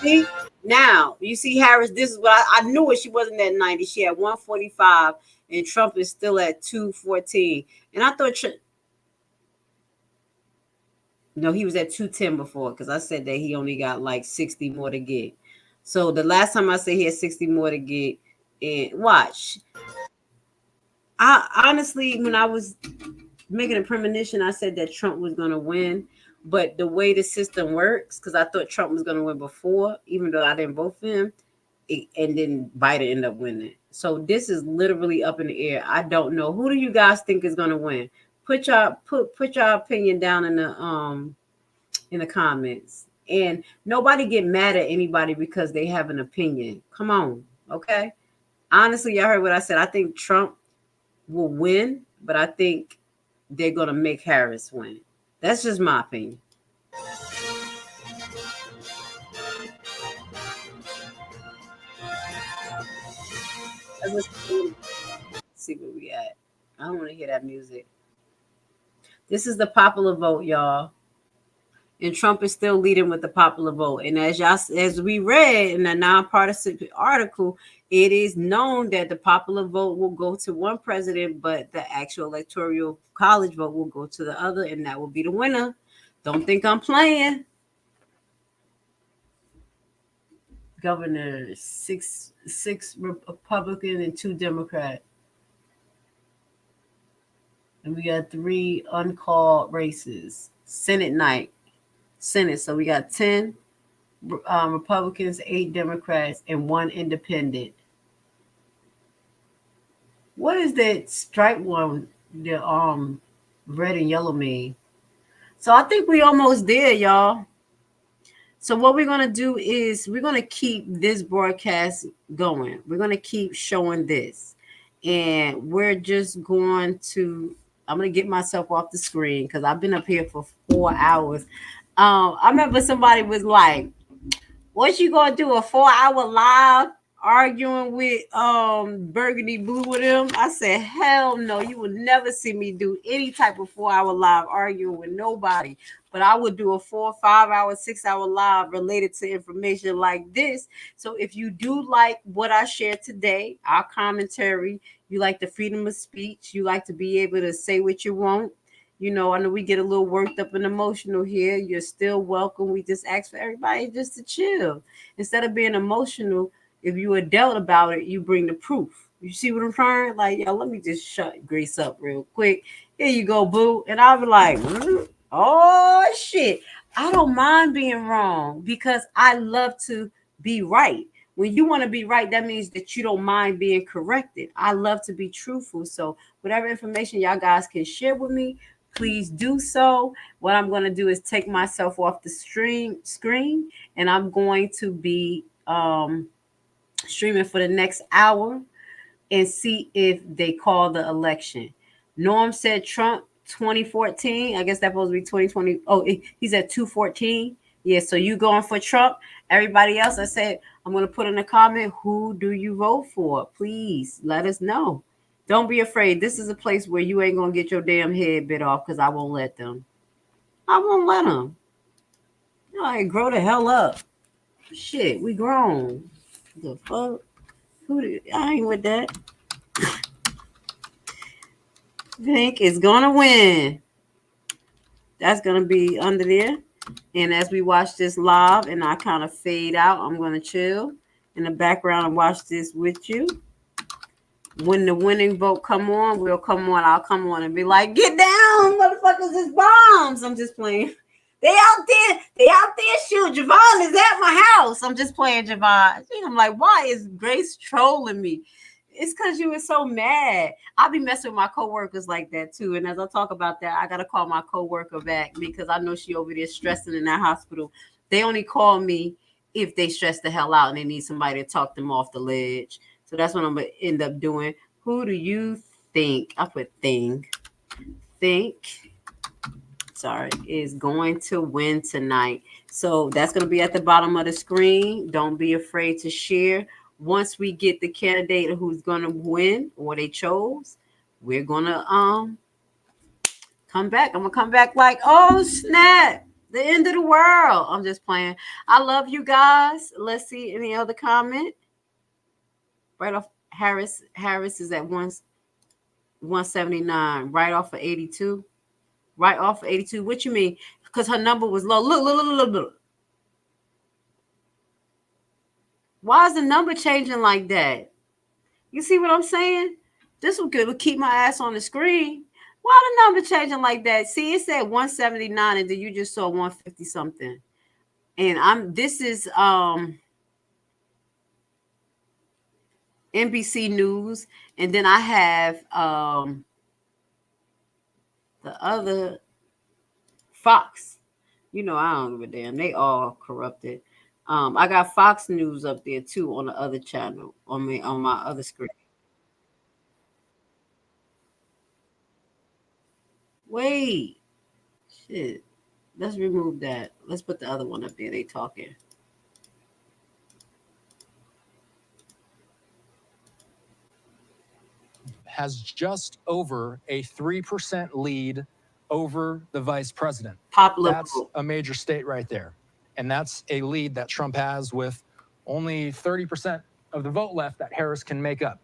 See? Now, you see Harris, this is what I knew it. She wasn't at 90. She had 145, and Trump is still at 214. And I thought, no, he was at 210 before, because I said that he only got like 60 more to get. So the last time I said he had 60 more to get, and watch. I honestly, when I was making a premonition, I said that Trump was going to win. But the way the system works, because I thought Trump was going to win before, even though I didn't vote for him, and then Biden ended up winning. So this is literally up in the air. I don't know. Who do you guys think is going to win? Put your opinion down in the comments. And nobody get mad at anybody because they have an opinion. Come on, okay? Honestly, y'all heard what I said. I think Trump will win, but I think they're going to make Harris win. That's just my opinion. Let's see where we at. I don't want to hear that music. This is the popular vote, y'all. And Trump is still leading with the popular vote. And as we read in a nonpartisan article, it is known that the popular vote will go to one president, but the actual electoral college vote will go to the other, and that will be the winner. Don't think I'm playing. Governor, six Republican and 2 Democrat. And we got 3 uncalled races. Senate night. Senate. So we got 10 Republicans, 8 Democrats, and 1 independent. What is that striped one, the red and yellow mean? So I think we almost there, y'all. So what we're going to do is we're going to keep this broadcast going. We're going to keep showing this. And we're just going to, I'm going to get myself off the screen because I've been up here for 4 hours. I remember somebody was like, what you going to do, a 4-hour live arguing with Burgundy Blue with him? I said, hell no, you will never see me do any type of 4-hour live arguing with nobody. But I would do a 4, 5-hour, 6-hour live related to information like this. So if you do like what I shared today, our commentary, you like the freedom of speech, you like to be able to say what you want. You know, I know we get a little worked up and emotional here. You're still welcome. We just ask for everybody just to chill. Instead of being emotional, if you adult about it, you bring the proof. You see what I'm trying? Like, yo, let me just shut Grace up real quick. Here you go, boo. And I'll be like, oh, shit. I don't mind being wrong because I love to be right. When you want to be right, that means that you don't mind being corrected. I love to be truthful. So whatever information y'all guys can share with me, please do so. What I'm going to do is take myself off the screen, and I'm going to be streaming for the next hour and see if they call the election. Norm said Trump 2014. I guess that's supposed to be 2020. Oh, he's at 214. Yeah, so you going for Trump. Everybody else, I said, I'm going to put in a comment, who do you vote for? Please let us know. Don't be afraid. This is a place where you ain't going to get your damn head bit off because I won't let them. I won't let them. All right, grow the hell up. Shit, we grown. The fuck? I ain't with that. Think is going to win. That's going to be under there. And as we watch this live and I kind of fade out, I'm going to chill in the background and watch this with you. When the winning vote come on, we'll come on. I'll come on and be like, get down, motherfuckers, it's bombs. I'm just playing. They out there shooting. Javon is at my house. I'm just playing Javon. I'm like, why is Grace trolling me? It's because you were so mad. I'll be messing with my coworkers like that too. And as I talk about that, I got to call my coworker back because I know she over there stressing in that hospital. They only call me if they stress the hell out and they need somebody to talk them off the ledge. So that's what I'm going to end up doing. Who do you think, I put think, is going to win tonight? So that's going to be at the bottom of the screen. Don't be afraid to share once we get the candidate who's going to win or they chose, we're going to come back. I'm going to come back like, oh, snap, the end of the world. I'm just playing. I love you guys. Let's see any other comment. Right off, Harris is at 179, right off of 82. Right off of 82. What you mean? Because her number was low. Look. Why is the number changing like that? You see what I'm saying? This will keep my ass on the screen. Why the number changing like that? See, it said 179, and then you just saw 150 something. And this is NBC News, and then I have the other Fox. You know, I don't give a damn. They all corrupted. I got Fox News up there too on the other channel on my other screen. Wait, shit. Let's remove that. Let's put the other one up there. They talking. Has just over a 3% lead over the vice president. That's a major state right there. And that's a lead that Trump has with only 30% of the vote left that Harris can make up.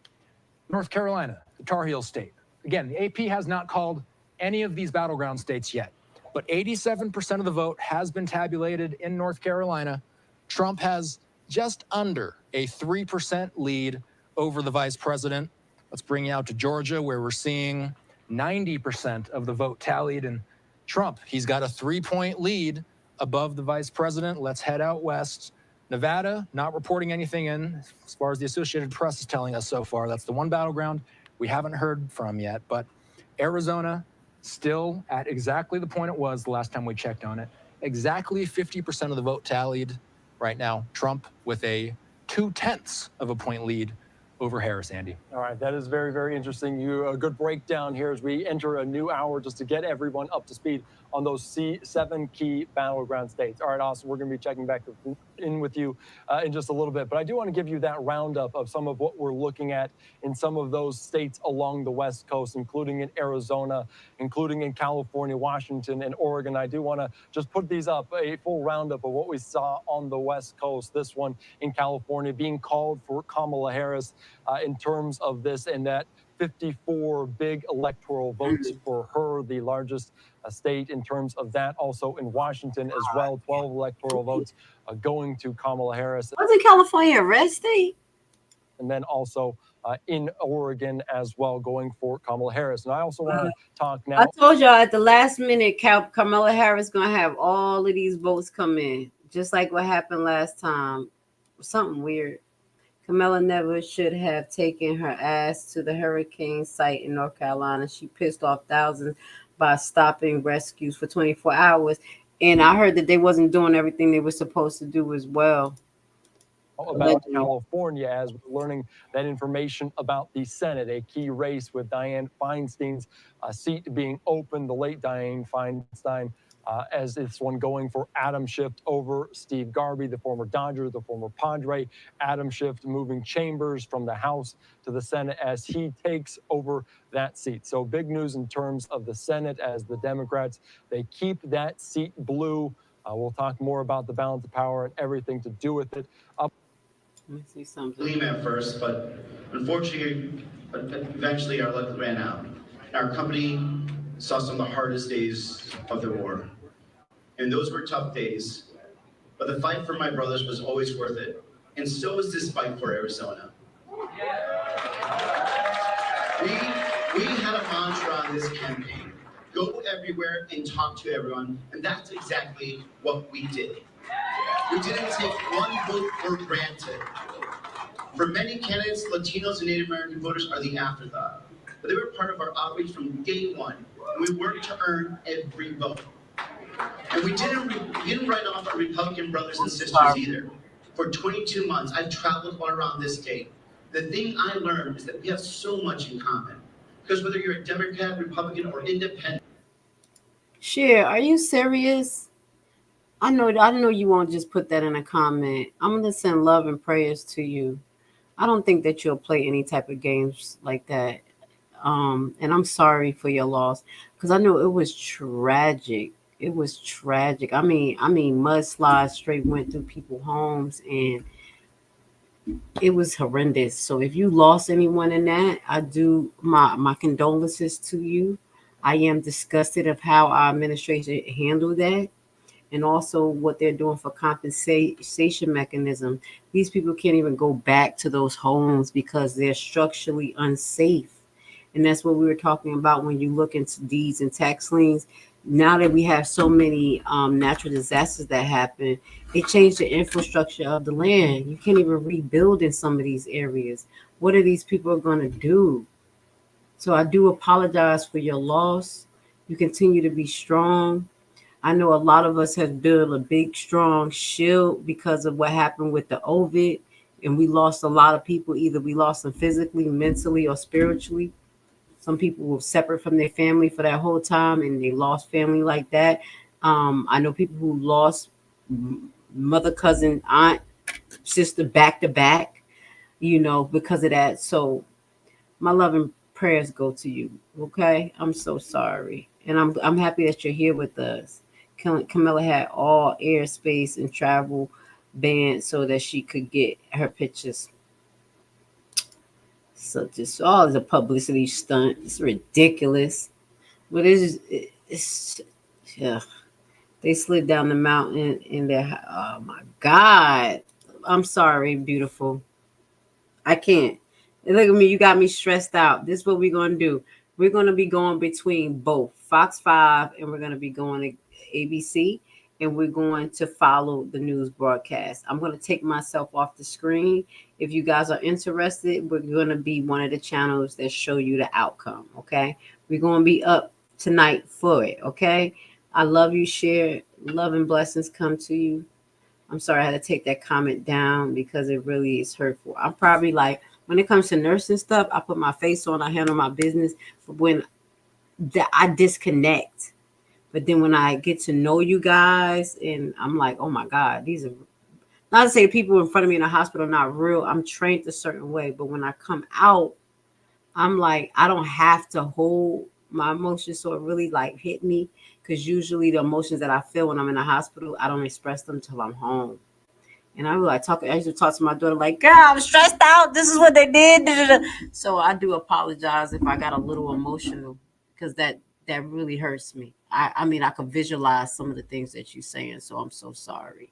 North Carolina, the Tar Heel state. Again, the AP has not called any of these battleground states yet, but 87% of the vote has been tabulated in North Carolina. Trump has just under a 3% lead over the vice president. Let's bring you out to Georgia, where we're seeing 90% of the vote tallied. And Trump, he's got a 3-point lead above the vice president. Let's head out west. Nevada, not reporting anything in, as far as the Associated Press is telling us so far. That's the one battleground we haven't heard from yet. But Arizona, still at exactly the point it was the last time we checked on it. Exactly 50% of the vote tallied right now. Trump with a 0.2 of a point lead over Harris, Andy. All right, that is very, very interesting. A good breakdown here as we enter a new hour just to get everyone up to speed on those 7 key battleground states. All right, Austin, we're going to be checking back in with you in just a little bit, but I do want to give you that roundup of some of what we're looking at in some of those states along the West Coast, including in Arizona, including in California, Washington, and Oregon. I do want to just put these up, a full roundup of what we saw on the West Coast. This one in California being called for Kamala Harris in terms of this, and that 54 big electoral votes for her, the largest state in terms of that. Also in Washington as well, 12 electoral votes going to Kamala Harris. Wasn't California a red state? And then also in Oregon as well, going for Kamala Harris. And I also want to talk now. I told y'all at the last minute, Kamala Harris going to have all of these votes come in, just like what happened last time. Something weird. Kamala never should have taken her ass to the hurricane site in North Carolina. She pissed off thousands by stopping rescues for 24 hours. And I heard that they wasn't doing everything they were supposed to do as well. About California, as we're learning that information about the Senate, a key race with Dianne Feinstein's seat being open, the late Dianne Feinstein, as this one going for Adam Schiff over Steve Garvey, the former Dodger, the former Padre. Adam Schiff moving Chambers from the House to the Senate as he takes over that seat. So big news in terms of the Senate as the Democrats, they keep that seat blue. We'll talk more about the balance of power and everything to do with it. Let me see something. At first, but unfortunately, eventually our luck ran out. Our company saw some of the hardest days of the war. And those were tough days, but the fight for my brothers was always worth it. And so is this fight for Arizona. We had a mantra on this campaign: go everywhere and talk to everyone. And that's exactly what we did. We didn't take one vote for granted. For many candidates, Latinos and Native American voters are the afterthought. But they were part of our outreach from day one. And we worked to earn every vote. And we didn't write off our Republican brothers and sisters either. For 22 months, I've traveled all around this state. The thing I learned is that we have so much in common. Because whether you're a Democrat, Republican, or independent. Cher, are you serious? I know you won't just put that in a comment. I'm going to send love and prayers to you. I don't think that you'll play any type of games like that. And I'm sorry for your loss because I know it was tragic. It was tragic. I mean, mudslides straight went through people's homes, and it was horrendous. So if you lost anyone in that, I do my condolences to you. I am disgusted of how our administration handled that, and also what they're doing for compensation mechanism. These people can't even go back to those homes because they're structurally unsafe. And that's what we were talking about when you look into deeds and tax liens. Now that we have so many natural disasters that happen, it changed the infrastructure of the land. You can't even rebuild in some of these areas. What are these people going to do? So I do apologize for your loss. You continue to be strong. I know a lot of us have built a big, strong shield because of what happened with the COVID, and we lost a lot of people. Either we lost them physically, mentally, or spiritually. Some people were separate from their family for that whole time, and they lost family like that. I know people who lost mother, cousin, aunt, sister back to back, because of that. So my love and prayers go to you. Okay, I'm so sorry, and I'm happy that you're here with us. Camilla had all airspace and travel banned so that she could get her pictures. So just all the publicity stunt. It's ridiculous. But it's yeah. They slid down the mountain in their oh my God. I'm sorry, beautiful. I can't. And look at me, you got me stressed out. This is what we're gonna do. We're gonna be going between both Fox 5 and we're gonna be going to ABC, and we're going to follow the news broadcast. I'm going to take myself off the screen. If you guys are interested, we're going to be one of the channels that show you the outcome. Okay. We're going to be up tonight for it. Okay. I love you. Share. Love and blessings come to you. I'm sorry I had to take that comment down because it really is hurtful. I'm probably like, when it comes to nursing stuff, I put my face on, I handle my business. But when I disconnect, but then when I get to know you guys, and I'm like, oh my God, these are not to say people in front of me in the hospital are not real. I'm trained a certain way. But when I come out, I'm like, I don't have to hold my emotions. So it really like hit me. Because usually the emotions that I feel when I'm in the hospital, I don't express them till I'm home. And I used to talk to my daughter like, girl, I'm stressed out. This is what they did. So I do apologize if I got a little emotional because that really hurts me. I mean, I could visualize some of the things that you're saying. So I'm so sorry.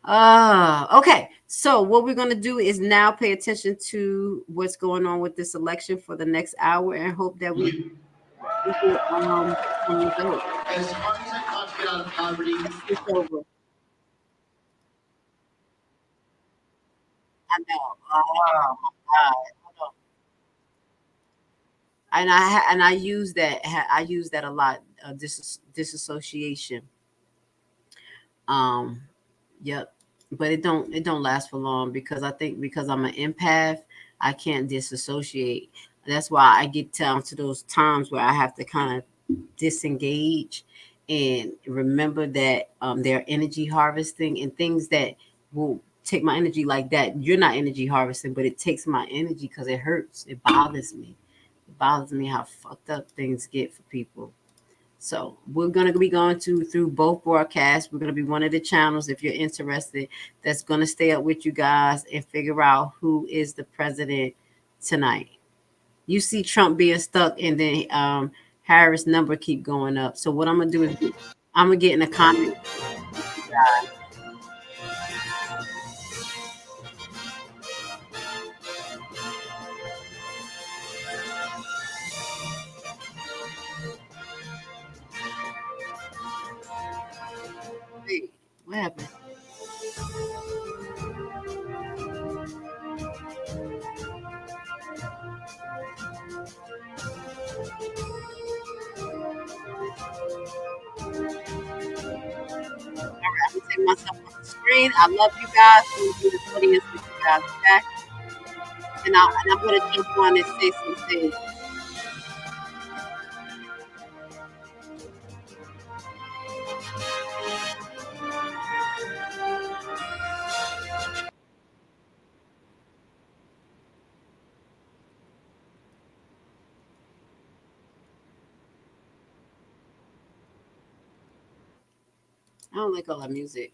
Okay. So what we're going to do is now pay attention to what's going on with this election for the next hour and hope that we can result. As hard as I fought to get out of poverty, It's over. I know. Oh my God. Hold on. And I use that. I use that a lot. Disassociation. Yep. But it don't last for long because I think because I'm an empath, I can't disassociate. That's why I get down to those times where I have to kind of disengage and remember that they're energy harvesting and things that will take my energy like that. You're not energy harvesting, but it takes my energy because it hurts. It bothers me. It bothers me how fucked up things get for people. So we're going to be going through both broadcasts. We're going to be one of the channels, if you're interested, that's going to stay up with you guys and figure out who is the president tonight. You see Trump being stuck and then Harris' number keep going up. So what I'm going to do is I'm going to get in the comment. Wait, what happened? All right, I'm gonna take myself off the screen. I love you guys. I'm gonna do this audience with you guys, okay? And I'm gonna jump on and say some things. I don't like all that music.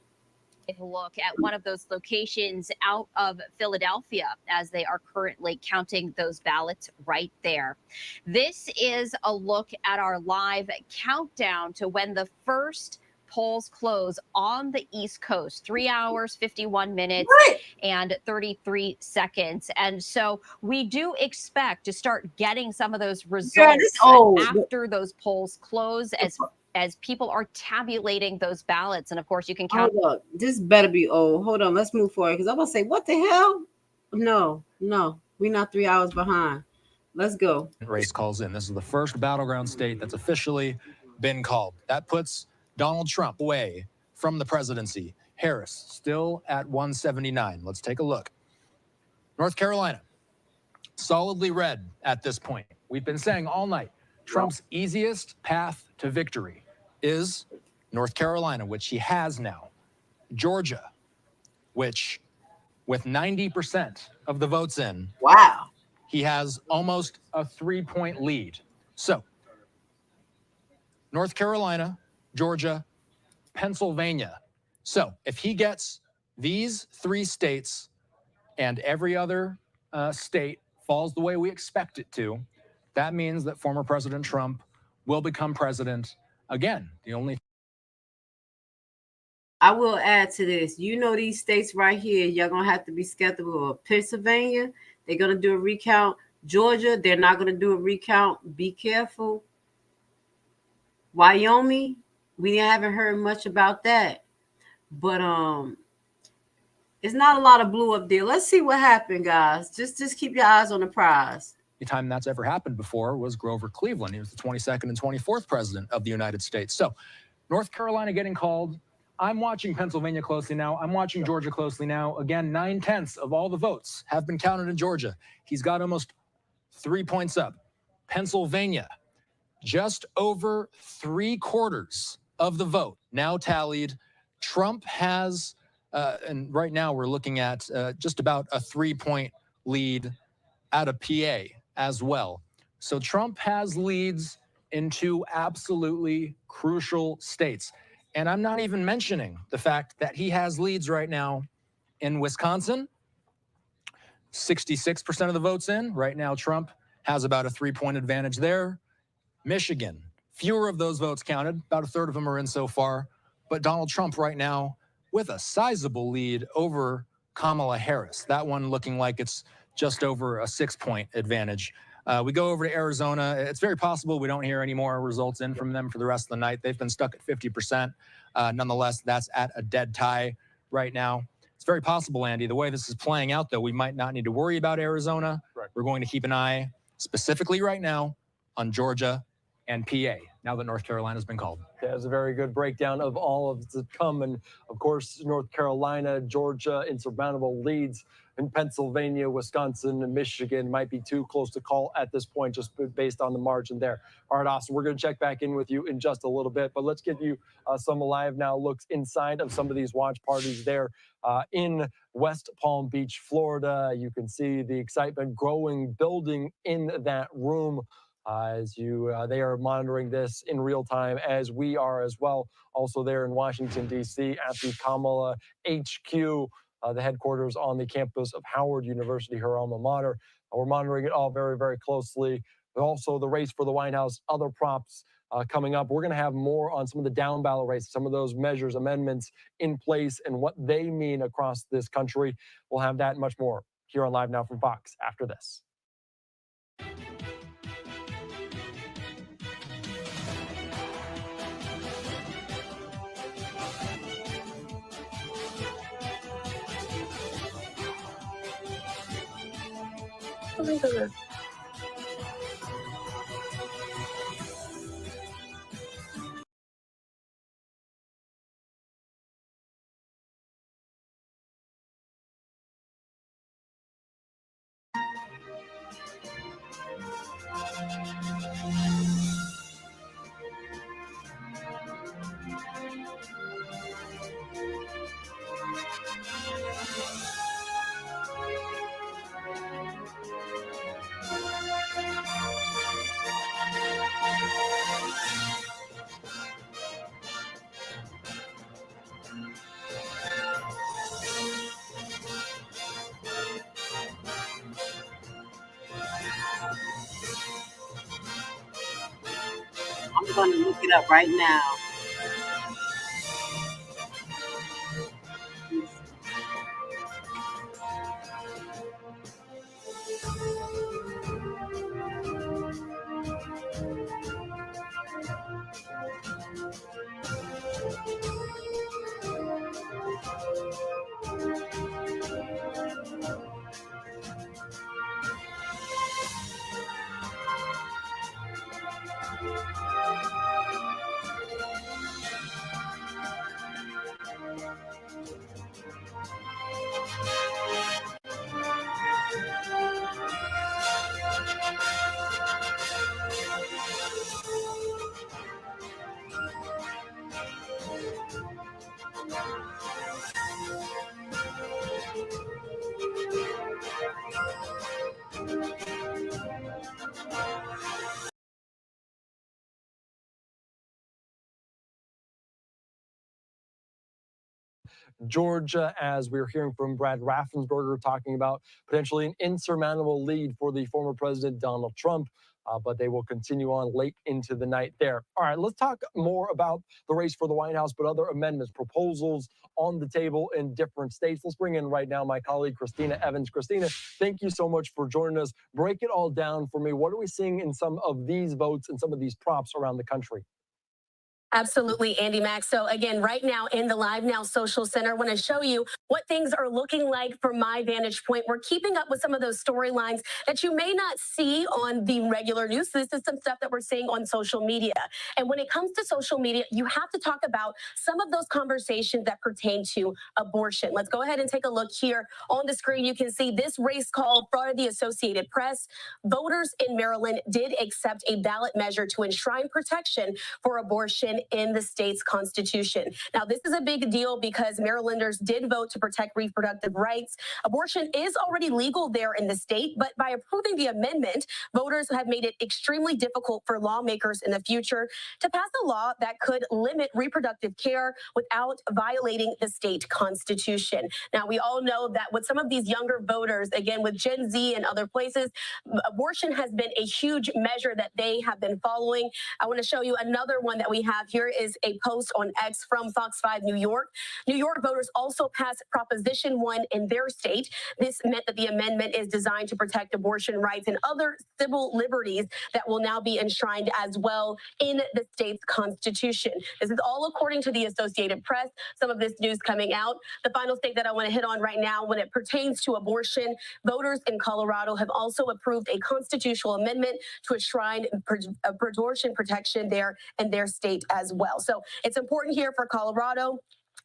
Take a look at one of those locations out of Philadelphia as they are currently counting those ballots right there. This is a look at our live countdown to when the first polls close on the East Coast. 3 hours, 51 minutes, and 33 seconds. And so we do expect to start getting some of those results after those polls close as people are tabulating those ballots. And of course, you can count. Hold up. This better be old. Hold on. Let's move forward because I'm going to say, what the hell? No. We're not 3 hours behind. Let's go. Race calls in. This is the first battleground state that's officially been called. That puts Donald Trump away from the presidency. Harris still at 179. Let's take a look. North Carolina, solidly red at this point. We've been saying all night, Trump's easiest path to victory is North Carolina, which he has now. Georgia, which with 90% of the votes in, wow, he has almost a 3-point lead. So, North Carolina, Georgia, Pennsylvania. So, if he gets these 3 states and every other state falls the way we expect it to, that means that former President Trump will become president again. The only I will add to this. You know, these states right here, you're going to have to be skeptical of. Pennsylvania, they're going to do a recount. Georgia, they're not going to do a recount. Be careful. Wyoming, we haven't heard much about that. But it's not a lot of blue up there. Let's see what happened, guys. Just keep your eyes on the prize. The time that's ever happened before was Grover Cleveland. He was the 22nd and 24th president of the United States. So North Carolina getting called. I'm watching Pennsylvania closely now. I'm watching Georgia closely now. Again, 9/10 of all the votes have been counted in Georgia. He's got almost 3 points up. Pennsylvania, just over 3/4 of the vote now tallied. Trump has, and right now we're looking at just about a 3-point lead out of PA as well. So Trump has leads in 2 absolutely crucial states. And I'm not even mentioning the fact that he has leads right now in Wisconsin, 66% of the votes in. Right now, Trump has about a 3-point advantage there. Michigan, fewer of those votes counted. About a third of them are in so far. But Donald Trump right now with a sizable lead over Kamala Harris. That one looking like it's just over a 6-point advantage. We go over to Arizona. It's very possible we don't hear any more results in from them for the rest of the night. They've been stuck at 50%. Nonetheless, that's at a dead tie right now. It's very possible, Andy, the way this is playing out, though, we might not need to worry about Arizona. Right. We're going to keep an eye specifically right now on Georgia and PA, now that North Carolina's been called. There's a very good breakdown of all of the come. And of course, North Carolina, Georgia, insurmountable leads in Pennsylvania, Wisconsin, and Michigan might be too close to call at this point, just based on the margin there. All right, Austin, we're going to check back in with you in just a little bit, but let's give you some live now looks inside of some of these watch parties there in West Palm Beach, Florida. You can see the excitement growing, building in that room. As they are monitoring this in real time, as we are as well. Also there in Washington, D.C. at the Kamala HQ, the headquarters on the campus of Howard University, her alma mater. We're monitoring it all very, very closely. But also the race for the White House, other props coming up. We're going to have more on some of the down ballot races, some of those measures, amendments in place and what they mean across this country. We'll have that and much more here on Live Now from Fox after this. Oh my God. I'm going to look it up right now. Georgia, as we were hearing from Brad Raffensperger talking about potentially an insurmountable lead for the former president Donald Trump, but they will continue on late into the night there. All right, let's talk more about the race for the White House, but other amendments, proposals on the table in different states. Let's bring in right now my colleague, Christina Evans. Christina, thank you so much for joining us. Break it all down for me. What are we seeing in some of these votes and some of these props around the country? Absolutely, Andy Max. So again, right now in the Live Now Social Center, I want to show you what things are looking like from my vantage point. We're keeping up with some of those storylines that you may not see on the regular news. This is some stuff that we're seeing on social media. And when it comes to social media, you have to talk about some of those conversations that pertain to abortion. Let's go ahead and take a look here on the screen. You can see this race call from the Associated Press. Voters in Maryland did accept a ballot measure to enshrine protection for abortion in the state's constitution. Now, this is a big deal because Marylanders did vote to protect reproductive rights. Abortion is already legal there in the state, but by approving the amendment, voters have made it extremely difficult for lawmakers in the future to pass a law that could limit reproductive care without violating the state constitution. Now, we all know that with some of these younger voters, again, with Gen Z and other places, abortion has been a huge measure that they have been following. I want to show you another one that we have. Here is a post on X from Fox 5 New York. New York voters also passed Proposition 1 in their state. This meant that the amendment is designed to protect abortion rights and other civil liberties that will now be enshrined as well in the state's constitution. This is all according to the Associated Press. Some of this news coming out. The final state that I want to hit on right now when it pertains to abortion, voters in Colorado have also approved a constitutional amendment to enshrine abortion protection there in their state as well. So it's important here for Colorado.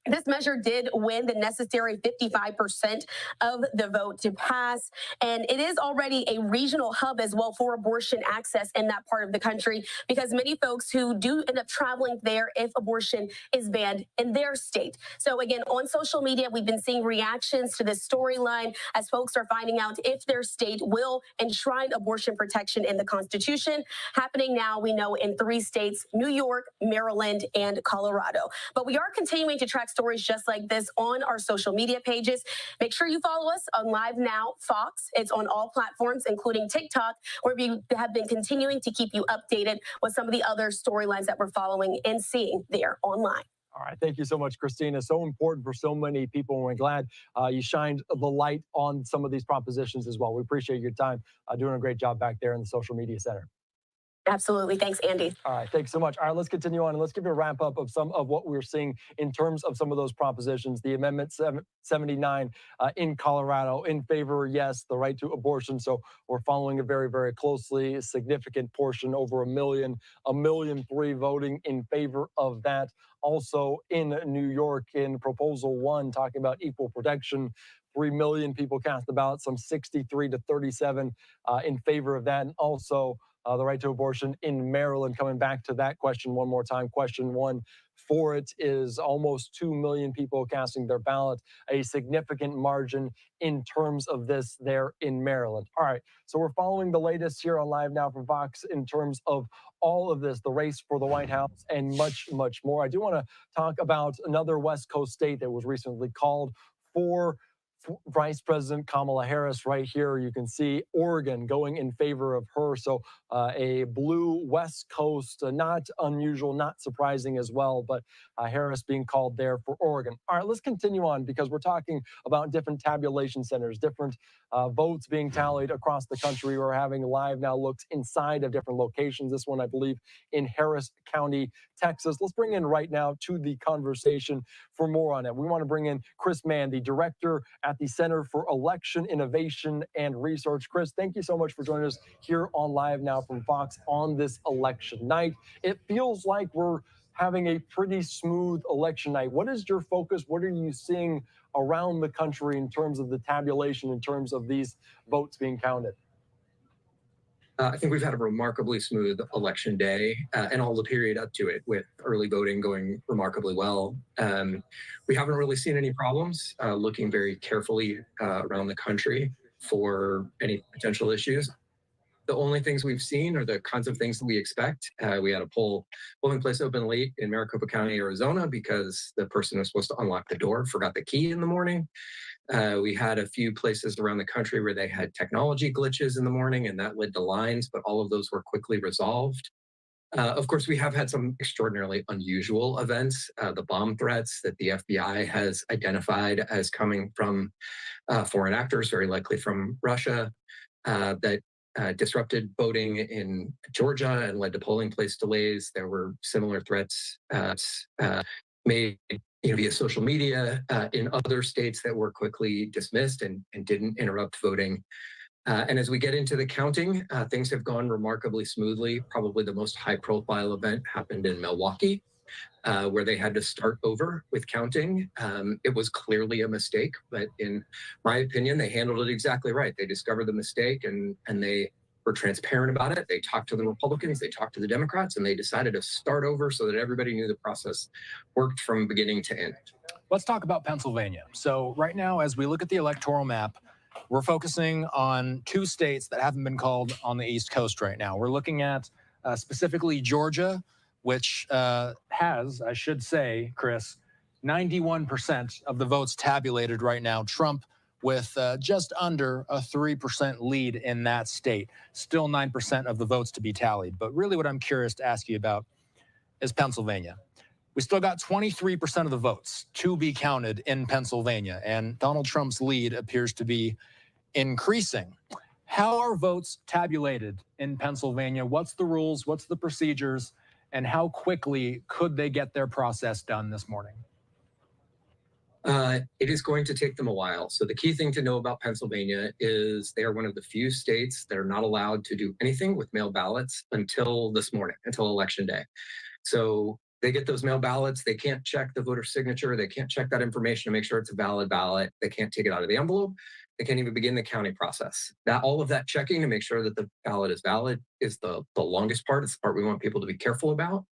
This measure did win the necessary 55% of the vote to pass, and it is already a regional hub as well for abortion access in that part of the country because many folks who do end up traveling there if abortion is banned in their state. So again, on social media, we've been seeing reactions to this storyline as folks are finding out if their state will enshrine abortion protection in the Constitution. Happening now, we know, in 3 states, New York, Maryland, and Colorado. But we are continuing to track stories just like this on our social media pages. Make sure you follow us on Live Now Fox. It's on all platforms, including TikTok, where we have been continuing to keep you updated with some of the other storylines that we're following and seeing there online. All right. Thank you so much, Christina. So important for so many people. And we're glad you shined the light on some of these propositions as well. We appreciate your time doing a great job back there in the social media center. Absolutely. Thanks, Andy. All right. Thanks so much. All right. Let's continue on and let's give you a wrap up of some of what we're seeing in terms of some of those propositions. The Amendment 79 in Colorado in favor, yes, the right to abortion. So we're following it very, very closely. A significant portion, over 1.3 million voting in favor of that. Also in New York in Proposal 1, talking about equal protection. 3 million people cast the ballot, some 63 to 37 in favor of that. And also the right to abortion in Maryland. Coming back to that question one more time. Question 1 for it is almost 2 million people casting their ballot, a significant margin in terms of this there in Maryland. All right, so we're following the latest here on Live Now from Fox in terms of all of this, the race for the White House and much, much more. I do want to talk about another West Coast state that was recently called for Vice President Kamala Harris. Right here, you can see Oregon going in favor of her. So a blue West Coast, not unusual, not surprising as well, but Harris being called there for Oregon. All right, let's continue on because we're talking about different tabulation centers, different votes being tallied across the country. We're having live now looks inside of different locations. This one, I believe, in Harris County, Texas. Let's bring in right now to the conversation for more on it. We want to bring in Chris Mann, the director at the Center for Election Innovation and Research. Chris, thank you so much for joining us here on Live Now from Fox on this election night. It feels like we're having a pretty smooth election night. What is your focus? What are you seeing around the country in terms of the tabulation, in terms of these votes being counted? I think we've had a remarkably smooth election day and all the period up to it, with early voting going remarkably well. We haven't really seen any problems, looking very carefully around the country for any potential issues. The only things we've seen are the kinds of things that we expect. We had a polling place open late in Maricopa County, Arizona, because the person who was supposed to unlock the door forgot the key in the morning. We had a few places around the country where they had technology glitches in the morning, and that led to lines, but all of those were quickly resolved. Of course, we have had some extraordinarily unusual events. The bomb threats that the FBI has identified as coming from foreign actors, very likely from Russia, that disrupted voting in Georgia and led to polling place delays. There were similar threats made via social media in other states that were quickly dismissed and didn't interrupt voting. And as we get into the counting, things have gone remarkably smoothly. Probably the most high-profile event happened in Milwaukee, where they had to start over with counting. It was clearly a mistake, but in my opinion, they handled it exactly right. They discovered the mistake and they were transparent about it. They talked to the Republicans, they talked to the Democrats, and they decided to start over so that everybody knew the process worked from beginning to end. Let's talk about Pennsylvania. So right now, as we look at the electoral map, we're focusing on two states that haven't been called on the East Coast right now. We're looking at specifically Georgia, which has, I should say, Chris, 91% of the votes tabulated right now. Trump with just under a 3% lead in that state. Still 9% of the votes to be tallied. But really what I'm curious to ask you about is Pennsylvania. We still got 23% of the votes to be counted in Pennsylvania, and Donald Trump's lead appears to be increasing. How are votes tabulated in Pennsylvania? What's the rules? What's the procedures? And how quickly could they get their process done this morning? It is going to take them a while. So the key thing to know about Pennsylvania is they are one of the few states that are not allowed to do anything with mail ballots until this morning, until Election Day. So they get those mail ballots. They can't check the voter signature. They can't check that information to make sure it's a valid ballot. They can't take it out of the envelope. They can't even begin the counting process. All of that checking to make sure that the ballot is valid is the longest part. It's the part we want people to be careful about.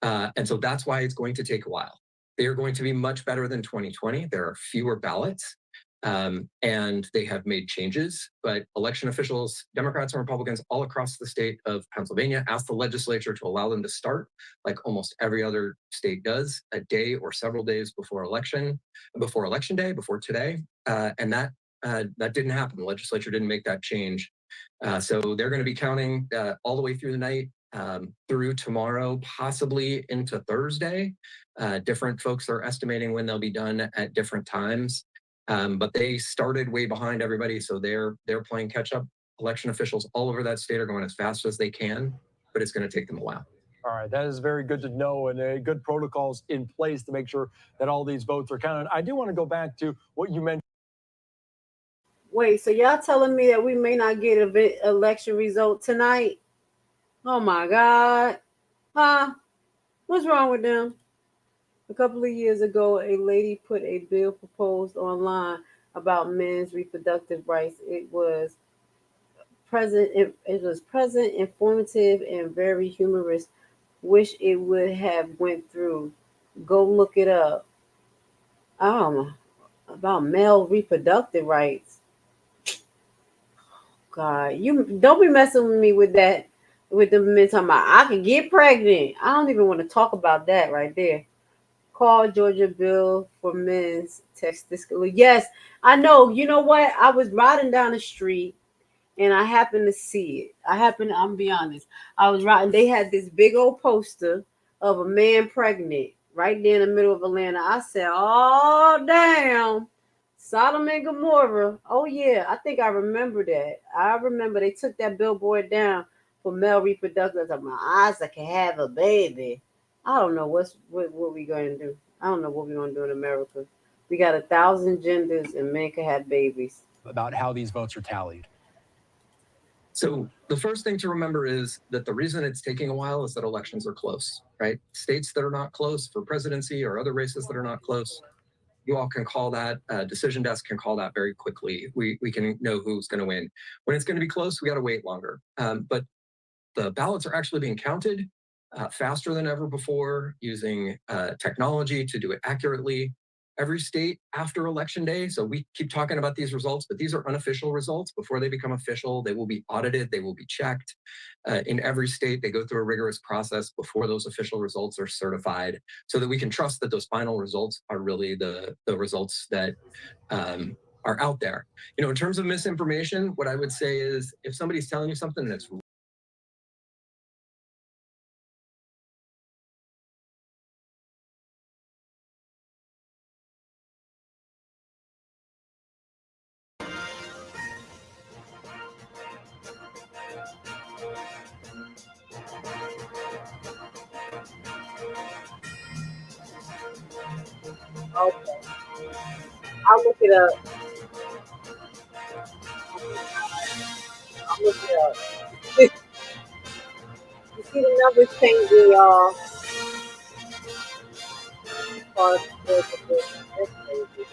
And so that's why it's going to take a while. They are going to be much better than 2020. There are fewer ballots, and they have made changes. But election officials, Democrats and Republicans all across the state of Pennsylvania, asked the legislature to allow them to start, like almost every other state does, a day or several days before Election Day, before today. And that didn't happen. The legislature didn't make that change. So they're going to be counting all the way through the night, through tomorrow, possibly into Thursday. Different folks are estimating when they'll be done at different times. But they started way behind everybody, so they're playing catch up. Election officials all over that state are going as fast as they can, but it's going to take them a while. All right, that is very good to know, and good protocols in place to make sure that all these votes are counted. I do want to go back to what you mentioned. Wait, so y'all telling me that we may not get an election result tonight? Oh my God. What's wrong with them? A couple of years ago, a lady put a bill proposed online about men's reproductive rights. It was present, informative, and very humorous. Wish it would have went through. Go look it up. About male reproductive rights. God, you don't be messing with me with that. With the men talking about I can get pregnant. I don't even want to talk about that right there. Call Georgia bill for men's testicular. Yes, I know. You know what? I was riding down the street and I happened to see it. I'm gonna be honest. I was riding, they had this big old poster of a man pregnant right there in the middle of Atlanta. I said, oh, damn. Sodom and Gomorrah. Oh, yeah. I think I remember that. I remember they took that billboard down for male reproductive. My eyes, I can have a baby. I don't know what we going to do. I don't know what we're going to do in America. We got 1,000 genders and men can have babies. About how these votes are tallied. So the first thing to remember is that the reason it's taking a while is that elections are close, right? States that are not close for presidency or other races that are not close, you all can call that, decision desk can call that very quickly. We can know who's going to win. When it's going to be close, we got to wait longer. But the ballots are actually being counted faster than ever before, using technology to do it accurately. Every state after Election Day, so we keep talking about these results, but these are unofficial results. Before they become official, they will be audited, they will be checked. In every state, they go through a rigorous process before those official results are certified, so that we can trust that those final results are really the results that are out there. You know, in terms of misinformation, what I would say is if somebody's telling you something and it's Okay. I'll look it up. I'll look it up. You see the numbers changing, y'all. That's crazy.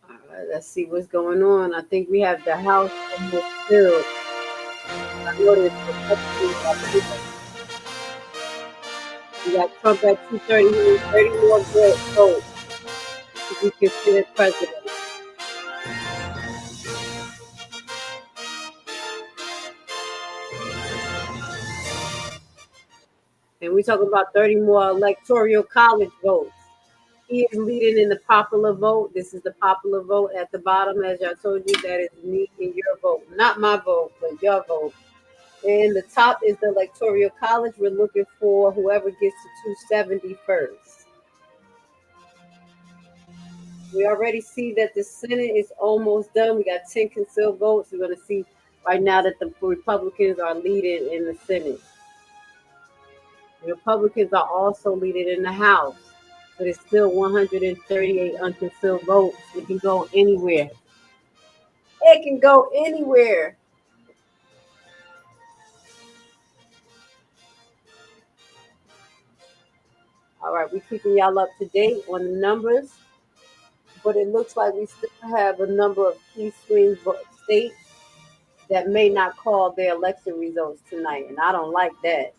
All right, let's see what's going on. I think we have the House almost filled. I know there's we got Trump at 230, 30 more votes to be considered president. And we're talking about 30 more electoral college votes. He is leading in the popular vote. This is the popular vote at the bottom. As I told you, that is me and your vote. Not my vote, but your vote. And the top is the Electoral College. We're looking for whoever gets to 270 first. We already see that the Senate is almost done. We got 10 concealed votes. We're going to see right now that the Republicans are leading in the Senate. The Republicans are also leading in the House, but it's still 138 unconcealed votes. It can go anywhere. It can go anywhere. All right, we're keeping y'all up to date on the numbers, but it looks like we still have a number of key swing states that may not call their election results tonight, and I don't like that.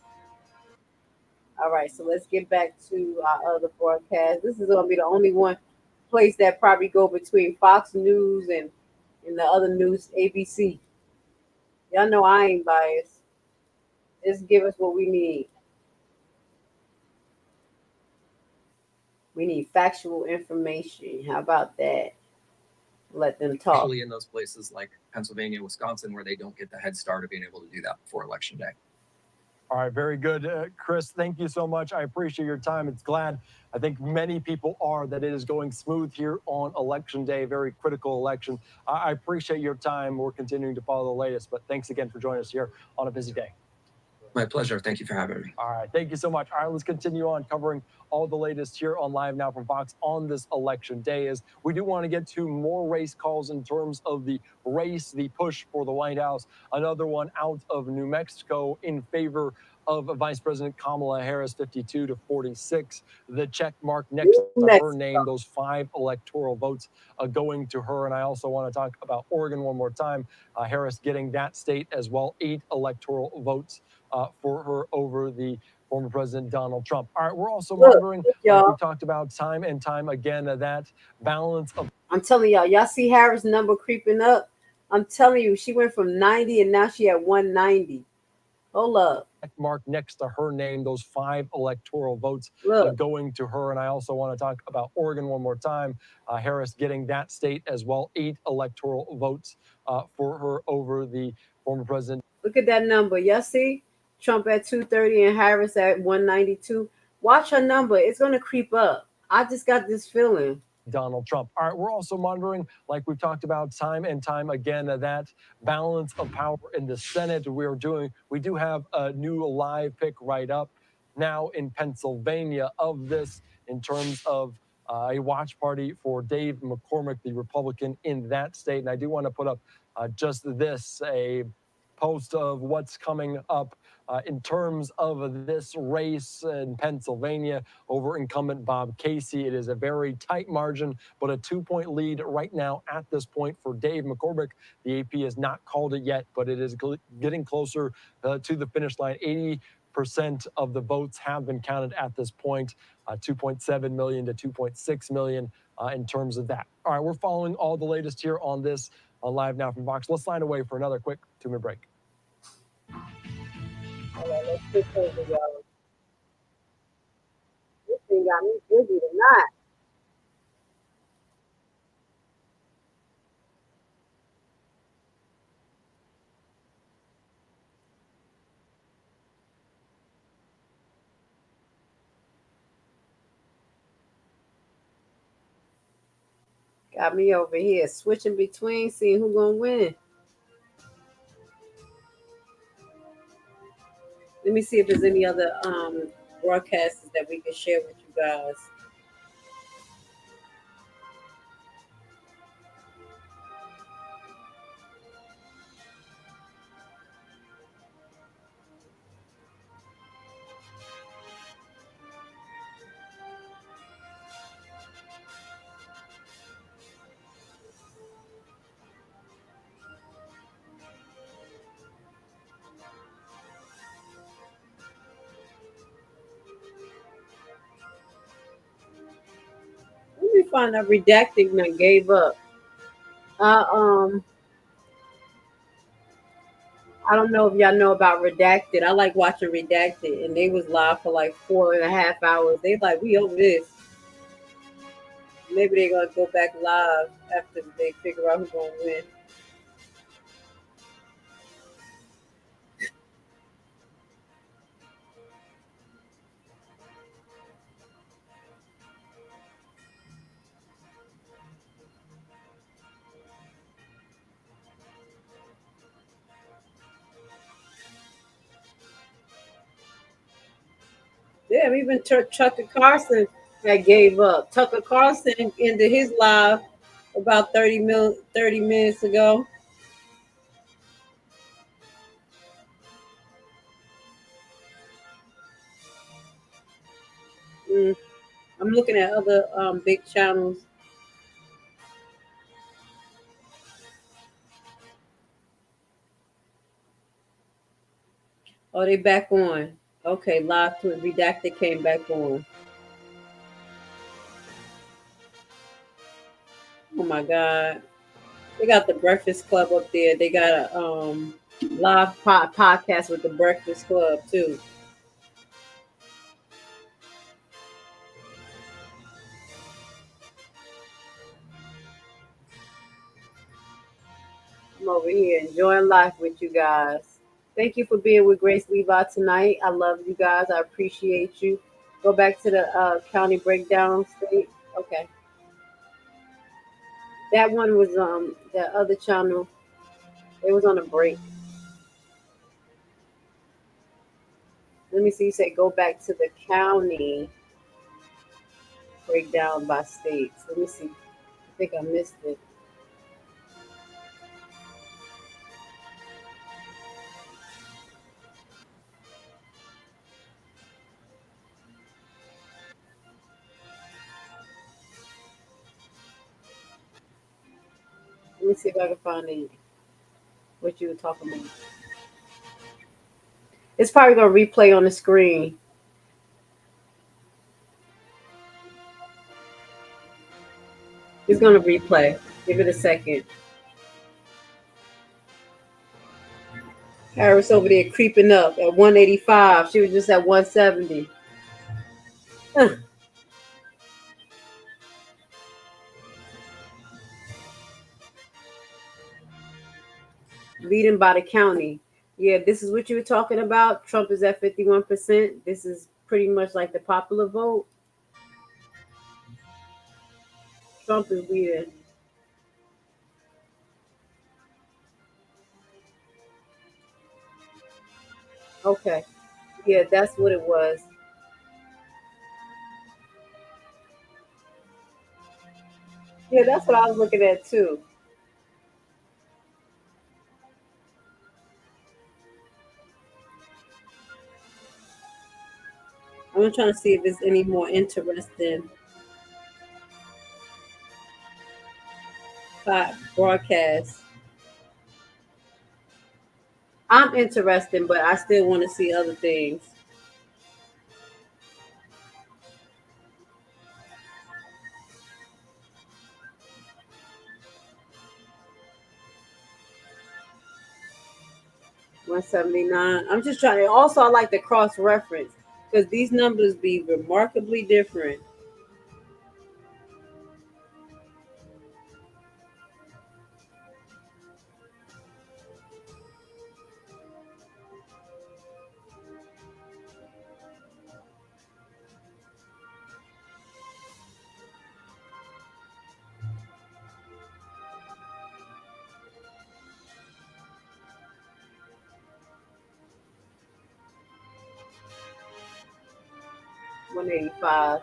All right, so let's get back to our other broadcast. This is going to be the only one place that probably go between Fox News and the other news, ABC. Y'all know I ain't biased. Just give us what we need. We need factual information. How about that? Let them talk. Especially in those places like Pennsylvania, Wisconsin, where they don't get the head start of being able to do that before Election Day. All right, very good. Chris, thank you so much. I appreciate your time. It's glad, I think many people are, that it is going smooth here on Election Day, very critical election. I appreciate your time. We're continuing to follow the latest, but thanks again for joining us here on a busy day. My pleasure. Thank you for having me. All right, thank you so much. All right, let's continue on covering all the latest here on Live Now from Fox on this Election Day. As we do want to get to more race calls in terms of the race, the push for the White House. Another one out of New Mexico in favor of Vice President Kamala Harris, 52 to 46. The check mark next to her name, those 5 electoral votes going to her. And I also want to talk about Oregon one more time. Harris getting that state as well, 8 electoral votes for her over the former President Donald Trump. All right, we're also Look, monitoring, like y'all. we talked about time and time again, that balance of. I'm telling y'all see Harris' number creeping up? I'm telling you, she went from 90 and now she at 190. Hold up. Mark next to her name, those 5 electoral votes going to her. And I also want to talk about Oregon one more time. Harris getting that state as well, 8 electoral votes for her over the former president. Look at that number. Y'all see? Trump at 230 and Harris at 192. Watch her number. It's going to creep up. I just got this feeling. Donald Trump. All right, we're also monitoring, like we've talked about time and time again, that balance of power in the Senate. We do have a new live pick right up now in Pennsylvania of this in terms of a watch party for Dave McCormick, the Republican in that state. And I do want to put up just this, a post of what's coming up in terms of this race in Pennsylvania over incumbent Bob Casey. It is a very tight margin, but a 2-point lead right now at this point for Dave McCormick. The AP has not called it yet, but it is getting closer to the finish line. 80% of the votes have been counted at this point, 2.7 million to 2.6 million in terms of that. All right, we're following all the latest here on this on Live Now from Vox. Let's line away for another quick 2-minute break. All right, let's switch over, y'all. This thing got me busy tonight. Got me over here switching between, seeing who's gonna win. Let me see if there's any other broadcasts that we can share with you guys. Let me find out redacting that gave up. I don't know if y'all know about Redacted. I like watching Redacted, and they was live for like 4.5 hours. They like, we over this. Maybe they're gonna go back live after they figure out who's gonna win. Yeah, even Tucker Carlson that gave up. Tucker Carlson ended his live about 30 minutes ago. I'm looking at other big channels. Oh, they back on. Okay, live to Redacted came back on. Oh my God. They got the Breakfast Club up there. They got a live podcast with the Breakfast Club too. I'm over here enjoying life with you guys. Thank you for being with Grace Levi tonight. I love you guys. I appreciate you. Go back to the county breakdown state. Okay. That one was that other channel. It was on a break. Let me see. You say go back to the county breakdown by states. Let me see. I think I missed it. Let me see if I can find what you were talking about. It's probably going to replay on the screen. It's gonna replay. Give it a second. Harris over there creeping up at 185. She was just at 170. Leading by the county. Yeah, this is what you were talking about. Trump is at 51%. This is pretty much like the popular vote. Trump is leading. Okay. Yeah, that's what it was. Yeah, that's what I was looking at too. I'm trying to see if it's any more interesting broadcast. I'm interested, but I still want to see other things. $179. I'm just trying. Also, I like the cross reference because these numbers be remarkably different. $185.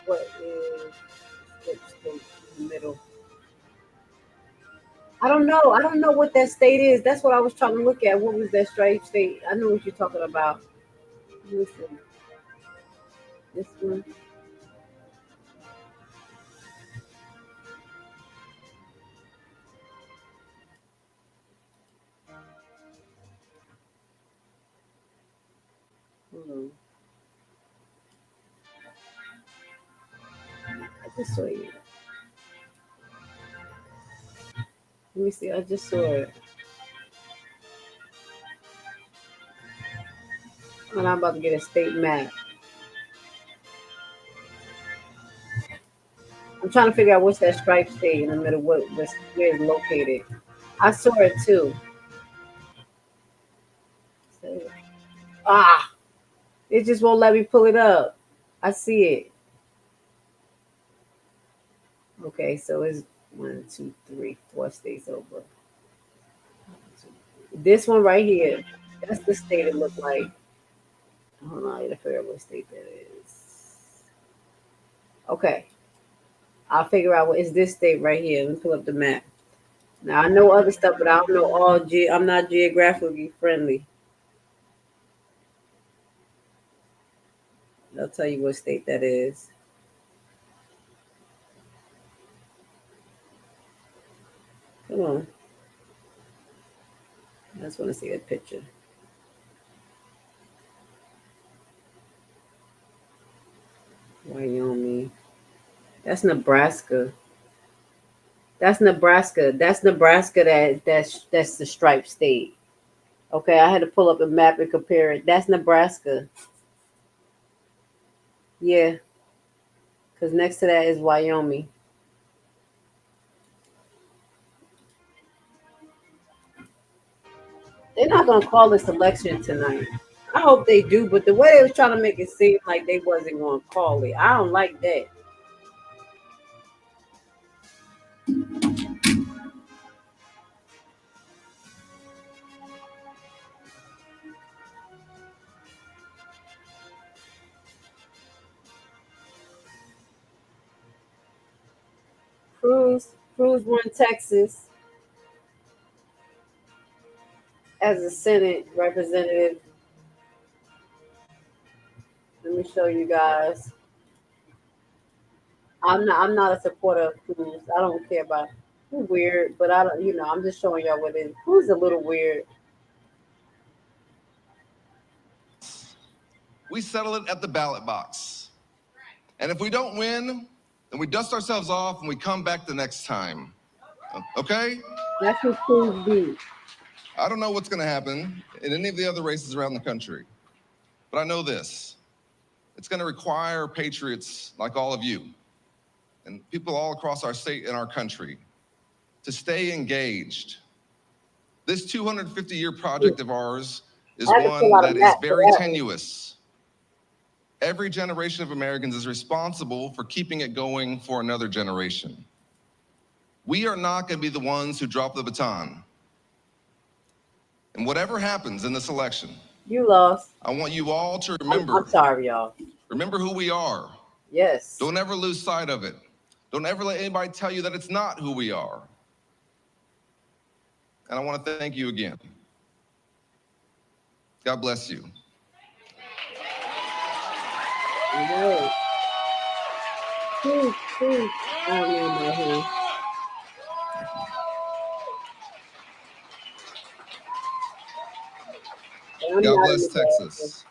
What is the middle? I don't know. I don't know what that state is. That's what I was trying to look at. What was that stripe state? I know what you're talking about. Listen. This one. I just saw you. Let me see. I just saw it. And I'm about to get a state map. I'm trying to figure out what's that stripe state in the middle. Where it's located. I saw it too. Ah, it just won't let me pull it up. I see it. Okay, so it's 1, 2, 3, 4 states over. This one right here, that's the state it looked like. Hold on, I gotta figure out what state that is. Okay, I'll figure out what is this state right here. Let me pull up the map. Now I know other stuff, but I don't know all. I'm not geographically friendly. I'll tell you what state that is. Come on. I just want to see that picture. Wyoming. That's Nebraska. That's Nebraska. That's Nebraska. That's the striped state. Okay, I had to pull up a map and compare it. That's Nebraska. Yeah. Because next to that is Wyoming. They're not going to call this election tonight. I hope they do, but the way they was trying to make it seem like they wasn't going to call it, I don't like that. Cruz won Texas as a Senate representative. Let me show you guys. I'm not a supporter of Cruz. I don't care about who's weird, but I don't, I'm just showing y'all what it is. Cruz a little weird. We settle it at the ballot box. And if we don't win, then we dust ourselves off and we come back the next time. Okay? That's what schools do. I don't know what's going to happen in any of the other races around the country, but I know this. It's going to require patriots like all of you and people all across our state and our country to stay engaged. This 250-year project of ours is one that is very tenuous. Every generation of Americans is responsible for keeping it going for another generation. We are not going to be the ones who drop the baton. And whatever happens in this election, You lost. I want you all to remember. I'm sorry, y'all. Remember who we are. Yes. Don't ever lose sight of it. Don't ever let anybody tell you that it's not who we are. And I want to thank you again. God bless you. No. Please. I don't know about him. God bless Texas.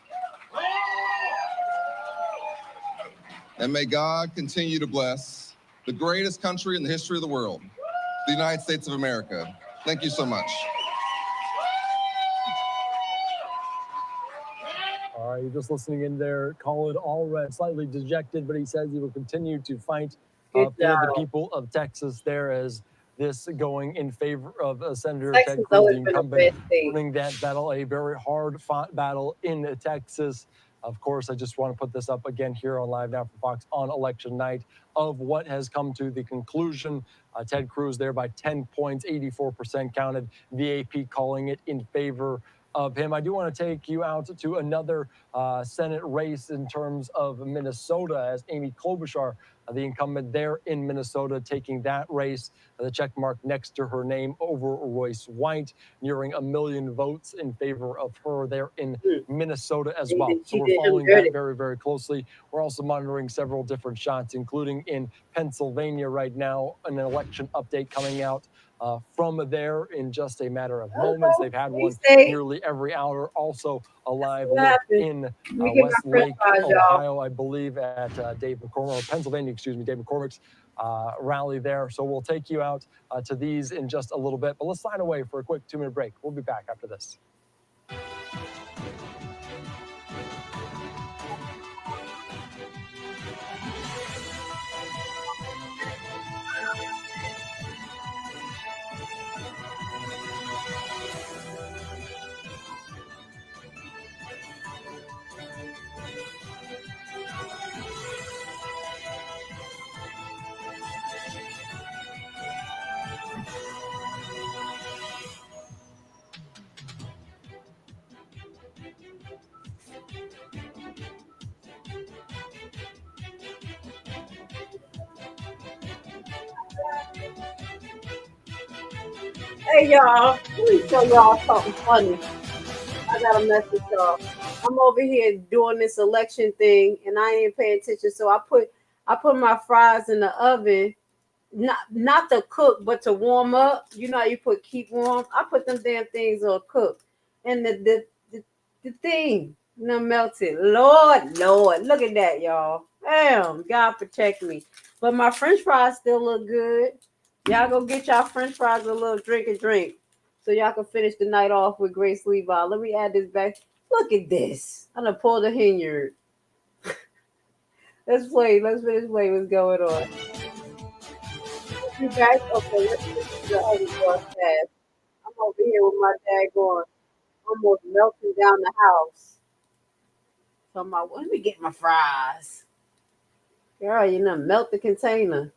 And may God continue to bless the greatest country in the history of the world, the United States of America. Thank you so much. All right, you're just listening in there. Colin Allred, slightly dejected, but he says he will continue to fight for the people of Texas there as this going in favor of Senator Ted Cruz, the incumbent, winning that battle, a very hard-fought battle in Texas. Of course, I just want to put this up again here on Live Now for Fox on election night of what has come to the conclusion. Ted Cruz there by 10 points, 84% counted. The AP calling it in favor of him. I do want to take you out to another Senate race in terms of Minnesota as Amy Klobuchar, the incumbent there in Minnesota, taking that race, the check mark next to her name over Royce White, nearing 1 million votes in favor of her there in Minnesota as well. So we're following that very, very closely. We're also monitoring several different shots, including in Pennsylvania right now, an election update coming out from there in just a matter of moments. They've had one nearly every hour. Also a live look in Westlake, Ohio, I believe, at Dave McCormick, or Pennsylvania, excuse me, Dave McCormick's rally there. So we'll take you out to these in just a little bit. But let's sign away for a quick 2-minute break. We'll be back after this. Hey y'all, let me show y'all something funny. I got a message, y'all. I'm over here doing this election thing and I ain't paying attention. So I put my fries in the oven, not to cook, but to warm up. You know how you put keep warm? I put them damn things on cook. And the thing melted. Lord, look at that, y'all. Damn, God protect me. But my French fries still look good. Y'all go get y'all French fries and a little drink so y'all can finish the night off with Grace Levi. Let me add this back. Look at this. I'm gonna pull the Hinyard. Let's play. Let's finish play what's going on. You guys, okay, let's finish the other fast. I'm over here with my dad going almost melting down the house. So I'm like, let me get my fries. Girl, you know, melt the container.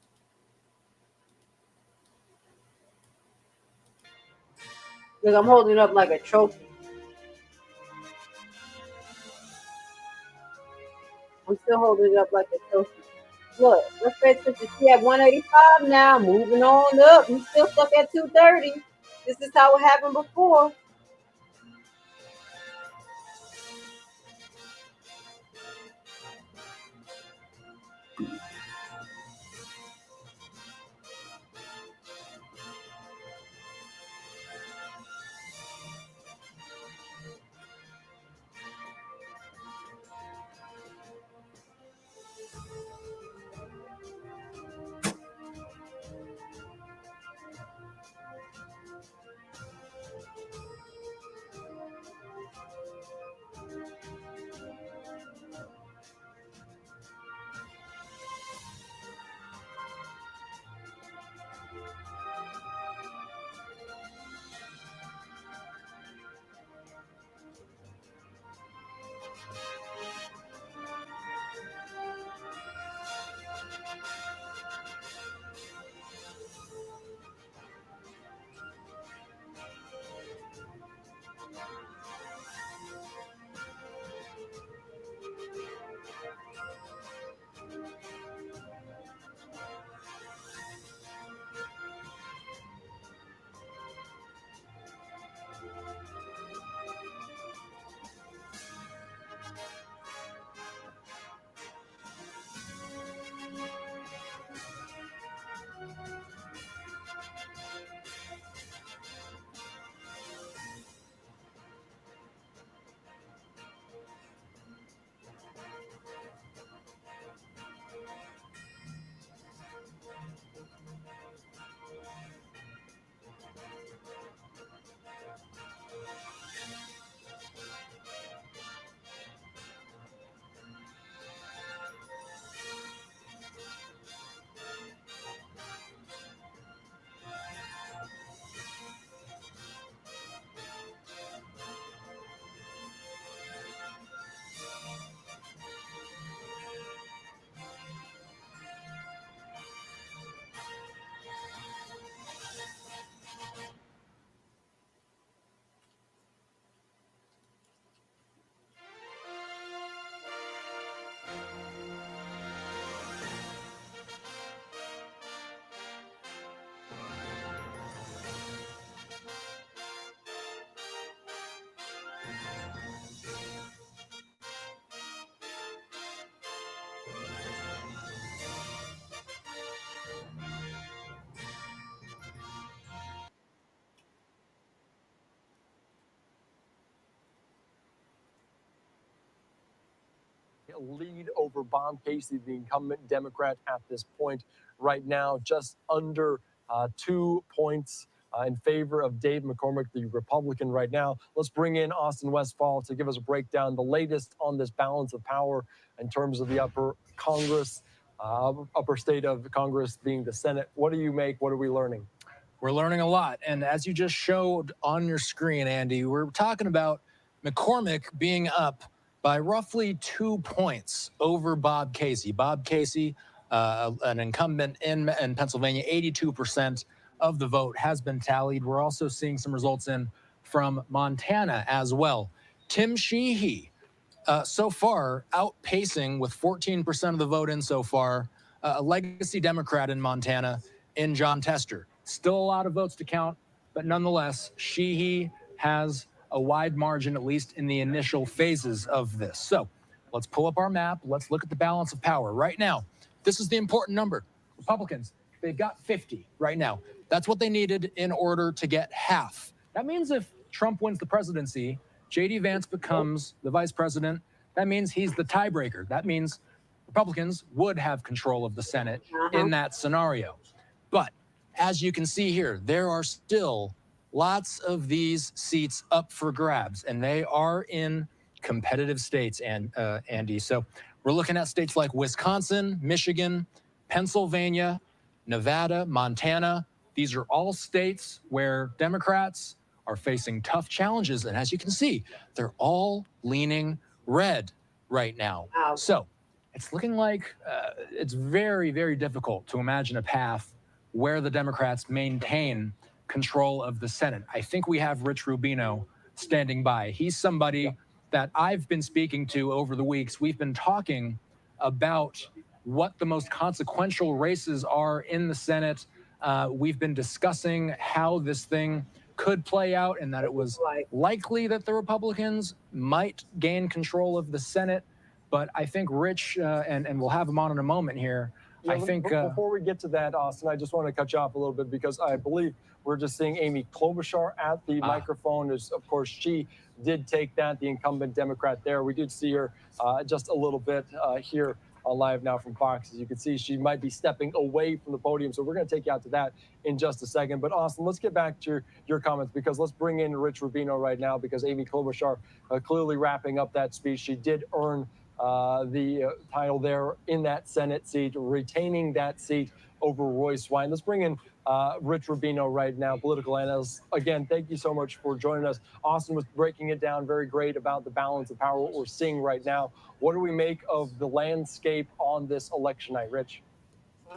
Look, I'm holding it up like a trophy. I'm still holding it up like a trophy. Look, let's pay attention. She at 185 now, moving on up. He's still stuck at 230. This is how it happened before. lead over Bob Casey, the incumbent Democrat at this point right now, just under 2 points in favor of Dave McCormick, the Republican right now. Let's bring in Austin Westfall to give us a breakdown, the latest on this balance of power in terms of the upper Congress, upper state of Congress being the Senate. What do you make? What are we learning? We're learning a lot. And as you just showed on your screen, Andy, we're talking about McCormick being up by roughly 2 points over Bob Casey. Bob Casey, an incumbent in Pennsylvania, 82% of the vote has been tallied. We're also seeing some results in from Montana as well. Tim Sheehy, so far, outpacing with 14% of the vote in so far, a legacy Democrat in Montana in John Tester. Still a lot of votes to count, but nonetheless, Sheehy has a wide margin, at least in the initial phases of this. So let's pull up our map. Let's look at the balance of power. Right now, this is the important number. Republicans, they've got 50 right now. That's what they needed in order to get half. That means if Trump wins the presidency, J.D. Vance becomes the vice president. That means he's the tiebreaker. That means Republicans would have control of the Senate in that scenario. But as you can see here, there are still lots of these seats up for grabs, and they are in competitive states, and Andy. So we're looking at states like Wisconsin, Michigan, Pennsylvania, Nevada, Montana. These are all states where Democrats are facing tough challenges, and as you can see, they're all leaning red right now. Wow. So it's looking like it's very, very difficult to imagine a path where the Democrats maintain control of the Senate. I think we have Rich Rubino standing by. He's somebody that I've been speaking to over the weeks. We've been talking about what the most consequential races are in the Senate. We've been discussing how this thing could play out and that it was likely that the Republicans might gain control of the Senate. But I think Rich, and we'll have him on in a moment here, Yeah, I think... before we get to that, Austin, I just want to cut you off a little bit because I believe we're just seeing Amy Klobuchar at the microphone. Of course, she did take that, the incumbent Democrat there. We did see her just a little bit here on Live Now from Fox. As you can see, she might be stepping away from the podium. So we're going to take you out to that in just a second. But Austin, let's get back to your comments because let's bring in Rich Rubino right now because Amy Klobuchar clearly wrapping up that speech. She did earn the title there in that Senate seat, retaining that seat over Roy Swine. Let's bring in Rich Rubino right now, political analyst. Again, thank you so much for joining us. Austin was breaking it down very great about the balance of power, what we're seeing right now. What do we make of the landscape on this election night, Rich?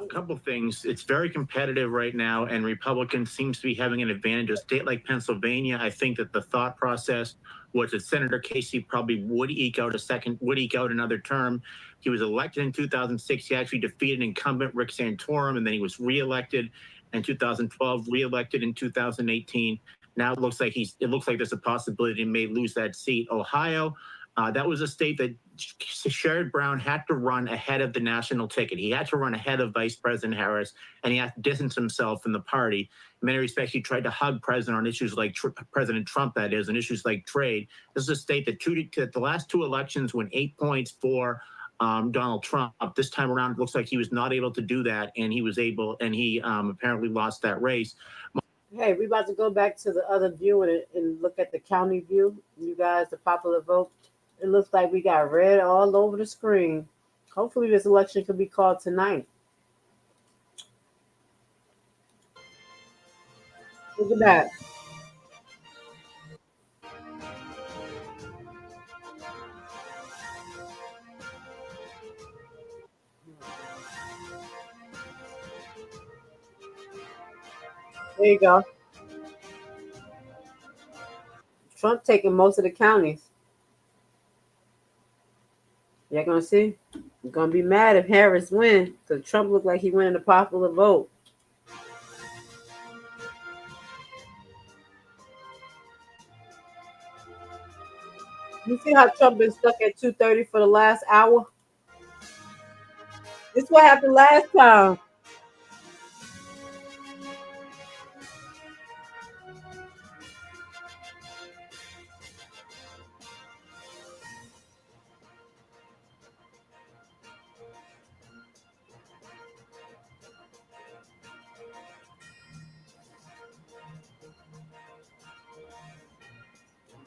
A couple things. It's very competitive right now, and Republicans seems to be having an advantage. A state like Pennsylvania, I think that the thought process was that Senator Casey probably would eke out another term. He was elected in 2006. He actually defeated incumbent Rick Santorum, and then he was reelected in 2012, reelected in 2018. Now it looks like there's a possibility he may lose that seat. Ohio, that was a state that Sherrod Brown had to run ahead of the national ticket. He had to run ahead of Vice President Harris, and he had to distance himself from the party. In many respects, he tried to hug President on issues like President Trump, that is, and issues like trade. This is a state that the last two elections went 8 points for Donald Trump. This time around, it looks like he was not able to do that, and he apparently lost that race. Hey, we're about to go back to the other view and look at the county view. You guys, the popular vote. It looks like we got red all over the screen. Hopefully this election could be called tonight. Look at that. There you go. Trump taking most of the counties. You're going to see. You're going to be mad if Harris wins because Trump looked like he won in the popular vote. You see how Trump been stuck at 230 for the last hour? This is what happened last time.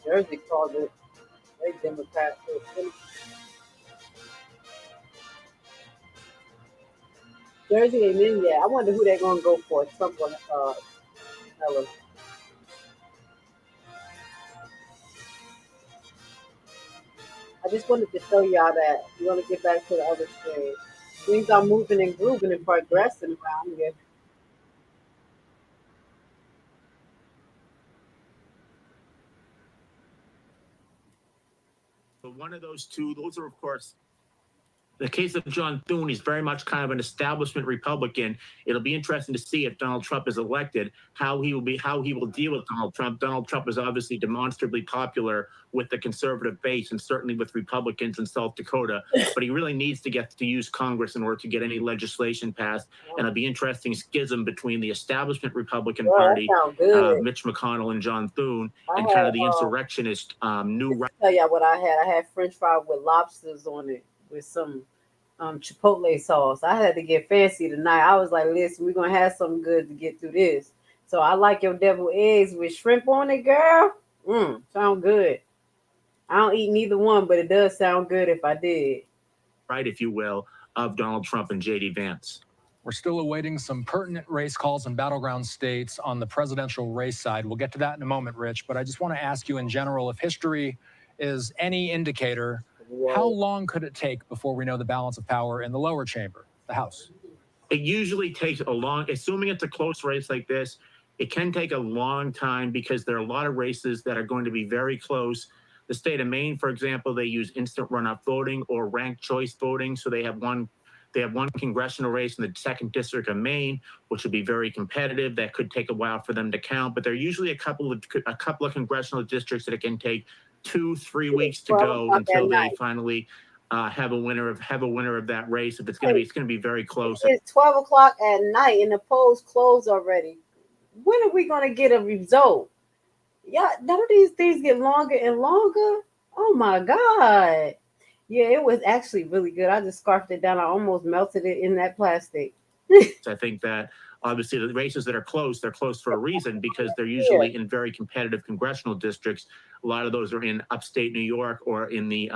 Jersey called it. They Democrat. Jersey ain't in yet. I wonder who they're gonna go for. Trump or Helen. I just wanted to show y'all that. You want to get back to the other screen. Things are moving and grooving and progressing around here. But one of those two, those are, of course, the case of John Thune. He's very much kind of an establishment Republican. It'll be interesting to see if Donald Trump is elected, how he will deal with Donald Trump. Donald Trump is obviously demonstrably popular with the conservative base and certainly with Republicans in South Dakota, but he really needs to get to use Congress in order to get any legislation passed. And it'll be interesting schism between the establishment Republican Party, Mitch McConnell and John Thune, and kind of the insurrectionist new. Tell y'all what I had. I had French fries with lobsters on it with some Chipotle sauce. I had to get fancy tonight. I was like, listen, we're gonna have something good to get through this. So I like your deviled eggs with shrimp on it, girl. Sound good. I don't eat neither one, but it does sound good if I did. Right, if you will, of Donald Trump and J.D. Vance. We're still awaiting some pertinent race calls in battleground states on the presidential race side. We'll get to that in a moment, Rich, but I just want to ask you in general, if history is any indicator, how long could it take before we know the balance of power in the lower chamber, the House? It usually takes a long, assuming it's a close race like this, it can take a long time because there are a lot of races that are going to be very close. The state of Maine, for example, they use instant runoff voting or ranked choice voting. So they have one congressional race in the 2nd District of Maine, which would be very competitive. That could take a while for them to count, but there are usually a couple of congressional districts that it can take 2-3 weeks to go until they finally have a winner of that race. If it's going to be very close. It's 12 o'clock at night and the polls closed already. When are we going to get a result? Yeah, none of these things get longer and longer. Oh my God. Yeah, it was actually really good. I just scarfed it down. I almost melted it in that plastic. I think that obviously the races that are close, they're close for a reason because they're usually in very competitive congressional districts. A lot of those are in upstate New York or in the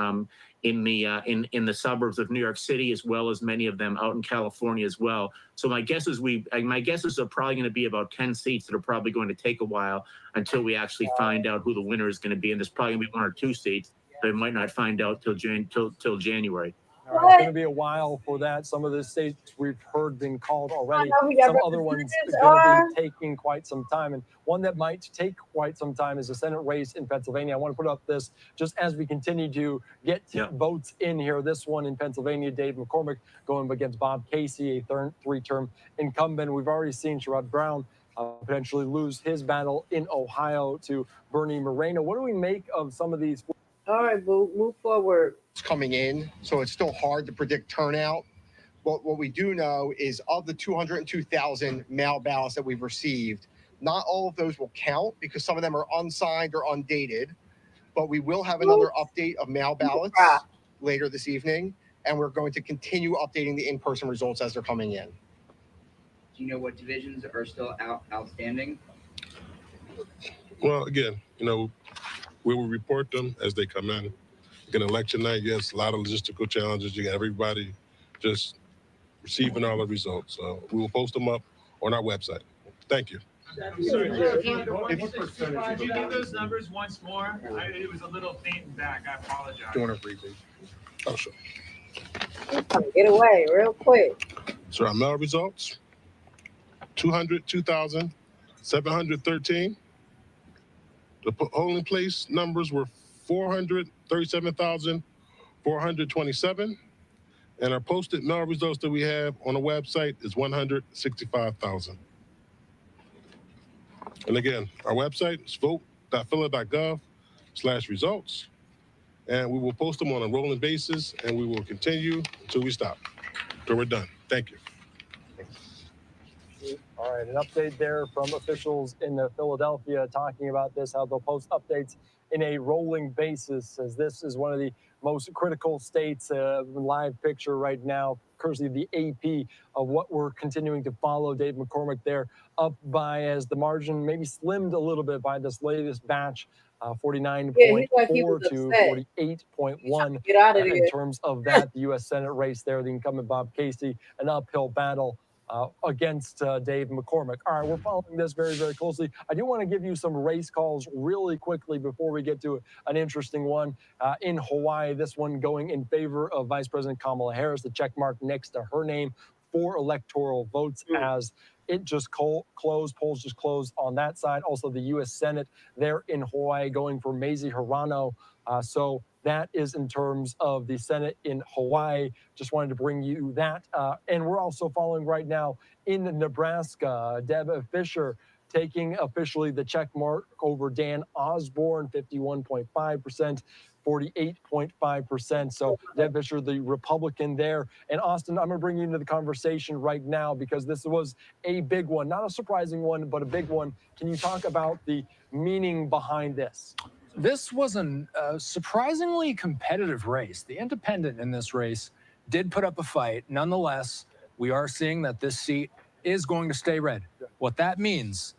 suburbs of New York City, as well as many of them out in California as well. So my guess is are probably going to be about 10 seats that are probably going to take a while until we actually find out who the winner is going to be. And there's probably going to be 1 or 2 seats. They might not find out till January. All right, it's going to be a while for that. Some of the states we've heard been called already. Some other ones are going to be taking quite some time. And one that might take quite some time is the Senate race in Pennsylvania. I want to put up this just as we continue to get votes in here. This one in Pennsylvania, Dave McCormick going against Bob Casey, a 3-term incumbent. We've already seen Sherrod Brown potentially lose his battle in Ohio to Bernie Moreno. What do we make of some of these? All right, boo, move forward. It's coming in, so it's still hard to predict turnout. But what we do know is of the 202,000 mail ballots that we've received, not all of those will count because some of them are unsigned or undated. But we will have another update of mail ballots later this evening, and we're going to continue updating the in-person results as they're coming in. Do you know what divisions are still outstanding? Well, again, we will report them as they come in. Again, election night, yes, a lot of logistical challenges. You got everybody just receiving all the results. So we will post them up on our website. Thank you. Sorry, could you give those numbers once more? It was a little faint and back. I apologize. Do you want to read these? Oh, sure. Get away real quick. So our mail results, 202,713. The polling place numbers were 437,427. And our posted mail results that we have on the website is 165,000. And again, our website is vote.phila.gov/results. And we will post them on a rolling basis, and we will continue until we stop, until we're done. Thank you. All right, an update there from officials in Philadelphia talking about this, how they'll post updates in a rolling basis, as this is one of the most critical states, live picture right now, courtesy of the AP, of what we're continuing to follow. Dave McCormick there up by, as the margin maybe slimmed a little bit by this latest batch 49.4 to 48.1. Get out of In here. terms of that, the U.S. Senate race there, the incumbent Bob Casey, an uphill battle against Dave McCormick. All right, we're following this very, very closely. I do want to give you some race calls really quickly before we get to an interesting one. In Hawaii, this one going in favor of Vice President Kamala Harris, the check mark next to her name for electoral votes as it just closed. Polls just closed on that side. Also, the U.S. Senate there in Hawaii going for Mazie Hirano. So that is in terms of the Senate in Hawaii. Just wanted to bring you that. And we're also following right now in Nebraska, Deb Fischer taking officially the check mark over Dan Osborne, 51.5%. 48.5%. So Deb Fischer, the Republican there. And Austin, I'm going to bring you into the conversation right now because this was a big one, not a surprising one, but a big one. Can you talk about the meaning behind this? This was a surprisingly competitive race. The independent in this race did put up a fight. Nonetheless, we are seeing that this seat is going to stay red. What that means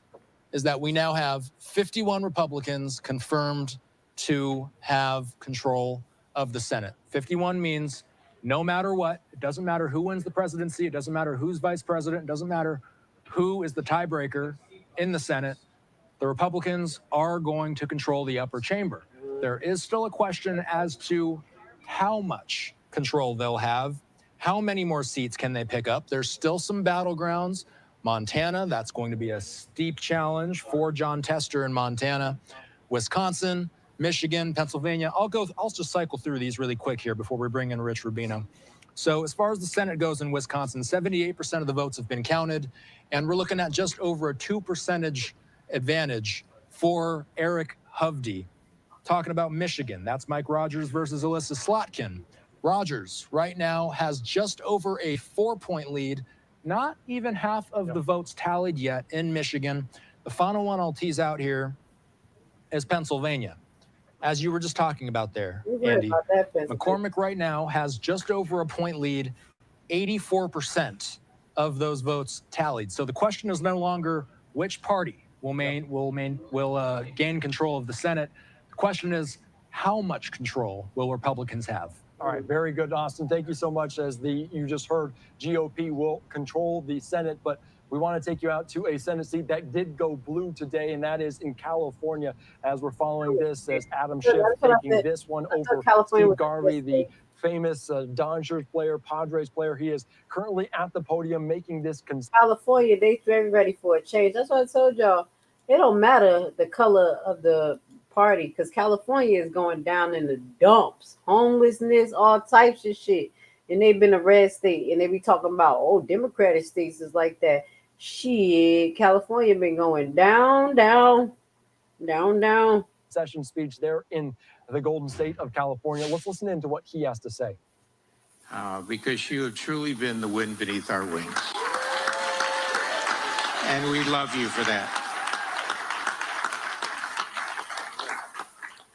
is that we now have 51 Republicans confirmed to have control of the Senate. 51 means no matter what, it doesn't matter who wins the presidency, it doesn't matter who's vice president, it doesn't matter who is the tiebreaker in the Senate, the Republicans are going to control the upper chamber. There is still a question as to how much control they'll have, how many more seats can they pick up. There's still some battlegrounds. Montana, that's going to be a steep challenge for John Tester in Montana. Wisconsin, Michigan, Pennsylvania. I'll just cycle through these really quick here before we bring in Rich Rubino. So as far as the Senate goes in Wisconsin, 78% of the votes have been counted, and we're looking at just over a 2% advantage for Eric Hovde. Talking about Michigan, that's Mike Rogers versus Alyssa Slotkin. Rogers right now has just over a 4-point lead, not even half of the votes tallied yet in Michigan. The final one I'll tease out here is Pennsylvania. As you were just talking about there, Andy, McCormick right now has just over a point lead, 84% of those votes tallied. So the question is no longer which party will gain control of the Senate. The question is how much control will Republicans have? All right, very good, Austin. Thank you so much. As you just heard, GOP will control the Senate, but we want to take you out to a Senate seat that did go blue today, and that is in California. As we're following this, as Adam Schiff taking this one over Steve Garvey, the famous Dodgers player, Padres player. He is currently at the podium making this. California, they very ready for a change. That's what I told y'all. It don't matter the color of the party because California is going down in the dumps, homelessness, all types of shit. And they've been a red state, and they be talking about, oh, Democratic states is like that. Shit, California been going down, down, down, down. Session speech there in the Golden State of California. Let's listen in to what he has to say. Because you have truly been the wind beneath our wings. And we love you for that.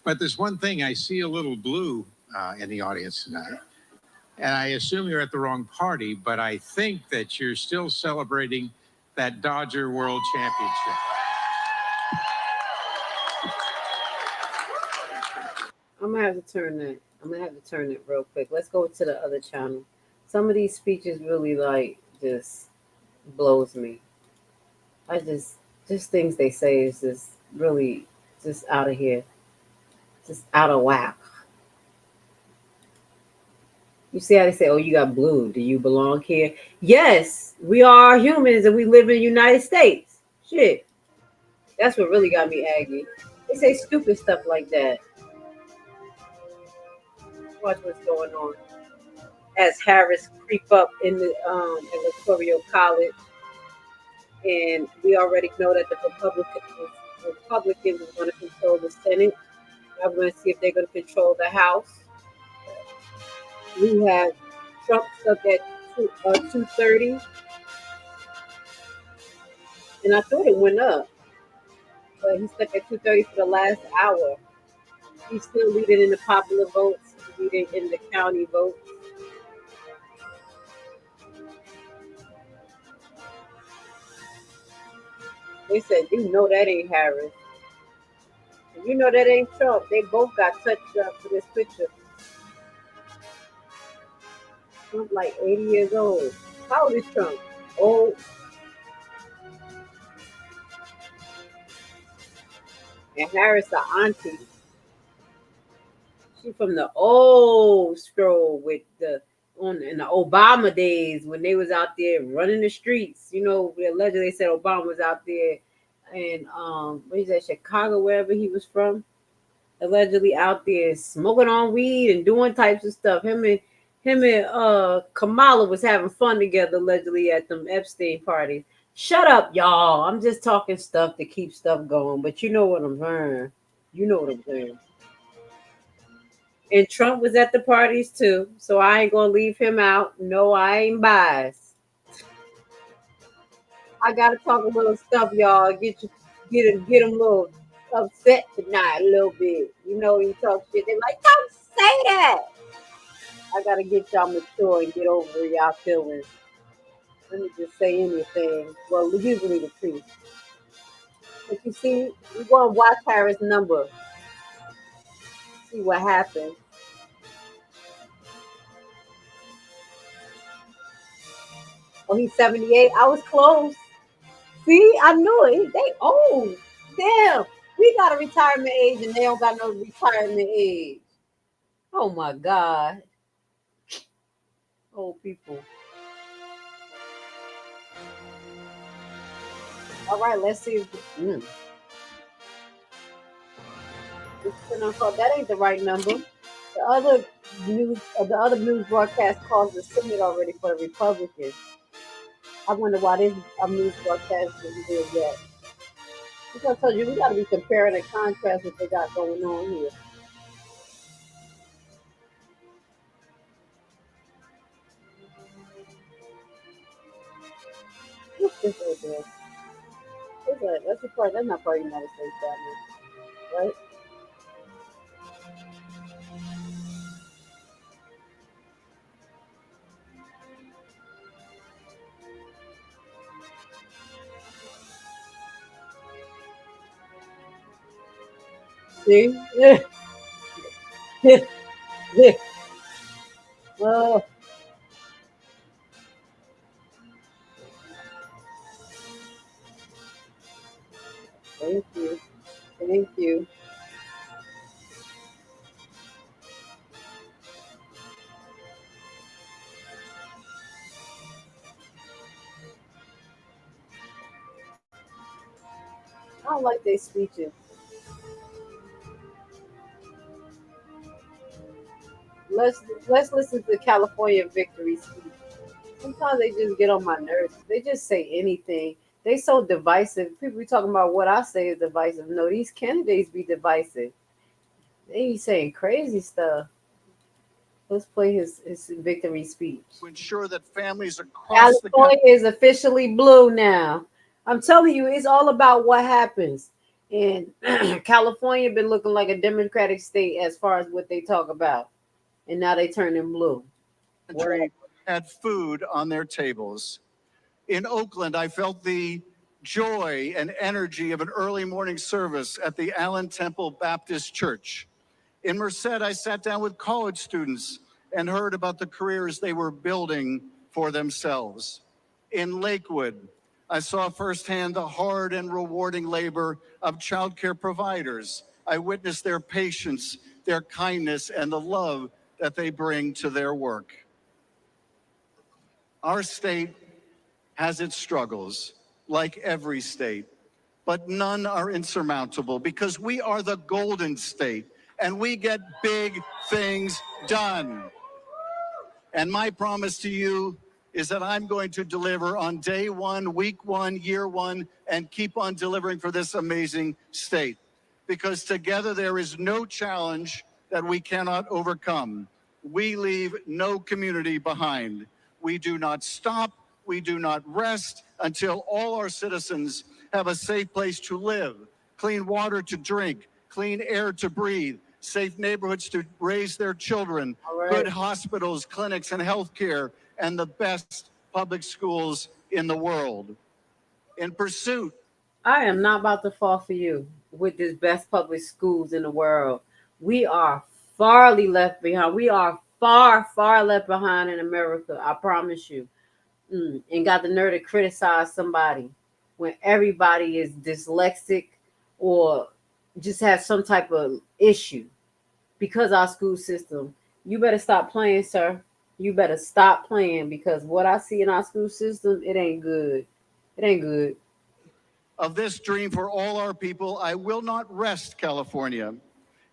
But there's one thing, I see a little blue in the audience tonight. And I assume you're at the wrong party, but I think that you're still celebrating that Dodger World Championship. I'm gonna have to turn that real quick. Let's go to the other channel. Some of these speeches really just blows me. Just things they say is just really just out of here. Just out of whack. You see how they say, oh, you got blue. Do you belong here? Yes, we are humans and we live in the United States. Shit. That's what really got me angry. They say stupid stuff like that. Watch what's going on. As Harris creep up in the Electoral College. And we already know that the Republicans are going to control the Senate. I'm going to see if they're going to control the House. We have Trump stuck at 230. And I thought it went up. But he's stuck at 230 for the last hour. He's still leading in the popular votes, leading in the county votes. They said, you know that ain't Harris. You know that ain't Trump. They both got touched up for this picture. Trump like 80 years old. How old is Trump? Old. And Harris, the auntie. She from the old stroll with in the Obama days when they was out there running the streets. You know, allegedly they said Obama was out there in what is that, Chicago, wherever he was from. Allegedly out there smoking on weed and doing types of stuff. Him and Kamala was having fun together allegedly at them Epstein parties. Shut up, y'all. I'm just talking stuff to keep stuff going, but you know what I'm saying. You know what I'm saying. And Trump was at the parties too, so I ain't gonna leave him out. No, I ain't biased. I gotta talk a little stuff, y'all. Get him a little upset tonight, a little bit. You know, when you talk shit, they're like, "Don't say that." I gotta get y'all mature and get over y'all feelings. Let me just say anything. Well, usually the truth. But you see, we're gonna watch Harris' number. See what happens. Oh, he's 78. I was close. See, I knew it. They old. Damn. We got a retirement age and they don't got no retirement age. Oh my God. Old people. All right, let's see. That ain't the right number. The other news broadcast calls the Senate already for the Republicans. I wonder why this news broadcast isn't here yet. Because I told you, we got to be comparing and contrast what they got going on here. What's this right there? What's that? That's the part. That's not part of the United States, right? See? Oh. Thank you. Thank you. I don't like their speeches. Let's listen to the California victory speech. Sometimes they just get on my nerves. They just say anything. They so divisive. People be talking about what I say is divisive. No, these candidates be divisive. They be saying crazy stuff. Let's play his victory speech. To ensure that families across California is officially blue now. I'm telling you, it's all about what happens. And California been looking like a Democratic state as far as what they talk about. And now they turning blue. Had food on their tables. In Oakland, I felt the joy and energy of an early morning service at the Allen Temple Baptist Church. In Merced, I sat down with college students and heard about the careers they were building for themselves. In Lakewood, I saw firsthand the hard and rewarding labor of childcare providers. I witnessed their patience, their kindness, and the love that they bring to their work. Our state has its struggles, like every state, but none are insurmountable because we are the golden state and we get big things done. And my promise to you is that I'm going to deliver on day one, week one, year one, and keep on delivering for this amazing state. Because together there is no challenge that we cannot overcome. We leave no community behind. We do not stop, we do not rest until all our citizens have a safe place to live, clean water to drink, clean air to breathe, safe neighborhoods to raise their children, good hospitals, clinics, and healthcare, and the best public schools in the world. In pursuit. I am not about to fall for you. with this best public schools in the world. We are farly left behind. We are far left behind in America. I promise you. And got the nerve to criticize somebody when everybody is dyslexic or just has some type of issue because our school system. You better stop playing, sir. You better stop playing because what I see in our school system, it ain't good. It ain't good. Of this dream for all our people, I will not rest, California.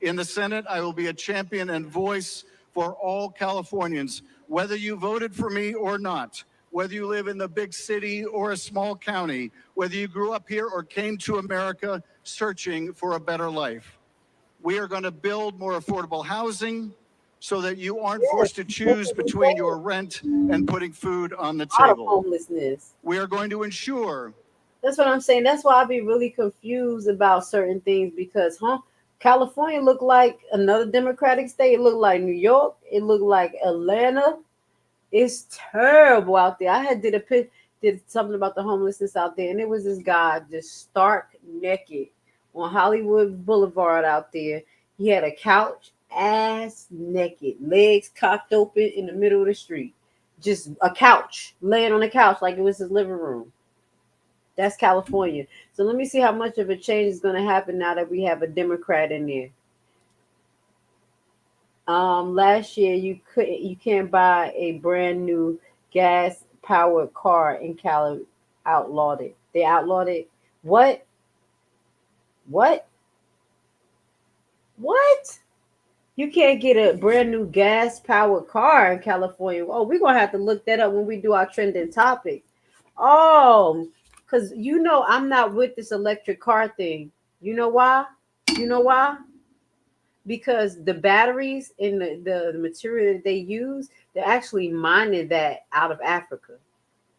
In the Senate, I will be a champion and voice for all Californians, whether you voted for me or not, whether you live in the big city or a small county, whether you grew up here or came to America searching for a better life. We are going to build more affordable housing so that you aren't forced to choose between your rent and putting food on the table. Homelessness. We are going to ensure. That's what I'm saying. That's why I be really confused about certain things because, California looked like another Democratic state. It looked like New York. It looked like Atlanta. It's terrible out there. I had did something about the homelessness out there, and it was this guy just stark naked on Hollywood Boulevard out there. He had a couch, ass naked, legs cocked open in the middle of the street. Just a couch, laying on the couch like it was his living room. That's California. So let me see how much of a change is going to happen now that we have a Democrat in there. Last year you can't buy a brand new gas powered car in Cali. Outlawed it. They outlawed it. What? You can't get a brand new gas powered car in California. Oh, we're gonna have to look that up when we do our trending topic. Oh, because I'm not with this electric car thing. You know why? Because the batteries and the material that they use, they're actually mining that out of Africa.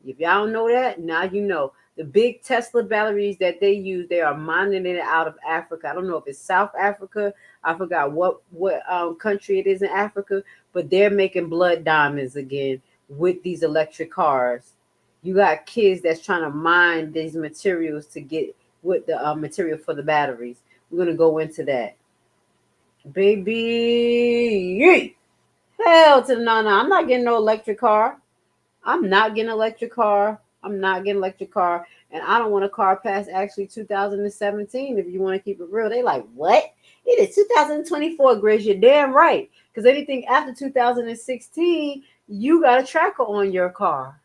If y'all don't know that, now you know. The big Tesla batteries that they use, they are mining it out of Africa. I don't know if it's South Africa. I forgot what country it is in Africa, but they're making blood diamonds again with these electric cars. You got kids that's trying to mine these materials to get with the material for the batteries. We're going to go into that. Baby, hell to no. I'm not getting no electric car. I'm not getting an electric car. And I don't want a car past actually 2017. If you want to keep it real, they like, what? It is 2024, Grace. You're damn right. Because anything after 2016, you got a tracker on your car.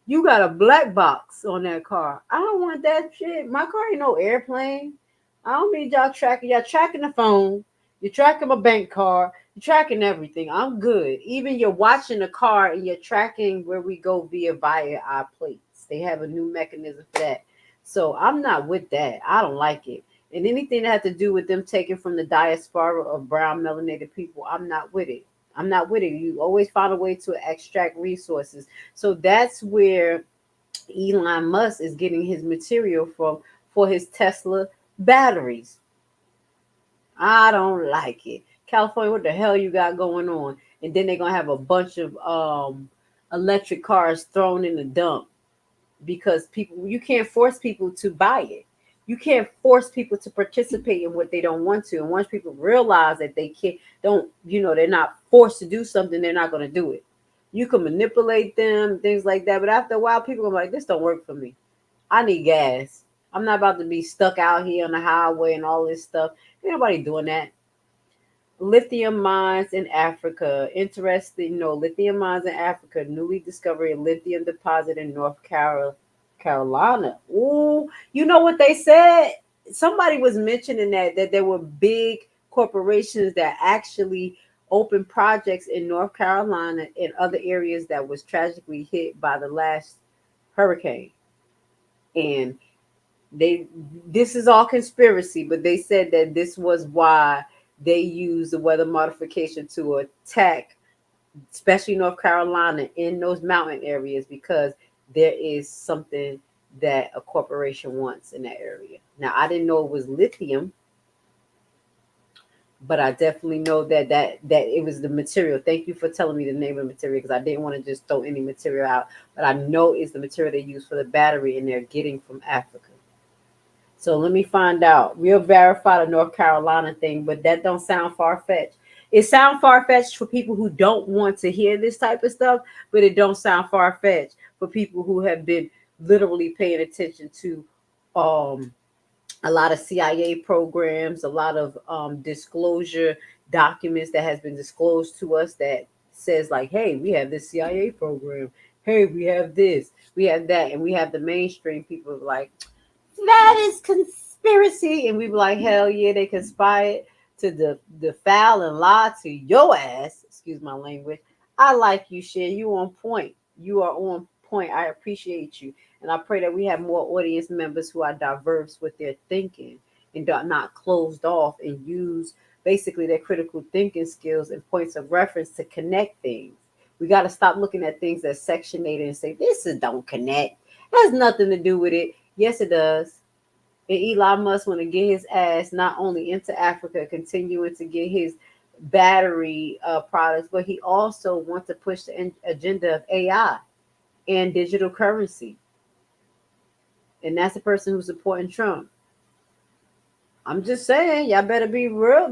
You got a black box on that car. I don't want that shit. My car ain't no airplane. I don't need y'all tracking. Y'all tracking the phone. You're tracking my bank card. You're tracking everything. I'm good. Even you're watching the car and you're tracking where we go via our plates. They have a new mechanism for that. So I'm not with that. I don't like it. And anything that has to do with them taking from the diaspora of brown melanated people, I'm not with it. You always find a way to extract resources. So that's where Elon Musk is getting his material from for his Tesla batteries. I don't like it. California, what the hell you got going on? And then they're going to have a bunch of electric cars thrown in the dump because you can't force people to buy it. You can't force people to participate in what they don't want to. And once people realize that they're not forced to do something, they're not going to do it. You can manipulate them, things like that. But after a while, people are like, this don't work for me. I need gas. I'm not about to be stuck out here on the highway and all this stuff. Ain't nobody doing that. Lithium mines in Africa. Interesting, lithium mines in Africa. Newly discovered lithium deposit in North Carolina. Ooh, you know what they said? Somebody was mentioning that there were big corporations that actually opened projects in North Carolina and other areas that was tragically hit by the last hurricane. And this is all conspiracy, but they said that this was why they used the weather modification to attack, especially North Carolina in those mountain areas, because there is something that a corporation wants in that area. Now, I didn't know it was lithium, but I definitely know that it was the material. Thank you for telling me the name of the material, because I didn't want to just throw any material out, but I know it's the material they use for the battery and they're getting from Africa. So let me find out. We'll verify the North Carolina thing, but that don't sound far-fetched. It sounds far-fetched for people who don't want to hear this type of stuff, but it don't sound far-fetched for people who have been literally paying attention to a lot of CIA programs, a lot of disclosure documents that has been disclosed to us that says like, hey, we have this CIA program. Hey, we have this, we have that. And we have the mainstream people like, that is conspiracy. And we be like, hell yeah, they conspired to defile and lie to your ass. Excuse my language. I like you, Cher. You on point. You are on point. I appreciate you. And I pray that we have more audience members who are diverse with their thinking and not closed off and use basically their critical thinking skills and points of reference to connect things. We got to stop looking at things as sectionated and say, this is don't connect. It has nothing to do with it. Yes, it does. And Elon Musk want to get his ass not only into Africa, continuing to get his battery products, but he also wants to push the agenda of AI and digital currency. And that's the person who's supporting Trump. I'm just saying, y'all better be real,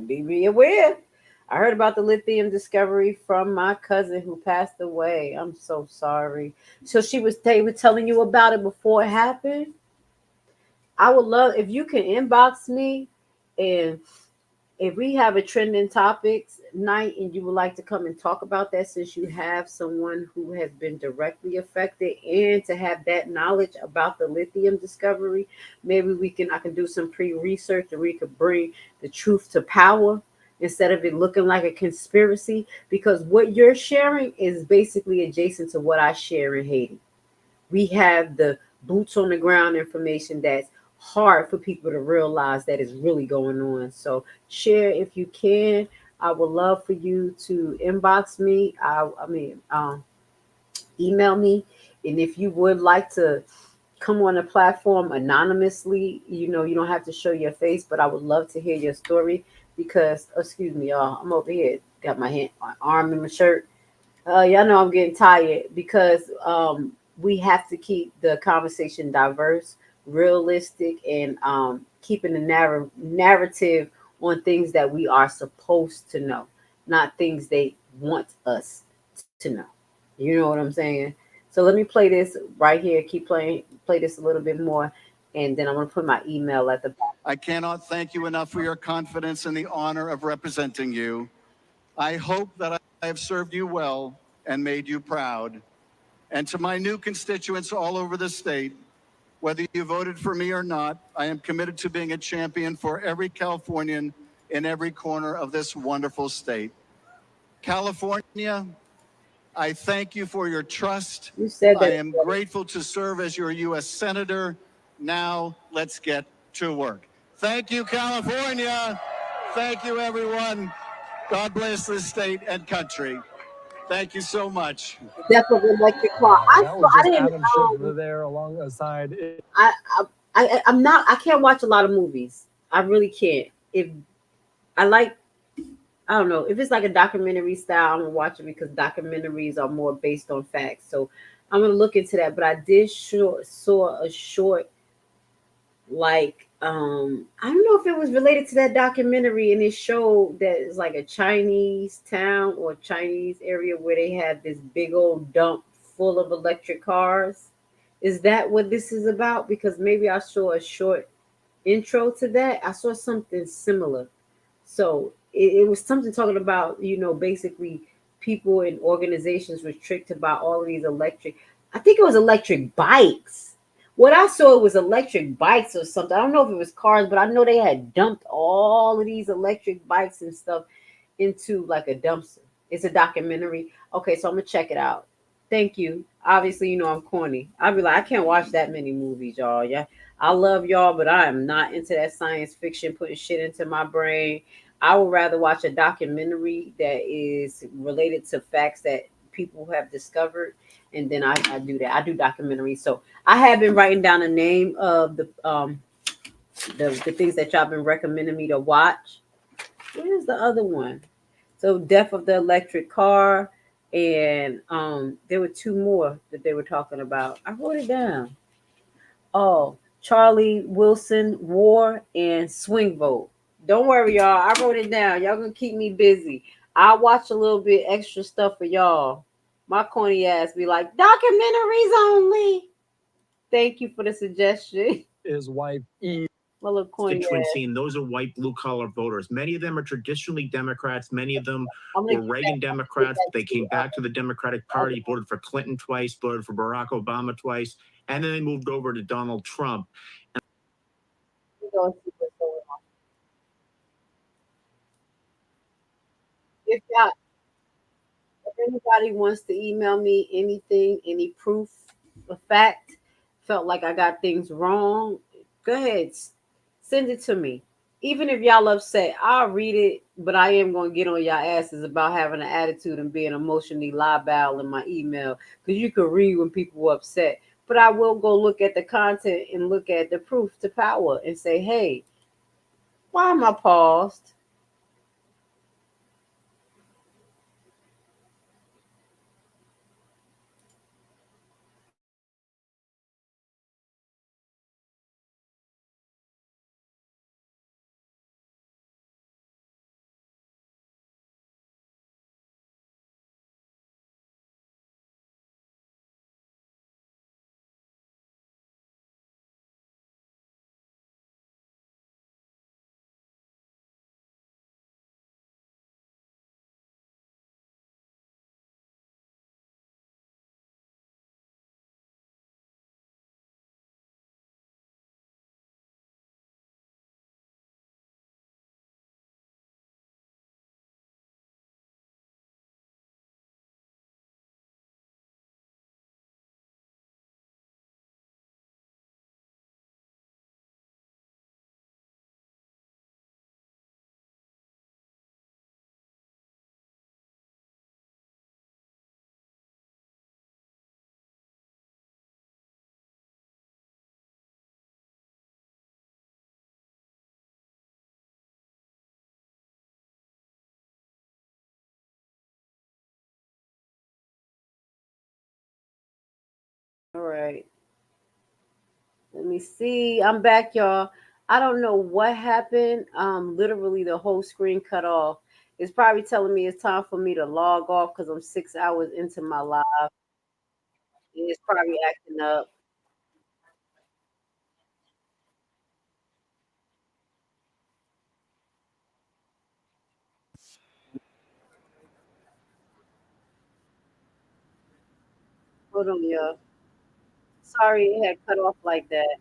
be aware. I heard about the lithium discovery from my cousin who passed away. I'm so sorry. So they were telling you about it before it happened. I would love if you can inbox me, and if we have a trending topics night and you would like to come and talk about that, since you have someone who has been directly affected and to have that knowledge about the lithium discovery, maybe I can do some pre-research and we could bring the truth to power instead of it looking like a conspiracy, because what you're sharing is basically adjacent to what I share in Haiti. We have the boots on the ground information that's hard for people to realize that is really going on. So share if you can. I would love for you to inbox me. Email me. And if you would like to come on a platform anonymously, you don't have to show your face, but I would love to hear your story because, excuse me, y'all, I'm over here, got my arm in my shirt. Y'all know I'm getting tired because we have to keep the conversation diverse, realistic, and keeping the narrative on things that we are supposed to know, not things they want us to know. You know what I'm saying? So let me play this right here. Keep playing, play this a little bit more, and then I'm going to put my email at the bottom. I cannot thank you enough for your confidence and the honor of representing you. I hope that I have served you well and made you proud. And to my new constituents all over the state, whether you voted for me or not, I am committed to being a champion for every Californian in every corner of this wonderful state. California, I thank you for your trust. You said that. I am grateful to serve as your U.S. Senator. Now let's get to work. Thank you, California. Thank you, everyone. God bless this state and country. Thank you so much. Death of Electric Car. I didn't. Adam Schiff there alongside. I'm not. I can't watch a lot of movies. I really can't. If I like, I don't know. If it's like a documentary style, I'm gonna watch it because documentaries are more based on facts. So I'm gonna look into that. But I did saw a short, like I don't know if it was related to that documentary, and it showed that it's like a Chinese town or Chinese area where they have this big old dump full of electric cars. Is that what this is about? Because maybe I saw a short intro to that. I saw something similar. So it was something talking about, basically people and organizations were tricked about all of these I think it was electric bikes. What I saw was electric bikes or something. I don't know if it was cars, but I know they had dumped all of these electric bikes and stuff into like a dumpster. It's a documentary. Okay, so I'm going to check it out. Thank you. Obviously, I'm corny. I'll be like, I can't watch that many movies, y'all. Yeah, I love y'all, but I am not into that science fiction, putting shit into my brain. I would rather watch a documentary that is related to facts that people have discovered. And then I do that. I do documentaries. So I have been writing down the name of the things that y'all been recommending me to watch. Where's the other one? So Death of the Electric Car. And there were two more that they were talking about. I wrote it down. Oh, Charlie Wilson War and Swing Vote. Don't worry, y'all. I wrote it down. Y'all gonna keep me busy. I'll watch a little bit extra stuff for y'all. My corny ass be like, documentaries only. Thank you for the suggestion. His wife, Eve. My little corny Constituency, ass. and those are white blue-collar voters. Many of them are traditionally Democrats. Many of them I'm gonna were get Reagan back- Democrats. But they came back to the Democratic Party, voted for Clinton twice, voted for Barack Obama twice, and then they moved over to Donald Trump. We're gonna see what's going on. If anybody wants to email me anything, any proof, a fact, felt like I got things wrong, go ahead, send it to me. Even if y'all upset, I'll read it, but I am going to get on y'all asses about having an attitude and being emotionally liable in my email, because you can read when people are upset. But I will go look at the content and look at the proof to power and say, hey, why am I paused? All right. Let me see. I'm back, y'all. I don't know what happened. Literally the whole screen cut off. It's probably telling me it's time for me to log off because I'm 6 hours into my live. It's probably acting up. Hold on, y'all. Sorry it had cut off like that.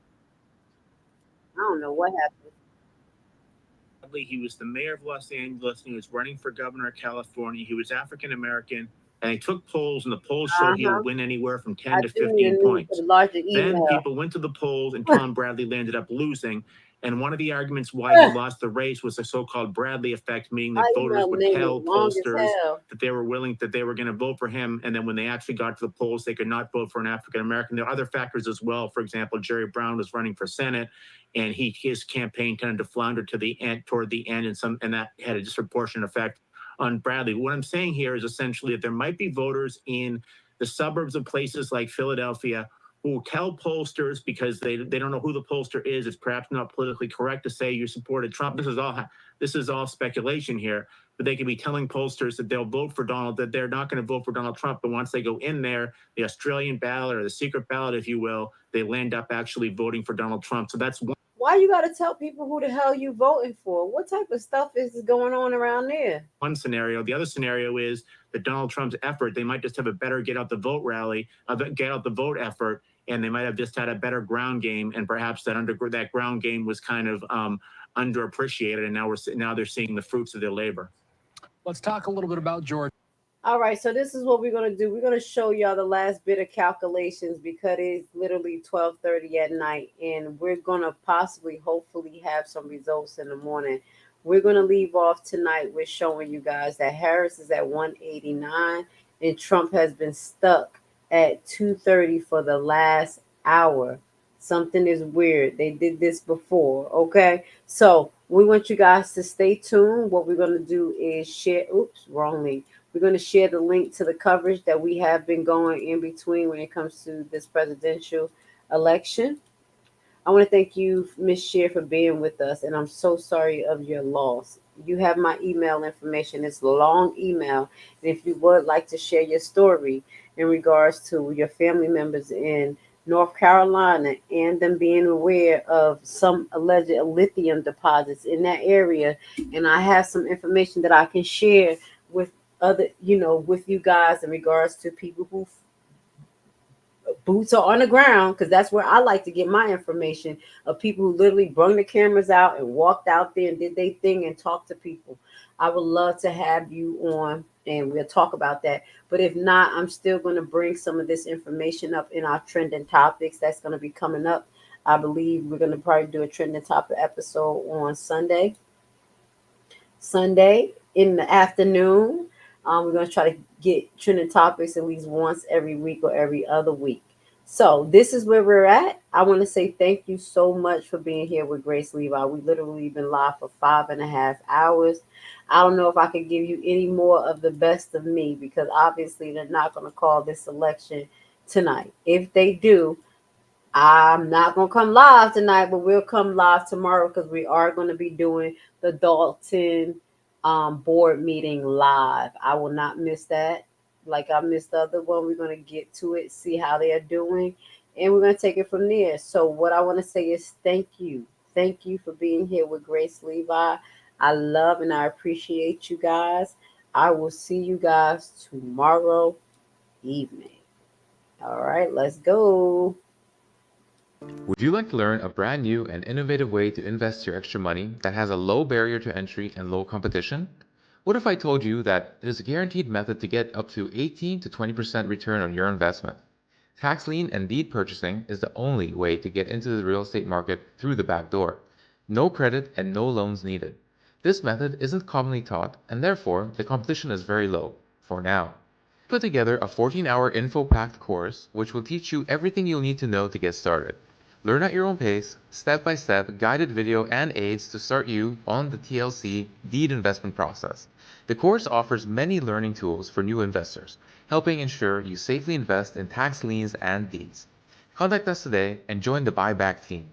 I don't know what happened. He was the mayor of Los Angeles, and he was running for governor of California. He was African American, and he took polls, and the polls showed he would win anywhere from 10 to 15 points. Then people went to the polls, and Tom Bradley ended up losing. And one of the arguments why he lost the race was the so-called Bradley effect, meaning that voters would tell pollsters that they were going to vote for him, and then when they actually got to the polls, they could not vote for an African American. There are other factors as well. For example, Jerry Brown was running for Senate, and his campaign tended to flounder toward the end, and that had a disproportionate effect on Bradley. What I'm saying here is essentially that there might be voters in the suburbs of places like Philadelphia who tell pollsters, because they don't know who the pollster is, it's perhaps not politically correct to say you supported Trump. This is all speculation here, but they could be telling pollsters that they'll vote for that they're not going to vote for Donald Trump. But once they go in there, the Australian ballot or the secret ballot, if you will, they land up actually voting for Donald Trump. So that's one. Why you got to tell people who the hell you voting for? What type of stuff is going on around there? One scenario. The other scenario is that Donald Trump's effort, they might just have a better get out the vote effort, and they might have just had a better ground game, and perhaps that ground game was kind of underappreciated, and now they're seeing the fruits of their labor. Let's talk a little bit about Georgia. All right, so this is what we're going to do. We're going to show y'all the last bit of calculations because it's literally 12:30 at night, and we're going to hopefully have some results in the morning. We're going to leave off tonight with showing you guys that Harris is at 189 and Trump has been stuck at 230 for the last hour. Something is weird. They did this before, okay? So we want you guys to stay tuned. What we're going to do is share, wrong link. We're going to share the link to the coverage that we have been going in between when it comes to this presidential election. I want to thank you, Ms. Shear, for being with us, and I'm so sorry of your loss. You have my email information. It's a long email, and if you would like to share your story in regards to your family members in North Carolina and them being aware of some alleged lithium deposits in that area, and I have some information that I can share with other, with you guys in regards to people who boots are on the ground, because that's where I like to get my information, of people who literally brung the cameras out and walked out there and did their thing and talked to people. I would love to have you on and we'll talk about that. But if not, I'm still going to bring some of this information up in our trending topics that's going to be coming up. I believe we're going to probably do a trending topic episode on Sunday in the afternoon. We're going to try to get trending topics at least once every week or every other week. So this is where we're at. I want to say thank you so much for being here with Grace Levi. We literally been live for 5.5 hours. I don't know if I can give you any more of the best of me, because obviously they're not going to call this election tonight. If they do, I'm not going to come live tonight, but we'll come live tomorrow, because we are going to be doing the Dalton board meeting live. I will not miss that. Like I missed the other one. We're going to get to it, see how they are doing, and we're going to take it from there. So what I want to say is thank you. Thank you for being here with Grace Levi. I love and I appreciate you guys. I will see you guys tomorrow evening. All right, let's go. Would you like to learn a brand new and innovative way to invest your extra money that has a low barrier to entry and low competition? What if I told you that it is a guaranteed method to get up to 18 to 20% return on your investment? Tax lien and deed purchasing is the only way to get into the real estate market through the back door. No credit and no loans needed. This method isn't commonly taught, and therefore the competition is very low, for now. Put together a 14-hour info-packed course which will teach you everything you'll need to know to get started. Learn at your own pace, step-by-step guided video and aids to start you on the TLC deed investment process. The course offers many learning tools for new investors, helping ensure you safely invest in tax liens and deeds. Contact us today and join the buyback team.